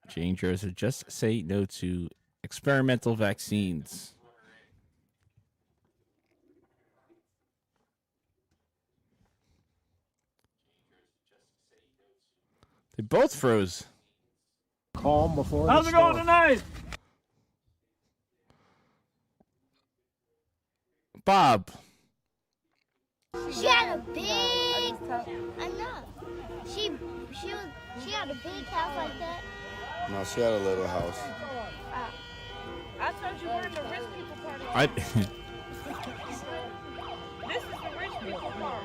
Jane Joseph, just say no to experimental vaccines. They both froze. Calm before How's the it going storm. tonight? Bob. She had a big. I know. She had a big house like that. No, she had a little house. I thought you were in the rich people party. This is the rich people part.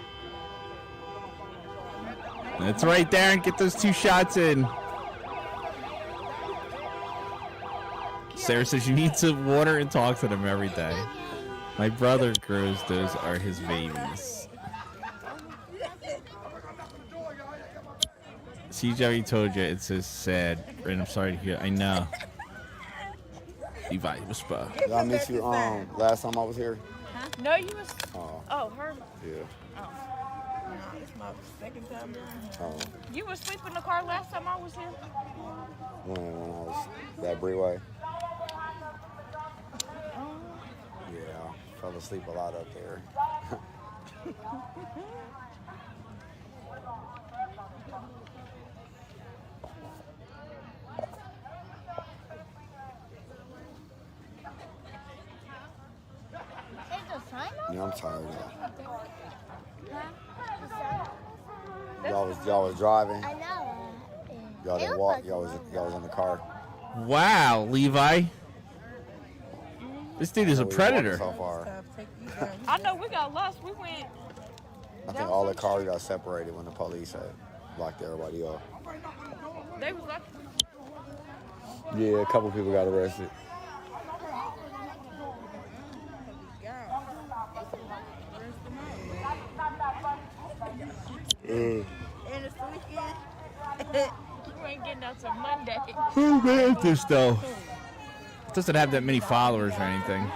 That's right, Darren. Get those 2 shots in. Sarah says you need to water and talk to them every day. My brother grows those are his babies. See, Joey told you it's so sad. And I'm sorry to hear. I know. Levi, what's up? Did I miss you last time I was here? Huh? No, you was. Oh, Her. yeah. Oh. No, it's my second time down here. Oh, You was sleeping in the car last time I was here? when I was that Breeway? Yeah, I fell asleep a lot up there. Yeah, I'm tired. Y'all was driving. I know. Y'all didn't walk. Y'all was in the car. Wow, Levi. This dude is a predator. So far. I know we got lost. We went. I think all the cars got separated when the police had locked everybody up. They was like. Yeah, a couple people got arrested. And it's weekend. You ain't getting out till Monday. Who made this though? It doesn't have that many followers or anything.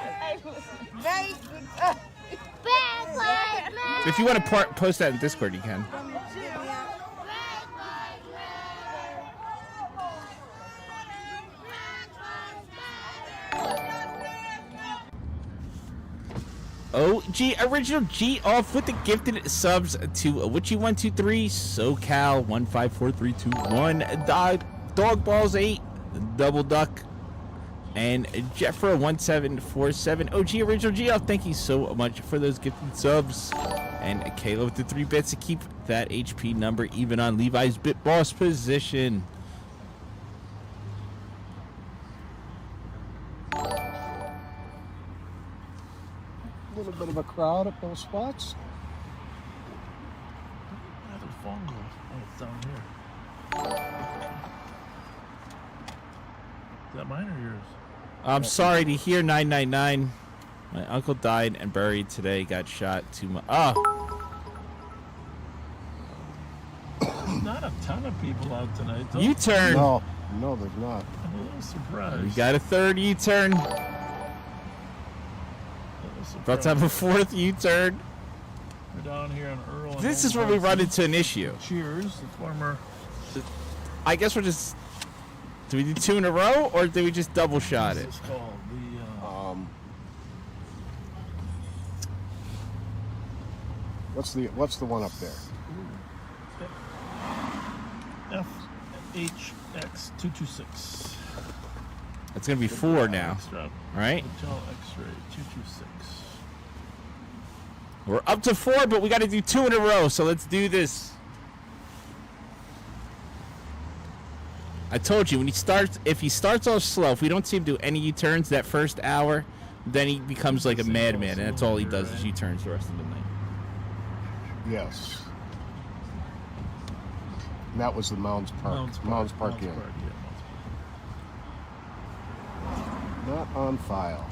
If you want to post that in Discord, you can. OG Original G off with the gifted subs to Witchy123, SoCal 154321, Dog Balls 8, Double Duck, and Jeffra1747. OG Original G off, thank you so much for those gifted subs. And Kayla with the 3 bits to keep that HP number even on Levi's Bit Boss position. A little bit of a crowd at those spots. Where'd the phone go? Oh, it's down here. Is that mine or yours? I'm sorry to hear 999. My uncle died and buried today. Got shot 2 months. There's not a ton of people out tonight, though. U-turn. No, there's not. I'm a little surprised. We got a 3rd U-turn. About to have a 4th U-turn. We're down here on Earl. This is where we run into an issue. Cheers, the former. I guess we're just. Do we do 2 in a row or do we just double shot it? It's called What's the one up there? FHX226. It's gonna be 4 now, right? Hotel X-ray 226. We're up to 4, but we got to do 2 in a row. So let's do this. I told you when if he starts off slow, if we don't see him do any U-turns that first hour, then he becomes like a madman, and that's all he does is U-turns the rest of the night. Yes. And that was the Mounds Park. Mounds Park Inn. Not on file.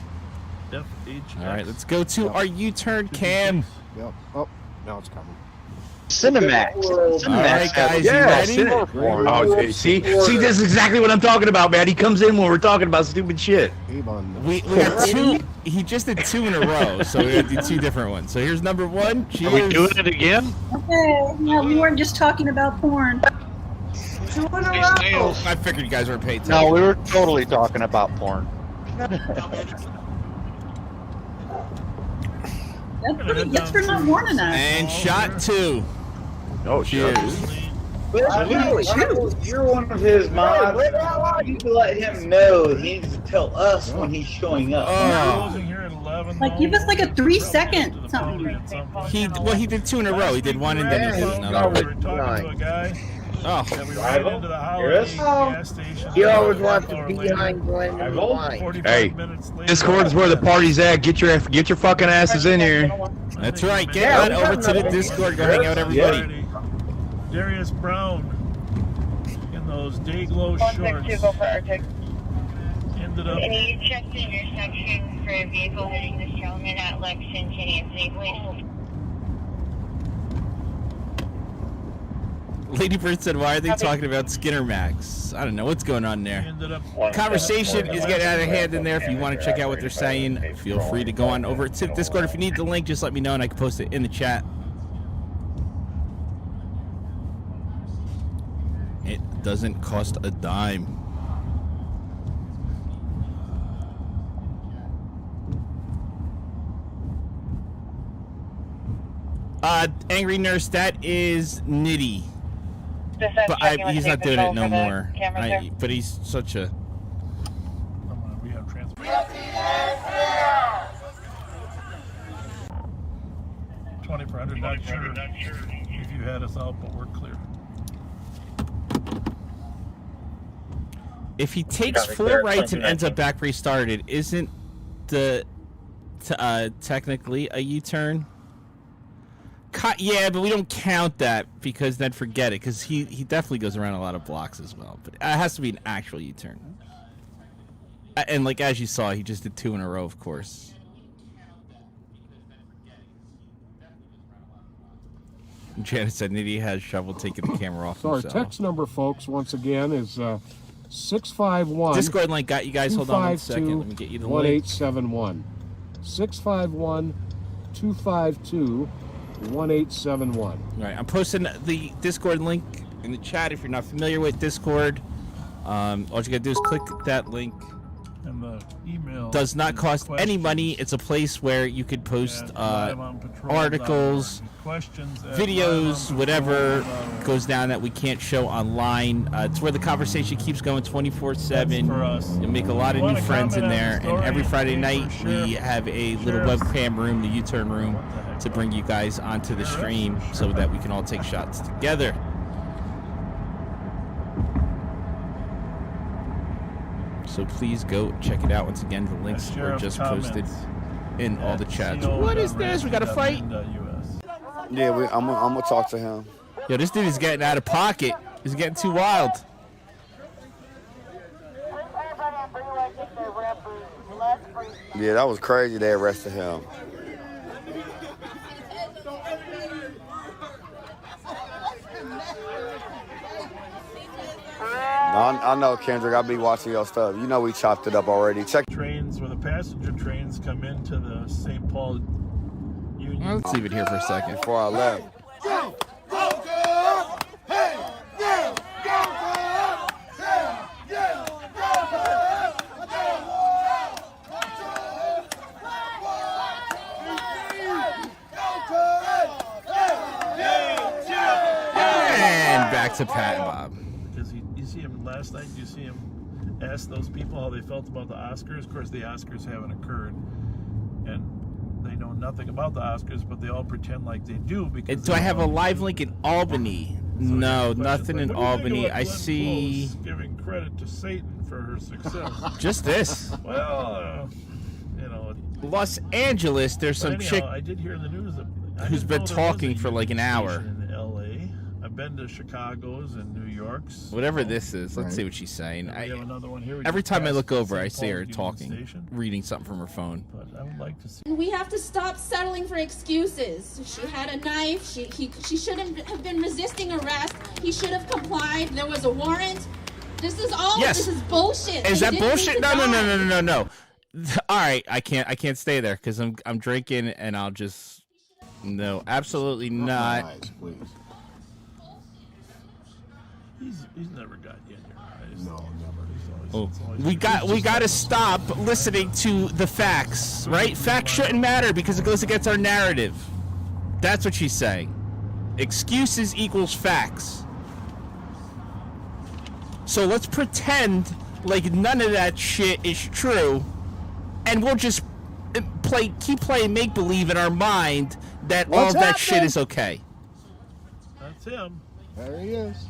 FHX. All right, let's go to our U-turn cam. Yep. Oh, now it's coming. Cinemax. All right, guys, you ready? Oh, see, this is exactly what I'm talking about, man. He comes in when we're talking about stupid shit. We got 2. He just did 2 in a row, so we got to do 2 different ones. So here's number 1. Cheers. Are we doing it again? Okay. No, we weren't just talking about porn. 2 in a row. I figured you guys were paid attention. No, we were totally talking about porn. That's for not warning us. And shot 2. Oh, cheers. You're one of his mods. You need to let him know. He needs to tell us when he's showing up. Like, give us like a 3-second something. He did 2 in a row. He did 1 and then he did another. We were talking to a guy. Oh, We ran into the Holiday gas station. You always want to be behind Glenn and the line. Hey, Discord is where the party's at. Get your fucking asses in here. That's right. Get on over to the Discord. Go hang out with everybody. Darius Brown in those Dayglow shorts. Ended up. Can you check the intersection for a vehicle hitting this gentleman at Lexington, Anthony, please? Lady Bird said, why are they talking about Skinner Max? I don't know what's going on there. Conversation is getting out of hand in there. If you want to check out what they're saying, feel free to go on over to Discord. If you need the link, just let me know and I can post it in the chat. It doesn't cost a dime. Angry Nurse, that is Nitty. But he's not doing it no more. But he's such a... We have transport. 2400, not sure if you had us out, but we're clear. If he takes 4 rights and ends up back where he started, isn't the technically a U-turn? Yeah, but we don't count that because then forget it, because he definitely goes around a lot of blocks as well. But it has to be an actual U-turn. And like as you saw, he just did 2 in a row, of course. Janet said Nitty has shovel taking the camera off. So our himself. text number, folks, once again is 651. Discord link got you guys. Hold on 1 second. Let me get you the 1871. 651 252 1871. All right, I'm posting the Discord link in the chat if you're not familiar with Discord. All you gotta do is click that link. And the email does not cost any money. It's a place where you could post articles, videos, whatever goes down that we can't show online. It's where the conversation keeps going 24/7. You make a lot of new friends in there. And every Friday night we have a little webcam room, the U-turn room, to bring you guys onto the stream so that we can all take shots together. So please go check it out. Once again, the links are just posted in all the chats. What is this? We got a fight? Yeah, I'm gonna talk to him. Yo, this dude is getting out of pocket. He's getting too wild. Yeah, that was crazy. They arrested him. I know, Kendrick. I'll be watching your stuff. You know we chopped it up already. Check trains where the passenger trains come into the St. Paul Union. Let's leave it here for a second. Before I left. And back to Pat and Bob. Because you see him last night, you see him ask those people how they felt about the Oscars. Of course, the Oscars haven't occurred, and they know nothing about the Oscars, but they all pretend like they do. Because Do I have a live link in Albany? No, nothing in Albany. I see. Giving credit to Satan for her success. Just this. Well, you know. Los Angeles, there's some anyhow, chick I did hear in the news that who's been talking for like an hour. In L.A. I've been to Chicago's and New York's. Whatever this is, let's see what she's saying. We have another one here. We Every just time I passed look over, St. I see her Paul talking, Union Station. reading something from her phone. But I would like to see. We have to stop settling for excuses. She had a knife. She shouldn't have been resisting arrest. He should have complied. There was a warrant. This is all. Yes. This is bullshit. Is They that didn't bullshit? need to die. No. All right, I can't stay there because I'm drinking and I'll just no, absolutely not. Eyes, please. He's never got you in your eyes. No, never. Oh. We got to stop listening to the facts, right? Facts shouldn't matter because it goes against our narrative. That's what she's saying. Excuses equals facts. So let's pretend like none of that shit is true, and we'll just keep playing make believe in our mind that all of that shit is okay. That's him. There he is.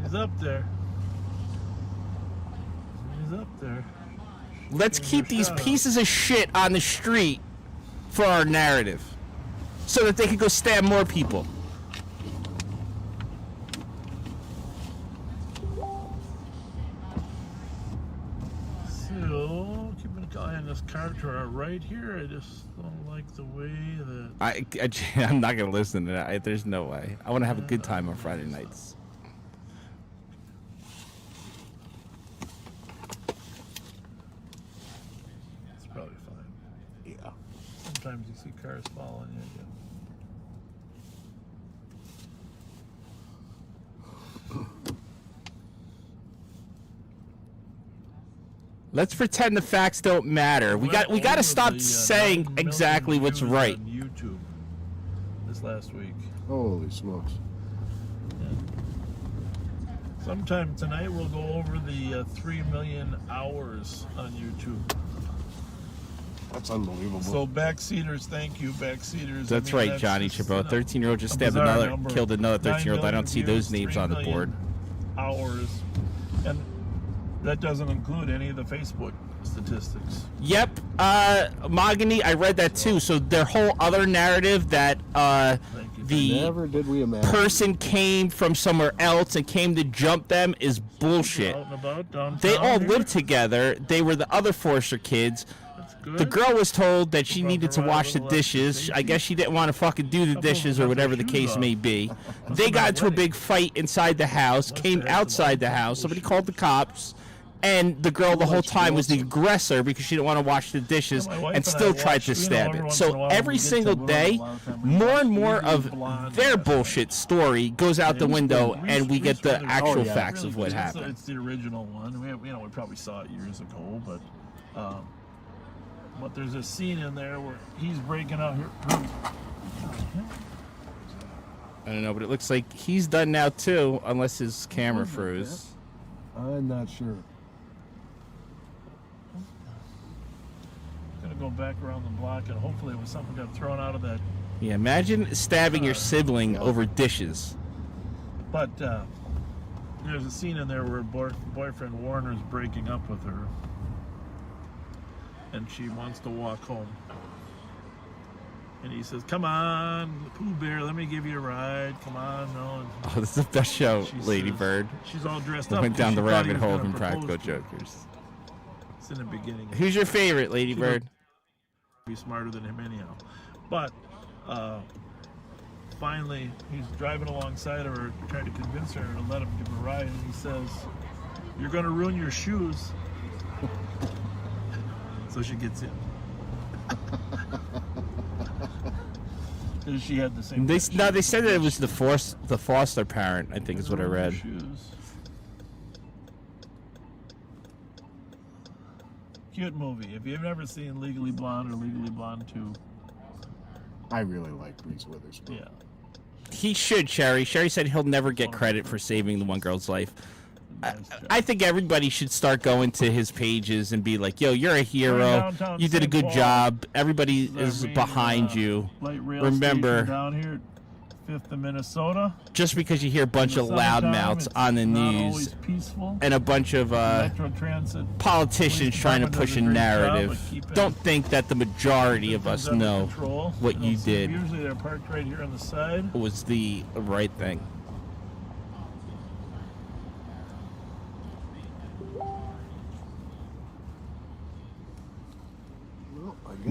He's up there. He's up there. Let's keep these pieces of shit on the street for our narrative so that they can go stab more people. So, keeping an eye on this car to our right here. I just don't like the way that. I'm not gonna listen to that. There's no way. I want to have a good time on Friday nights. It's probably fine. Yeah. Sometimes you see cars following you. Let's pretend the facts don't matter. We got to stop saying exactly what's right. On YouTube this last week. Holy smokes. Sometime tonight we'll go over the 3 million hours on YouTube. That's unbelievable. So backseaters, thank you, backseaters. That's right, Johnny Chabot. 13-year-old just stabbed killed another 13-year-old. I don't see those names on the board. Hours, and that doesn't include any of the Facebook statistics. Yep, Mahogany, I read that too. So their whole other narrative that Never did we imagine. person came from somewhere else and came to jump them is bullshit. Out and about downtown They all here. lived together. They were the other Forster kids. The girl was told that she needed to wash the dishes. I guess she didn't want to fucking do the dishes or whatever the case may be. They got into a big fight inside the house, came outside the house. Somebody called the cops. And the girl the whole time was the aggressor because she didn't want to wash the dishes and still tried to stab it. So every single day, more and more of their bullshit story goes out the window, and we get the actual facts of what happened. It's the original one. We probably saw it years ago, but there's a scene in there where he's breaking out her. I don't know, but it looks like he's done now too, unless his camera froze. I'm not sure. Gonna go back around the block, and hopefully it was something got thrown out of that. Yeah, imagine stabbing your sibling over dishes. But there's a scene in there where boyfriend Warner's breaking up with her, and she wants to walk home. And he says, "Come on, Pooh Bear, let me give you a ride. Come on, no." Oh, this is the best show, Lady Bird. She's all dressed We up. went down the because she thought he rabbit was hole gonna from propose Practical to her. Jokers. It's in the beginning. Who's your favorite, Lady Bird? Be smarter than him anyhow. But finally, he's driving alongside of her, trying to convince her to let him give him a ride, and he says, "You're going to ruin your shoes." So she gets in. And she had the same. They said that it was the foster parent. I think is what I read. Cute movie. If you've never seen Legally Blonde or Legally Blonde 2, I really like Reese Witherspoon. Yeah. He should, Sherry. Sherry said he'll never get credit for saving the one girl's life. I think everybody should start going to his pages and be like, "Yo, you're a hero. You did a good job. Everybody is behind you. light rail Remember, station down here at 5th and Minnesota. just because you hear a bunch of loudmouths on the news and a bunch of Metro Transit politicians trying to push a does a great job narrative, of keeping don't think that the majority of us under know control. what you did Usually they're parked right here on the side. was the right thing."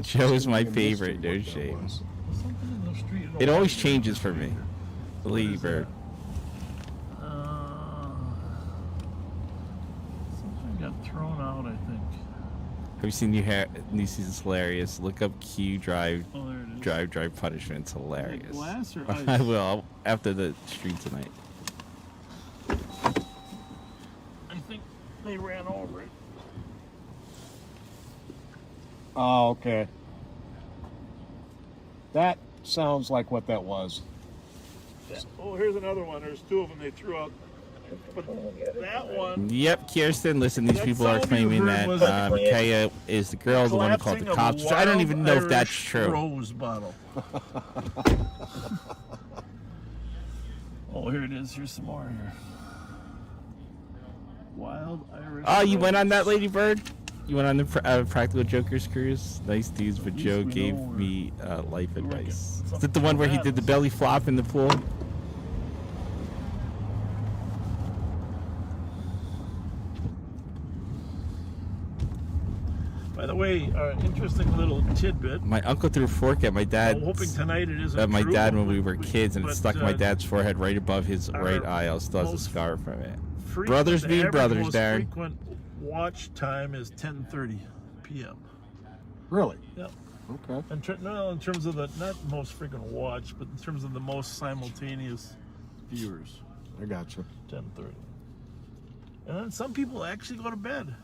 Joe is my favorite, no shame. It always changes for me. The Lady Bird. Something got thrown out, I think. Have you seen new season's hilarious? Look up Q Drive Oh, there it is. Drive Punishment. It's hilarious. glass or I ice? will after the stream tonight. I think they ran over it. Oh, okay. That sounds like what that was. Oh, here's another one. There's two of them they threw out. But that one. Yep, Kirsten. Listen, these people are claiming that Micaiah is the girl, the one who called the cops. Which I don't even know if that's true. Rose bottle. Oh, here it is. Here's some more here. Wild Irish. Oh, you went Rose. on that, Lady Bird? You went on the Practical Jokers cruise? Nice dudes, but Joe gave me life advice. Is it the one where he did the belly flop in the pool? By the way, interesting little tidbit. My uncle threw a fork at my dad. I'm hoping tonight it isn't At my true, dad when we were kids, and it but, stuck in my dad's forehead right above his right eye. I still has a scar from it. Brothers the being average brothers, most Darren. frequent watch time is 10:30 p.m. Really? Yep. Okay. And in terms of the not most frequent watch, but in terms of the most simultaneous viewers. I got you. 10:30. And then some people actually go to bed.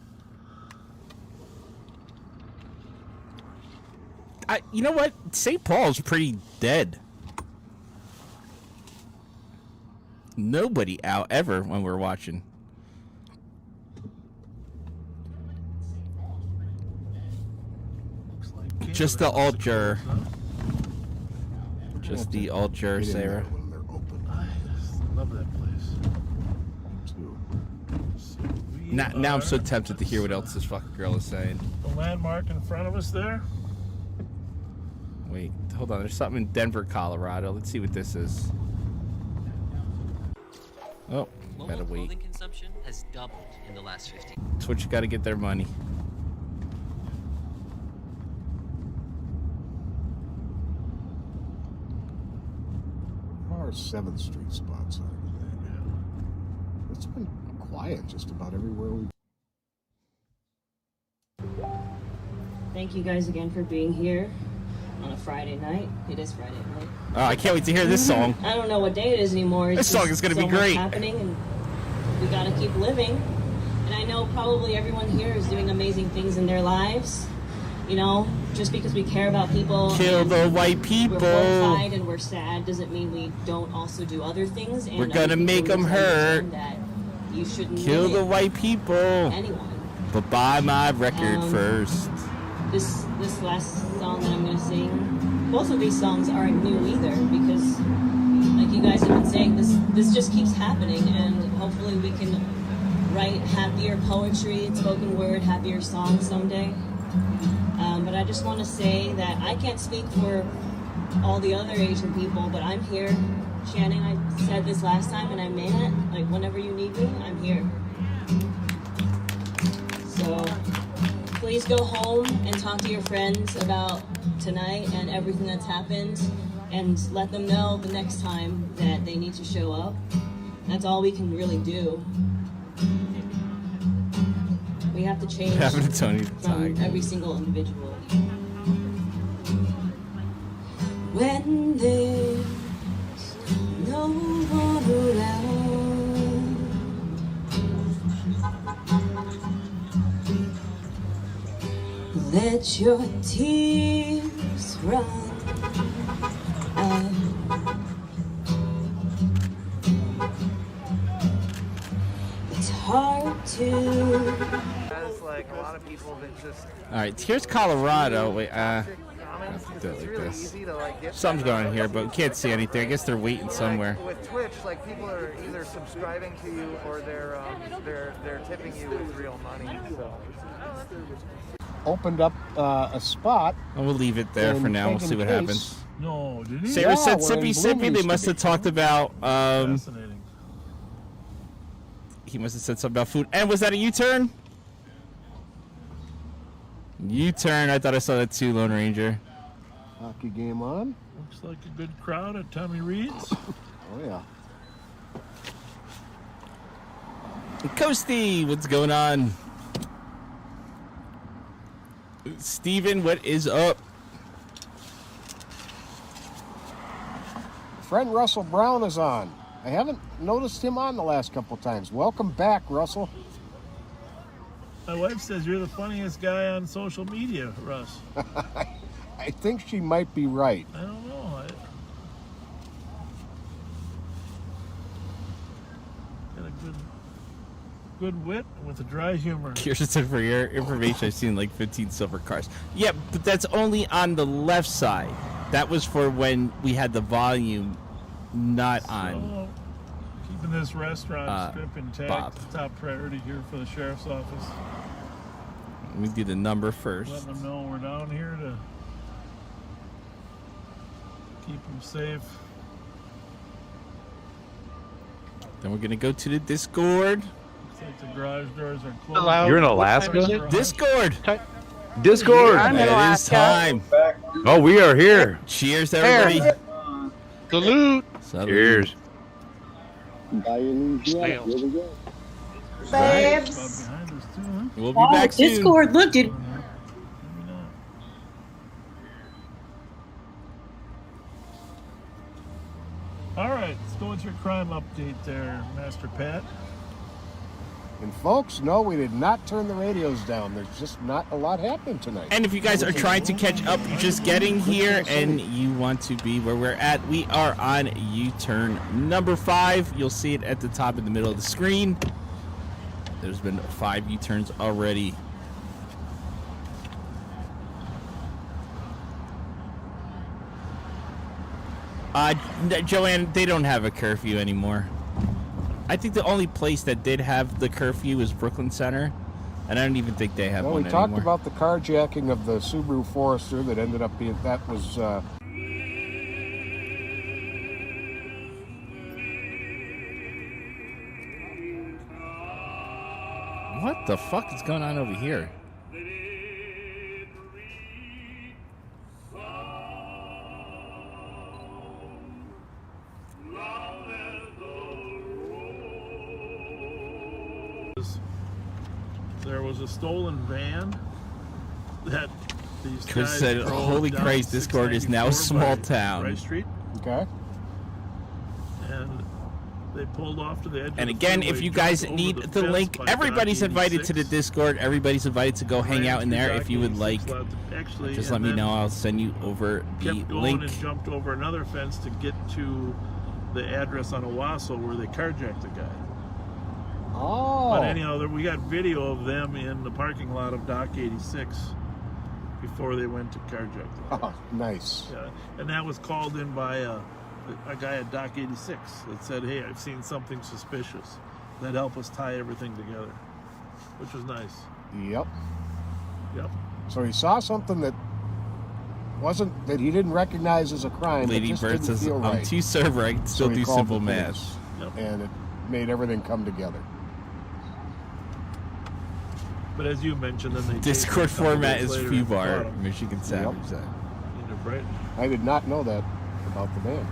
You know what? St. Paul's pretty dead. Nobody out ever when we're watching. Just the alt-juror. Just the alt-juror, Sarah. I just love that place. Now I'm so tempted to hear what else this fucking girl is saying. The landmark in front of us there. Wait, hold on. There's something in Denver, Colorado. Let's see what this is. Oh, gotta wait. Clothing consumption has doubled in the last 15. Twitch got to get their money. Our 7th Street spots are today. It's been quiet just about everywhere we. Thank you guys again for being here on a Friday night. It is Friday night. Oh, I can't wait to hear this song. I don't know what day it is anymore. It's This song just is gonna be so much great. happening, and we gotta keep living. And I know probably everyone here is doing amazing things in their lives. You know, just because we care about people, Kill and the white people. we're horrified and we're sad, doesn't mean we don't also do other things. And We're I gonna think make people them need to hurt. understand that you shouldn't Kill the limit white people. anyone. But buy my record first. This last song that I'm gonna sing, both of these songs aren't new either, because like you guys have been saying, this just keeps happening, and hopefully we can write happier poetry and spoken word, happier songs someday. But I just want to say that I can't speak for all the other Asian people, but I'm here. Shannon, I said this last time and I meant it. Like, whenever you need me, I'm here. So please go home and talk to your friends about tonight and everything that's happened, and let them know the next time that they need to show up. That's all we can really do. We have to change Happened to Tony from every single individual. When there's no one around, let your tears run out. It's hard to. As like a lot of people that just. All right, here's Colorado. Wait, I have to do it like really this. easy to like get. Something's going on here, but we can't see anything. I guess they're waiting somewhere. With Twitch, like people are either subscribing to you or they're tipping you with real money. So. Opened up a spot. And we'll leave it there for in now. We'll see what Pagan happens. No, did he? Sarah said we're in sippy sippy. They Bloomington. must have talked about. Fascinating. He must have said something about food. And was that a U-turn? U-turn. I thought I saw that too, Lone Ranger. Hockey game on. Looks like a good crowd at Tommy Reed's. Oh yeah. Coasty, what's going on? Steven, what is up? Friend Russell Brown is on. I haven't noticed him on the last couple times. Welcome back, Russell. My wife says you're the funniest guy on social media, Russ. I think she might be right. I don't know. Got a good wit with a dry humor. Kirsten said, for your information, I've seen like 15 silver cars. Yeah, but that's only on the left side. That was for when we had the volume not on. So, keeping this restaurant strip intact, Bob. top priority here for the sheriff's office. Let me do the number first. Letting them know we're down here to keep them safe. Then we're gonna go to the Discord. Looks like the garage doors are closed. You're in Alaska? Discord. Discord. It is time. Oh, we are here. Cheers, everybody. Salute. Cheers. Babs. We'll be back soon. Discord, look, dude. All right, let's go into your crime update there, Master Pat. And folks, no, we did not turn the radios down. There's just not a lot happening tonight. And if you guys are trying to catch up, you're just getting here and you want to be where we're at, we are on U-turn number 5. You'll see it at the top in the middle of the screen. There's been 5 U-turns already. Joanne, they don't have a curfew anymore. I think the only place that did have the curfew is Brooklyn Center, and I don't even think they have one we anymore. talked about the carjacking of the Subaru Forester that ended up being, that was... What the fuck is going on over here? There was a stolen van that these Chris guys said, drove holy down Christ, Discord is now a 694 small by town. Rice Street. Okay. And they pulled off to the edge. And of again, the if freeway, you guys jumped need over the fence link, by everybody's Dock invited to the 86. Discord. Everybody's invited to go hang out in there Dock if you would 86 like. left, actually, Just and let me then know. I'll send you over the kept going link. and jumped over another fence to get to the address on Owasso where they carjacked the guy. Oh. But anyhow, we got video of them in the parking lot of Dock 86 before they went to carjack them. Oh, nice. Yeah, and that was called in by a guy at Dock 86 that said, "Hey, I've seen something suspicious." That helped us tie everything together, which was nice. Yep. Yep. So he saw something that wasn't, that he didn't recognize as a crime. Lady It just Bird didn't says, feel I'm right. too sober, I can still So he do called simple the math. police, and it made everything come together. But as you mentioned, then they Discord chased him a couple format days is later and caught Fubar, him. Michigan Savage. Yep. Into Brighton. I did not know that about the band.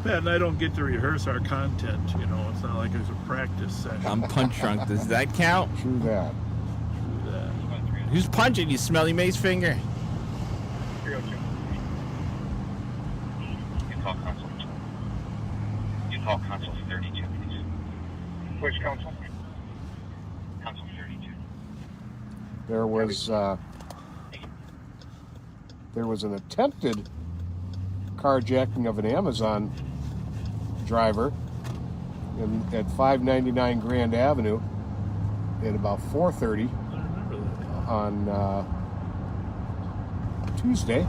Pat and I don't get to rehearse our content, you know. It's not like there's a practice session. I'm punch drunk. Does that count? True that. True that. Who's punching you, Smelly Mace Finger? Utah Council. Utah Council 32, please. Which council? Council 32. There was an attempted carjacking of an Amazon driver at 599 Grand Avenue at about 4:30 on Tuesday.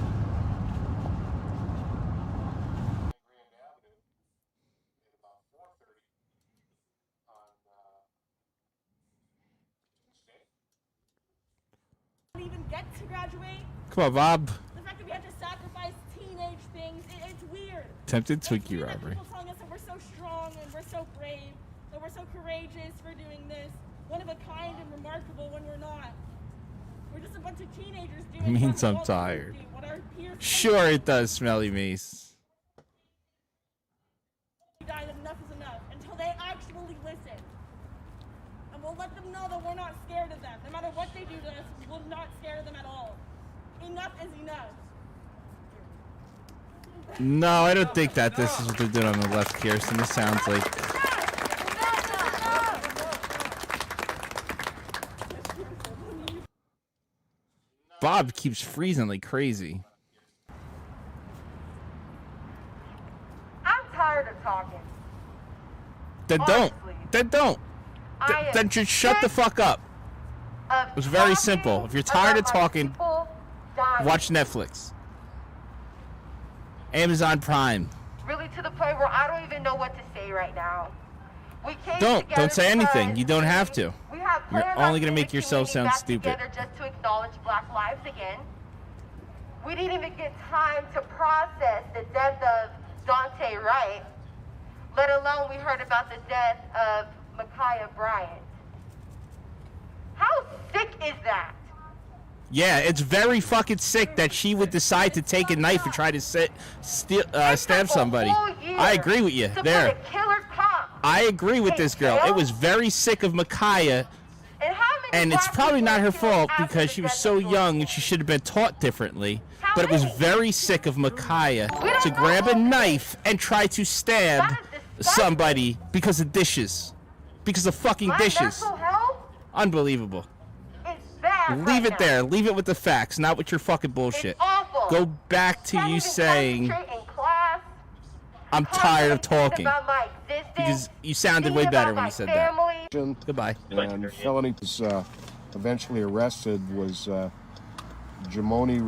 Even get to graduate. Come on, Bob. The fact that we have to sacrifice teenage things, it's weird. Attempted Twinkie robbery. People telling us that we're so strong and we're so brave, that we're so courageous for doing this, one of a kind and remarkable when we're not. We're just a bunch of teenagers doing It means what I'm we tired. do, what our peers Sure it does, Smelly Mace. died, enough is enough, until they actually listen. And we'll let them know that we're not scared of them. No matter what they do to us, we're not scared of them at all. Enough is enough. No, I don't think that this is what they're doing on the left, Kirsten. This sounds like... Bob keeps freezing like crazy. I'm tired of talking. Then don't. Then don't. Then just shut the fuck up. It was very simple. If you're tired of talking, watch Netflix. Amazon Prime. Really to the point where I don't even know what to say right now. We came Don't together say anything. because You don't have to. we have You're planned only on gonna make getting the yourself community sound back stupid. together just to acknowledge Black lives again. We didn't even get time to process the death of Dante Wright, let alone we heard about the death of Ma'Khia Bryant. How sick is that? Yeah, it's very fucking sick that she would decide to take a knife and try to stab somebody. I agree with you there. I agree with this girl. It was very sick of Ma'Khia, and it's probably not her fault because she was so young and she should have been taught differently. But it was very sick of Ma'Khia to grab a knife and try to stab somebody because of dishes. Because of fucking dishes. Unbelievable. Leave it there. Leave it with the facts, not with your fucking bullshit. Go back to you saying, I'm tired of talking. Because you sounded way better when you said that. Goodbye. And felony was eventually arrested was Jamoni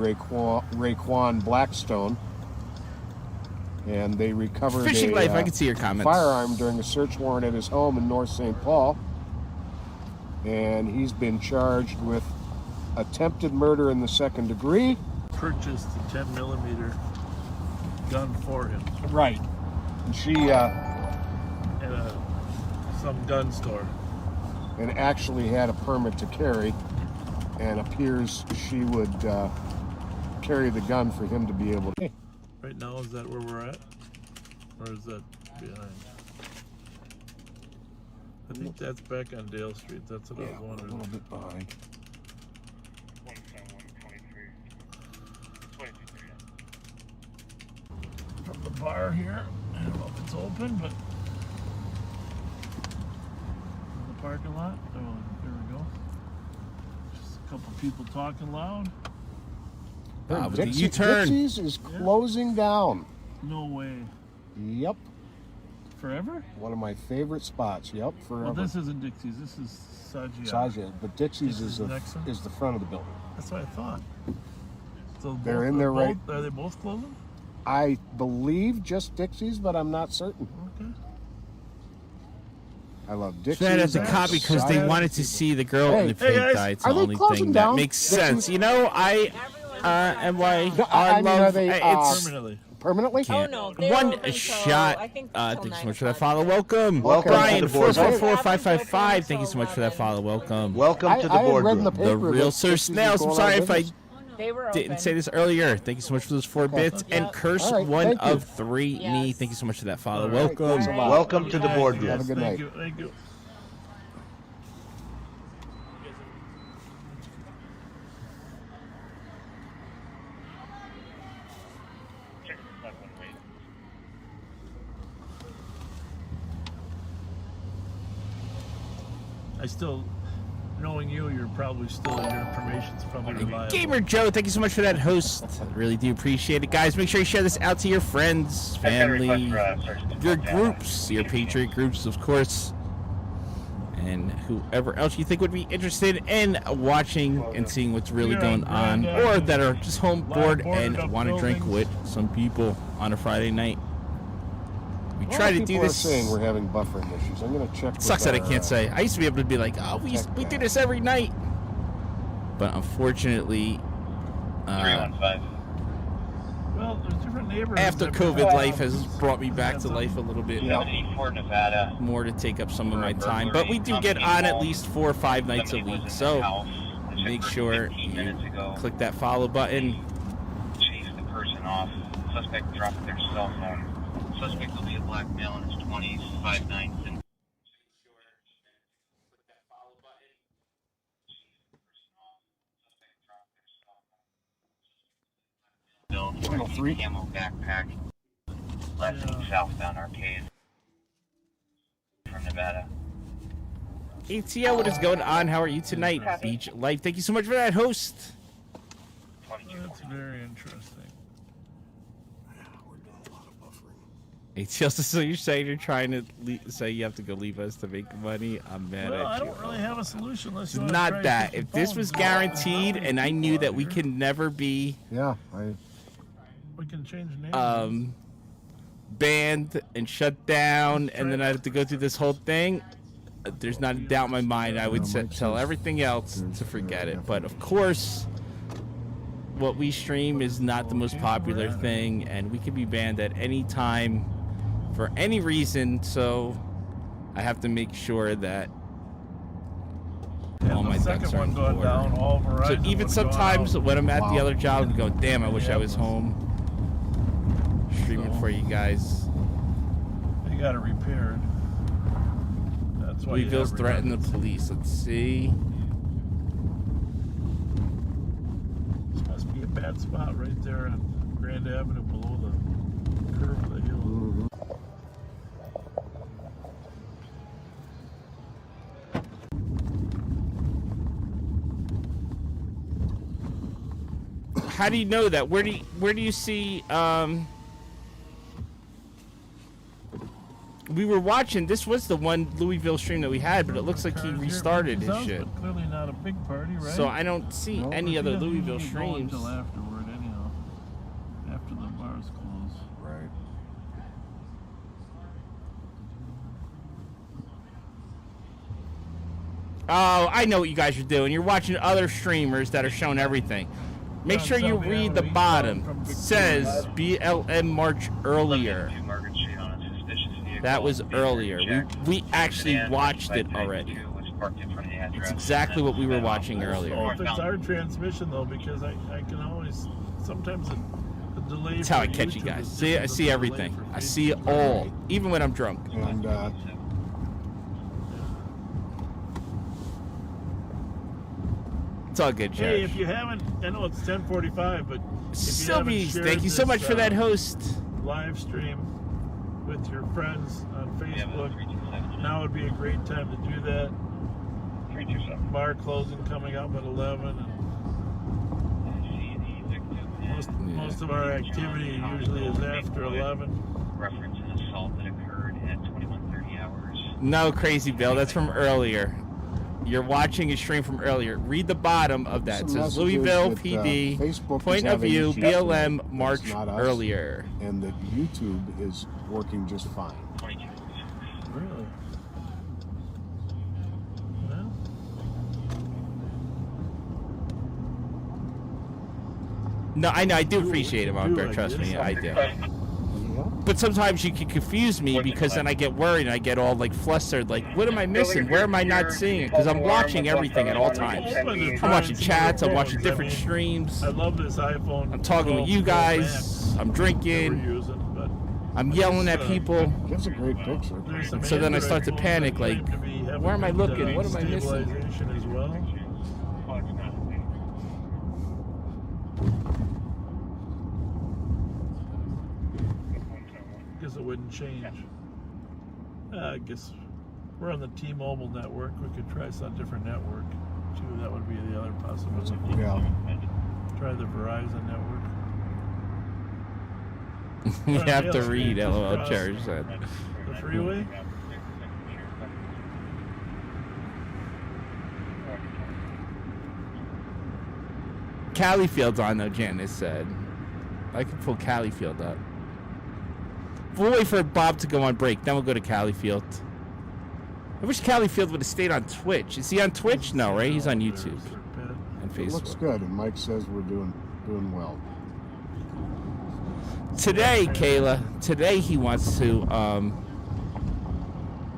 Raekwon Blackstone. And they recovered Fishing Life, I can see your comments. Firearm during a search warrant at his home in North St. Paul. And he's been charged with attempted murder in the second degree. Purchased a 10mm gun for him. Right. And she at some gun store. And actually had a permit to carry, and appears she would carry the gun for him to be able to. Right now, is that where we're at? Or is that behind? I think that's back on Dale Street. That's what I was wondering. A little bit behind. From the bar here. I don't know if it's open, but the parking lot. Oh, there we go. Just a couple people talking loud. Dixie's is closing down. No way. Yep. Forever? One of my favorite spots. Yep, forever. Well, this isn't Dixie's. This is Sagia. Sagia, but Dixie's is the front of the building. That's what I thought. So they're in there, right? Are they both closing? I believe just Dixie's, but I'm not certain. Okay. I love Dixie's. That as a cop because they wanted to see the girl in the pink dye. It's the only thing that makes sense. You know, and why I love it's permanently. Oh no, one shot. Thank you so much for that follow. Welcome, Welcome Brian. to the board. 444-555. Thank you so much for that follow. Welcome. Welcome to the boardroom. The real Sir Snails. I'm sorry if I didn't say this earlier. Thank you so much for those 4 bits. And Curse one of 3 me. Thank you so much for that follow. Welcome. Welcome to the boardroom. Have a good night. Thank you. I still, knowing you, you're probably still, your information's probably reliable. Gamer Joe, thank you so much for that host. Really do appreciate it. Guys, make sure you share this out to your friends, family, your groups, your Patriot groups, of course, and whoever else you think would be interested in watching and seeing what's really going on, or that are just home bored and want to drink with some people on a Friday night. We try to do this. Saying we're having buffering issues. I'm gonna check. Sucks that I can't say. I used to be able to be like, oh, we do this every night, but unfortunately, 315. Well, there's different neighborhoods. After COVID, life has brought me back to life a little bit. 74 Nevada. More to take up some of my time, but we do get on at least 4 or 5 nights a week. So make sure you click that follow button. Chase the person off. Suspect dropped their cell phone. Suspect will be a black male in his 20s, 5'9", and build, camo backpack, left and southbound arcade from Nevada. ATL, what is going on? How are you tonight? Beach Life. Thank you so much for that, host. That's very interesting. ATL, so you're saying you're trying to say you have to go leave us to make money? I'm mad Well, I at you. don't really have a solution unless you It's wanna try not to that. get If your this phone. was guaranteed and I knew that we can never be We can change names. banned and shut down, and then I have to go through this whole thing, there's not a doubt in my mind I would tell everything else to forget it. But of course, what we stream is not the most popular thing, and we could be banned at any time for any reason, so I have to make sure that all my ducks are in order. So even sometimes when I'm at the other job, I'm going, damn, I wish I was home streaming for you guys. You got it repaired. That's why Louisville's threatened the police. Let's see. This must be a bad spot right there on Grand Avenue below the curve of the hill. How do you know that? Where do you see? We were watching. This was the one Louisville stream that we had, but it looks like he restarted his shit. Clearly not a big party, right? So I don't see any other Louisville streams. Until afterward, anyhow. After the bars close. Right. Oh, I know what you guys are doing. You're watching other streamers that are showing everything. Make sure you read the bottom. It says BLM March earlier. That was earlier. We actually watched it already. It's exactly what we were watching earlier. If it's our transmission, though, because I can always, sometimes the delay. That's how I catch you guys. See, I see everything. I see it all, even when I'm drunk. And it's all good, Josh. Hey, if you haven't, I know it's 10:45, but Sylvie, thank you so much for that host. Live stream with your friends on Facebook. Now would be a great time to do that. Bar closing coming up at 11. And most of our activity usually is after 11. Reference an assault that occurred at 21:30 hours. No, Crazy Bill, that's from earlier. You're watching a stream from earlier. Read the bottom of that. It says Louisville PD, point of view, BLM March earlier. And that YouTube is working just fine. Really? Well. No, I know. I do appreciate it, Mom. Trust me, I do. But sometimes you can confuse me because then I get worried and I get all like flustered. Like, what am I missing? Where am I not seeing it? Because I'm watching everything at all times. I'm watching chats. I'm watching different streams. I love this iPhone. I'm talking with you guys. I'm drinking. I'm yelling at people. That's a great picture. So then I start to panic. Like, where am I looking? What am I missing? As well. Guess it wouldn't change. I guess we're on the T-Mobile network. We could try some different network too. That would be the other possibility. Yeah. Try the Verizon network. You have to read LOL Cherry said. The freeway? Callifield's on though, Janice said. I can pull Calliefield up. We'll wait for Bob to go on break, then we'll go to Calliefield. I wish Calliefield would have stayed on Twitch. Is he on Twitch? No, right? He's on YouTube and Facebook. It looks good, and Mike says we're doing well. Today, Kayla, today he wants to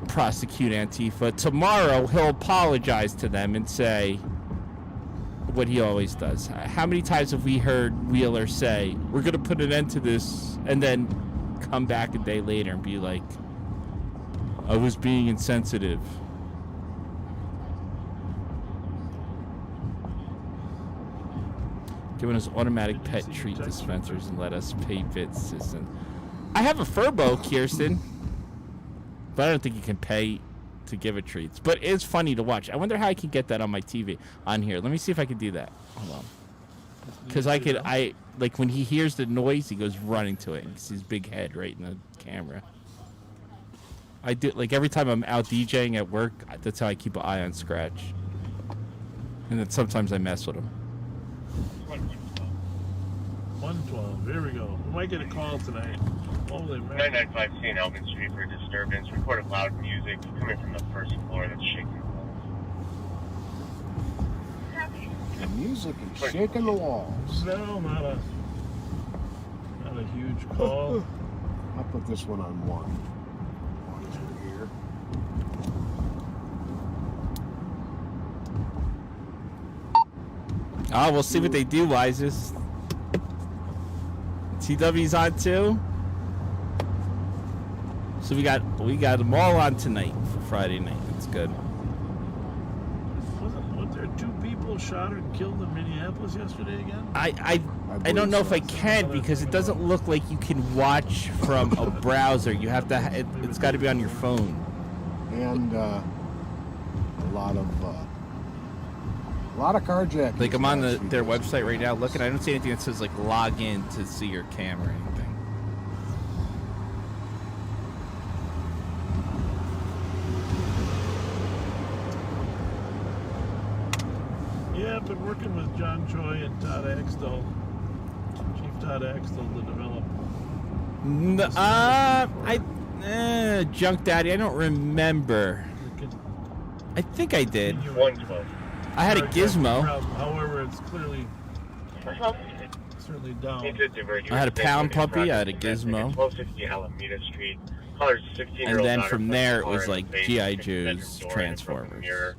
prosecute Antifa. Tomorrow he'll apologize to them and say what he always does. How many times have we heard Wheeler say, we're going to put an end to this, and then come back a day later and be like, I was being insensitive. Giving us automatic pet treat dispensers and let us pay bits. I have a Furbo, Kirsten, but I don't think you can pay to give it treats. But it's funny to watch. I wonder how I can get that on my TV on here. Let me see if I can do that. Hold on. Because I like when he hears the noise, he goes running to it. He sees his big head right in the camera. I do, like every time I'm out DJing at work, that's how I keep an eye on Scratch. And then sometimes I mess with him. 112. Here we go. We might get a call tonight. Holy man. 995 St. Albans Street for disturbance. Reported loud music coming from the first floor that's shaking the walls. music and shaking the walls. No, not a huge call. I'll put this one on 1. One's here. Oh, we'll see what they do, Wises. TW's on too. So we got them all on tonight for Friday night. That's good. Wasn't there 2 people shot or killed in Minneapolis yesterday again? I don't know if I can because it doesn't look like you can watch from a browser. You have to. It's got to be on your phone. And a lot of carjacking. Like I'm on their website right now looking. I don't see anything that says like log in to see your camera or anything. Yeah, I've been working with John Choi and Todd Axtell, Chief Todd Axtell, to develop. Junk Daddy, I don't remember. I think I did. 112. I had a gizmo. However, it's clearly certainly down. I had a pound puppy. I had a gizmo. 1260 Alameda Street. Caller's 16-year-old And then daughter from plus there, it car was in like the face, G.I. kicked the bedroom Joe's door and Transformers. broke the mirror.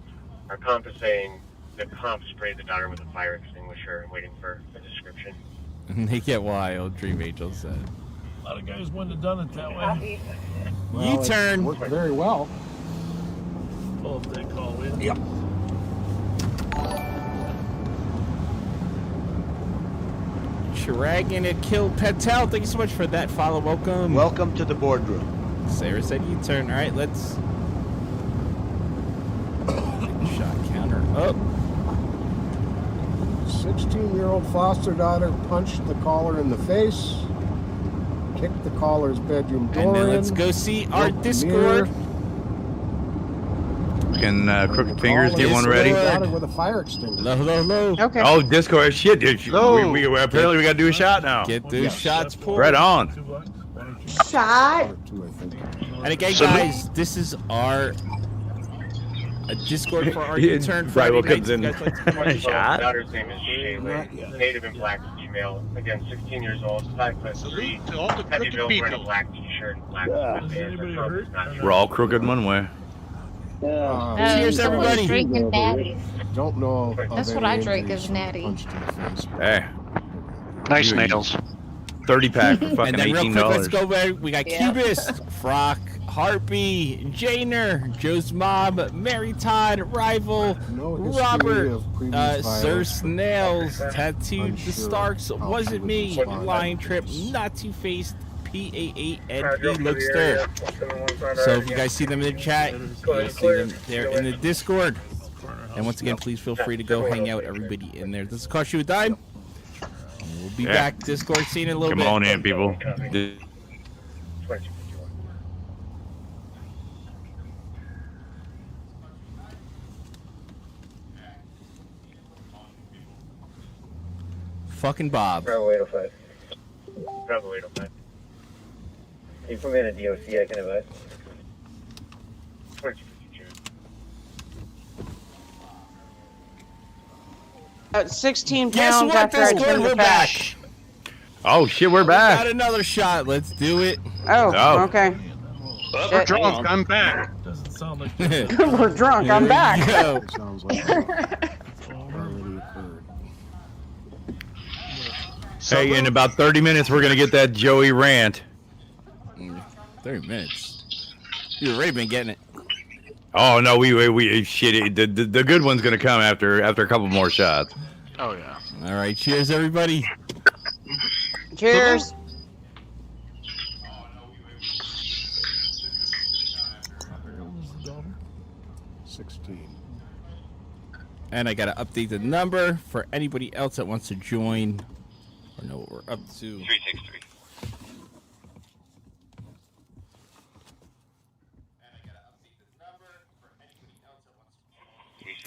Our comp is saying the comp sprayed the daughter with a fire extinguisher and waiting for a description. They get wild, Dream Angel said. A lot of guys wouldn't have done it that way. Well, U-turn. it worked very well. Pull up that call in. Yep. Chiragan had killed Patel. Thank you so much for that follow. Welcome. Welcome to the boardroom. Sarah said U-turn. All right, let's. Shot counter up. 16-year-old foster daughter punched the caller in the face, kicked the caller's bedroom door And then in, let's go see our broke the Discord. mirror. Can Crooked Fingers get one ready? Got it with a fire extinguisher. Hello. Okay. Oh, Discord shit, dude. We apparently we gotta do a shot now. Get those shots pulled. Right on. Shot. And again, guys, this is our Discord for our U-turn Bravo Friday comes nights. in. If you guys like to Shot. Daughter's name is Shaylin. She's a native and black female. Again, 16 years old, 5'3". Heavy build, wearing a black t-shirt, black sweatpants. Her comp is not We're all crooked one way. Cheers, everybody. Drinking natty. Don't know. of That's what any I drink injuries is natty. punched in the face. Hey. Nice You- nails. 30 pack for fucking And then real quick, let's $18. go back. We got Cubist, Frock, Harpy, Janer, Joe's Mom, Mary Todd, Rival, No history Robert, of previous Sir violence. Snails, Tattooed the Unsure Starks, how Wasn't he Me, would respond. Lion Trip, Not Two Faced, PA8, and Lookster. So if you guys see them in the chat, you'll see them there in the Discord. And once again, please feel free to go hang out, everybody in there. Does it cost you a dime? We'll be back Discord scene in a little Come bit. on in, people. Fucking Bob. Bravo 805. Bravo 805. Can you put me in a DOC? I can advise. 16 Guess pounds what? after I Discord, turned we're the back. back. Oh shit, we're Got back. another shot. Let's do it. Oh, okay. We're drunk. I'm back. Doesn't sound like We're drunk. I'm back. Yo. It sounds like that already occurred. Hey, in about 30 minutes, we're gonna get that Joey rant. 30 minutes. You've already been getting it. Oh no, we shit. The good one's gonna come after a couple more shots. Oh yeah. All right. Cheers, everybody. Cheers. How old is the daughter? 16. And I got to update the number for anybody else that wants to join or know what we're up to. 363.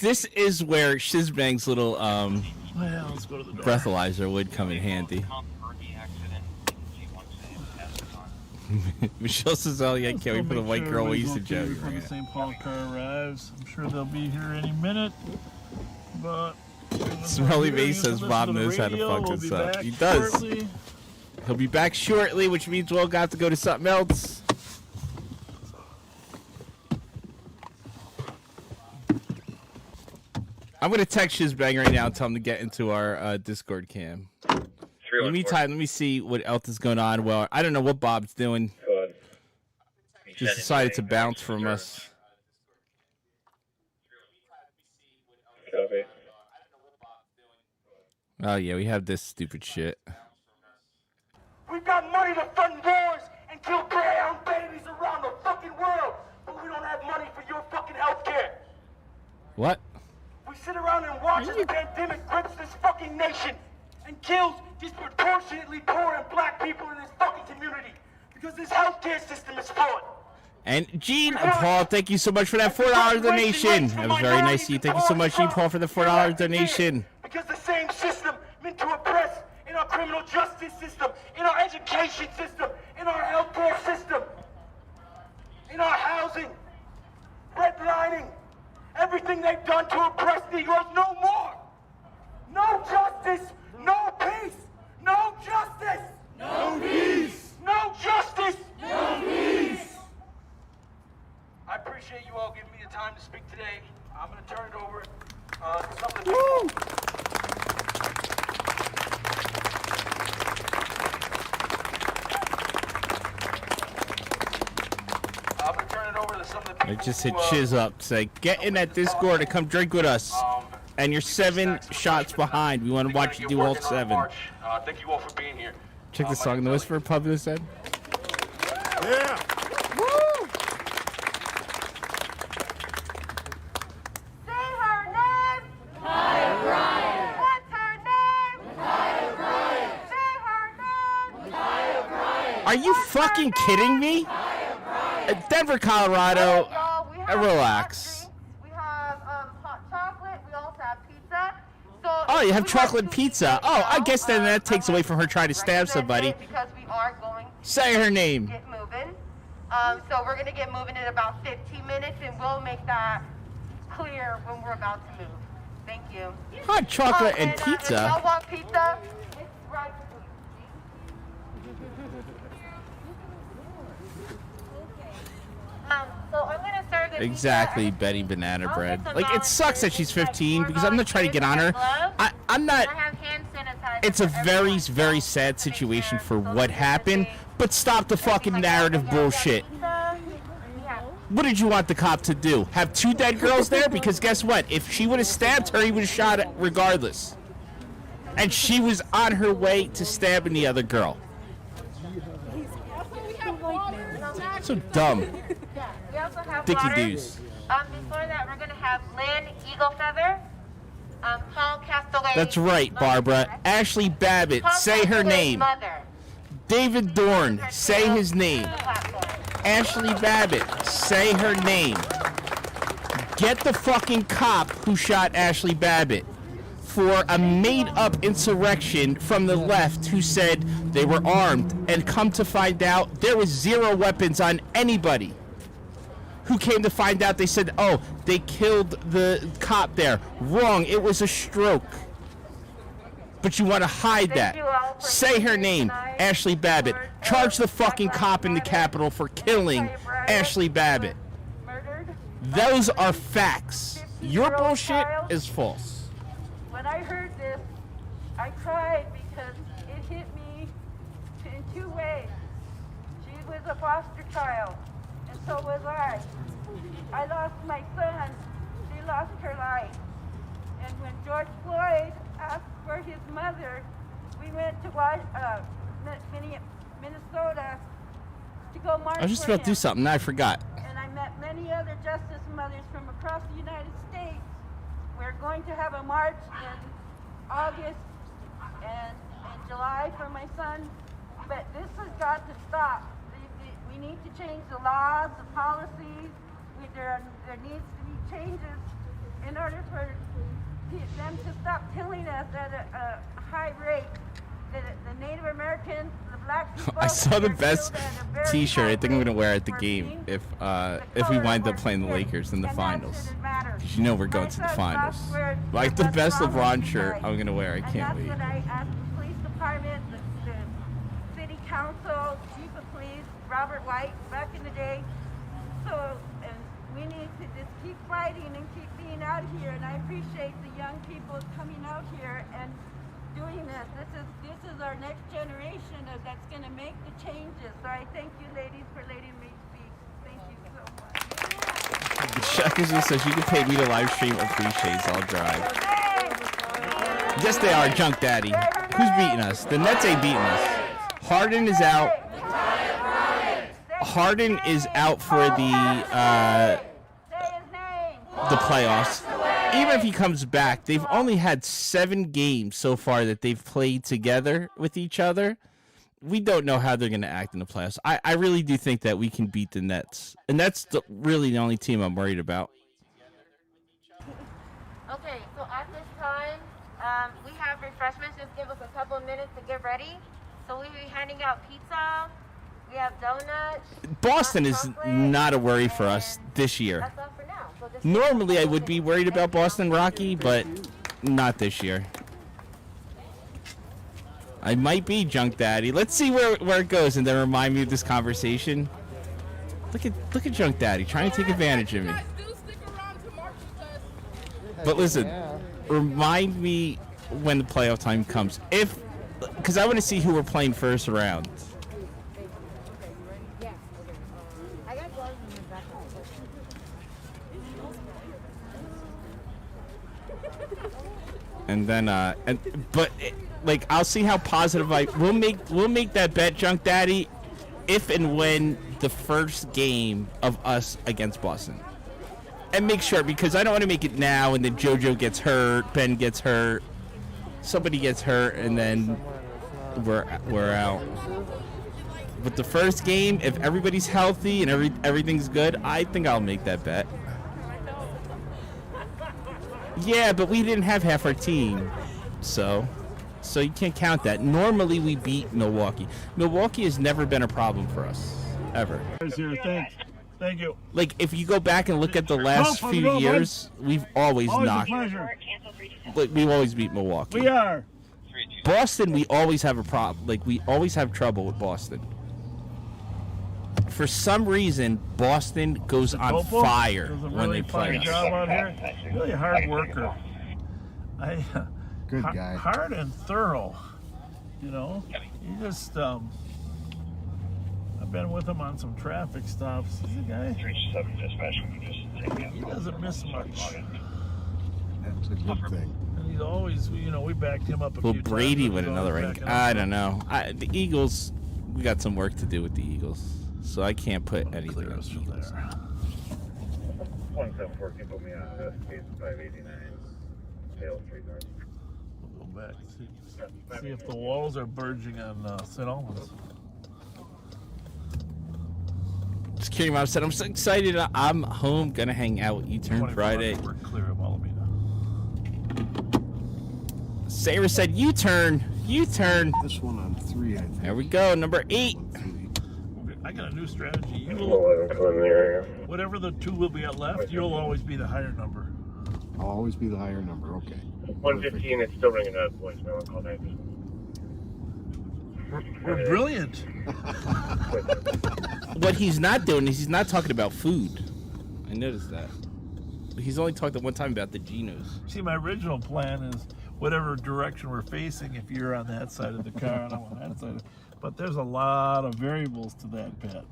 This is where Shizbang's little Well, let's go to the door. breathalyzer would come in handy. Michelle says, "Oh yeah, can't wait for the white girl we used to Joe." Before the St. Paul car arrives, I'm sure they'll be here any minute. But Smelly Face says Bob knows how to fuck us up. He does. He'll be back shortly, which means we'll have to go to something else. I'm going to text Shizbang right now and tell him to get into our Discord cam. In the meantime, let me see what else is going on. Well, I don't know what Bob's doing. Just decided to bounce from us. Copy. Oh, yeah, we have this stupid shit. We've got money to fund wars and kill brown babies around the fucking world, but we don't have money for your fucking healthcare. What? We sit around and watch as the pandemic grips this fucking nation and kills disproportionately poor and black people in this fucking community because this healthcare system is flawed. And Gene Paul, thank you so much for that $4 donation. That was very nice of you. Thank you so much, Gene Paul, for the $4 donation. Because the same system meant to oppress in our criminal justice system, in our education system, in our healthcare system, in our housing, redlining, everything they've done to oppress Negroes, no more. No justice, no peace, no justice, no peace, no justice, no peace. I appreciate you all giving me the time to speak today. I'm going to turn it over to some of the people. I'm going to turn it over to some of the people. I just hit Chiz up. Say, get in that Discord and come drink with us. And you're 7 shots behind. We want to watch you do all 7. Thank you all for being here. Check the song The Whisper Pub this said. Yeah. Are you fucking kidding me? Denver, Colorado. Relax. We have hot chocolate. We also have pizza. So Oh, you have chocolate pizza. Oh, I guess then that takes away from her trying to stab somebody. because we are going Say her name. to get moving. So we're gonna get moving in about 15 minutes, and we'll make that clear when we're about to move. Thank you. Hot chocolate and If pizza. y'all want pizza, it's right. So I'm gonna serve the Exactly, Betty Banana Bread. Like, it sucks that she's 15 because I'm not trying to get on her. I'm not. It's a very, very sad situation for what happened, but stop the fucking narrative bullshit. What did you want the cop to do? Have 2 dead girls there? Because guess what? If she would have stabbed her, he would have shot it regardless. And she was on her way to stabbing the other girl. So dumb. We also have Dicky water. Doos. Before that, we're gonna have Lynn Eaglefeather, Paul Castellani. That's right, Barbara. Ashley Babbitt, say her name. David Dorn, say his name. Ashley Babbitt, say her name. Get the fucking cop who shot Ashley Babbitt for a made-up insurrection from the left who said they were armed, and come to find out there was 0 weapons on anybody. Who came to find out they said, oh, they killed the cop there. Wrong, it was a stroke. But you want to hide that. Say her name, Ashley Babbitt. Charge the fucking cop in the Capitol for killing Ashley Babbitt. Those are facts. Your bullshit is false. When I heard this, I cried because it hit me in 2 ways. She was a foster child, and so was I. I lost my son. She lost her life. And when George Floyd asked for his mother, we went to Minnesota to go march I was just for about to do him. something, I forgot. And I met many other justice mothers from across the United States. We're going to have a march in August and in July for my son. But this has got to stop. We need to change the laws, the policies. There needs to be changes in order for them to stop killing us at a high rate. The Native Americans, the black people. I saw the they're best killed at a very T-shirt I high think I'm gonna rate wear at the for game being if we wind up playing the Lakers in the and finals. That shouldn't matter. 'Cause you know we're going to the finals. Like the best LeBron shirt I'm gonna wear. I can't wait. That's what I asked the police department, the city council, chief of police, Robert White, back in the day. So, and we need to just keep fighting and keep being out here. And I appreciate the young people coming out here and doing this. This is our next generation that's going to make the changes. So I thank you, ladies, for letting me speak. Thank you so much. Chuckers says you can pay me to live stream or free shades. I'll drive. Yes, they are, Junk Daddy. Who's beating us? The Nets ain't beating us. Harden is out. Harden is out for the playoffs. Even if he comes back, they've only had 7 games so far that they've played together with each other. We don't know how they're going to act in the playoffs. I really do think that we can beat the Nets. And that's really the only team I'm worried about. Okay, so at this time, we have refreshments. Just give us a couple of minutes to get ready. So we'll be handing out pizza. We have donuts. Boston is not a worry for us this year. Normally I would be worried about Boston Rocky, but not this year. I might be, Junk Daddy. Let's see where it goes and then remind me of this conversation. Look at Junk Daddy trying to take advantage of me. But listen, remind me when the playoff time comes. Because I want to see who we're playing first round. And then, like, I'll see how positive we'll make that bet, Junk Daddy, if and when the first game of us against Boston. And make sure, because I don't want to make it now and then JoJo gets hurt, Ben gets hurt, somebody gets hurt, and then we're out. But the first game, if everybody's healthy and everything's good, I think I'll make that bet. Yeah, but we didn't have half our team, so you can't count that. Normally we beat Milwaukee. Milwaukee has never been a problem for us, ever. Thank you. Like, if you go back and look at the last few years, we've always knocked. Like, we've always beat Milwaukee. We are. Boston, we always have a problem. Like, we always have trouble with Boston. For some reason, Boston goes on fire when they play us. Job out here. Really hard worker. Good guy. Hard and thorough. You know, he just I've been with him on some traffic stops. He's a guy. He doesn't miss much. That's a good thing. And he's always, we backed him up a few times. Well, Brady with another ring. I don't know. The Eagles, we got some work to do with the Eagles. So I can't put anything on the Eagles. 174, can put me on 589. Tail 3 north. We'll go back and see if the walls are burgeoning on St. Albans. Just kidding, Mom said, I'm so excited. I'm home, gonna hang out with U-Turn Friday. We're clear of Alameda. Sarah said, U-Turn. This one on 3, I think. There we go, number 8. I got a new strategy. Whatever the 2 will be at left, you'll always be the higher number. I'll always be the higher number, okay. 115, it's still ringing out voicemail. Call 9. We're brilliant. What he's not doing is he's not talking about food. I noticed that. He's only talked at one time about the Genos. See, my original plan is whatever direction we're facing, if you're on that side of the car and I'm on that side. But there's a lot of variables to that bet.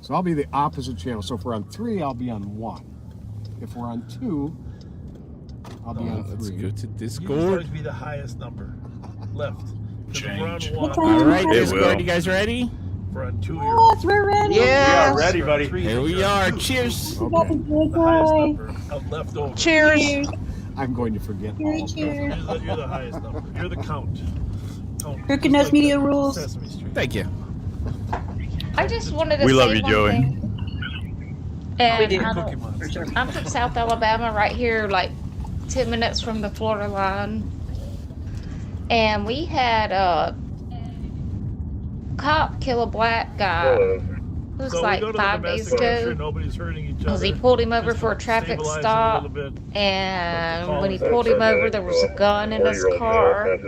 So I'll be the opposite channel. So if we're on 3, I'll be on 1. If we're on 2, I'll be on 3. Let's go to You Discord. always be the highest number left. Change. All right, Discord, you guys ready? We're on 2 here. Yes, we're ready. Yeah. Yeah, ready, buddy. Here we are. Cheers. We got the good The highest boy. number left over. Cheers. I'm going to forget all of Cheers. them. You're the highest number. You're the count. Crooked Nose Media rules. Sesame Street. Thank you. I just wanted to We say love you, one Joey. thing. And We do. I'm from South Alabama, right here, like 10 minutes from the Florida line. And we had a cop kill a black guy It was So we like go to the 5 days domestic, make sure ago. nobody's hurting each Because other. he pulled him over Just for a traffic stabilize him a stop, little bit. and when he pulled him over, there was a gun in his car.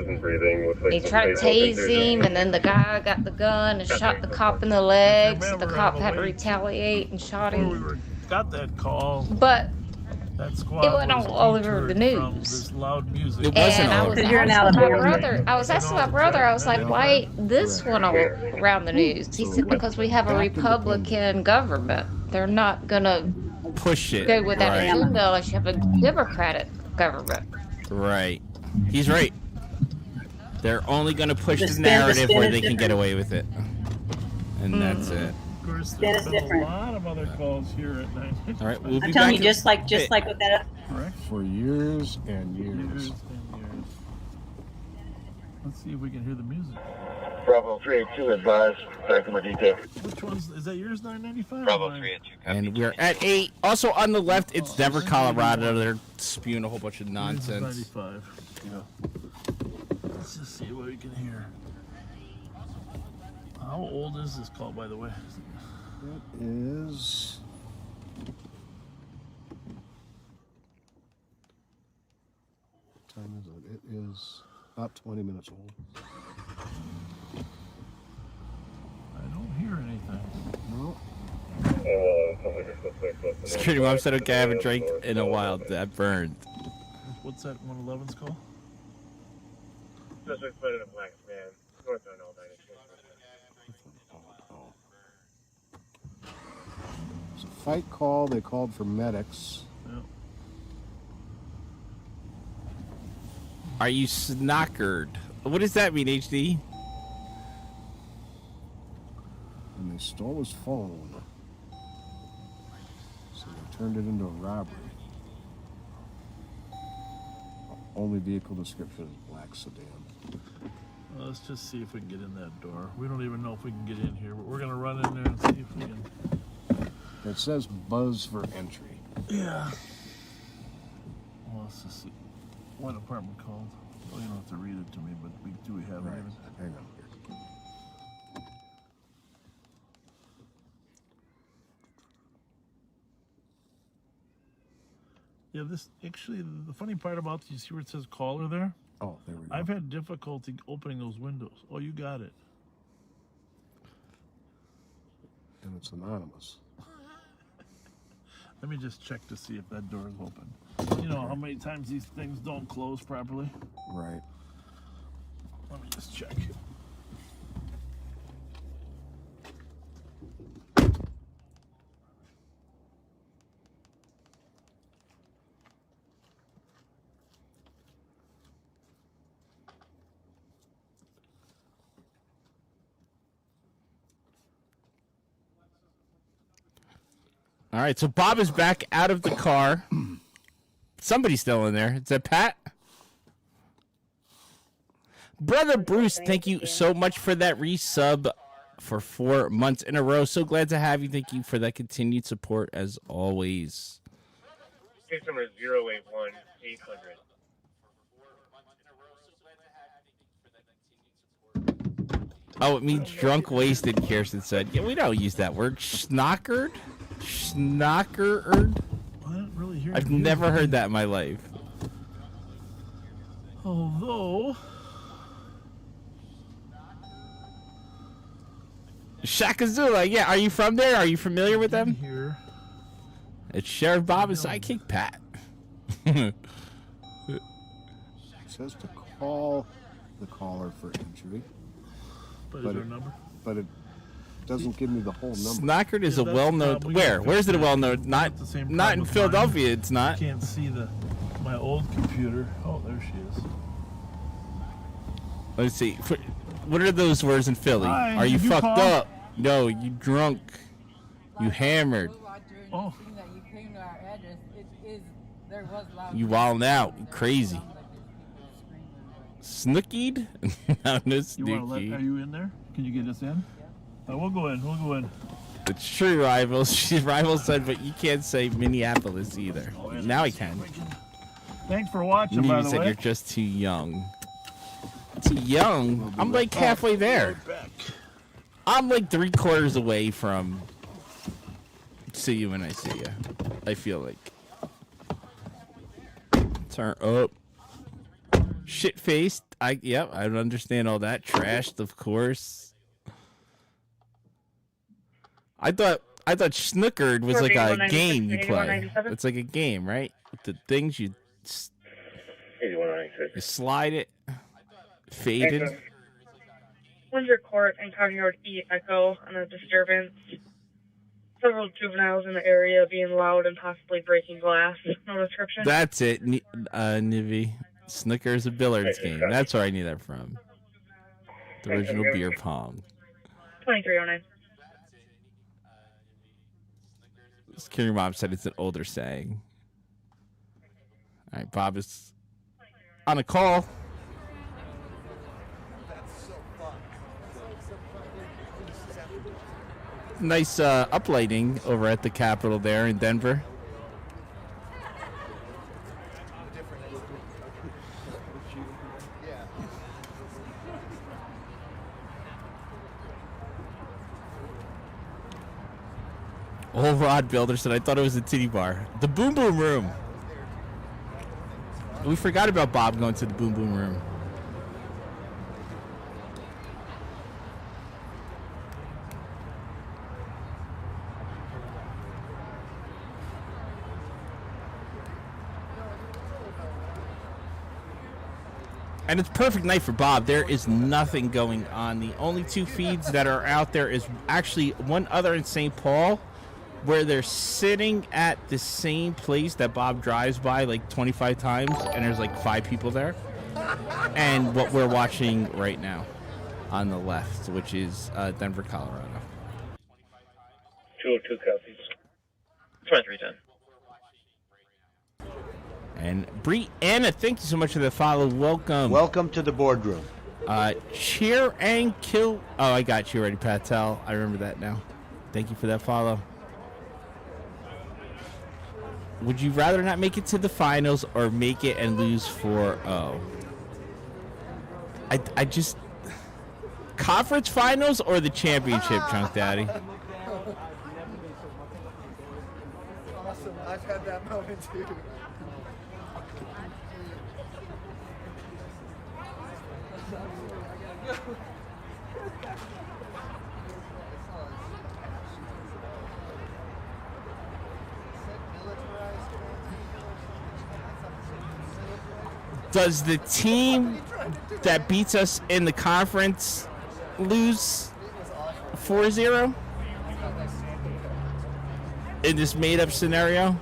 He tried to tase him, and then the guy got the gun and shot the cop in the leg, so the cop had to retaliate and shot Before we him. got that call, But that squad it went was all over the deterred from news. this loud music. It wasn't And I all was over. asking my brother, I was like, why ain't this one all around the news? He said, because we have a Republican government. They're not gonna Push it. go with that Right. agenda unless you have a Democratic government. Right. He's right. They're only going to push The the spin- the narrative spin where is they can get different. away with it. And that's it. Of course, That there's is been different. a lot of other calls here at night. All right, we'll be I'm telling back you, just like with that. Correct. For years and Years years. and years. Let's see if we can hear the music. Bravo 382 advised. Back to my detail. Which one's is that? Yours 995. Bravo 382. And we're at 8. Also on the left, it's Denver, Colorado. They're spewing a whole bunch of nonsense. 95. Yeah. Let's just see what we can hear. How old is this call, by the way? It is. What time is it? It is about 20 minutes old. I don't hear anything. No. Security mom said, okay, I haven't drank in a while. That burned. What's that 111's call? Suspect spotted a black man. North on all 96. It's a fight call. They called for medics. Yeah. Are you snockered? What does that mean, HD? And they stole his phone. So they turned it into a robbery. Only vehicle description is black sedan. Well, let's just see if we can get in that door. We don't even know if we can get in here, but we're gonna run in there and see if we can. It says buzz for entry. Yeah. Well, let's just see. What apartment called? Well, you don't have to read it to me, but we have it? Right. Even? Hang on. Yeah, this actually, the funny part about you see where it says caller there? Oh, there we go. I've had difficulty opening those windows. Oh, you got it. And it's anonymous. Let me just check to see if that door is open. You know how many times these things don't close properly? Right. Let me just check. All right, so Bob is back out of the car. Somebody's still in there. Is that Pat? Brother Bruce, thank you so much for that resub for 4 months in a row. So glad to have you. Thank you for that continued support as always. Case number 081 800. Oh, it means drunk, wasted, Kirsten said. Yeah, we don't use that word. Schnockered? Schnockered? I didn't really hear I've you. never heard that in my life. Although, Shakazula, yeah, are you from there? Are you familiar with them? here. It's Sheriff Bob and Sidekick Pat. It says to call the caller for entry. But is there a number? But it doesn't give me the whole number. Snockered is Yeah, a that's well-known. the problem. We Where? gotta Where's fix it a well-known? Not the same in problem with Philadelphia. mine. It's not. Can't see my old computer. Oh, there she is. Let's see. What are those words in Philly? Hi, Are you did you fucked call? up? No, you drunk. You hammered. Oh. You wilding out. You crazy. Snookied? No, no You want to let? Are snooky. you in there? Can you get us in? We'll go in. We'll go in. It's true, Rivals. She's Rivals said, but you can't say Minneapolis either. Now I can. Thanks for watching, by You the said way. you're just too young. Too young? I'm like halfway there. I'm like 3/4 away from See you when I see you. I feel like. Turn up. Shit faced. Yep, I don't understand all that. Trashed, of course. I thought snookered was like a game you play. It's like a game, right? With the things you slide it, faded. Windsor Court and County Road E echo on a disturbance. Several juveniles in the area being loud and possibly breaking glass. No description. That's it, Nivi. Snickers a billiards game. That's where I knew that from. The original beer pong. 2309. Your mom said it's an older saying. All right, Bob is on a call. Nice uplighting over at the Capitol there in Denver. Old Rod Builder said, I thought it was a titty bar. The Boom Boom Room. We forgot about Bob going to the Boom Boom Room. And it's a perfect night for Bob. There is nothing going on. The only two feeds that are out there is actually one other in St. Paul, where they're sitting at the same place that Bob drives by like 25 times, and there's like 5 people there. And what we're watching right now on the left, which is Denver, Colorado. 202 copies. 2310. And Brianna, thank you so much for the follow. Welcome. Welcome to the boardroom. Cheer and kill. Oh, I got you already, Patel. I remember that now. Thank you for that follow. Would you rather not make it to the finals or make it and lose 4-0? I just... Conference finals or the championship, Chunk Daddy? Awesome. I've had that moment too. Does the team that beats us in the conference lose 4-0 in this made-up scenario?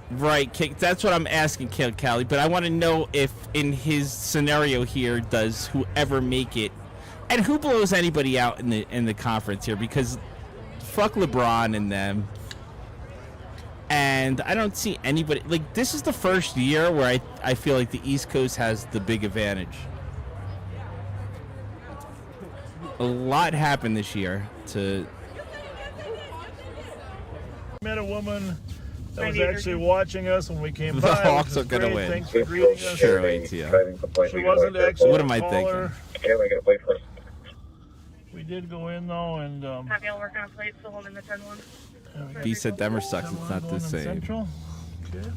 Right, that's what I'm asking, Callie. But I want to know if in his scenario here, does whoever make it, and who blows anybody out in the conference here? Because fuck LeBron and them, and I don't see anybody. Like, this is the first year where I feel like the East Coast has the big advantage. A lot happened this year to. Met a woman that was actually watching us when we came by. The Hawks are gonna win. Thanks for greeting us. Sure, ATL. She wasn't actually What am I thinking? We did go in though, and Have y'all working on plates, so holding the 10-1? B said Denver sucks. It's not the same. Central. Okay.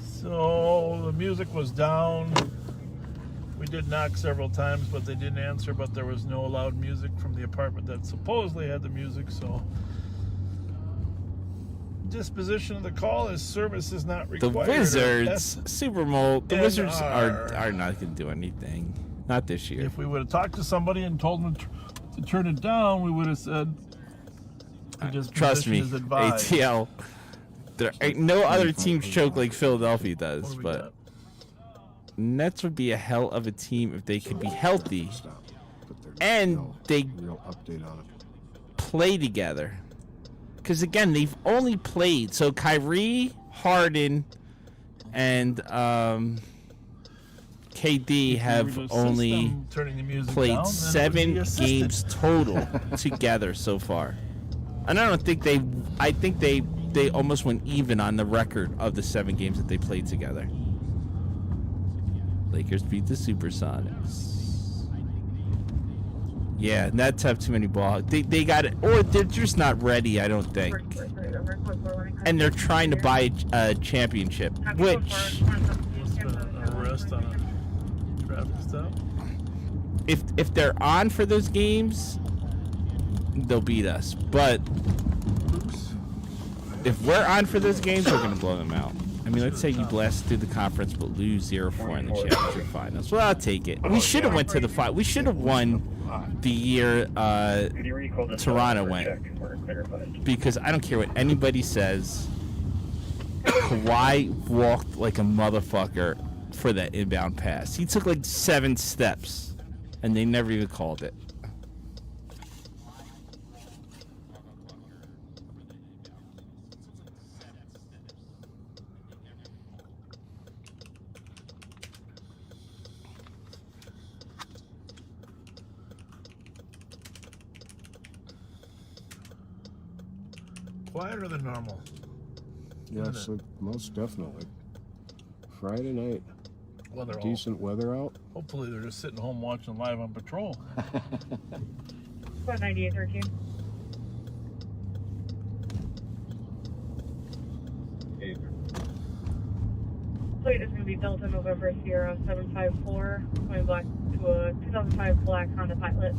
So the music was down. We did knock several times, but they didn't answer. But there was no loud music from the apartment that supposedly had the music. So disposition of the call is service is not The required. Wizards, Super Bowl. The Wizards are not going to do anything. Not this year. If we would have talked to somebody and told them to turn it down, we would have said. Trust me, is advised. ATL. There ain't no other team choke like Philadelphia does, but Nets would be a hell of a team if they could be healthy and they play together. Because again, they've only played so Kyrie, Harden, and KD have only played 7 games total together so far. And I don't think I think they almost went even on the record of the 7 games that they played together. Lakers beat the Supersonics. Yeah, Nets have too many ball. They got it, or they're just not ready, I don't think. And they're trying to buy a championship, which Arrest on a traffic stop. if they're on for those games, they'll beat us. But if we're on for those games, we're gonna blow them out. I mean, let's say you blast through the conference but lose 0-4 in the championship finals. Well, I'll take it. We should have went to the final. We should have won the year Toronto went, because I don't care what anybody says. Kawhi walked like a motherfucker for that inbound pass. He took like 7 steps, and they never even called it. Quieter than normal. Yes, most definitely. Friday night. Decent weather out. Hopefully they're just sitting home watching Live on Patrol. About 9813. Plate is going to be Delta November Sierra 754, going black to a 2005 black Honda Pilot.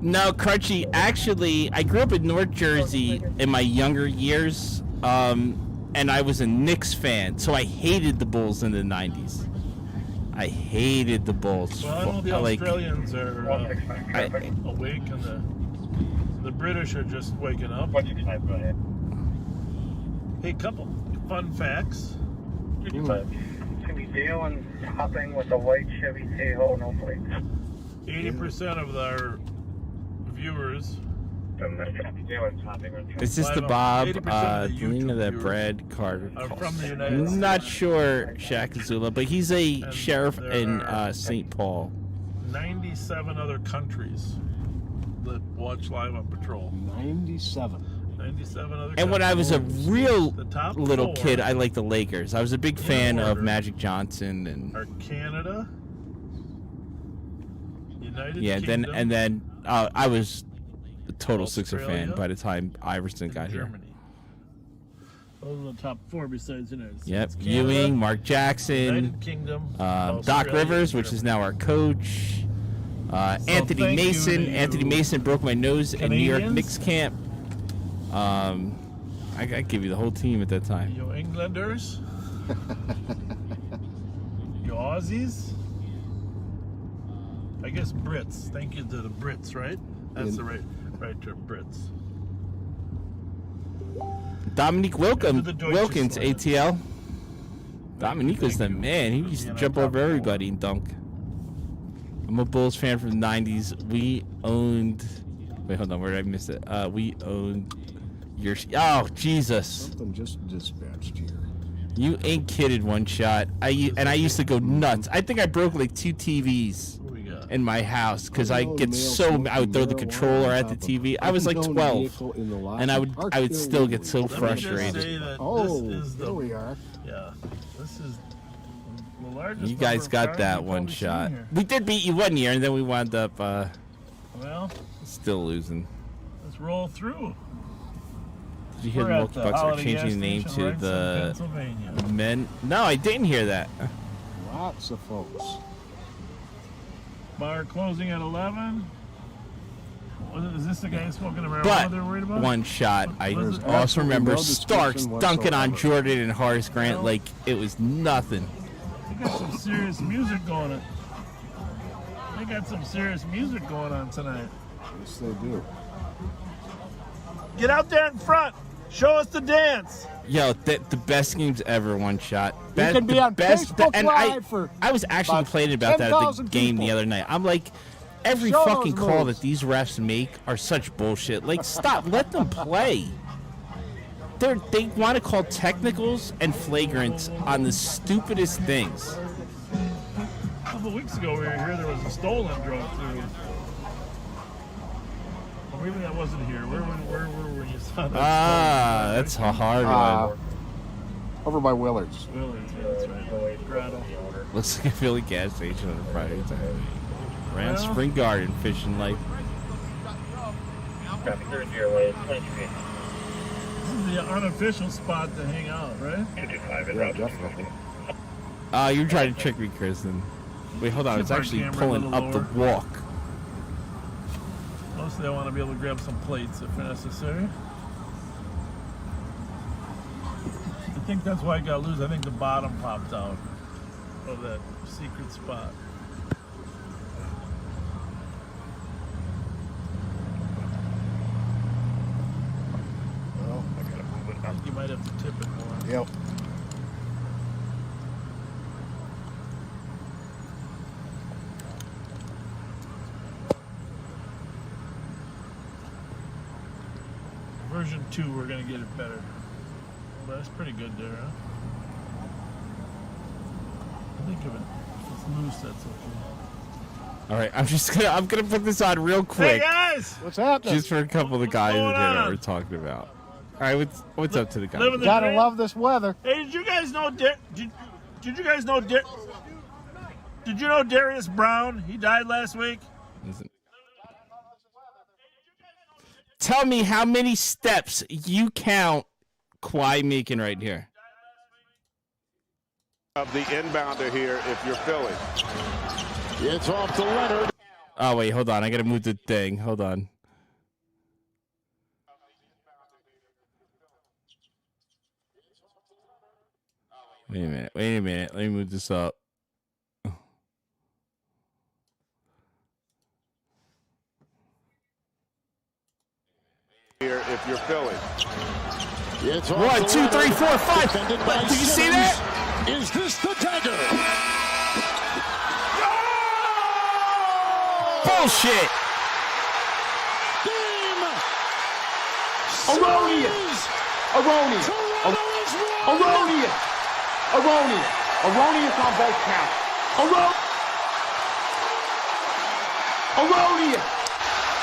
No, Crunchy, actually, I grew up in North Jersey in my younger years, and I was a Knicks fan, so I hated the Bulls in the 90s. I hated the Bulls. Well, I know the Australians are awake, and the British are just waking up. Hey, couple fun facts. It's going to be Dale and hopping with a white Chevy Tahoe, no plates. 80% of our viewers. Is this the Bob, Lena that Brad Carter calls? From the United States. I'm not sure, Shaq Azula, but he's a sheriff in St. Paul. 97 other countries that watch Live on Patrol. 97 other countries. And when I was a real little kid, I liked the Lakers. I was a big fan of Magic Johnson and. Are Canada, United yeah, Kingdom, then I was a total Sixer Australia, fan by the time Iverson got here. Germany. Those are the top 4 besides United States. Yep, Canada, Ewing, Mark Jackson, United Kingdom, Doc Rivers, which is now our coach, Anthony Mason. Anthony Mason broke my nose in New York Knicks camp. I give you the whole team at that time. You Englanders, you Aussies. I guess Brits. Thank you to the Brits, right? That's the right term, Brits. Dominique Wilkins, ATL. Dominique was the man. He used to jump over everybody and dunk. I'm a Bulls fan from the 90s. We owned... Wait, hold on. Where did I miss it? We owned your... Oh, Jesus. Something just dispatched here. You ain't kidded, one shot. I used to go nuts. I think I broke like 2 TVs in my house because I get so... I would throw the controller at the TV. I was like 12. And I would still get so frustrated. Oh, there we are. Yeah, this is the largest. You guys got that one shot. We did beat you one year, and then we wound up well, still losing. Let's roll through. Did you hear the Milwaukee Bucks are changing the name to the Men? No, I didn't hear that. Lots of folks. Bar closing at 11. Is this the guy smoking a marijuana they're worried about? One shot. I also remember Starks dunking on Jordan and Horace Grant like it was nothing. They got some serious music going on. They got some serious music going on tonight. Yes, they do. Get out there in front. Show us the dance. Yo, the best games ever, one shot. You can be on Facebook Live for I was actually complaining about that at the game the other night. I'm like, every fucking call that these refs make are such bullshit. Like, stop. Let them play. They want to call technicals and flagrants on the stupidest things. A couple weeks ago, we were here. There was a stolen drove through. Maybe I wasn't here. Where were you saw that? That's a hard one. Over by Willards. Willards, yeah, that's right. Grotto. Looks like a Philly gas station on a Friday time. Around Spring Garden, fishing like. This is the unofficial spot to hang out, right? Yeah, definitely. You're trying to trick me, Kristen. Wait, hold on. It's actually pulling up the walk. Mostly I want to be able to grab some plates if necessary. I think that's why I got loose. I think the bottom popped out of that secret spot. Well, I think you might have to tip it more. Yep. Version 2, we're going to get it better. But that's pretty good there, huh? I think if it's loose, that's okay. All right, I'm gonna put this on real quick. Hey guys, what's happening? Just for a couple of the guys in here that we're talking about. All right, what's up to the guys? Gotta love this weather. Hey, did you guys know? Did you guys know? Did you know Darius Brown? He died last week. Tell me how many steps you count Kawhi making right here. Of the inbounder here, if you're Philly. It's off to Leonard. Oh wait, hold on. I gotta move the thing. Hold on. Wait a minute. Wait a minute. Let me move this up. Here, if you're Philly. It's 1, 2, 3, 4, 5. Did you see that? Is this the dagger? Bullshit. Erroneous. Erroneous. Erroneous. Erroneous. Erroneous on both counts. Erroneous.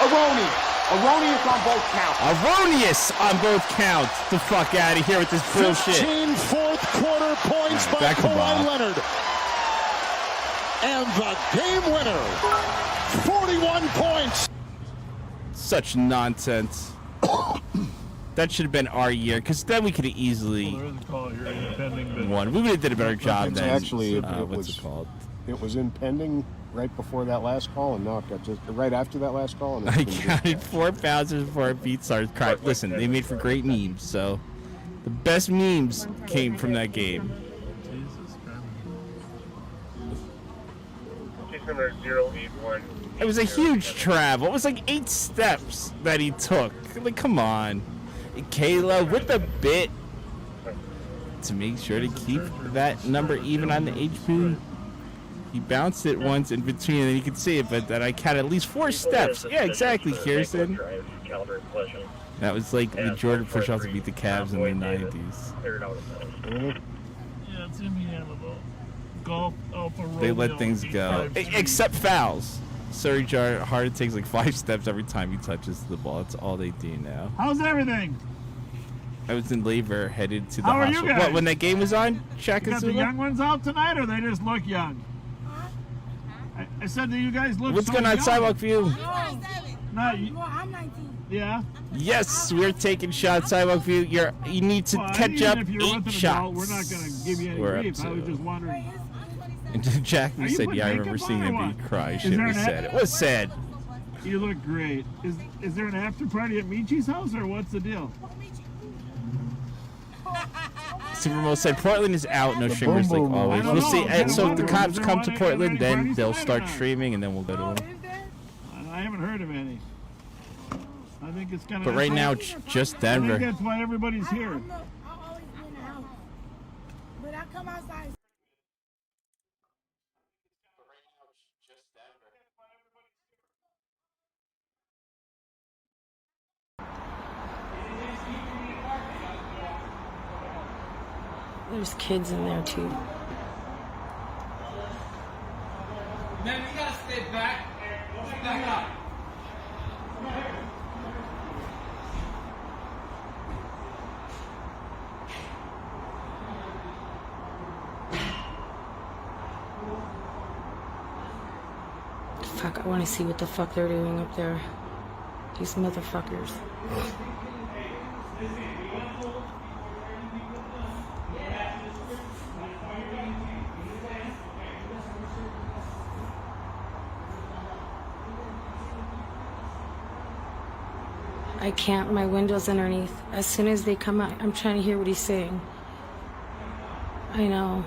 Erroneous. Erroneous on both counts. Erroneous on both counts. The fuck out of here with this bullshit. 15 fourth quarter points by Kawhi Leonard. And the game winner. 41 points. Such nonsense. That should have been our year, because then we could have easily won. We would have did a better job then. Actually, what's it called? It was impending right before that last call, and now it got just right after that last call. And I counted 4 bouncers before our beat started crying. Listen, they made for great memes, so the best memes came from that game. Number 081. It was a huge travel. It was like 8 steps that he took. Like, come on. And Kayla with the bit to make sure to keep that number even on the HP. He bounced it once in between, and you can see it, but then I counted at least 4 steps. Yeah, exactly, Kirsten. That was like the Jordan push-off to beat the Cavs in the 90s. Yeah, it's Indiana, though. Golf, they let things go, except fouls. Serge Harden takes like 5 steps every time he touches the ball. That's all they do now. How's everything? I was in labor, headed to the How are you hospital. guys? What, when that game was on? Shaq You and got the Zula? young ones out tonight, or they just look young? I said that you guys look. What's so going on, young. Sidewalk View? No, I'm 19. Yeah. Yes, we're taking shots. Sidewalk View. You need to catch up. If you're 8 with an shots. adult, we're not gonna give you any We're up grief. I was to- just wondering. And Jack Are you said, putting "Yeah, I remember makeup seeing on or that what? baby cry. Is Shit there was an sad. It was sad." You look great. Is there an after party at Michi's house, or what's the deal? Supermo said Portland is out, no The streamers boom like boom always. room. We'll see. I And so if the wonder, cops is there come one to at Portland, any then parties they'll tonight or start not? streaming, and then we'll go to them. I haven't heard of any. I think it's kind of. But right now, it's just I Denver. think that's why everybody's here. But I come outside. There's kids in there too. Man, you gotta stay back. Back up. Fuck, I want to see what the fuck they're doing up there. These motherfuckers. I can't, my window's underneath. As soon as they come out, I'm trying to hear what he's saying. I know.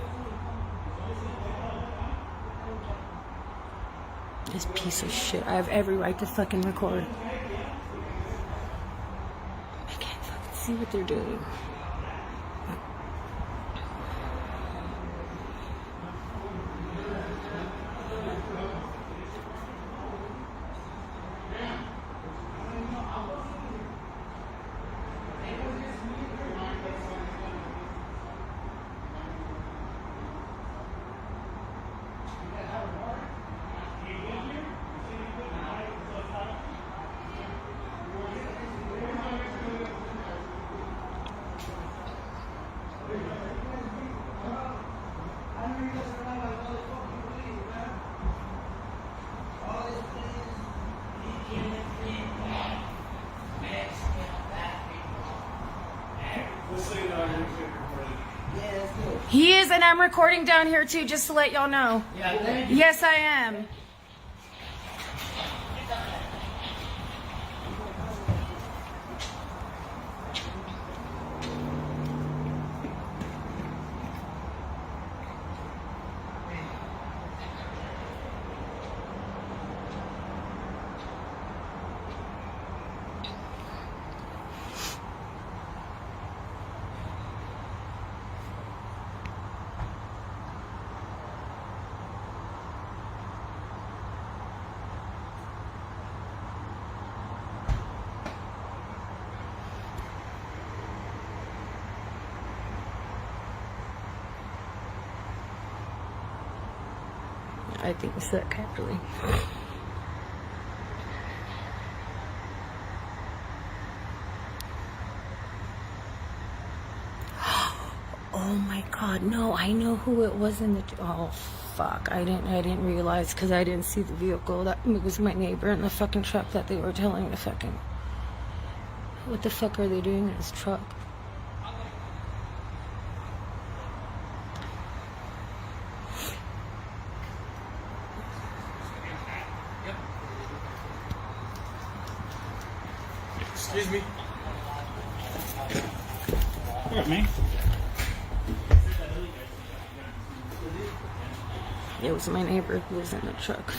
This piece of shit. I have every right to fucking record. I can't fucking see what they're doing. He is, and I'm recording down here too, just to let y'all know. Yes, I am. I think it's that actually. Oh my god, no, I know who it was in the, oh fuck, I didn't realize because I didn't see the vehicle. That it was my neighbor in the fucking truck that they were telling to fucking, what the fuck are they doing in his truck? Excuse me. What, man? It was my neighbor who was in the truck.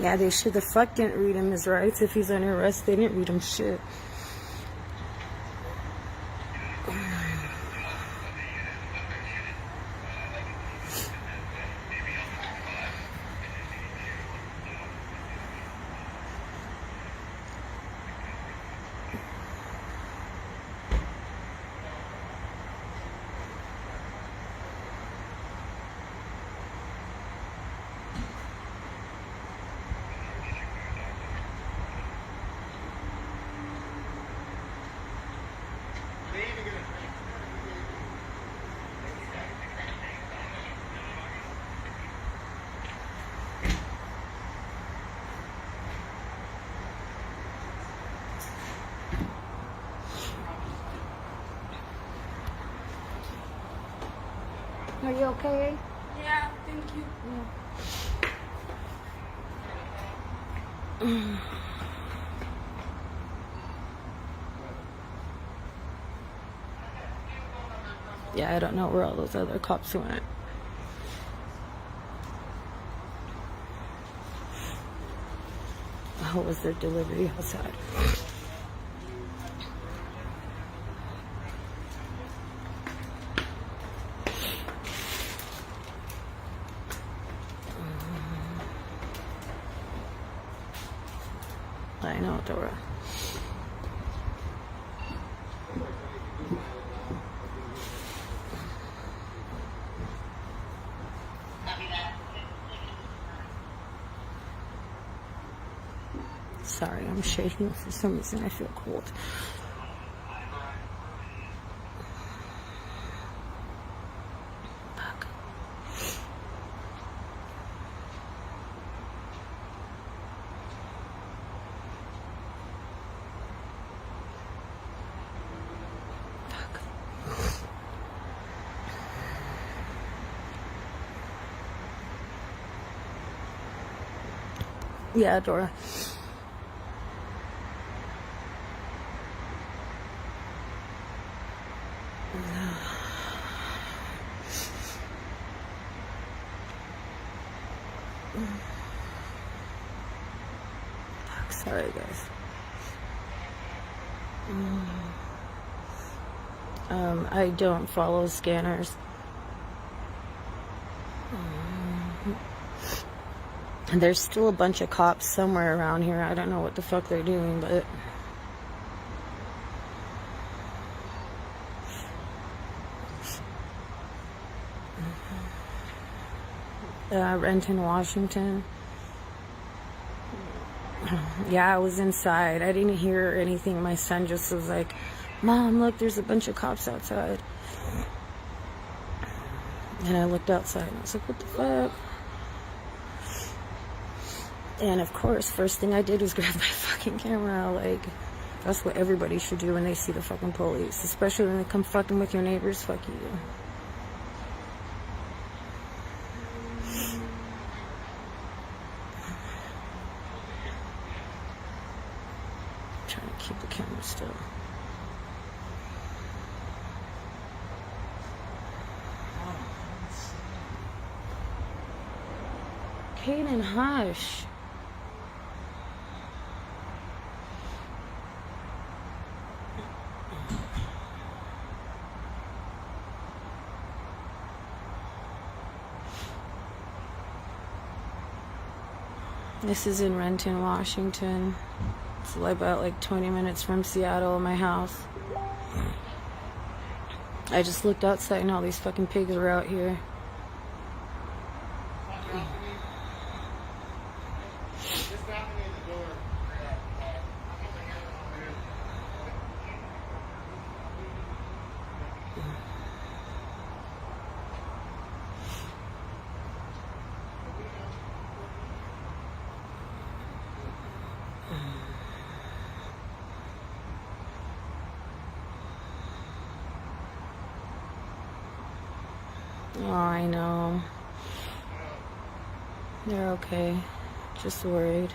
Yeah, they should the fuck didn't read him his rights. If he's under arrest, they didn't read him shit. Are you okay? Yeah, thank you. Yeah. Yeah, I don't know where all those other cops went. How was their delivery outside? I know, Dora. Sorry, I'm shaking. For some reason, I feel cold. Yeah, Dora. Fuck, sorry guys. I don't follow scanners. And there's still a bunch of cops somewhere around here. I don't know what the fuck they're doing, but Renton, Washington. Yeah, I was inside. I didn't hear anything. My son just was like, Mom, look, there's a bunch of cops outside. And I looked outside and I was like, what the fuck? And of course, first thing I did was grab my fucking camera. Like, that's what everybody should do when they see the fucking police. Especially when they come fucking with your neighbors. Fuck you. Trying to keep the camera still. Kaden, hush. This is in Renton, Washington. It's about like 20 minutes from Seattle, my house. I just looked outside and all these fucking pigs are out here. Oh, I know. They're okay. Just worried.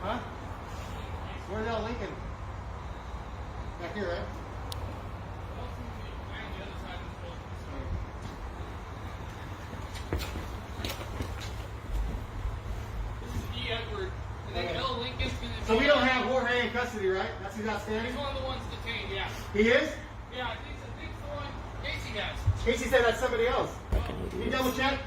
Huh? Where's that Lincoln? Back here, right? So we don't have Jorge in custody, right? That's who's outstanding? He's one of the ones detained, yeah. He is? Yeah, I think the one Casey has. Casey said that's somebody else. Can you double check?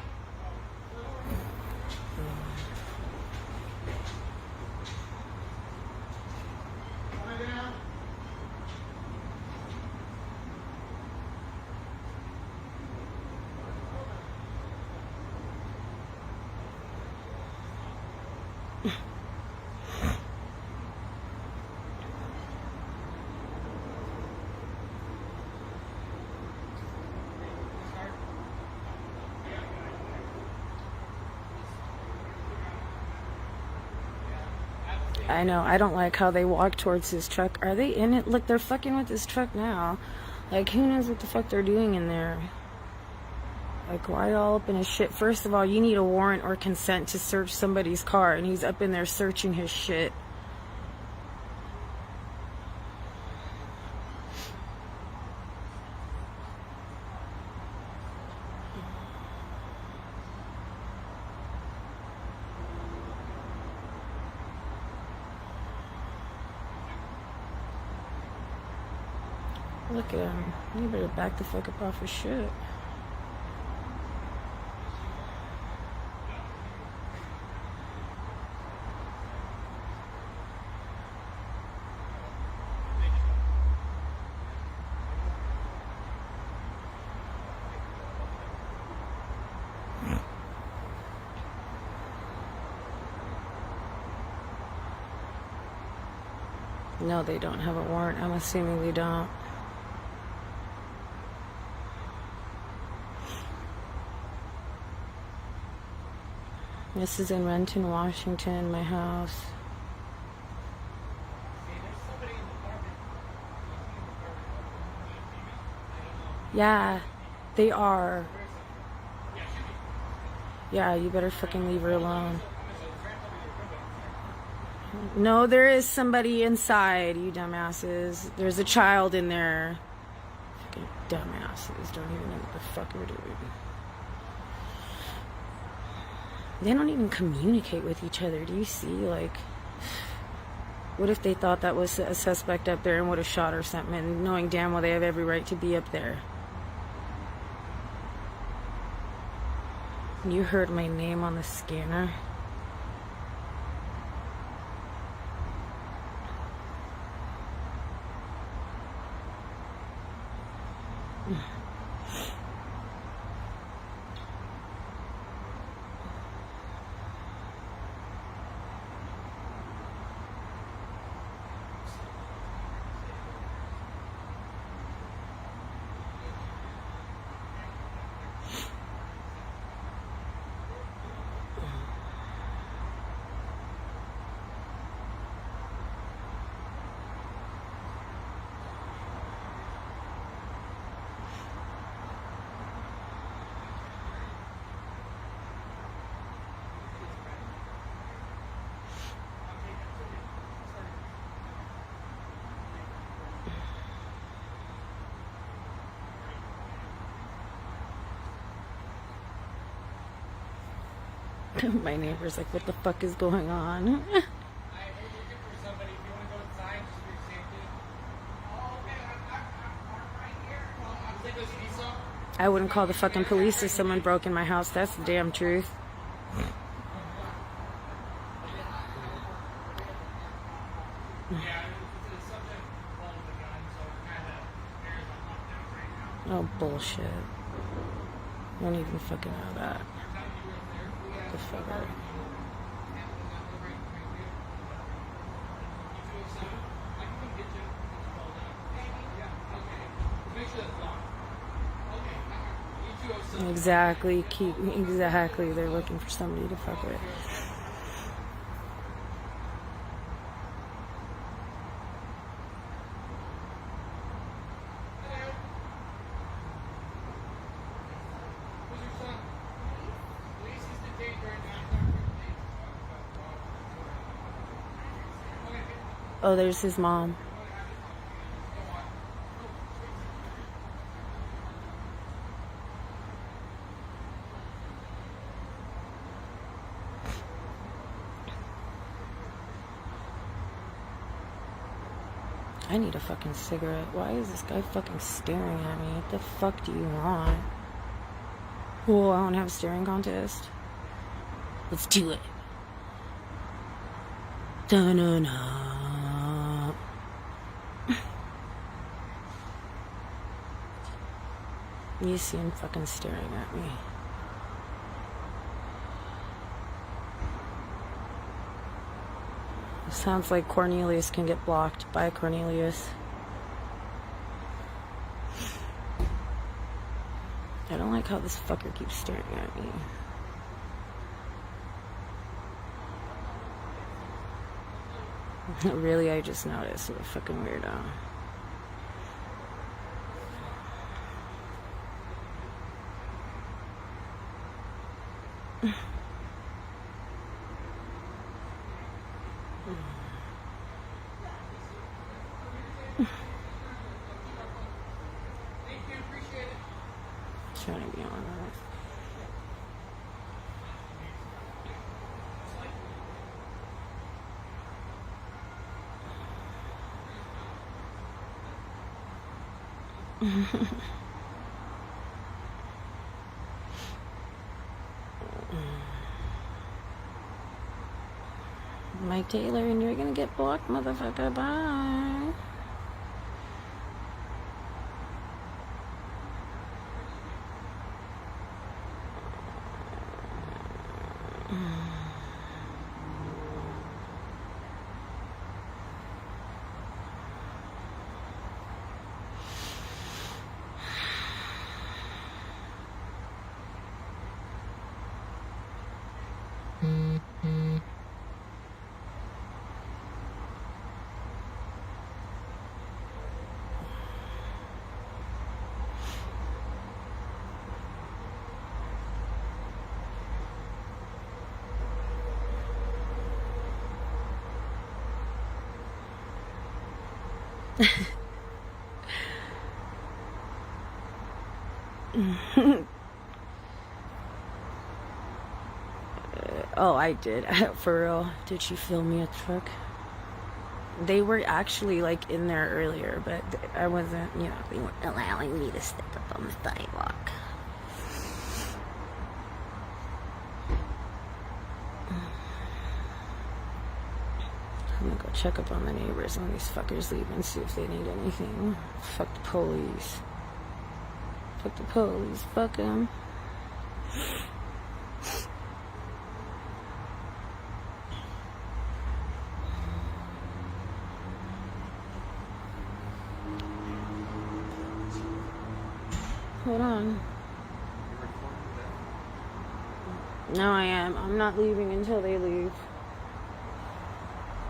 I know. I don't like how they walk towards his truck. Are they in it? Look, they're fucking with his truck now. Like, who knows what the fuck they're doing in there? Like, why all up in his shit? First of all, you need a warrant or consent to search somebody's car, and he's up in there searching his shit. Look at him. You better back the fuck up off his shit. No, they don't have a warrant. I'm assuming they don't. This is in Renton, Washington, my house. Yeah, they are. Yeah, you better fucking leave her alone. No, there is somebody inside, you dumbasses. There's a child in there. Fucking dumbasses. Don't even know what the fuck we're doing. They don't even communicate with each other. Do you see? Like, what if they thought that was a suspect up there and would have shot or something, and knowing damn well they have every right to be up there? You heard my name on the scanner. My neighbor's like, what the fuck is going on? I wouldn't call the fucking police if someone broke in my house. That's the damn truth. Oh, bullshit. I don't even fucking know that. The fucker. Exactly. Exactly. They're looking for somebody to fuck with. Oh, there's his mom. I need a fucking cigarette. Why is this guy fucking staring at me? What the fuck do you want? Oh, I don't have a staring contest. Let's do it. Da-na-na. You see him fucking staring at me. Sounds like Cornelius can get blocked. Bye, Cornelius. I don't like how this fucker keeps staring at me. Really, I just noticed. What a fucking weirdo. Trying to be on that. Mike Taylor, and you're gonna get blocked, motherfucker. Bye. Oh, I did. For real. Did she film me a truck? They were actually like in there earlier, but I wasn't, you know, they weren't allowing me to step up on the sidewalk. I'm gonna go check up on the neighbors when these fuckers leave and see if they need anything. Fuck the police. Fuck the police. Fuck them. Hold on. No, I am. I'm not leaving until they leave.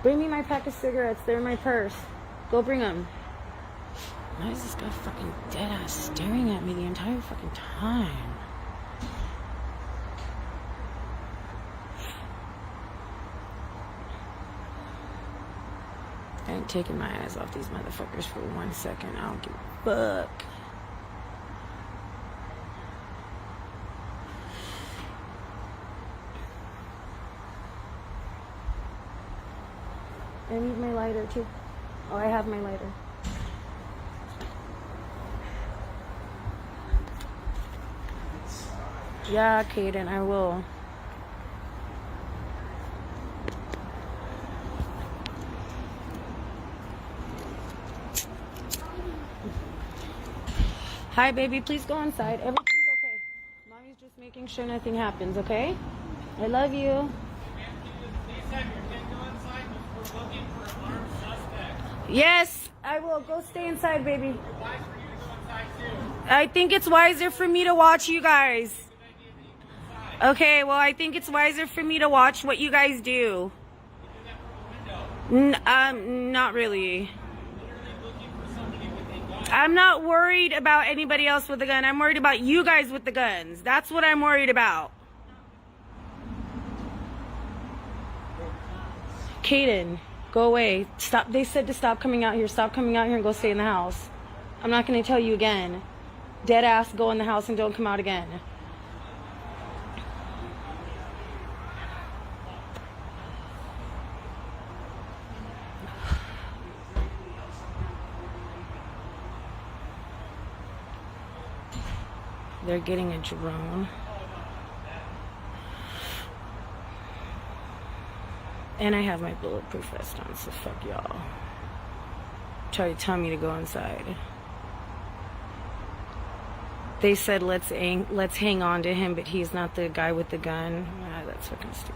Bring me my pack of cigarettes. They're in my purse. Go bring them. Why is this guy fucking dead ass staring at me the entire fucking time? I ain't taking my eyes off these motherfuckers for 1 second. I don't give a fuck. I need my lighter too. Oh, I have my lighter. Yeah, Kaden, I will. Hi, baby. Please go inside. Everything's okay. Mommy's just making sure nothing happens, okay? I love you. Yes, I will. Go stay inside, baby. I think it's wiser for me to watch you guys. Okay, well, I think it's wiser for me to watch what you guys do. Not really. I'm not worried about anybody else with a gun. I'm worried about you guys with the guns. That's what I'm worried about. Kaden, go away. Stop. They said to stop coming out here. Stop coming out here and go stay in the house. I'm not going to tell you again. Dead ass, go in the house and don't come out again. They're getting a drone. And I have my bulletproof vest on, so fuck y'all. Try to tell me to go inside. They said let's hang on to him, but he's not the guy with the gun. Ah, that's fucking stupid.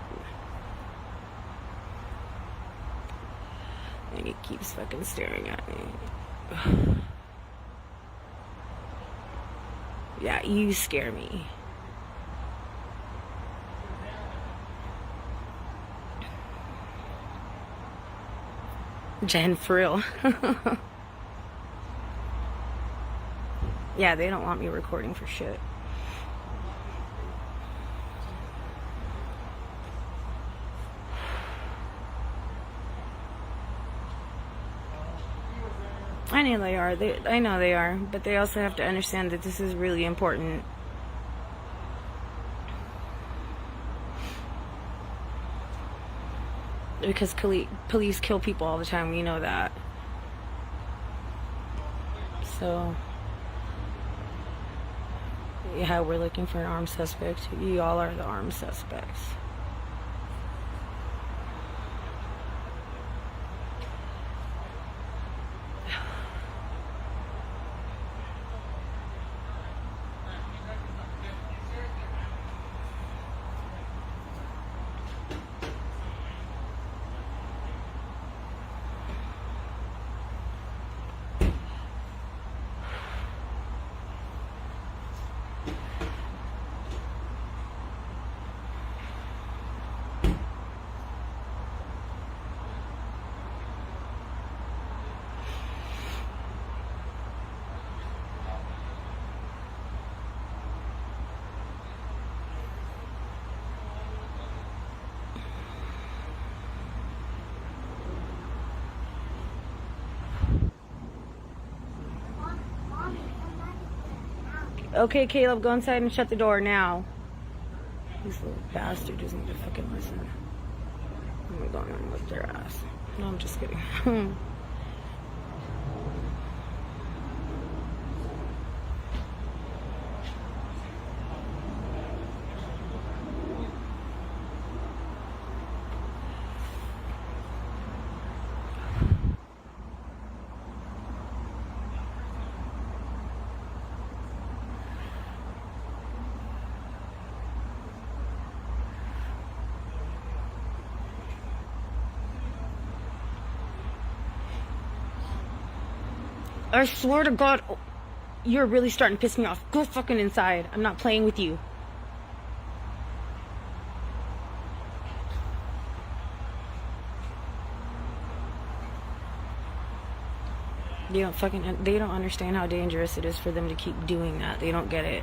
And he keeps fucking staring at me. Yeah, you scare me. Jen, for real. Yeah, they don't want me recording for shit. I know they are. I know they are, but they also have to understand that this is really important. Because police kill people all the time, we know that. So, yeah, we're looking for an armed suspect. You all are the armed suspects. Okay, Caleb, go inside and shut the door now. This little bastard doesn't need to fucking listen. I'm going to whip their ass. No, I'm just kidding. I swear to God, you're really starting to piss me off. Go fucking inside. I'm not playing with you. They don't understand how dangerous it is for them to keep doing that. They don't get it.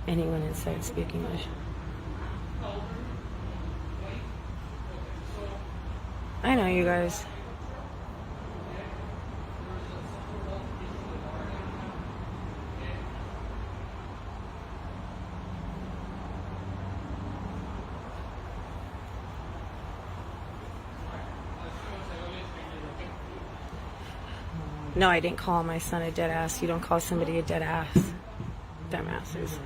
Anyone inside speak English? I know you guys. No, I didn't call my son a dead ass. You don't call somebody a dead ass. Dumbasses.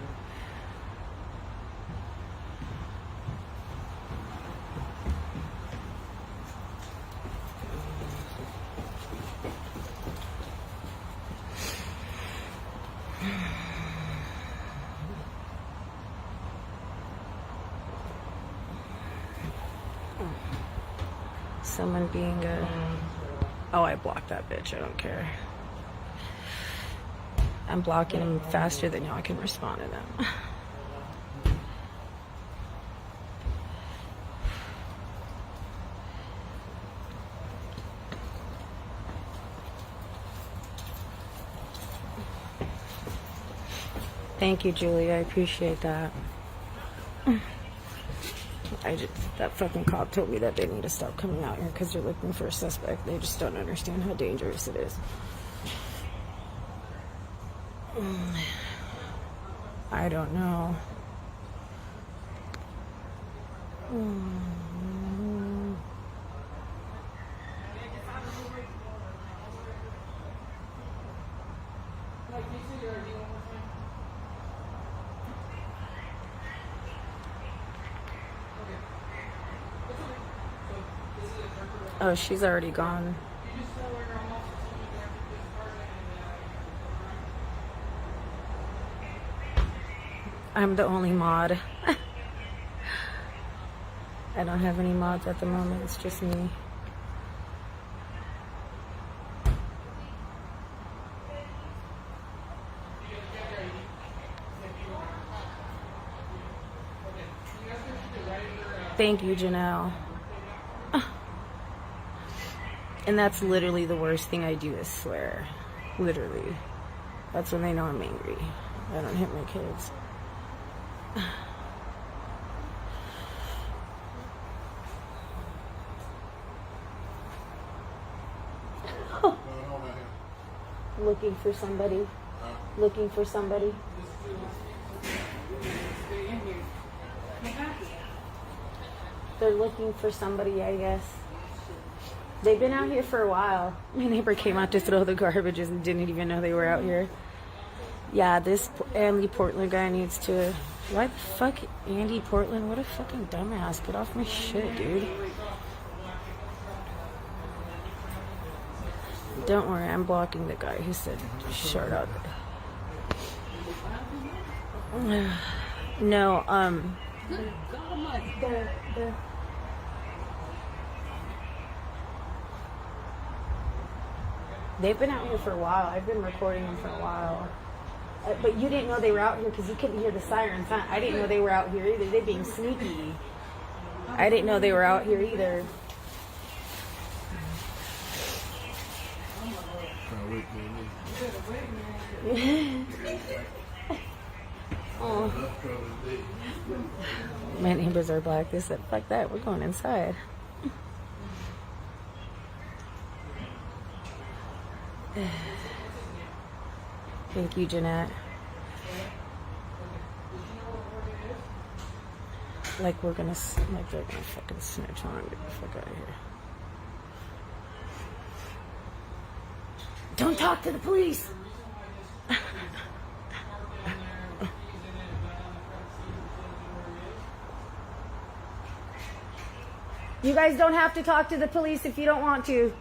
Someone being a... Oh, I blocked that bitch. I don't care. I'm blocking him faster than y'all can respond to them. Thank you, Julie. I appreciate that. That fucking cop told me that they need to stop coming out here because they're looking for a suspect. They just don't understand how dangerous it is. I don't know. Oh, she's already gone. I'm the only mod. I don't have any mods at the moment. It's just me. Thank you, Janelle. And that's literally the worst thing I do is swear. Literally. That's when they know I'm angry. I don't hit my kids. Looking for somebody. Looking for somebody. They're looking for somebody, I guess. They've been out here for a while. My neighbor came out to throw the garbages and didn't even know they were out here. Yeah, this Andy Portland guy needs to... Why the fuck Andy Portland? What a fucking dumbass. Get off my shit, dude. Don't worry, I'm blocking the guy who said short out. No, they've been out here for a while. I've been recording them for a while. But you didn't know they were out here because you couldn't hear the sirens, huh? I didn't know they were out here either. They're being sneaky. I didn't know they were out here either. Oh. My neighbors are black. They said, fuck that, we're going inside. Thank you, Jeanette. Like they're gonna fucking snitch on me. Get the fuck out of here. Don't talk to the police! You guys don't have to talk to the police if you don't want to.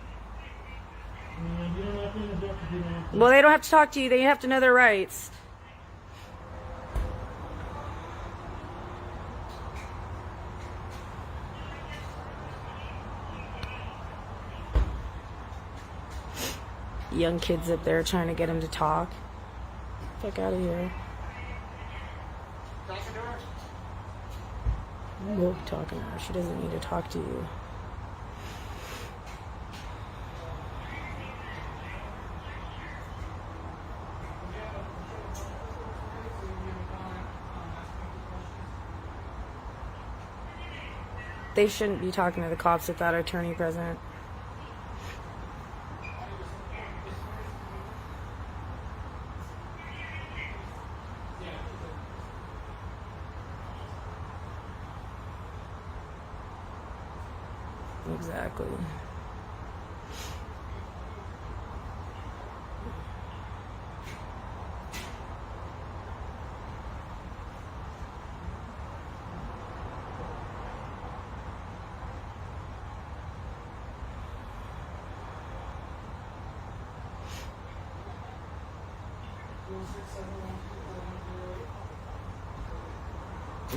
Well, they don't have to talk to you. They have to know their rights. Young kids up there trying to get him to talk. Fuck out of here. You're talking to her. She doesn't need to talk to you. They shouldn't be talking to the cops without an attorney present. Exactly.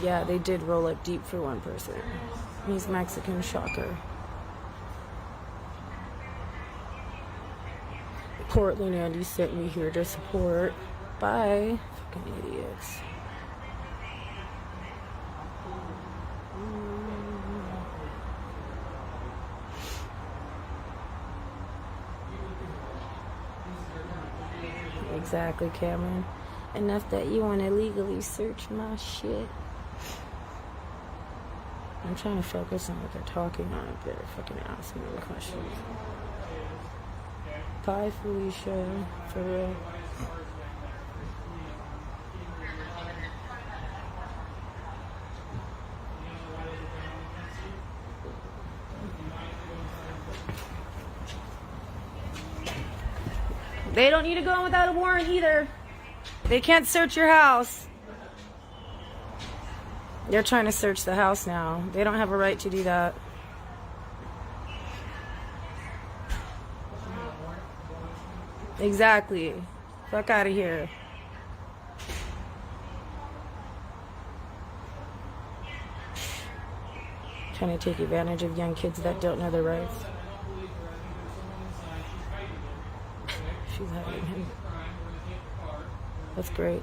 Yeah, they did roll up deep for one person. He's Mexican, shocker. Portland Andy sent me here to support. Bye. Fucking idiots. Exactly, Cameron. Enough that you want to illegally search my shit. I'm trying to focus on what they're talking on up there. Fucking ask me the questions. Bye, Felicia. For real. They don't need to go in without a warrant either. They can't search your house. They're trying to search the house now. They don't have a right to do that. Exactly. Fuck out of here. Trying to take advantage of young kids that don't know their rights. She's having him. That's great.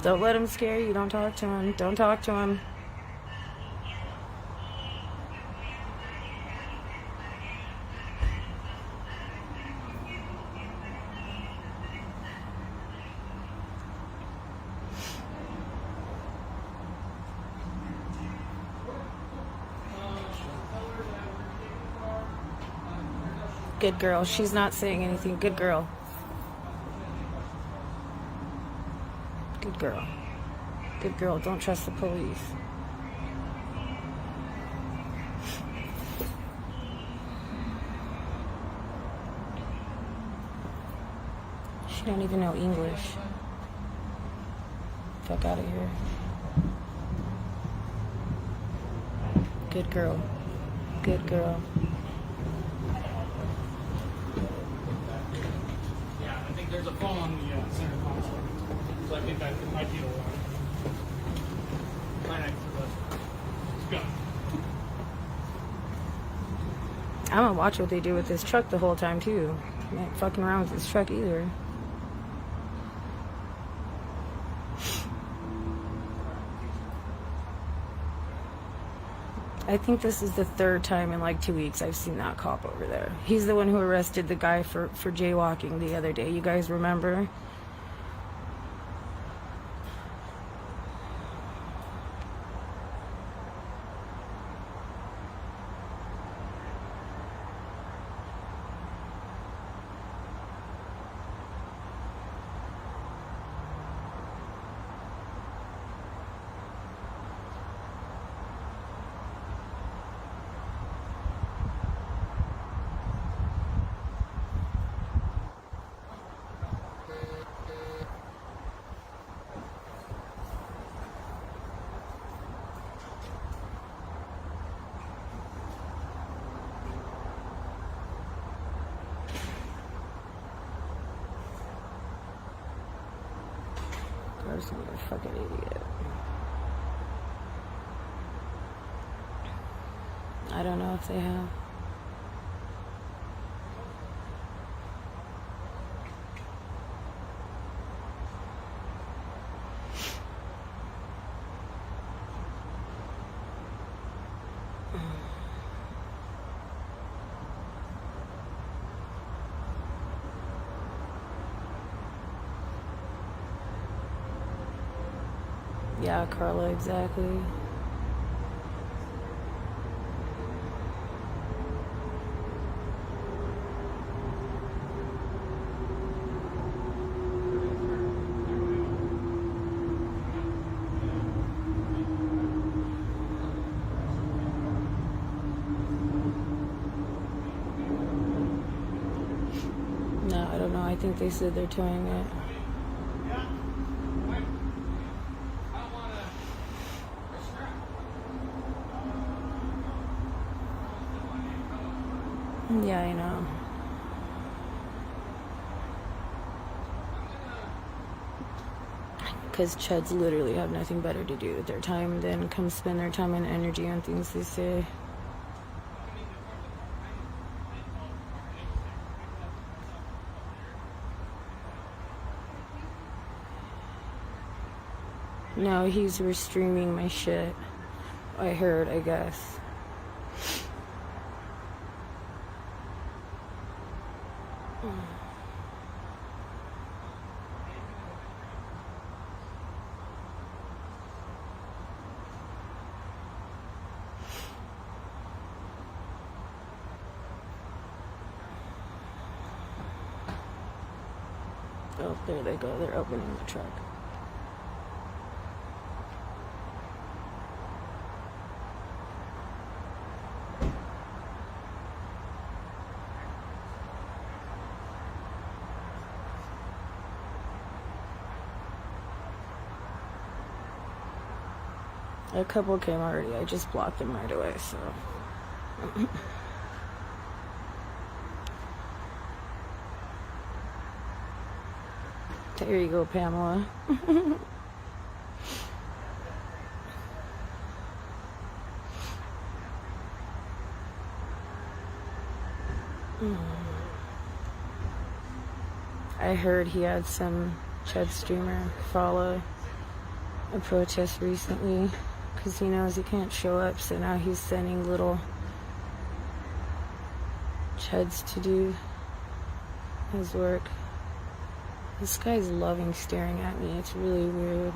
Don't let him scare you. Don't talk to him. Don't talk to him. Good girl. She's not saying anything. Good girl. Good girl. Good girl. Don't trust the police. She don't even know English. Fuck out of here. Good girl. Good girl. Yeah, I think there's a phone on the center console. So I think that might be the one. Right next to the. Let's go. I'm gonna watch what they do with this truck the whole time too. I ain't fucking around with this truck either. I think this is the third time in like 2 weeks I've seen that cop over there. He's the one who arrested the guy for jaywalking the other day. You guys remember? Carson, you're a fucking idiot. I don't know if they have. Yeah, Carla, exactly. No, I don't know. I think they said they're towing it. Yeah, I know. Because chuds literally have nothing better to do with their time than come spend their time and energy on things they say. No, he's restreaming my shit. I heard, I guess. Oh, there they go. They're opening the truck. A couple came already. I just blocked them right away, so. There you go, Pamela. I heard he had some Chud streamer follow a protest recently because he knows he can't show up, so now he's sending little Chuds to do his work. This guy's loving staring at me. It's really weird.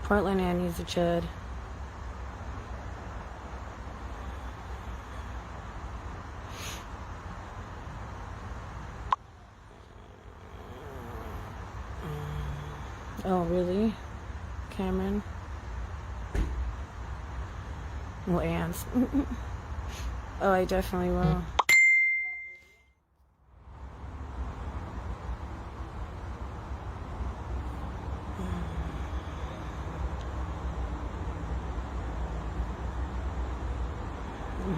Portland Annie's a Chud. Oh, really? Cameron? Lance. Oh, I definitely will.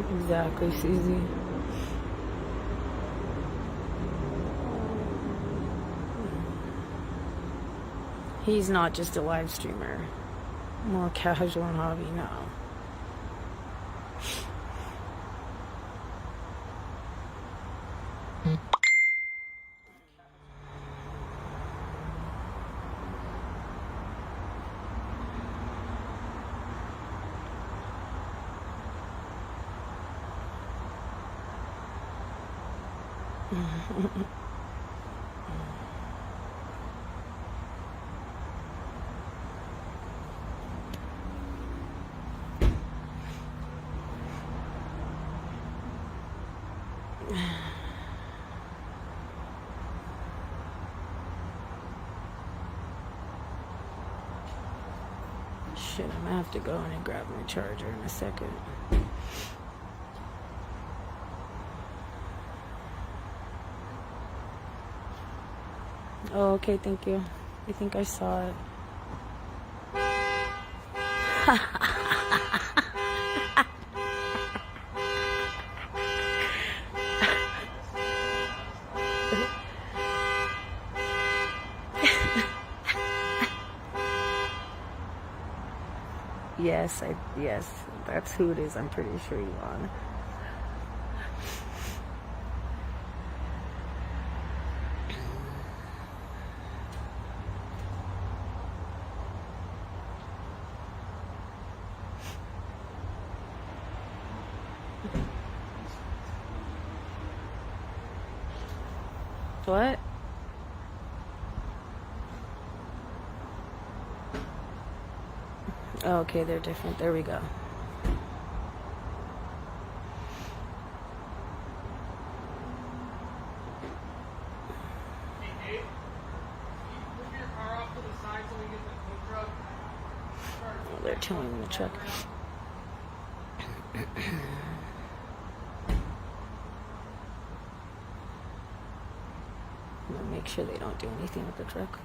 Exactly, Susie. He's not just a live streamer. More casual and hobby now. Shit, I'm gonna have to go in and grab my charger in a second. Oh, okay, thank you. I think I saw it. Yes, that's who it is. I'm pretty sure, Elon. What? Oh, okay, they're different. There we go. Oh, they're towing the truck. I'm gonna make sure they don't do anything with the truck.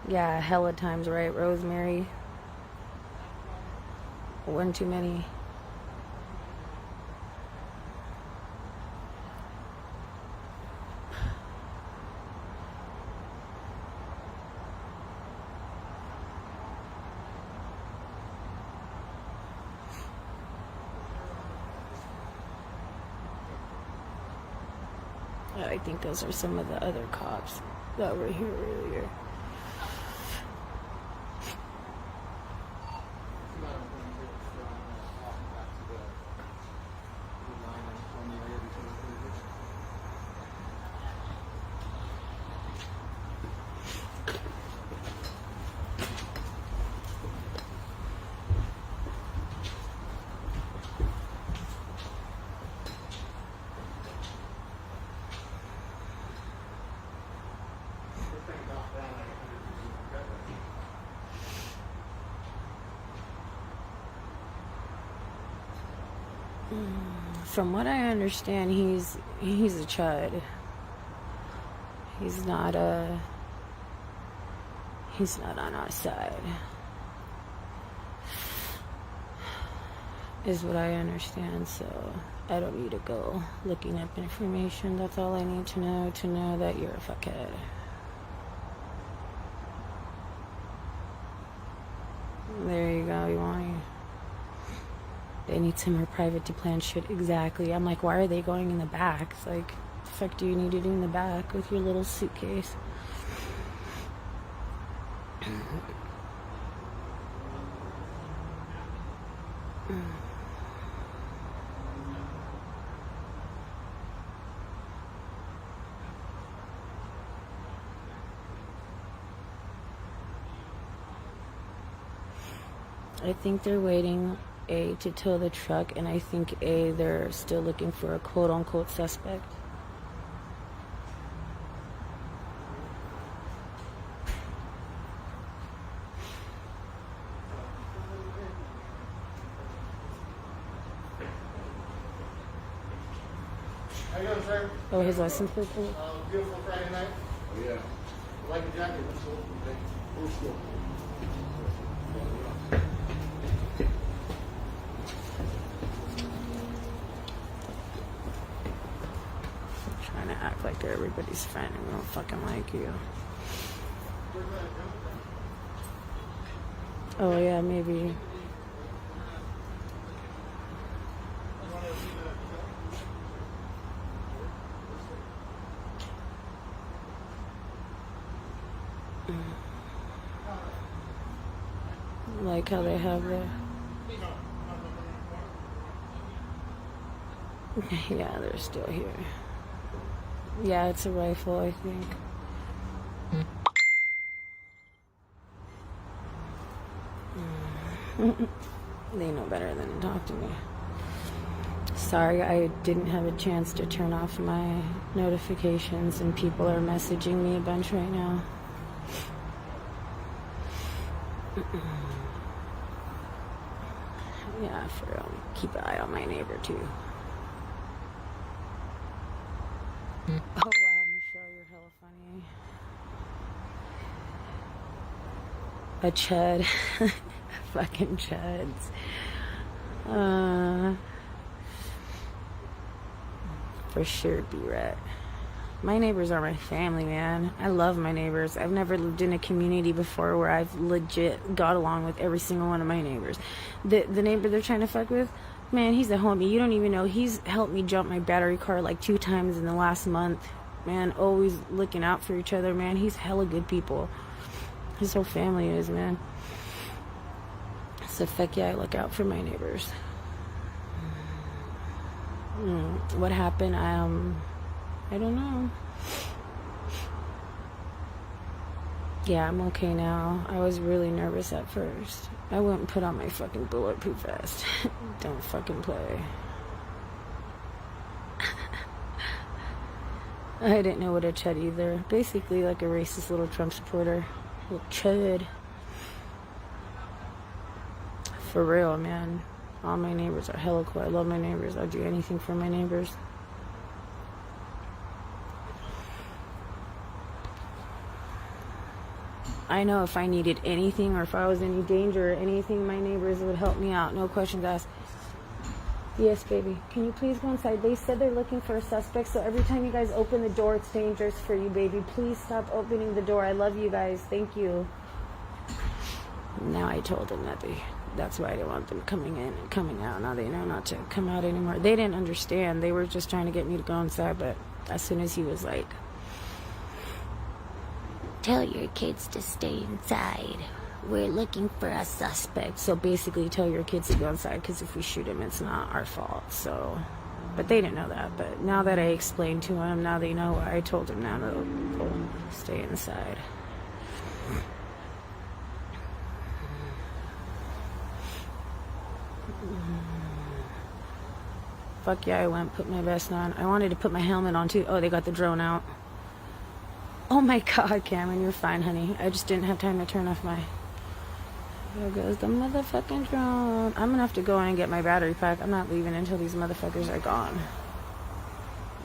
Yeah, hella times, right, Rosemary? One too many. I think those are some of the other cops that were here earlier. From what I understand, he's a chud. He's not on our side, is what I understand. So I don't need to go looking up information. That's all I need to know that you're a fuckhead. There you go, you want me. They need somewhere private to plan shit. Exactly. I'm like, why are they going in the back? It's like, the fuck do you need to do in the back with your little suitcase? I think they're waiting to tow the truck, and I think they're still looking for a quote-unquote suspect. How you doing, sir? Oh, his license plate. Beautiful Friday night. Oh, yeah. Like a jacket. Let's go. everybody's friend and we don't fucking like you. Oh yeah, maybe. Like how they have the... Yeah, they're still here. Yeah, it's a rifle, I think. They know better than to talk to me. Sorry, I didn't have a chance to turn off my notifications and people are messaging me a bunch right now. Yeah, for real. Keep an eye on my neighbor too. Oh wow, Michelle, you're hella funny. A chud. Fucking chuds. For sure, B-Rat. My neighbors are my family, man. I love my neighbors. I've never lived in a community before where I've legit got along with every single one of my neighbors. The neighbor they're trying to fuck with, man, he's a homie. You don't even know. He's helped me jump my battery car like 2 times in the last month. Man, always looking out for each other, man. He's hella good people. His whole family is, man. So fuck yeah, I look out for my neighbors. What happened? I don't know. Yeah, I'm okay now. I was really nervous at first. I went and put on my fucking bulletproof vest. Don't fucking play. I didn't know what a chud either. Basically like a racist little Trump supporter. Little chud. For real, man. All my neighbors are hella cool. I love my neighbors. I'll do anything for my neighbors. I know if I needed anything or if I was in any danger or anything, my neighbors would help me out. No questions asked. Yes, baby. Can you please go inside? They said they're looking for a suspect, so every time you guys open the door, it's dangerous for you, baby. Please stop opening the door. I love you guys. Thank you. Now I told them that that's why I didn't want them coming in and coming out. Now they know not to come out anymore. They didn't understand. They were just trying to get me to go inside, but as soon as he was like, tell your kids to stay inside. We're looking for a suspect. So basically tell your kids to go inside because if we shoot him, it's not our fault. So, but they didn't know that. But now that I explained to them, now they know. I told them now to stay inside. Fuck yeah, I went, put my vest on. I wanted to put my helmet on too. Oh, they got the drone out. Oh my god, Cameron, you're fine, honey. I just didn't have time to turn off my... There goes the motherfucking drone. I'm gonna have to go in and get my battery pack. I'm not leaving until these motherfuckers are gone.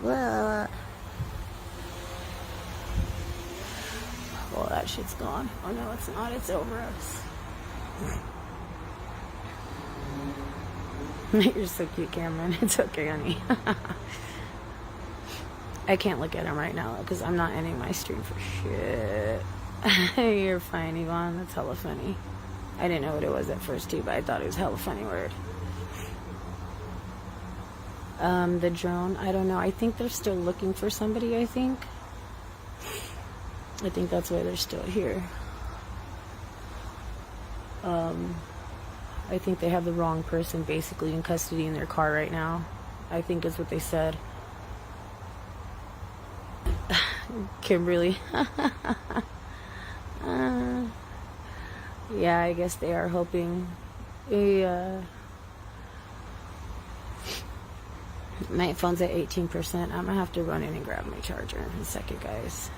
Well, that shit's gone. Oh no, it's not. It's over us. You're so cute, Cameron. It's okay, honey. I can't look at him right now because I'm not ending my stream for shit. You're fine, Yvonne. That's hella funny. I didn't know what it was at first too, but I thought it was hella funny word. The drone, I don't know. I think they're still looking for somebody, I think that's why they're still here. I think they have the wrong person basically in custody in their car right now. I think is what they said. Kimberly. Yeah, I guess they are hoping. My phone's at 18%. I'm gonna have to run in and grab my charger in a second, guys.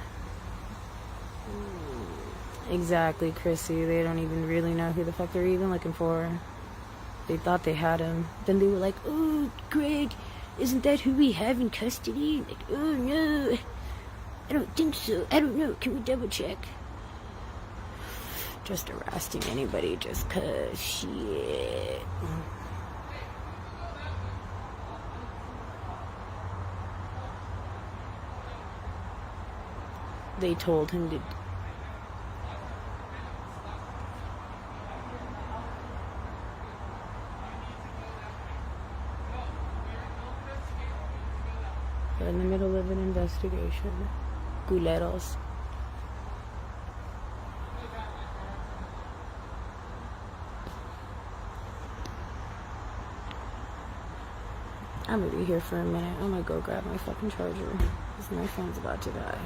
Exactly, Chrissy. They don't even really know who the fuck they're even looking for. They thought they had him. Then they were like, oh, Greg, isn't that who we have in custody? Like, oh, no. I don't think so. I don't know. Can we double check? Just arresting anybody just cause shit. they told him to. They're in the middle of an investigation. Culeros. I'm gonna be here for a minute. I'm gonna go grab my fucking charger because my phone's about to die.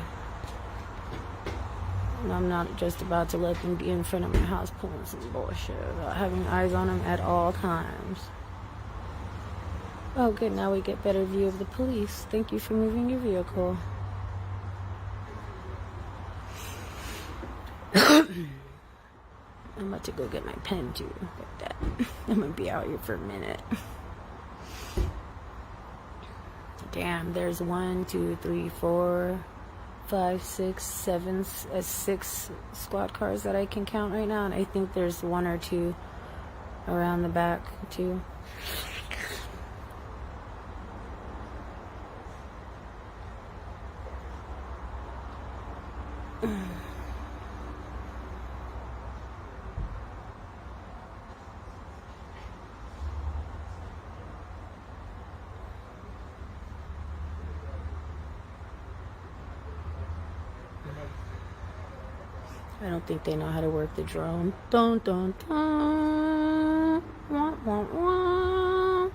And I'm not just about to let them be in front of my house pulling some bullshit about having eyes on them at all times. Oh, good. Now we get better view of the police. Thank you for moving your vehicle. I'm about to go get my pen too. Like that. I'm gonna be out here for a minute. Damn, there's 1, 2, 3, 4, 5, 6, 7, 6 squad cars that I can count right now, and I think there's 1 or 2 around the back too. I don't think they know how to work the drone. Dun dun dun. Wah, wah, wah.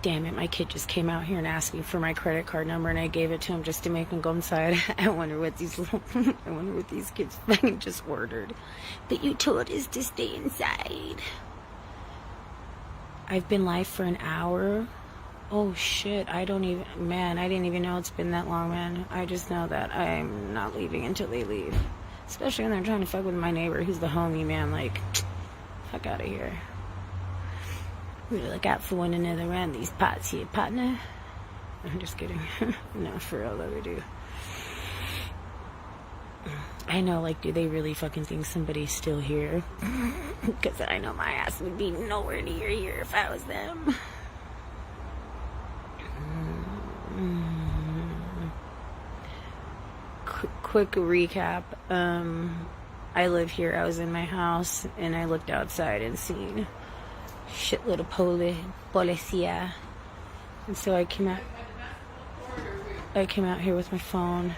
Damn it, my kid just came out here and asked me for my credit card number, and I gave it to him just to make him go inside. I wonder what these kids fucking just ordered. But you told us to stay inside. I've been live for an hour. Oh shit, I didn't even know it's been that long, man. I just know that I'm not leaving until they leave. Especially when they're trying to fuck with my neighbor who's the homie, man. Like, fuck out of here. We look out for one another around these pots here, partner. I'm just kidding. No, for real though, we do. I know, like, do they really fucking think somebody's still here? Because I know my ass would be nowhere near here if I was them. Quick recap. I live here. I was in my house and I looked outside and seen shitload of policia, and so I came out here with my phone.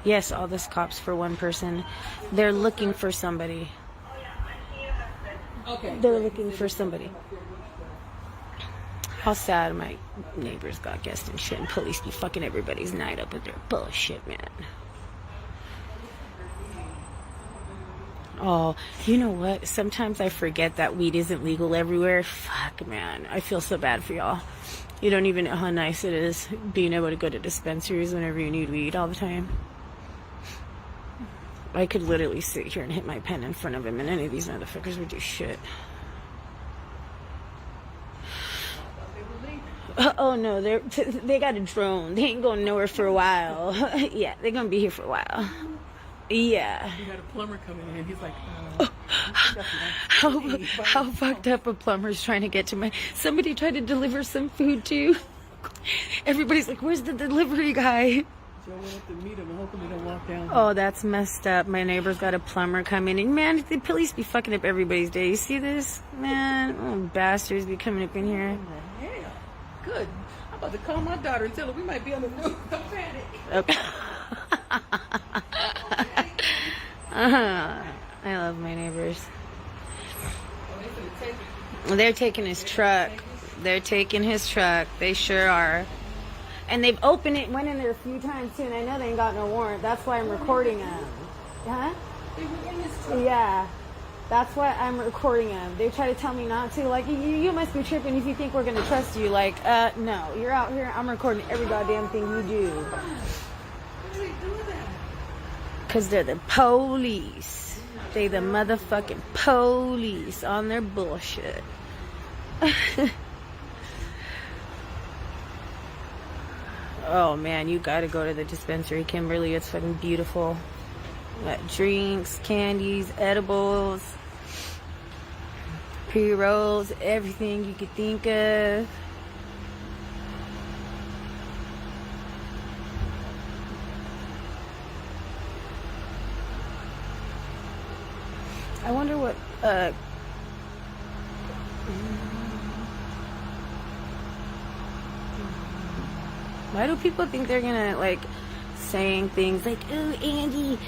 Yes, all this cops for one person. They're looking for somebody. Okay. They're looking for somebody. How sad my neighbors got guessed and shit, and police be fucking everybody's night up with their bullshit, man. Oh, you know what? Sometimes I forget that weed isn't legal everywhere. Fuck, man. I feel so bad for y'all. You don't even know how nice it is being able to go to dispensaries whenever you need weed all the time. I could literally sit here and hit my pen in front of him, and any of these motherfuckers would do shit. Oh no, they got a drone. They ain't going nowhere for a while. Yeah, they're gonna be here for a while. Yeah. You got a plumber coming in. He's like, how fucked up a plumber's trying to get to my. Somebody tried to deliver some food too. Everybody's like, "Where's the delivery guy?" Joe went up to meet him and hopefully don't walk down. Oh, that's messed up. My neighbor's got a plumber coming in. Man, the police be fucking up everybody's day. You see this? Man, oh, bastards be coming up in here. Yeah, good. I'm about to call my daughter and tell her we might be on the roof. Don't panic. Okay. I love my neighbors. They're taking his truck. They're taking his truck. They sure are. And they've opened it, went in there a few times too, and I know they ain't got no warrant. That's why I'm recording them. Huh? They were in his truck. Yeah. That's why I'm recording them. They try to tell me not to. Like, you must be tripping if you think we're going to trust you. Like, no. You're out here. I'm recording every goddamn thing you do. Why do they do that? Because they're the police. They the motherfucking police on their bullshit. Oh, man. You got to go to the dispensary, Kimberly. It's fucking beautiful. Got drinks, candies, edibles, pre-rolls, everything you could think of. I wonder what, why do people think they're gonna, like, saying things like, oh, Andy,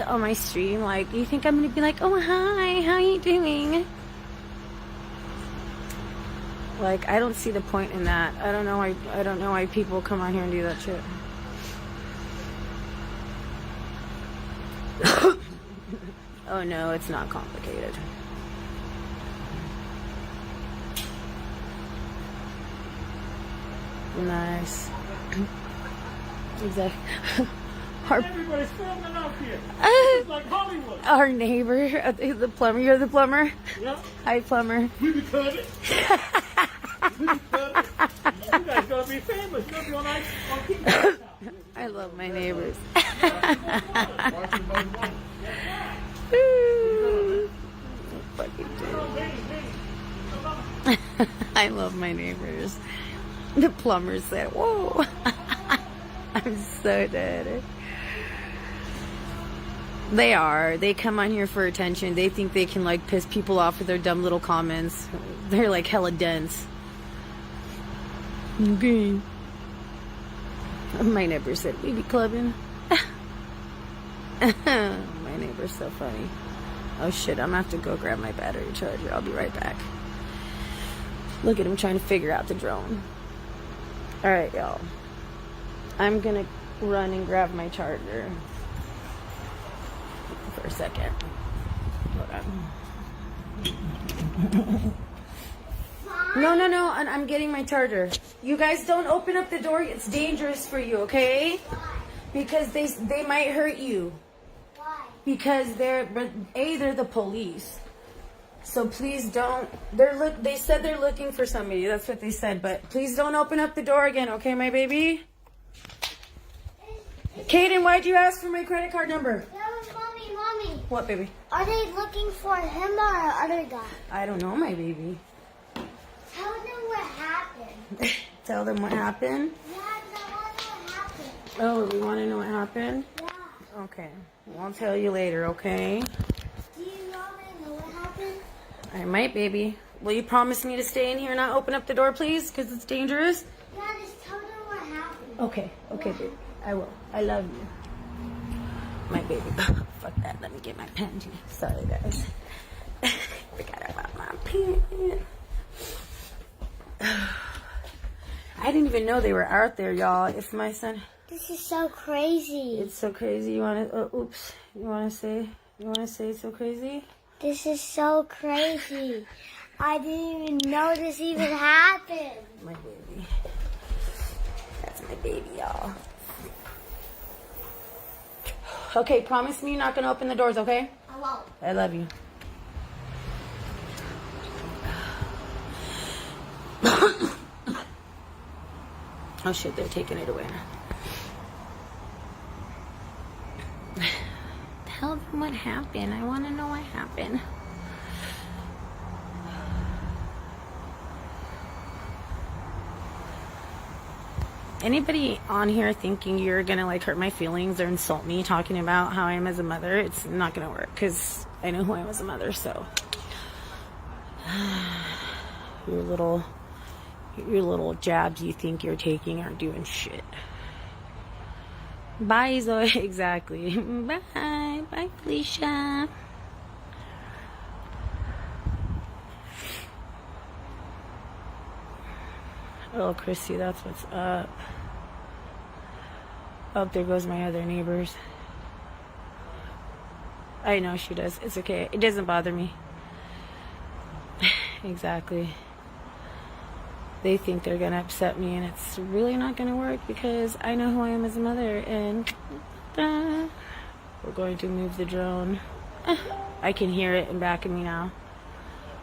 on my stream? Like, you think I'm gonna be like, oh, hi, how you doing? Like, I don't see the point in that. I don't know why people come on here and do that shit. Oh no, it's not complicated. Nice. Exactly. Everybody's filming up here. It's like Hollywood. Our neighbor, the plumber. You're the plumber? Yeah. Hi, plumber. We be cutting. We be cutting. You guys gonna be famous. You're gonna be on TV. I love my neighbors. I love my neighbors. The plumber said, whoa. I'm so dead. They are. They come on here for attention. They think they can, like, piss people off with their dumb little comments. They're, like, hella dense. Okay. My neighbor said, we be clubbing. My neighbor's so funny. Oh, shit. I'm gonna have to go grab my battery charger. I'll be right back. Look at him trying to figure out the drone. Alright, y'all. I'm gonna run and grab my charger. For a second. Hold on. No. I'm getting my charger. You guys don't open up the door. It's dangerous for you, okay? Because they might hurt you. Why? Because they're the police. So please don't. They said they're looking for somebody. That's what they said. But please don't open up the door again, okay, my baby? Kaden, why'd you ask for my credit card number? Mommy. What, baby? Are they looking for him or other guy? I don't know, my baby. Tell them what happened. Tell them what happened? Yeah, I want to know what happened. Oh, you want to know what happened? Yeah. Okay. Well, I'll tell you later, okay? Do you want me to know what happened? I might, baby. Will you promise me to stay in here and not open up the door, please? Because it's dangerous? Yeah, just tell them what happened. Okay, baby. I will. I love you. My baby. Fuck that. Let me get my pen, too. Sorry, guys. Forgot about my pen. I didn't even know they were out there, y'all. If my son... This is so crazy. It's so crazy. You want to... oops. You want to say it's so crazy? This is so crazy. I didn't even know this even happened. My baby. That's my baby, y'all. Okay, promise me you're not going to open the doors, okay? I won't. I love you. Oh shit, they're taking it away now. Tell them what happened. I want to know what happened. Anybody on here thinking you're gonna, like, hurt my feelings or insult me talking about how I am as a mother, it's not gonna work, because I know who I am as a mother. So your little jabs you think you're taking aren't doing shit. Bye, Zoe. Exactly. Bye, Felicia. Oh, Chrissy, that's what's up. Oh, there goes my other neighbors. I know she does. It's okay. It doesn't bother me. Exactly. They think they're going to upset me, and it's really not going to work because I know who I am as a mother, and we're going to move the drone. I can hear it in back of me now.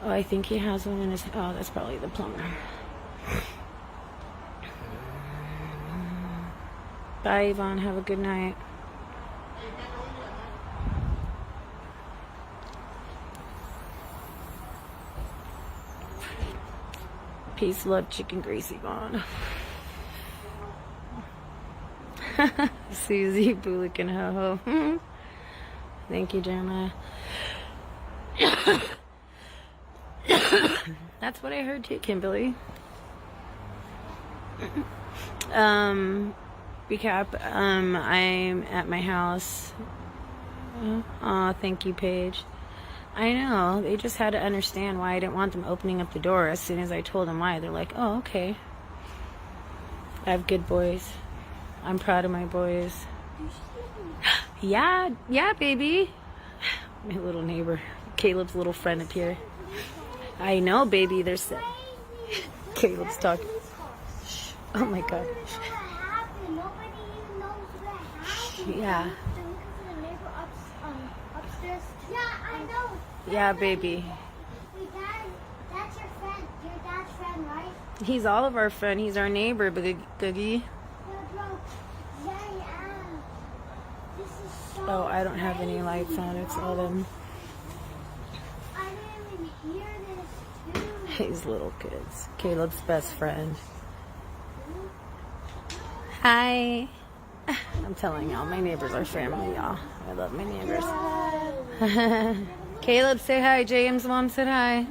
Oh, I think he has one in his... Oh, that's probably the plumber. Bye, Yvonne. Have a good night. Peace, love, chicken grease, Yvonne. Susie, Bulik, and Ho-Ho. Thank you, Jeremiah. That's what I heard too, Kimberly. Recap. I'm at my house. Oh, thank you, Paige. I know. They just had to understand why I didn't want them opening up the door as soon as I told them why. They're like, oh, okay. I have good boys. I'm proud of my boys. Yeah, baby. My little neighbor. Caleb's little friend up here. I know, baby. There's Caleb's talking. Oh my god. Yeah. Yeah, baby. That's your friend. Your dad's friend, right? He's all of our friend. He's our neighbor, Googie. Oh, I don't have any lights on. It's all them. I didn't even hear this too. These little kids. Caleb's best friend. Hi. I'm telling y'all, my neighbors are family, y'all. I love my neighbors. Caleb, say hi. James' mom said hi.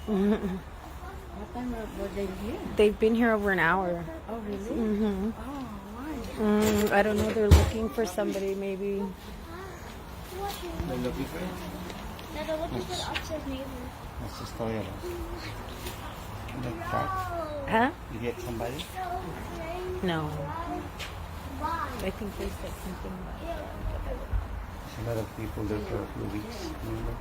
What time were they here? They've been here over an hour. Oh, really? Mm-hmm. Oh, why? I don't know. They're looking for somebody, maybe. They're looking for the upstairs neighbor. That's the story of it. Huh? You get somebody? No. I think they said something about A lot of people there for a few weeks, remember?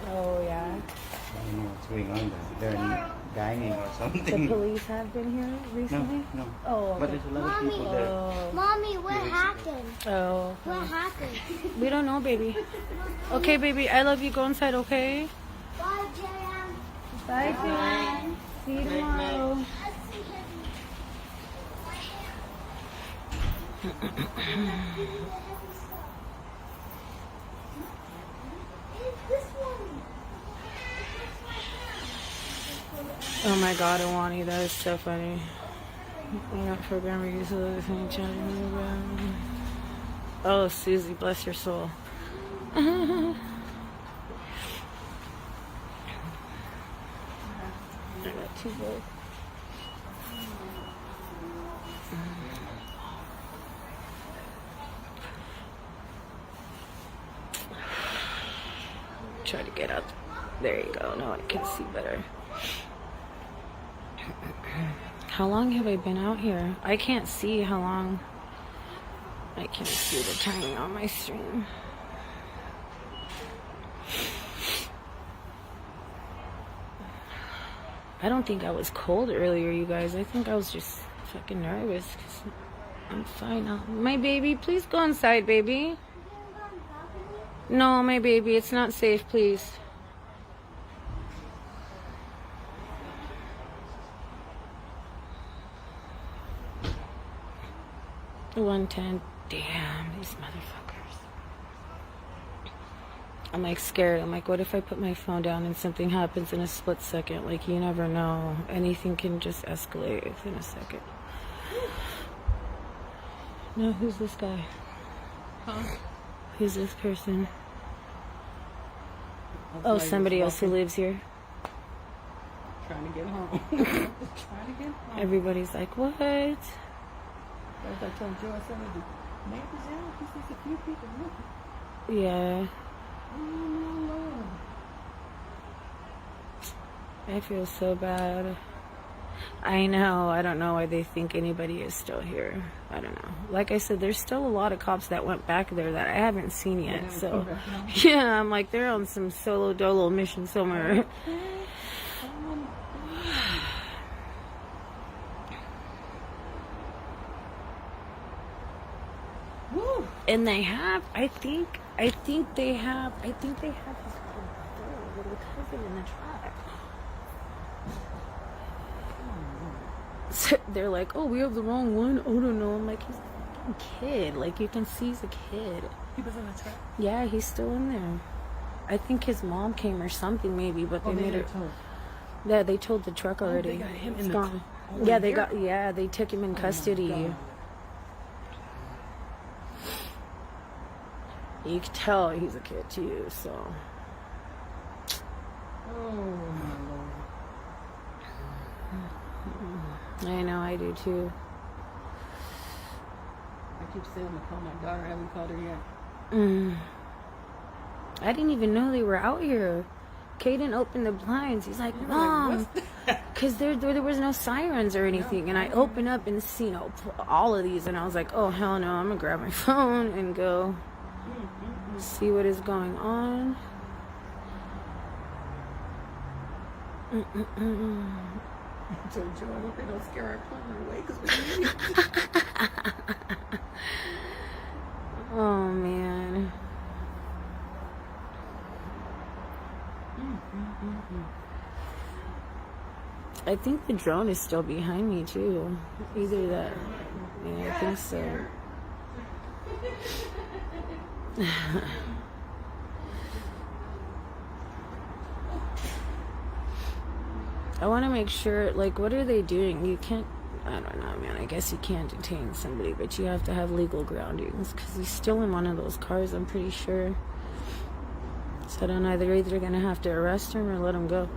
Oh, yeah. I don't know what's going on there. They're dining or something. The police have been here recently? No. Oh, okay. But there's a lot of people there. Mommy, what happened? Oh. What happened? We don't know, baby. Okay, baby. I love you. Go inside, okay? Bye, JM. Bye, JM. See you tomorrow. Oh my god, Awani, that is so funny. You're not programming use of the same channel. Oh, Susie, bless your soul. I got two both. Try to get out. There you go. Now I can see better. How long have I been out here? I can't see how long. I can't see the timing on my stream. I don't think I was cold earlier, you guys. I think I was just fucking nervous. 'Cause I'm fine now. My baby, please go inside, baby. No, my baby, it's not safe, please. $110. Damn, these motherfuckers. I'm like scared. I'm like, what if I put my phone down and something happens in a split second? Like, you never know. Anything can just escalate within a second. No, who's this guy? Huh? Who's this person? Oh, somebody else who lives here. Trying to get home. Trying to get home. Everybody's like, what? As I told Joe, I said, the neighbors out, he sees a few people looking. Yeah. Oh, Lord. I feel so bad. I know. I don't know why they think anybody is still here. I don't know. Like I said, there's still a lot of cops that went back there that I haven't seen yet. So, yeah, I'm like, they're on some solo dolo mission somewhere. And they have, I think they have his little cousin in the truck. So they're like, oh, we have the wrong one. Oh, no. I'm like, he's a fucking kid. Like, you can see he's a kid. He was in the truck? Yeah, he's still in there. I think his mom came or something, maybe, but they made her. Yeah, they told the truck already. They got him it's in gone. the Yeah, they took him in custody. You can tell he's a kid too, so I know, I do too. I keep saying I'm gonna call my daughter. I haven't called her yet. I didn't even know they were out here. Caden opened the blinds. He's like, Mom, because there was no sirens or anything. And I open up and see, you know, all of these. And I was like, oh, hell no. I'm going to grab my phone and go see what is going on. So Joe, I hope they don't scare our plumber away because we need it. Oh, man. I think the drone is still behind me too. Either that. Yeah, I think so. I want to make sure, like, what are they doing? You can't, I don't know, man. I guess you can't detain somebody, but you have to have legal groundings because he's still in one of those cars, I'm pretty sure. So I don't know, they're either going to have to arrest him or let him go.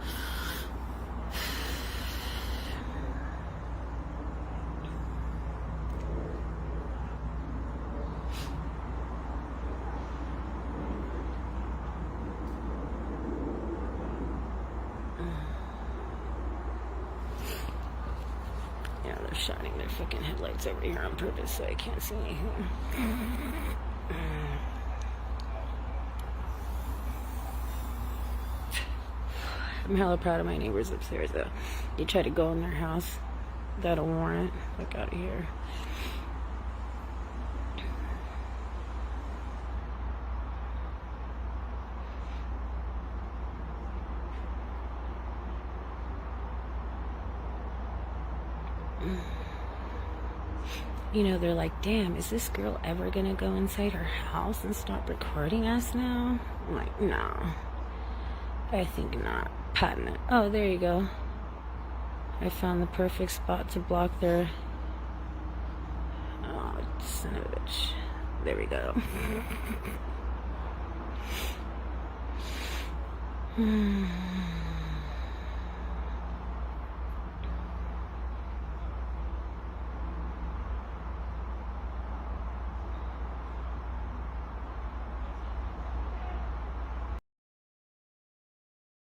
Yeah, they're shining their fucking headlights over here on purpose so I can't see anything. I'm hella proud of my neighbors upstairs though. You try to go in their house without a warrant, fuck out of here. You know, they're like, damn, is this girl ever gonna go inside her house and stop recording us now? I'm like, no. I think not. Patting it. Oh, there you go. I found the perfect spot to block their... Oh, son of a bitch. There we go.